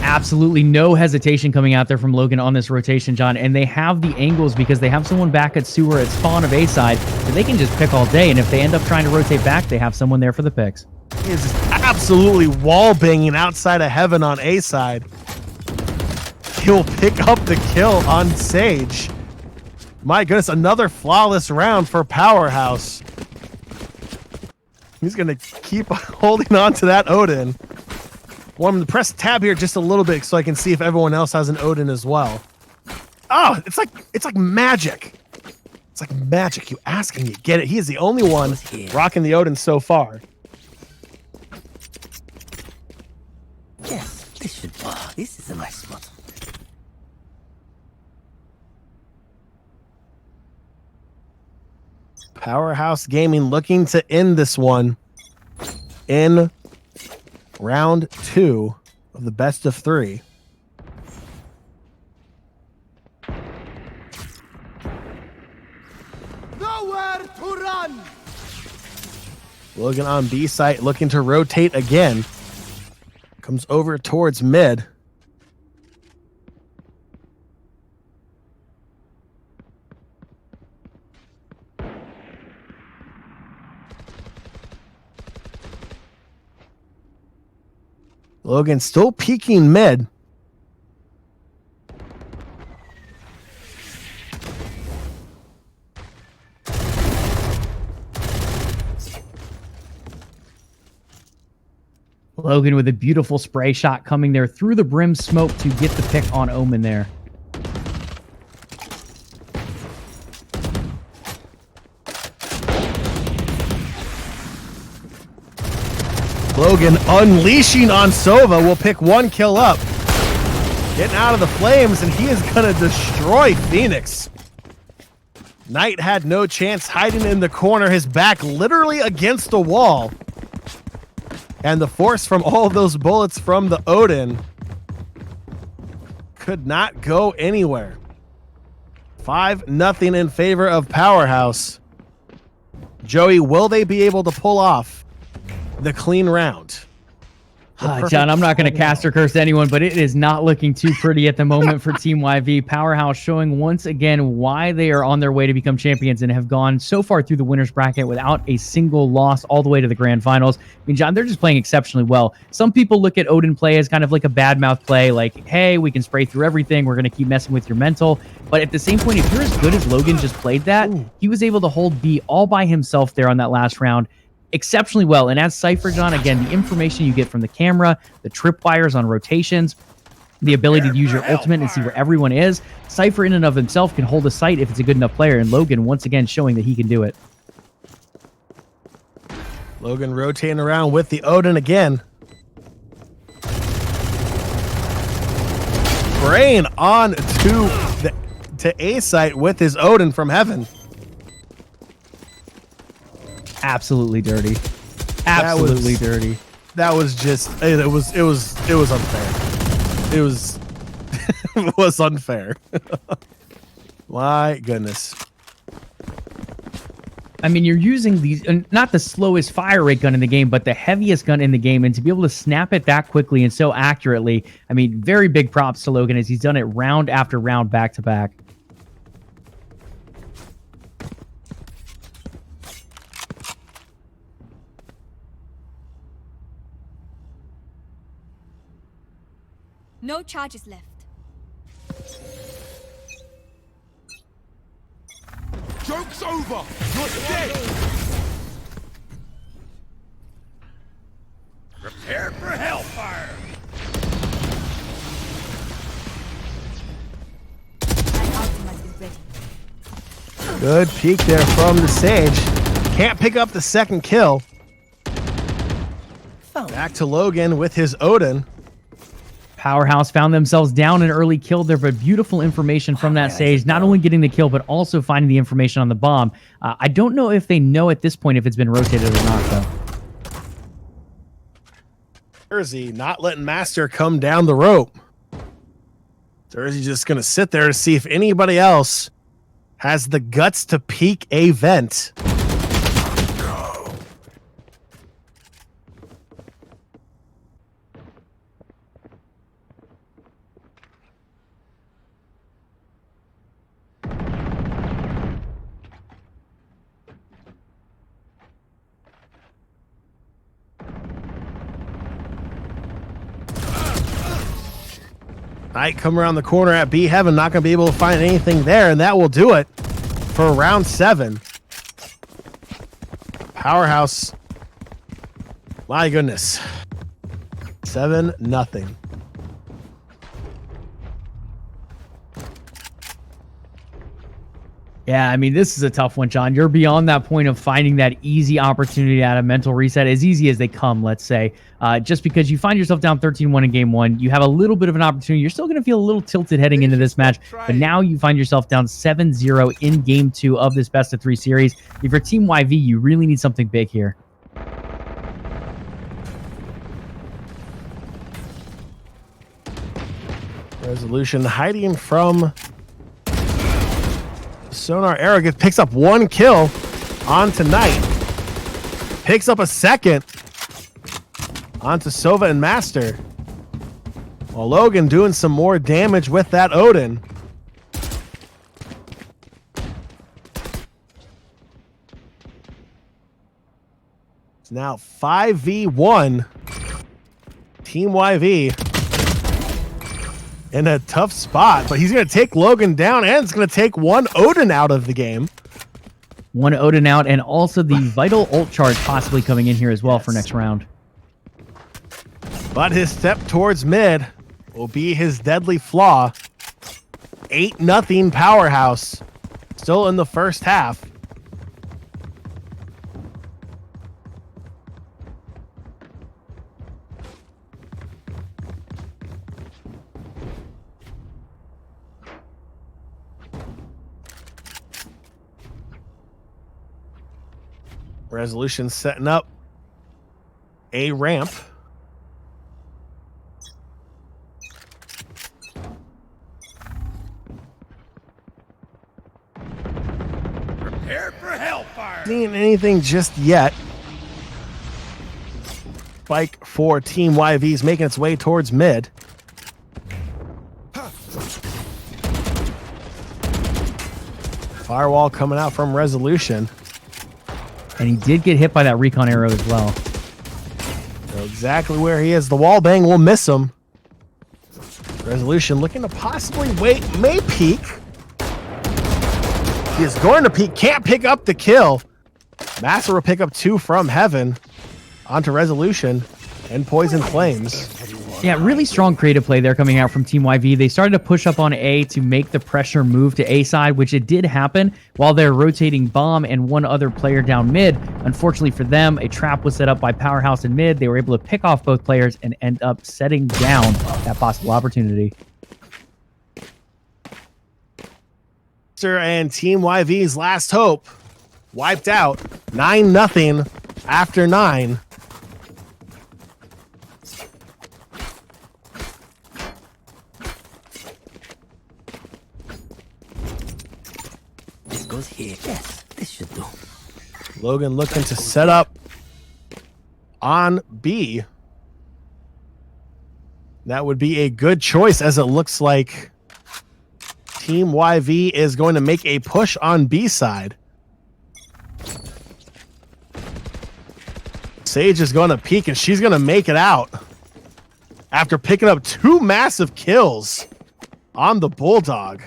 Absolutely no hesitation coming out there from Logan on this rotation, John. And they have the angles because they have someone back at sewer at spawn of A side, so they can just pick all day. And if they end up trying to rotate back, they have someone there for the picks. He is absolutely wall banging outside of heaven on A side. He'll pick up the kill on Sage. My goodness, another flawless round for Powerhouse. He's going to keep holding on to that Odin. Want him to press tab here just a little bit so I can see if everyone else has an Odin as well. Oh, it's like magic. It's like magic. You ask and you get it. He is the only one rocking the Odin so far. Yes, this should. Oh, this is a nice spot. Powerhouse Gaming looking to end this one in round 2 of the best of 3. Nowhere to run! Logan on B site looking to rotate again. Comes over towards mid. Logan still peeking mid. Logan with a beautiful spray shot coming there through the brim smoke to get the pick on Omen there. Logan unleashing on Sova will pick one kill up. Getting out of the flames, and he is going to destroy Phoenix. Knight had no chance, hiding in the corner, his back literally against the wall. And the force from all of those bullets from the Odin could not go anywhere. 5-0 in favor of Powerhouse. Joey, will they be able to pull off the clean round? John, I'm not going to cast or curse anyone, but it is not looking too pretty at the moment for Team YV. Powerhouse showing once again why they are on their way to become champions and have gone so far through the winner's bracket without a single loss all the way to the grand finals. I mean, John, they're just playing exceptionally well. Some people look at Odin play as kind of like a bad mouth play, like, hey, we can spray through everything. We're going to keep messing with your mental. But at the same point, if you're as good as Logan just played that, he was able to hold B all by himself there on that last round exceptionally well. And as Cypher, John, again, the information you get from the camera, the tripwires on rotations, the ability to use your ultimate and see where everyone is, Cypher in and of himself can hold a site if it's a good enough player, and Logan once again showing that he can do it. Logan rotating around with the Odin again. Brain on to A site with his Odin from heaven. Absolutely dirty. Absolutely dirty. That was just it was unfair. It was it was unfair. My goodness. I mean, you're using these, not the slowest fire rate gun in the game, but the heaviest gun in the game, and to be able to snap it that quickly and so accurately, I mean, very big props to Logan as he's done it round after round back to back. No charges left. Joke's over! You're dead! Prepare for hellfire! My ultimate is ready. Good peek there from the Sage. Can't pick up the second kill. Back to Logan with his Odin. Powerhouse found themselves down an early kill there, but beautiful information from that Sage, not only getting the kill, but also finding the information on the bomb. I don't know if they know at this point if it's been rotated or not, though. Jersey not letting Master come down the rope. Jersey just going to sit there to see if anybody else has the guts to peek a vent. Knight come around the corner at B Heaven, not going to be able to find anything there, and that will do it for round 7. Powerhouse, my goodness, 7-0. Yeah, I mean, this is a tough one, John. You're beyond that point of finding that easy opportunity at a mental reset, as easy as they come, let's say. Just because you find yourself down 13-1 in game 1, you have a little bit of an opportunity. You're still going to feel a little tilted heading into this match, but now you find yourself down 7-0 in game 2 of this best-of-3 series. If you're Team YV, you really need something big here. Resolution hiding from Sonar Arrogant, picks up 1 kill on tonight. Picks up a second. Onto Sova and Master. Well, Logan doing some more damage with that Odin. It's now 5v1. Team YV in a tough spot, but he's going to take Logan down and it's going to take one Odin out of the game. One Odin out, and also the vital ult charge possibly coming in here as well for next round. But his step towards mid will be his deadly flaw. 8-0 Powerhouse. Still in the first half. Resolution setting up a ramp. Prepare for hellfire. Seeing anything just yet. Spike for Team YV's making its way towards mid. Firewall coming out from Resolution. And he did get hit by that recon arrow as well. Know exactly where he is. The wall bang will miss him. Resolution looking to possibly wait, may peek. He is going to peek, can't pick up the kill. Master will pick up 2 from Heaven onto Resolution and Poison Flames. Yeah, really strong creative play there coming out from Team YV. They started to push up on A to make the pressure move to A side, which it did happen while they're rotating Bomb and one other player down mid. Unfortunately for them, a trap was set up by Powerhouse in mid. They were able to pick off both players and end up setting down that possible opportunity. And Team YV's last hope wiped out. 9-0 after 9. This goes here. Yes, this should do. Logan looking to set up on B. That would be a good choice, as it looks like Team YV is going to make a push on B side. Sage is going to peek, and she's going to make it out after picking up 2 massive kills on the Bulldog.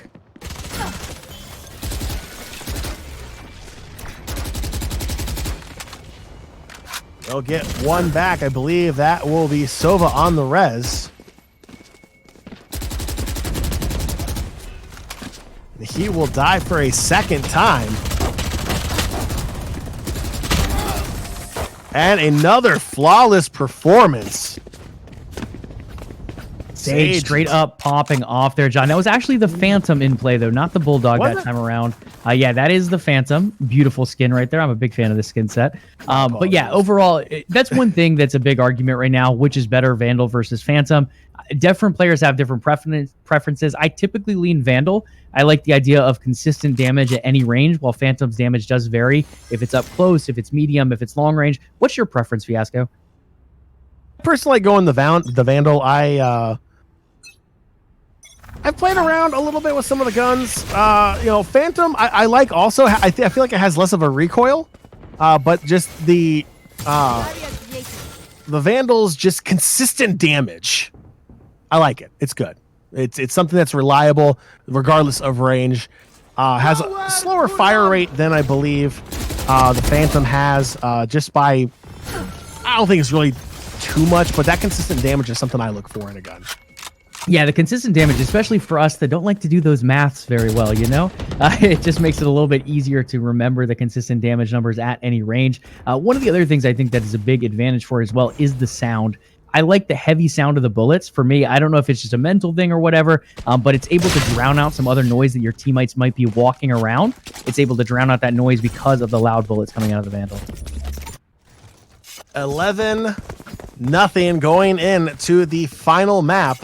They'll get 1 back. I believe that will be Sova on the res. He will die for a second time. And another flawless performance. Sage straight up popping off there, John. That was actually the Phantom in play, though, not the Bulldog that time around. Yeah, that is the Phantom. Beautiful skin right there. I'm a big fan of the skin set. But yeah, overall, that's one thing that's a big argument right now, which is better, Vandal versus Phantom. Different players have different preferences. I typically lean Vandal. I like the idea of consistent damage at any range, while Phantom's damage does vary. If it's up close, if it's medium, if it's long range. What's your preference, Fiasco? Personally, going the Vandal. I've played around a little bit with some of the guns. You know, Phantom, I like also. I feel like it has less of a recoil, but just the Vandal's just consistent damage. I like it. It's good. It's something that's reliable regardless of range. Has a slower fire rate than I believe the Phantom has. Just by, I don't think it's really too much, but that consistent damage is something I look for in a gun. Yeah, the consistent damage, especially for us that don't like to do those maths very well, you know? It just makes it a little bit easier to remember the consistent damage numbers at any range. One of the other things I think that is a big advantage for it as well is the sound. I like the heavy sound of the bullets. For me, I don't know if it's just a mental thing or whatever, but it's able to drown out some other noise that your teammates might be walking around. It's able to drown out that noise because of the loud bullets coming out of the Vandal. 11-0 going into the final map.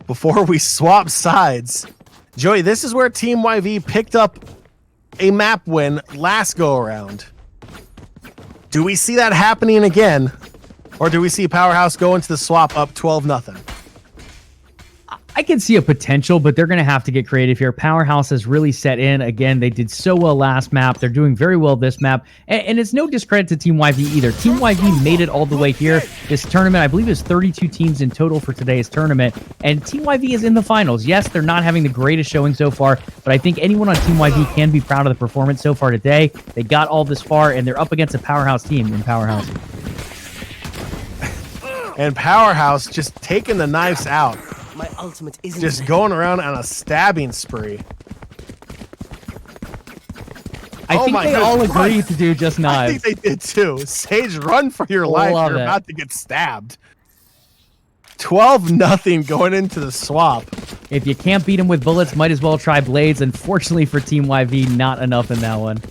Before we swap sides, Joey, this is where Team YV picked up a map win last go around. Do we see that happening again? Or do we see Powerhouse go into the swap up 12-0? I can see a potential, but they're going to have to get creative here. Powerhouse has really set in. Again, they did so well last map. They're doing very well this map. And it's no discredit to Team YV either. Team YV made it all the way here. This tournament, I believe, is 32 teams in total for today's tournament. And Team YV is in the finals. Yes, they're not having the greatest showing so far, but I think anyone on Team YV can be proud of the performance so far today. They got all this far, and they're up against a Powerhouse team in Powerhouse. And Powerhouse just taking the knives out. My ultimate isn't Just going around on a stabbing spree. I think they all agreed to do just knives. I think they did too. Sage, run for your life. Love You're it. about to get stabbed. 12-0 going into the swap. If you can't beat them with bullets, might as well try blades. Unfortunately for Team YV, not enough in that one.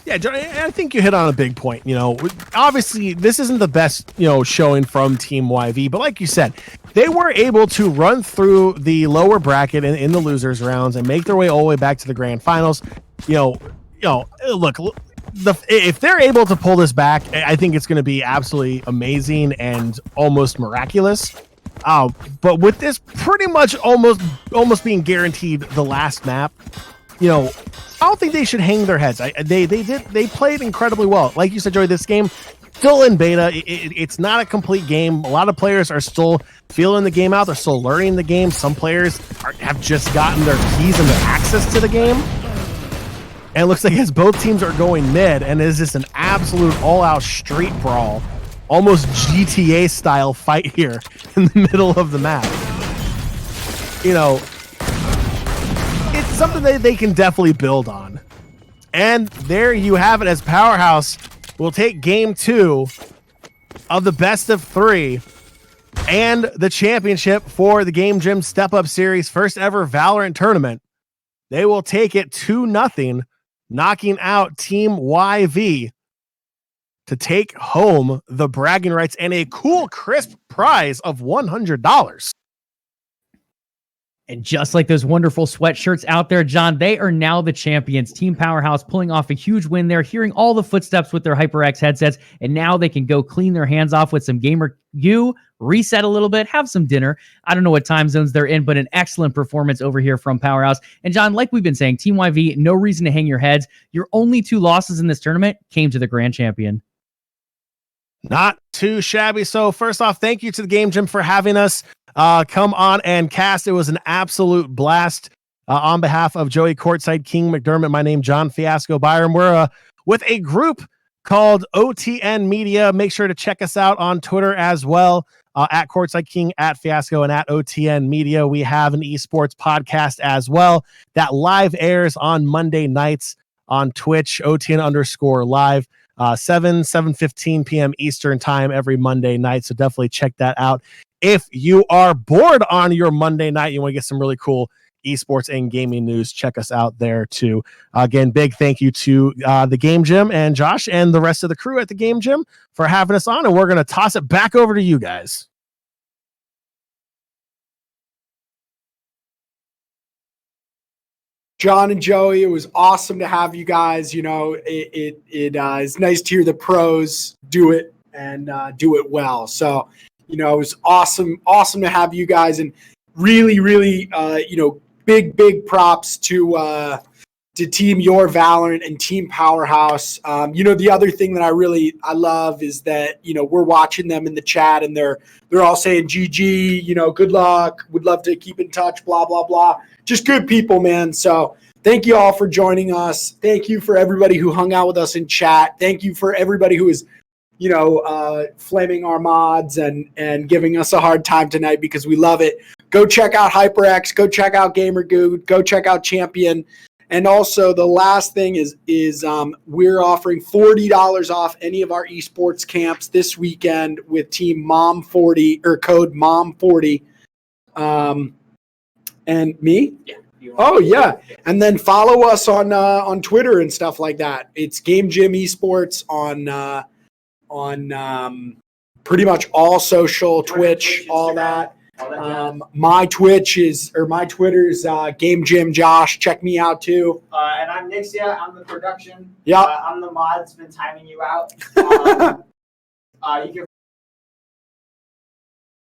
Yeah, Johnny, I think you hit on a big point. You know, obviously this isn't the best, showing from Team YV, but like you said, they were able to run through the lower bracket in the losers rounds and make their way all the way back to the grand finals. Look, if they're able to pull this back, I think it's going to be absolutely amazing and almost miraculous. But with this pretty much almost being guaranteed the last map, I don't think they should hang their heads. They played incredibly well. Like you said, Joey, this game still in beta. It's not a complete game. A lot of players are still feeling the game out. They're still learning the game. Some players have just gotten their keys and their access to the game. And it looks like as both teams are going mid, and it's just an absolute all-out street brawl, almost GTA style fight here in the middle of the map. It's something that they can definitely build on. And there you have it, as Powerhouse will take game 2 of the best of 3 and the championship for the Game Gym Step Up Series first ever Valorant tournament. They will take it 2-0, knocking out Team YV to take home the bragging rights and a cool, crisp prize of $100. And just like those wonderful sweatshirts out there, John, they are now the champions. Team Powerhouse pulling off a huge win there, hearing all the footsteps with their HyperX headsets, and now they can go clean their hands off with some Gamer Goo, reset a little bit, have some dinner. I don't know what time zones they're in, but an excellent performance over here from Powerhouse. And John, like we've been saying, Team YV, no reason to hang your heads. Your only 2 losses in this tournament came to the grand champion. Not too shabby. So first off, thank you to the Game Gym for having us come on and cast. It was an absolute blast. On behalf of Joey Courtside, King McDermott, my name John Fiasco Byram. We're with a group called OTN Media. Make sure to check us out on Twitter as well, at Courtside King, at Fiasco, and at OTN Media. We have an esports podcast as well that live airs on Monday nights on Twitch, OTN_live. 7:15 p.m. Eastern time every Monday night. So definitely check that out. If you are bored on your Monday night, you want to get some really cool esports and gaming news, check us out there too. Again, big thank you to the Game Gym and Josh and the rest of the crew at the Game Gym for having us on. And we're going to toss it back over to you guys. John and Joey, it was awesome to have you guys. It is nice to hear the pros do it and do it well. So, it was awesome to have you guys, and really, big props to Team Your Valorant and Team Powerhouse. The other thing that I love is that we're watching them in the chat, and they're all saying GG. Good luck. Would love to keep in touch. Blah blah blah. Just good people, man. So thank you all for joining us. Thank you for everybody who hung out with us in chat. Thank you for everybody who is, flaming our mods and giving us a hard time tonight, because we love it. Go check out HyperX. Go check out Gamer Goo. Go check out Champion. And also the last thing is we're offering $40 off any of our esports camps this weekend with team Mom40 or code Mom40. And me? Yeah. Oh yeah. And then follow us on Twitter and stuff like that. It's Game Gym Esports on pretty much all social, Twitch, all that. All that jazz. My Twitter's Game Jim Josh. Check me out too. And I'm Nixia. I'm the production. Yeah. I'm the mod that's been timing you out. You can